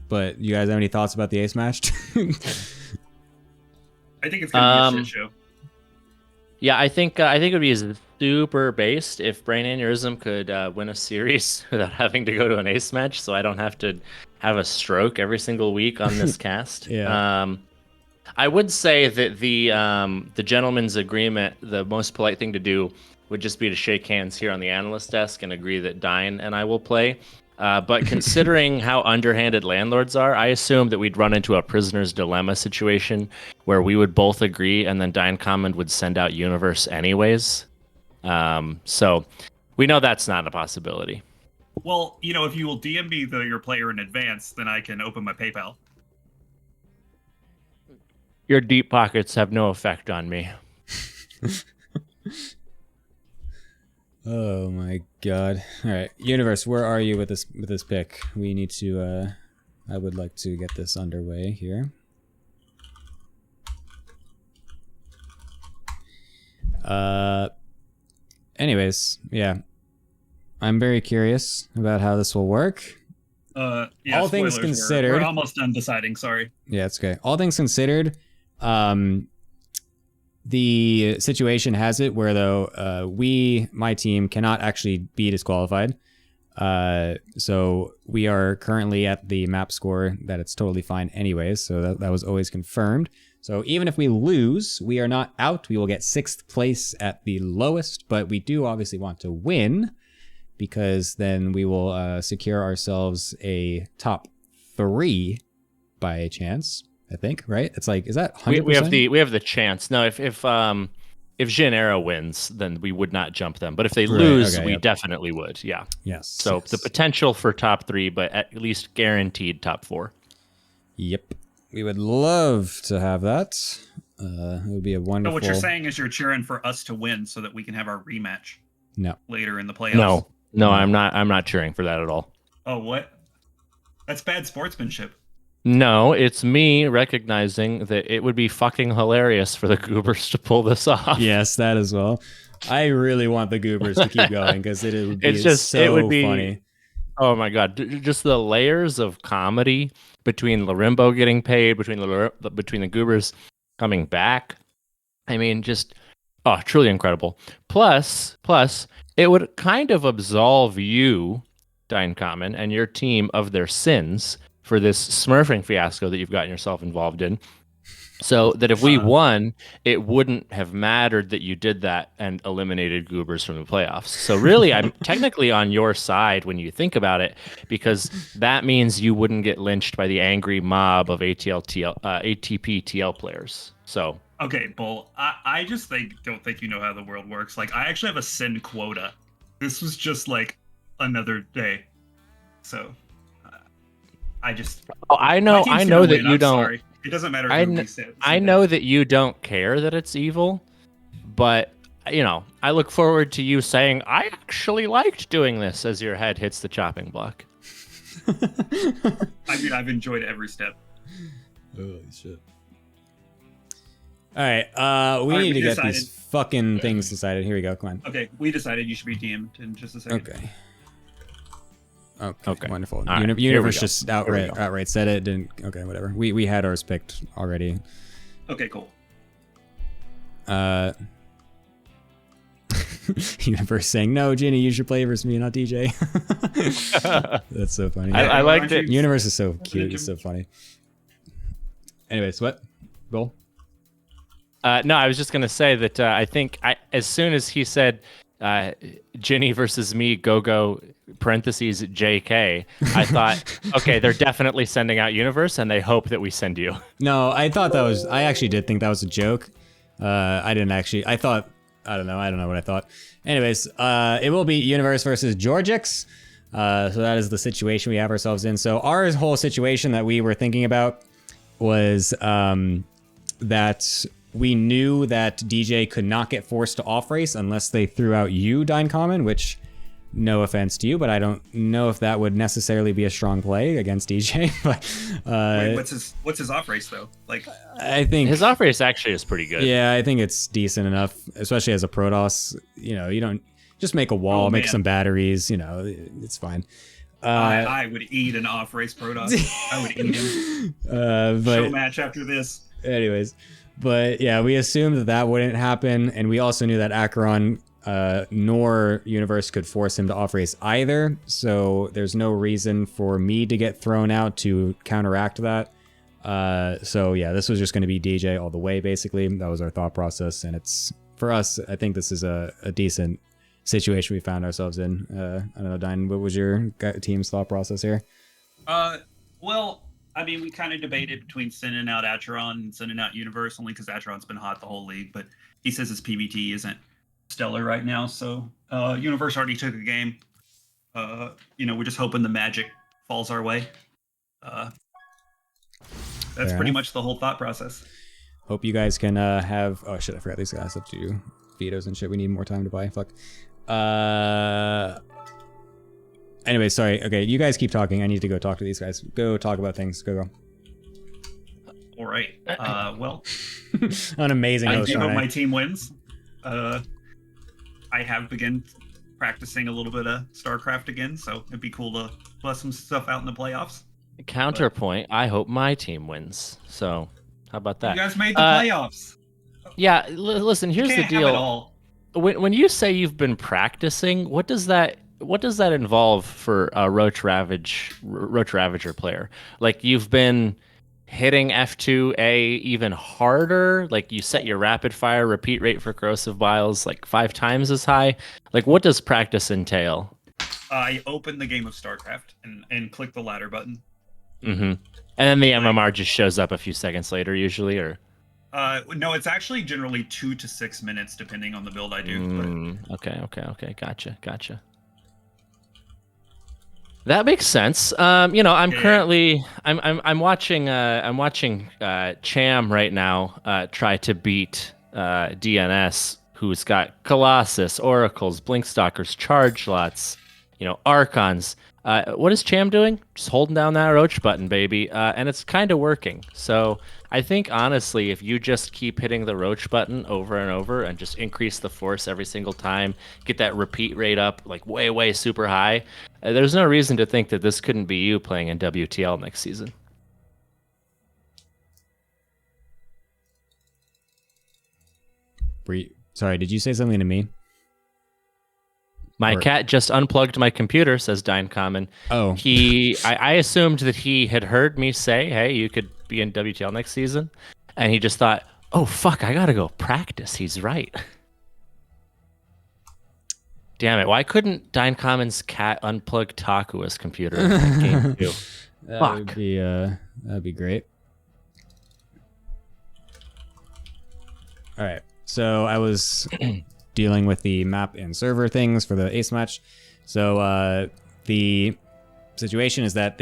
But you guys have any thoughts about the ace match? I think it's gonna be a shit show. Yeah, I think it would be super based if Brain Aneurysm could win a series without having to go to an ace match, so I don't have to have a stroke every single week on this cast. Yeah. I would say that the gentleman's agreement, the most polite thing to do would just be to shake hands here on the analyst desk and agree that Dine and I will play. But considering how underhanded landlords are, I assume that we'd run into a prisoner's dilemma situation where we would both agree and then Dine Common would send out Universe anyways. So we know that's not a possibility. Well, you know, if you will DM me your player in advance, then I can open my PayPal. Your deep pockets have no effect on me. Oh my god. Alright, Universe, where are you with this pick? We need to I would like to get this underway here. Anyways, yeah. I'm very curious about how this will work. Yeah, all things spoilers, considered, we're almost done deciding, sorry. Yeah, it's okay. All things considered, the situation has it where, though, my team, cannot actually be disqualified. So we are currently at the map score that it's totally fine anyways, so that was always confirmed. So even if we lose, we are not out. We will get 6th place at the lowest, but we do obviously want to win, because then we will secure ourselves a top 3 by chance. I think, right? It's like, is that 100%? We have the chance. No, if Jin Arrow wins, then we would not jump them. But if they lose, we definitely would. Yeah. Yes. So the potential for top 3, but at least guaranteed top 4. Yep. We would love to have that. It would be a wonderful. So what you're saying is you're cheering for us to win so that we can have our rematch. No. Later in the playoffs. No, I'm not cheering for that at all. Oh, what? That's bad sportsmanship. No, it's me recognizing that it would be fucking hilarious for the Goobers to pull this off. Yes, that as well. I really want the Goobers to keep going because it would be funny. Oh my god, just the layers of comedy between Larimbo getting paid, between the Goobers coming back. I mean, just truly incredible. Plus, it would kind of absolve you, Dine Common, and your team of their sins for this smurfing fiasco that you've gotten yourself involved in. So that if we won, it wouldn't have mattered that you did that and eliminated Goobers from the playoffs. So really, I'm technically on your side when you think about it, because that means you wouldn't get lynched by the angry mob of ATP TL players. So okay, Bull, I just don't think you know how the world works. Like, I actually have a sin quota. This was just like another day. So I just I know that you don't. Sorry. It doesn't matter. I know that you don't care that it's evil, but I look forward to you saying, "I actually liked doing this" as your head hits the chopping block. I mean, I've enjoyed every step. Holy shit! All right, we need to get these fucking things decided. Here we go. Come on. Okay, we decided you should be DM'd in just a second. Okay, wonderful. Right, Universe just outright said it. Didn't. Okay, whatever. We had ours picked already. Okay, cool. Universe saying, "No, Ginny, you should play versus me, not DJ." That's so funny. I liked it. Universe is so cute. It's so funny. Anyways, what? Bull? No, I was just gonna say that I think as soon as he said Ginny versus me, go parentheses JK, I thought, okay, they're definitely sending out Universe, and they hope that we send you. No, I actually did think that was a joke. I didn't actually. I thought. I don't know what I thought. Anyways, it will be Universe versus Georgix. So that is the situation we have ourselves in. So our whole situation that we were thinking about was that we knew that DJ could not get forced to off race unless they threw out you, Dine Common, which, no offense to you, but I don't know if that would necessarily be a strong play against DJ. But Wait, what's his off race though? Like, I think his off race actually is pretty good. Yeah, I think it's decent enough, especially as a Protoss. You know, you don't just make a wall, make some batteries. You know, it's fine. I would eat an off race Protoss. I would eat him. But show match after this. Anyways, but yeah, we assumed that wouldn't happen, and we also knew that Acheron nor Universe could force him to off race either. So there's no reason for me to get thrown out to counteract that. So yeah, this was just going to be DJ all the way, basically. That was our thought process, and it's for us. I think this is a decent situation we found ourselves in. I don't know, Dine, what was your team's thought process here? Well, I mean, we kind of debated between sending out Acheron and sending out Universe, only because Acheron's been hot the whole league, but he says his PvT isn't stellar right now, so Universe already took a game. We're just hoping the magic falls our way. That's pretty much the whole thought process. Hope you guys can have... Oh shit, I forgot these guys have to do vetoes and shit. We need more time to buy. Fuck. Anyway, sorry. Okay, you guys keep talking. I need to go talk to these guys. Go talk about things. Go. All right. Well, an amazing host. I do hope my team wins. I have begun practicing a little bit of StarCraft again, so it'd be cool to bust some stuff out in the playoffs. Counterpoint, I hope my team wins. So, how about that? You guys made the playoffs. Yeah, listen, here's the deal. Have it all. When you say you've been practicing, what does that involve for a Roach Ravager player? Like, you've been hitting F2A even harder, like you set your rapid fire repeat rate for corrosive biles like 5 times as high. Like, what does practice entail? I open the game of StarCraft and click the ladder button. Mm-hmm. And then the MMR just shows up a few seconds later, usually, or? No, it's actually generally 2 to 6 minutes, depending on the build I do. Okay. Gotcha. That makes sense. I'm currently I'm watching Cham right now try to beat DNS, who's got Colossus, Oracles, Blinkstalkers, Charge Lots, Archons. What is Cham doing? Just holding down that Roach button, baby, and it's kind of working. So I think, honestly, if you just keep hitting the Roach button over and over and just increase the force every single time, get that repeat rate up like way, way super high, there's no reason to think that this couldn't be you playing in WTL next season. Sorry, did you say something to me? My cat just unplugged my computer, says Dine Common. Oh. I assumed that he had heard me say, hey, you could be in WTL next season. And he just thought, oh, fuck, I gotta go practice. He's right. Damn it. Why couldn't Dine Common's cat unplug Takua's computer in that game too? Fuck. That'd be great. All right. So I was dealing with the map and server things for the ace match. So the situation is that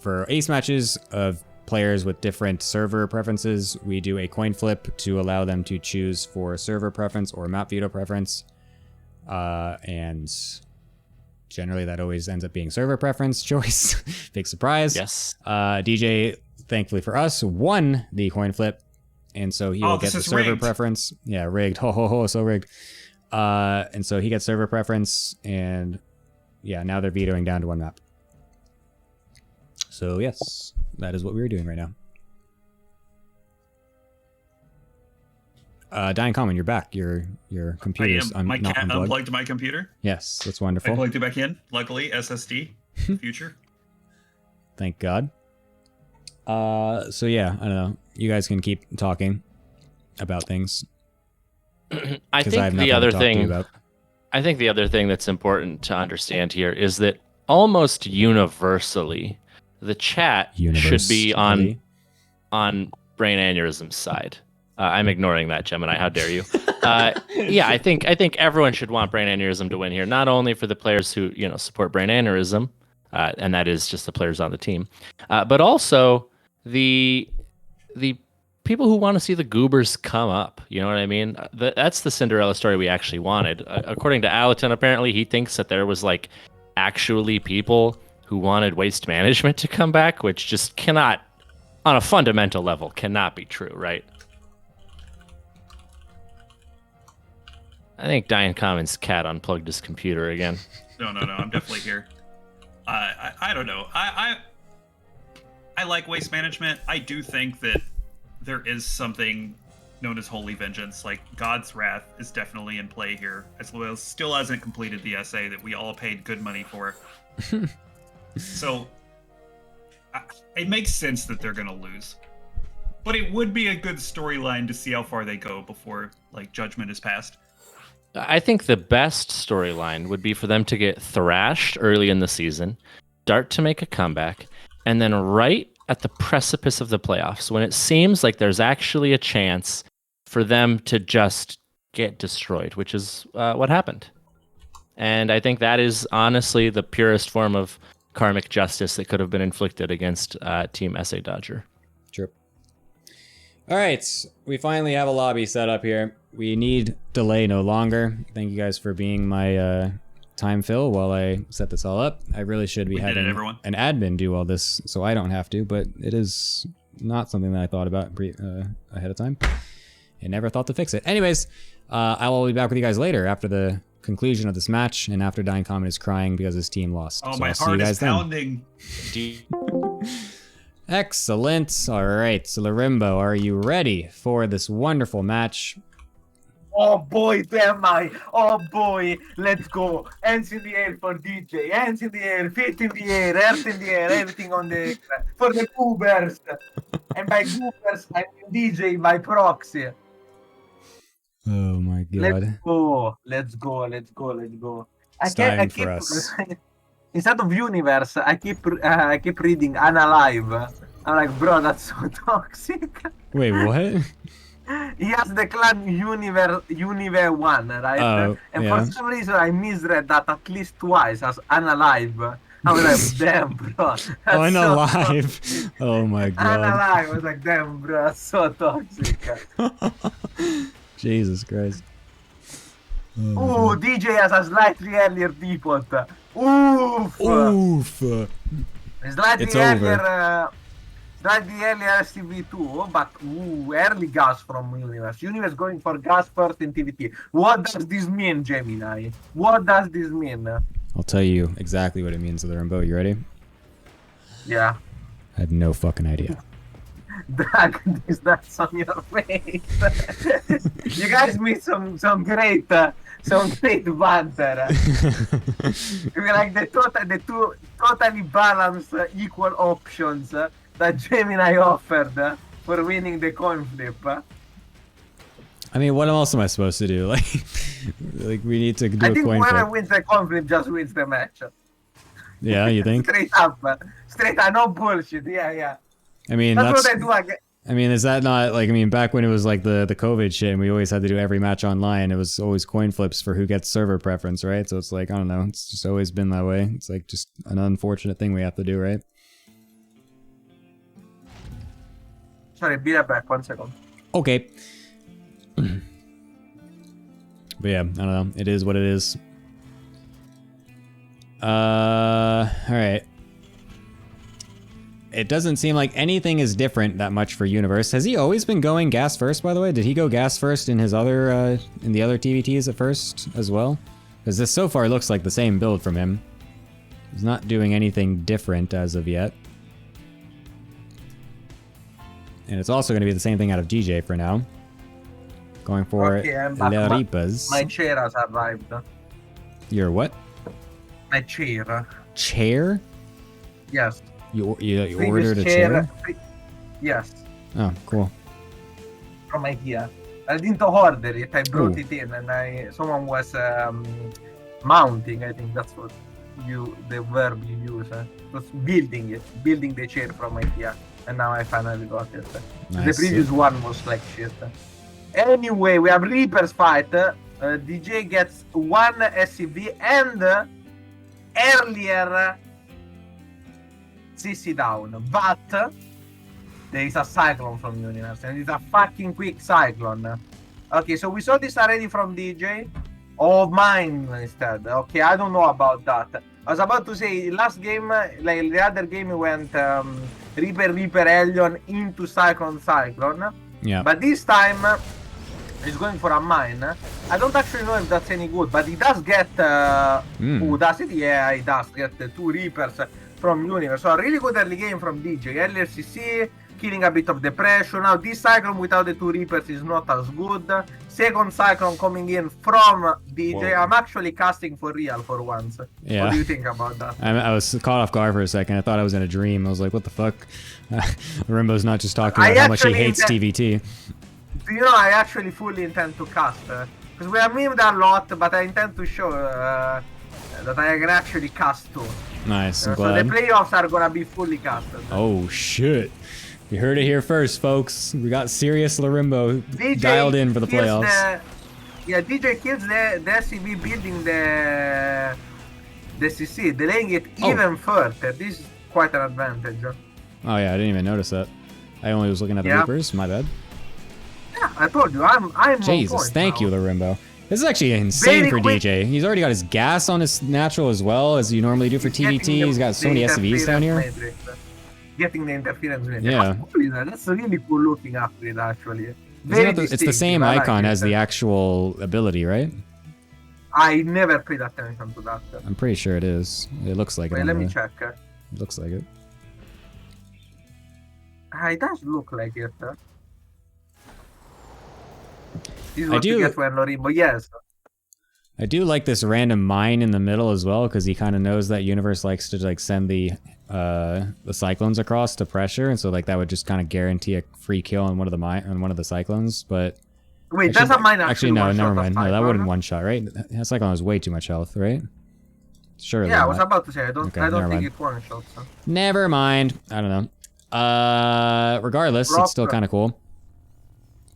for ace matches of players with different server preferences, we do a coin flip to allow them to choose for server preference or map veto preference. And generally that always ends up being server preference choice. Big surprise. Yes. DJ, thankfully for us, won the coin flip. And so he will get the server rigged. Preference. Yeah, rigged. Ho, so rigged. And so he gets server preference, and yeah, now they're vetoing down to 1 map. So yes, that is what we're doing right now. Dine Common, you're back. Your computer's my not cat unplugged. unplugged my computer. Yes, that's wonderful. I plugged it back in. Luckily, SSD. Future. Thank God. So yeah, I don't know. You guys can keep talking. about things. I 'Cause think have the nothing to other talk to you thing about. I think the other thing that's important to understand here is that almost universally, the chat should be on brain aneurysm's side. I'm ignoring that, Gemini. How dare you? Yeah, I think everyone should want brain aneurysm to win here. Not only for the players who support brain aneurysm, and that is just the players on the team, but also the people who want to see the goobers come up. You know what I mean? That's the Cinderella story we actually wanted. According to Alaton, apparently he thinks that there was like actually people who wanted waste management to come back, which just cannot, on a fundamental level, cannot be true, right? I think Diane Common's cat unplugged his computer again. No, I'm definitely here. I don't know. I like waste management. I do think that there is something known as holy vengeance. Like, God's wrath is definitely in play here, as well as still hasn't completed the essay that we all paid good money for. So it makes sense that they're gonna lose, but it would be a good storyline to see how far they go before like judgment is passed. I think the best storyline would be for them to get thrashed early in the season, start to make a comeback, and then right at the precipice of the playoffs, when it seems like there's actually a chance for them to just get destroyed, which is what happened. And I think that is honestly the purest form of karmic justice that could have been inflicted against Team SA Dodger. True. All right, we finally have a lobby set up here. We need delay no longer. Thank you guys for being my time fill while I set this all up. I really should be having an admin do all this so I don't have to, but it is not something that I thought about ahead of time and never thought to fix it. Anyways, I will be back with you guys later after the conclusion of this match and after Dying Comet is crying because his team lost. Oh, so my I'll see heart you guys is pounding. Excellent. All right, so Larimbo, are you ready for this wonderful match? Oh boy, damn I! Oh boy, let's go! Hands in the air for DJ, hands in the air, feet in the air, earth in the air, everything on the air for the goobers. And by goobers, I mean DJ by proxy. Oh my god. Let's go, let's go, let's go, let's go. It's time for us. Instead of universe, I keep reading unalive. I'm like, bro, that's so toxic. Wait, what? He has the clan Universe 1, right? And for some reason I misread that at least twice as unalive. I was like, damn, bro. Unalive. So oh my god. Unalive. I was like, damn, bro, that's so toxic. Jesus Christ. Oh, DJ has a slightly earlier depot. Oof. Oof. Slightly it's earlier. Over. Slightly earlier TV2, but early gas from Universe. Universe going for gas first in TVT. What does this mean, Gemini? What does this mean? I'll tell you exactly what it means, Larimbo. You ready? Yeah. I have no fucking idea. Dragon is that on your face. You guys made some great banter. We're like the two totally balanced equal options that Gemini offered for winning the coin flip. I mean, what else am I supposed to do? Like we need to do a coin flip. I think whoever wins the coin flip just wins the match. Yeah, you think? Straight up, no bullshit. Yeah. I mean, that's what I do again. I mean, is that not like? I mean, back when it was like the COVID shit, and we always had to do every match online. It was always coin flips for who gets server preference, right? So it's like I don't know. It's just always been that way. It's like just an unfortunate thing we have to do, right? Sorry, be right back. 1 second. Okay. But yeah, I don't know. It is what it is. All right. It doesn't seem like anything is different that much for Universe. Has he always been going gas first, by the way? Did he go gas first in his other, in the other TVTs at first as well? Because this so far looks like the same build from him. He's not doing anything different as of yet. And it's also going to be the same thing out of DJ for now. Going for Le Ripas. My chair has arrived. Your what? My chair. Chair? Yes. You ordered a chair? Yes. Oh, cool. From IKEA. I didn't order it. I brought Ooh. it in, and someone was mounting. I think that's what the verb you use. Was building the chair from IKEA, and now I finally got it. Nice. The previous one was like shit. Anyway, we have Reaper's fight. DJ gets 1 SCV and earlier CC down, but there is a cyclone from Universe, and it's a fucking quick cyclone. Okay, so we saw this already from DJ. Or mine instead. Okay, I don't know about that. I was about to say, last game, like the other game, we went Reaper, Hellion into Cyclone. Yeah. But this time, he's going for a mine. I don't actually know if that's any good, but he does get... Who does it? Yeah, he does get 2 Reapers from Universe. So a really good early game from DJ. Earlier CC, killing a bit of the pressure. Now this Cyclone without the 2 Reapers is not as good. Second Cyclone coming in from DJ. Whoa. I'm actually casting for real for once. Yeah. What do you think about that? I was caught off guard for a second. I thought I was in a dream. I was like, what the fuck? Rimbo's not just talking about how much he hates TVT. Do you know, I actually fully intend to cast. Because we have memed a lot, but I intend to show that I can actually cast too. Nice, I'm so glad. the playoffs are gonna be fully casted. Oh shit. You heard it here first, folks. We got serious Larimbo dialed in for the playoffs. DJ kills the SCV building the CC, delaying it even further. This is quite an advantage. Oh yeah, I didn't even notice that. I only was looking at the Reapers, my bad. Yeah, I told you, I'm Jesus, thank you, Larimbo. This is actually insane for DJ. He's already got his gas on his natural as well as you normally do for TVT. He's got so many SCVs down here. Getting the interference matrix. Yeah. That's a really cool looking upgrade actually. It's the same icon as the actual ability, right? I never paid attention to that. I'm pretty sure it is. It looks like it. Wait, let me check. It looks like it. It does look like it. This is what you get when Larimbo, yes. I do like this random mine in the middle as well, because he kind of knows that Universe likes to like send the cyclones across to pressure, and so like that would just kind of guarantee a free kill on one of the cyclones. But wait, that's a mine actually no, never mind. No, that wouldn't one shot, right? That cyclone has way too much health, right? Surely. Yeah, I was about to say I don't think it one shots. Never mind. I don't know. Regardless, it's still kind of cool.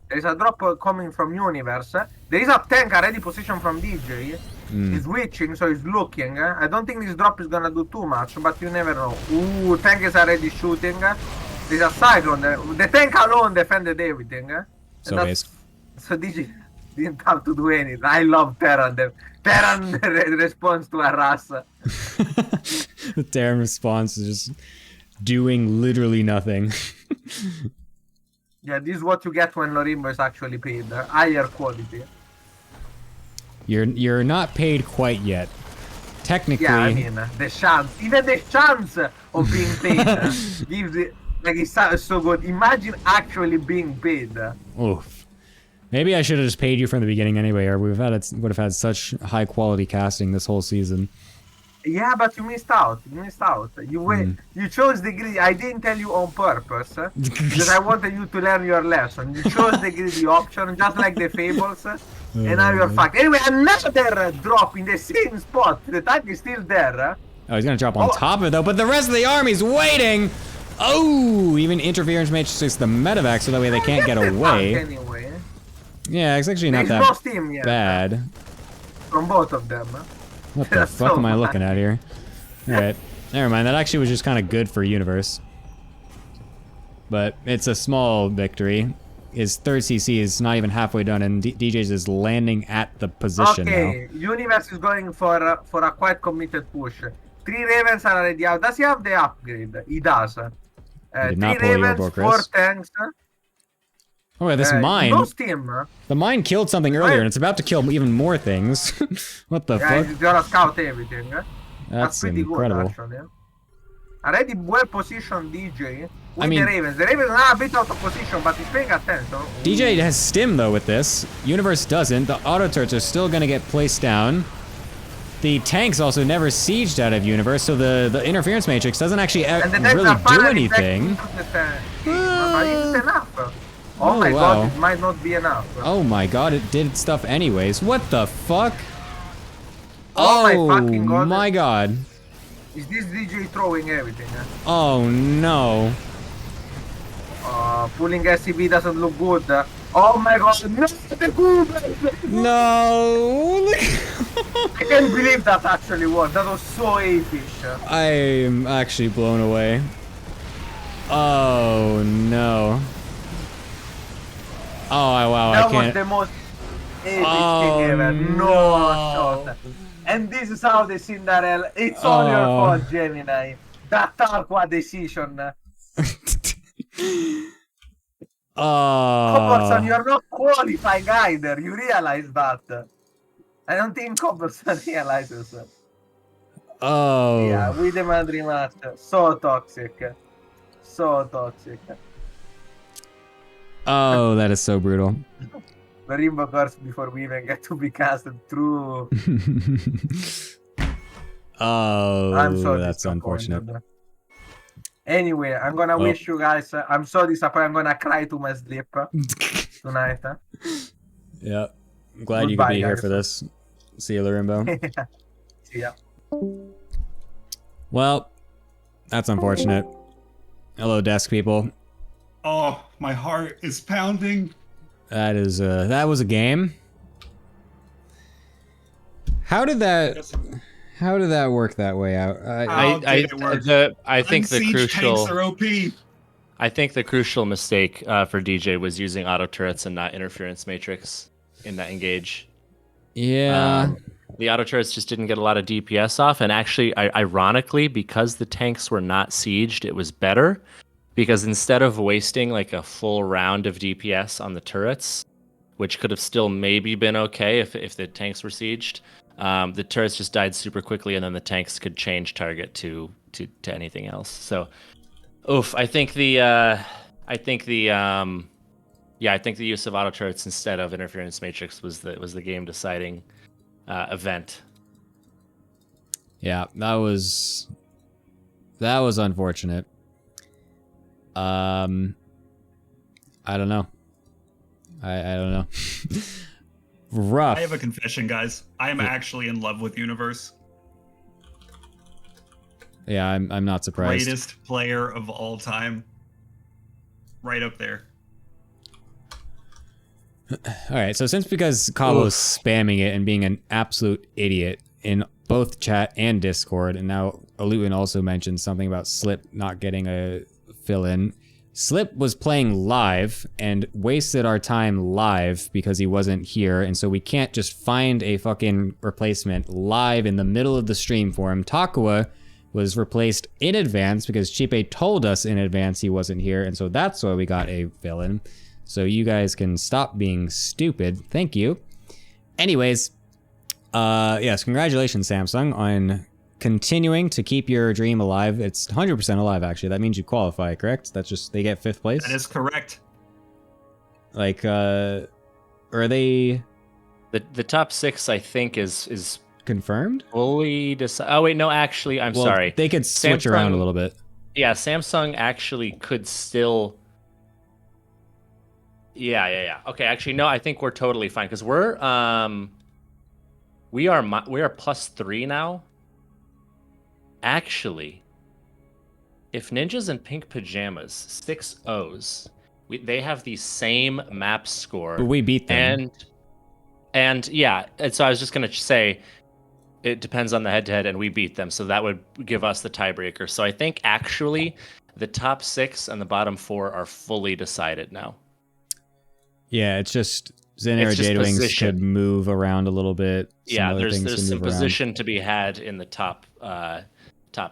There's a drop coming from Universe. There is a tank already positioned from DJ. He's witching, so he's looking. I don't think this drop is gonna do too much, but you never know. Ooh, tank is already shooting. There's a cyclone. The tank alone defended everything. So DJ didn't have to do anything. I love Terran. Terran responds to a Ras. The Terran response is just doing literally nothing. Yeah, this is what you get when Larimbo is actually paid. Higher quality. You're not paid quite yet. Technically. Yeah, I mean, even the chance of being paid gives it, like, it's so good. Imagine actually being paid. Oof. Maybe I should have just paid you from the beginning anyway, or would have had such high quality casting this whole season. Yeah, but you missed out. You chose the greedy. I didn't tell you on purpose because I wanted you to learn your lesson. You chose the greedy option, just like the Fables, and now you're fucked. Anyway, another drop in the same spot. The tank is still there. Oh, he's gonna drop on top of it though, but the rest of the army's waiting. Oh, even interference matrix the medevac so that way they can't get away. Anyway. Yeah, it's actually not that bad. From both of them. What the fuck am I looking at here? Alright, never mind. That actually was just kind of good for Universe. But it's a small victory. His third CC is not even halfway done, and DJ's is landing at the position now. Universe is going for a quite committed push. 3 Ravens are already out. Does he have the upgrade? He does. 3 Ravens, 4 tanks. Oh yeah, this mine. No steam. The mine killed something earlier, and it's about to kill even more things. What the fuck? He's gonna scout everything. That's pretty incredible. Good, actually. Already well positioned DJ with the Ravens. The Ravens are a bit out of position, but he's paying attention. DJ has stim though with this. Universe doesn't. The auto turrets are still gonna get placed down. The tanks also never sieged out of Universe, so the interference matrix doesn't actually really do anything. It's enough. Oh, my wow. god, it might not be enough. Oh my god, it did stuff anyways. What the fuck? Oh my fucking god. My god. Is this DJ throwing everything? Oh no. Pulling SCB doesn't look good. Oh my god, no, the Google! No. I can't believe that actually worked. That was so epic. I'm actually blown away. Oh no. Oh wow, That I can't. was the most epic thing ever. No shot. And this is how the Cinderella. It's all your fault, Gemini. That Tarqua decision. Cobblestone, you're not qualifying either. You realize that. I don't think Cobblestone realizes. Oh. Yeah, we demand rematch. So toxic. So toxic. Oh, that is so brutal. The Rainbow Curse before we even get to be casted through. Oh, I'm so that's unfortunate. Anyway, I'm gonna wish you guys. I'm so disappointed. I'm gonna cry to my sleep tonight. Yeah. I'm glad you could Goodbye, be here guys. for this. See you, Limbo. See ya. Well, that's unfortunate. Hello, desk people. Oh, my heart is pounding. That was a game. How did that work that way out? I think the crucial tanks are OP. I think the crucial mistake for DJ was using auto turrets and not interference matrix in that engage. Yeah. The auto turrets just didn't get a lot of DPS off, and actually, ironically, because the tanks were not sieged, it was better. Because instead of wasting like a full round of DPS on the turrets, which could have still maybe been okay if the tanks were sieged, the turrets just died super quickly, and then the tanks could change target to anything else. So, I think the use of auto turrets instead of interference matrix was the game deciding event. Yeah, that was unfortunate. I don't know. I don't know. Rough. I have a confession, guys. I am actually in love with Universe. Yeah, I'm not surprised. Greatest player of all time. Right up there. Alright, so because Cabo's spamming it and being an absolute idiot in both chat and Discord, and now Alutin also mentioned something about Slip not getting a fill-in. Slip was playing live and wasted our time live because he wasn't here, and so we can't just find a fucking replacement live in the middle of the stream for him. Takua was replaced in advance because Chipe told us in advance he wasn't here, and so that's why we got a villain. So you guys can stop being stupid. Thank you. Anyways, yes, congratulations, Samsung, on continuing to keep your dream alive. It's 100% alive, actually. That means you qualify, correct? That's just, they get 5th place? That is correct. Like, are they... The top 6, I think, is confirmed? Fully decided. Oh, wait, no, actually, I'm sorry. They could switch around a little bit. Yeah, Samsung actually could still... Yeah. Okay, actually, no, I think we're totally fine, because we are +3 now. Actually, if Ninjas in Pink Pajamas 6 O's, they have the same map score. But we beat them. And yeah, and so I was just gonna say, it depends on the head-to-head, and we beat them, so that would give us the tiebreaker. So I think actually, the top 6 and the bottom 4 are fully decided now. Yeah, it's just Xanera Jadewings could move around a little bit. Yeah, there's some position to be had in the top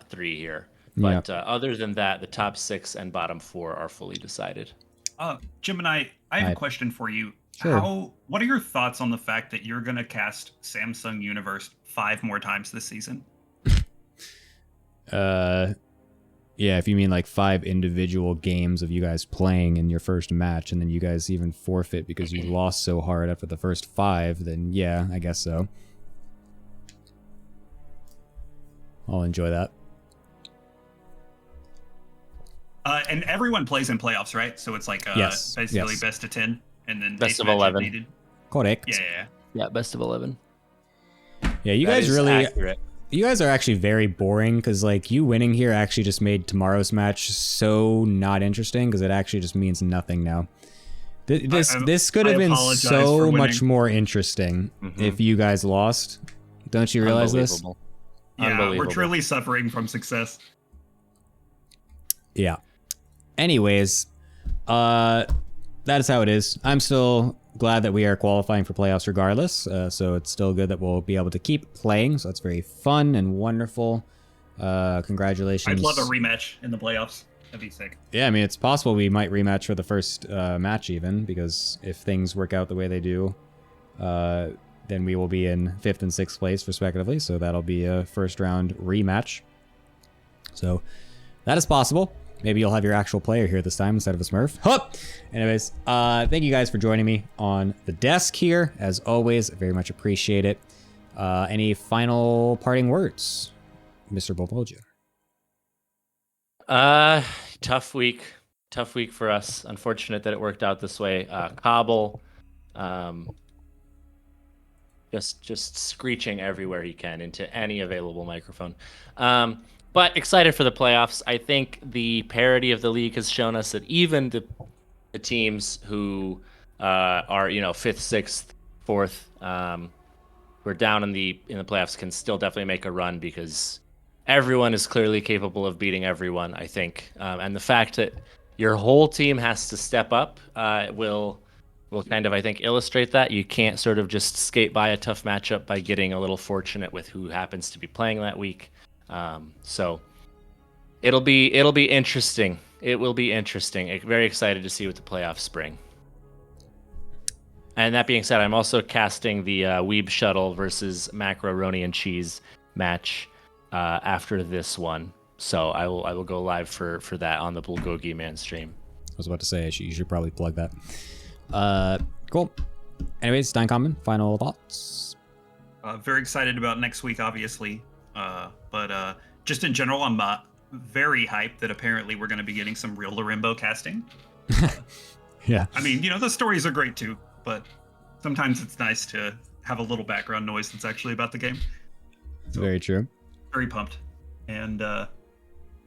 3 here. But other than that, the top 6 and bottom 4 are fully decided. Gemini, I have a question for you. Sure. What are your thoughts on the fact that you're going to cast Samsung Universe 5 more times this season? Yeah, if you mean like 5 individual games of you guys playing in your first match, and then you guys even forfeit because you lost so hard after the first 5, then yeah, I guess so. I'll enjoy that. And everyone plays in playoffs, right? So it's like Yes, basically yes. best of 10, and then Best eighth of match if 11. needed. Correct. Yeah. Yeah, best of 11. Yeah, you That guys is really, accurate. you guys are actually very boring because like you winning here actually just made tomorrow's match so not interesting because it actually just means nothing now. This could have been apologize for so winning. much more interesting if you guys lost. Don't you realize this? Unbelievable. Yeah, we're Unbelievable. truly suffering from success. Yeah. Anyways, that is how it is. I'm still glad that we are qualifying for playoffs regardless. So it's still good that we'll be able to keep playing. So that's very fun and wonderful. Congratulations. I'd love a rematch in the playoffs. That'd be sick. Yeah, I mean, it's possible we might rematch for the first match even, because if things work out the way they do, then we will be in 5th and 6th place respectively. So that'll be a first round rematch. So that is possible. Maybe you'll have your actual player here this time instead of a Smurf. Hup! Anyways, thank you guys for joining me on the desk here. As always, I very much appreciate it. Any final parting words, Mr. Bolbolgia? Tough week. Tough week for us. Unfortunate that it worked out this way. Cobble, just screeching everywhere he can into any available microphone. But excited for the playoffs. I think the parity of the league has shown us that even the teams who are 5th, 6th, 4th, who are down in the playoffs can still definitely make a run because everyone is clearly capable of beating everyone, I think. And the fact that your whole team has to step up will kind of, I think, illustrate that. You can't sort of just skate by a tough matchup by getting a little fortunate with who happens to be playing that week. So it'll be interesting. It will be interesting. Very excited to see what the playoffs bring. And that being said, I'm also casting the Weeb Shuttle versus Macaroni and Cheese match after this one. So I will go live for that on the Bulgogi Man stream. I was about to say, you should probably plug that. Cool. Anyways, Steincommon, final thoughts? Very excited about next week, obviously. But just in general, I'm very hyped that apparently we're going to be getting some real Larimbo casting. Yeah. I mean, the stories are great too, but sometimes it's nice to have a little background noise that's actually about the game. So, very true. Very pumped. And this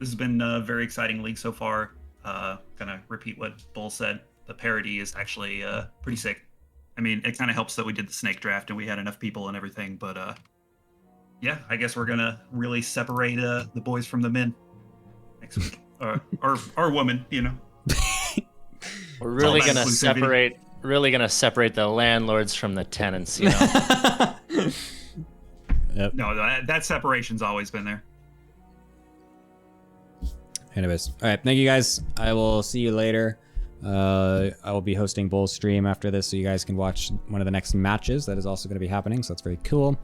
has been a very exciting league so far. Gonna repeat what Bull said. The parity is actually pretty sick. I mean, it kind of helps that we did the snake draft and we had enough people and everything, but yeah, I guess we're gonna really separate the boys from the men next week, or women, We're really gonna separate the landlords from the tenants. Yep. No, that separation's always been there. Anyways, all right, thank you guys. I will see you later. I will be hosting Bull's stream after this, so you guys can watch one of the next matches that is also going to be happening. So that's very cool.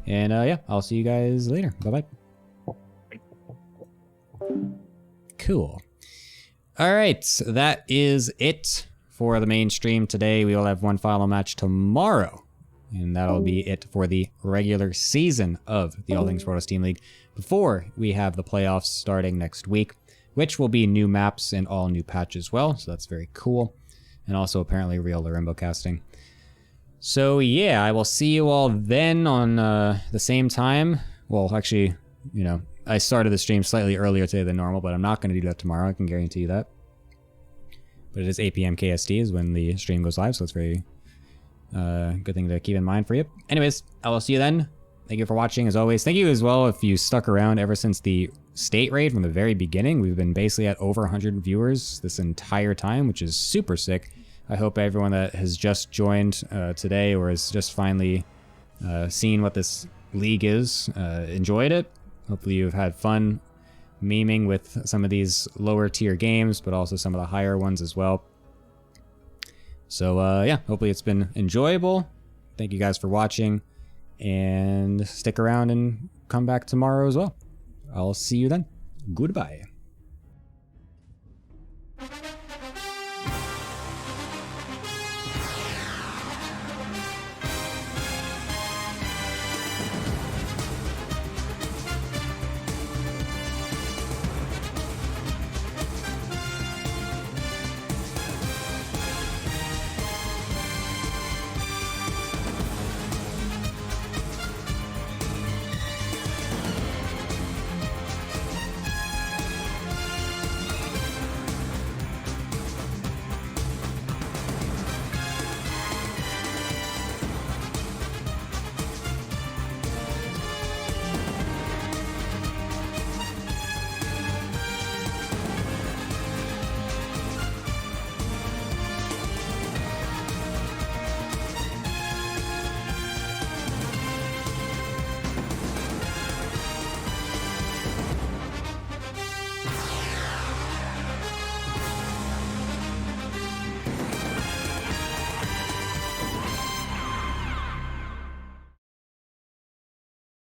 And yeah, I'll see you guys later. Bye bye. Cool. All right, that is it for the main stream today. We will have one final match tomorrow, and that'll be it for the regular season of the All Things Protoss Team League before we have the playoffs starting next week, which will be new maps and all new patches as well. So that's very cool. And also apparently real Larimbo casting. So yeah, I will see you all then on the same time. Well, actually, I started the stream slightly earlier today than normal, but I'm not going to do that tomorrow. I can guarantee you that. But it is 8 p.m. KST is when the stream goes live, so it's very good thing to keep in mind for you. Anyways, I will see you then. Thank you for watching, as always. Thank you as well if you stuck around ever since the state raid from the very beginning. We've been basically at over 100 viewers this entire time, which is super sick. I hope everyone that has just joined today or has just finally seen what this league is enjoyed it. Hopefully you've had fun memeing with some of these lower tier games, but also some of the higher ones as well. So yeah, hopefully it's been enjoyable. Thank you guys for watching, and stick around and come back tomorrow as well. I'll see you then. Goodbye.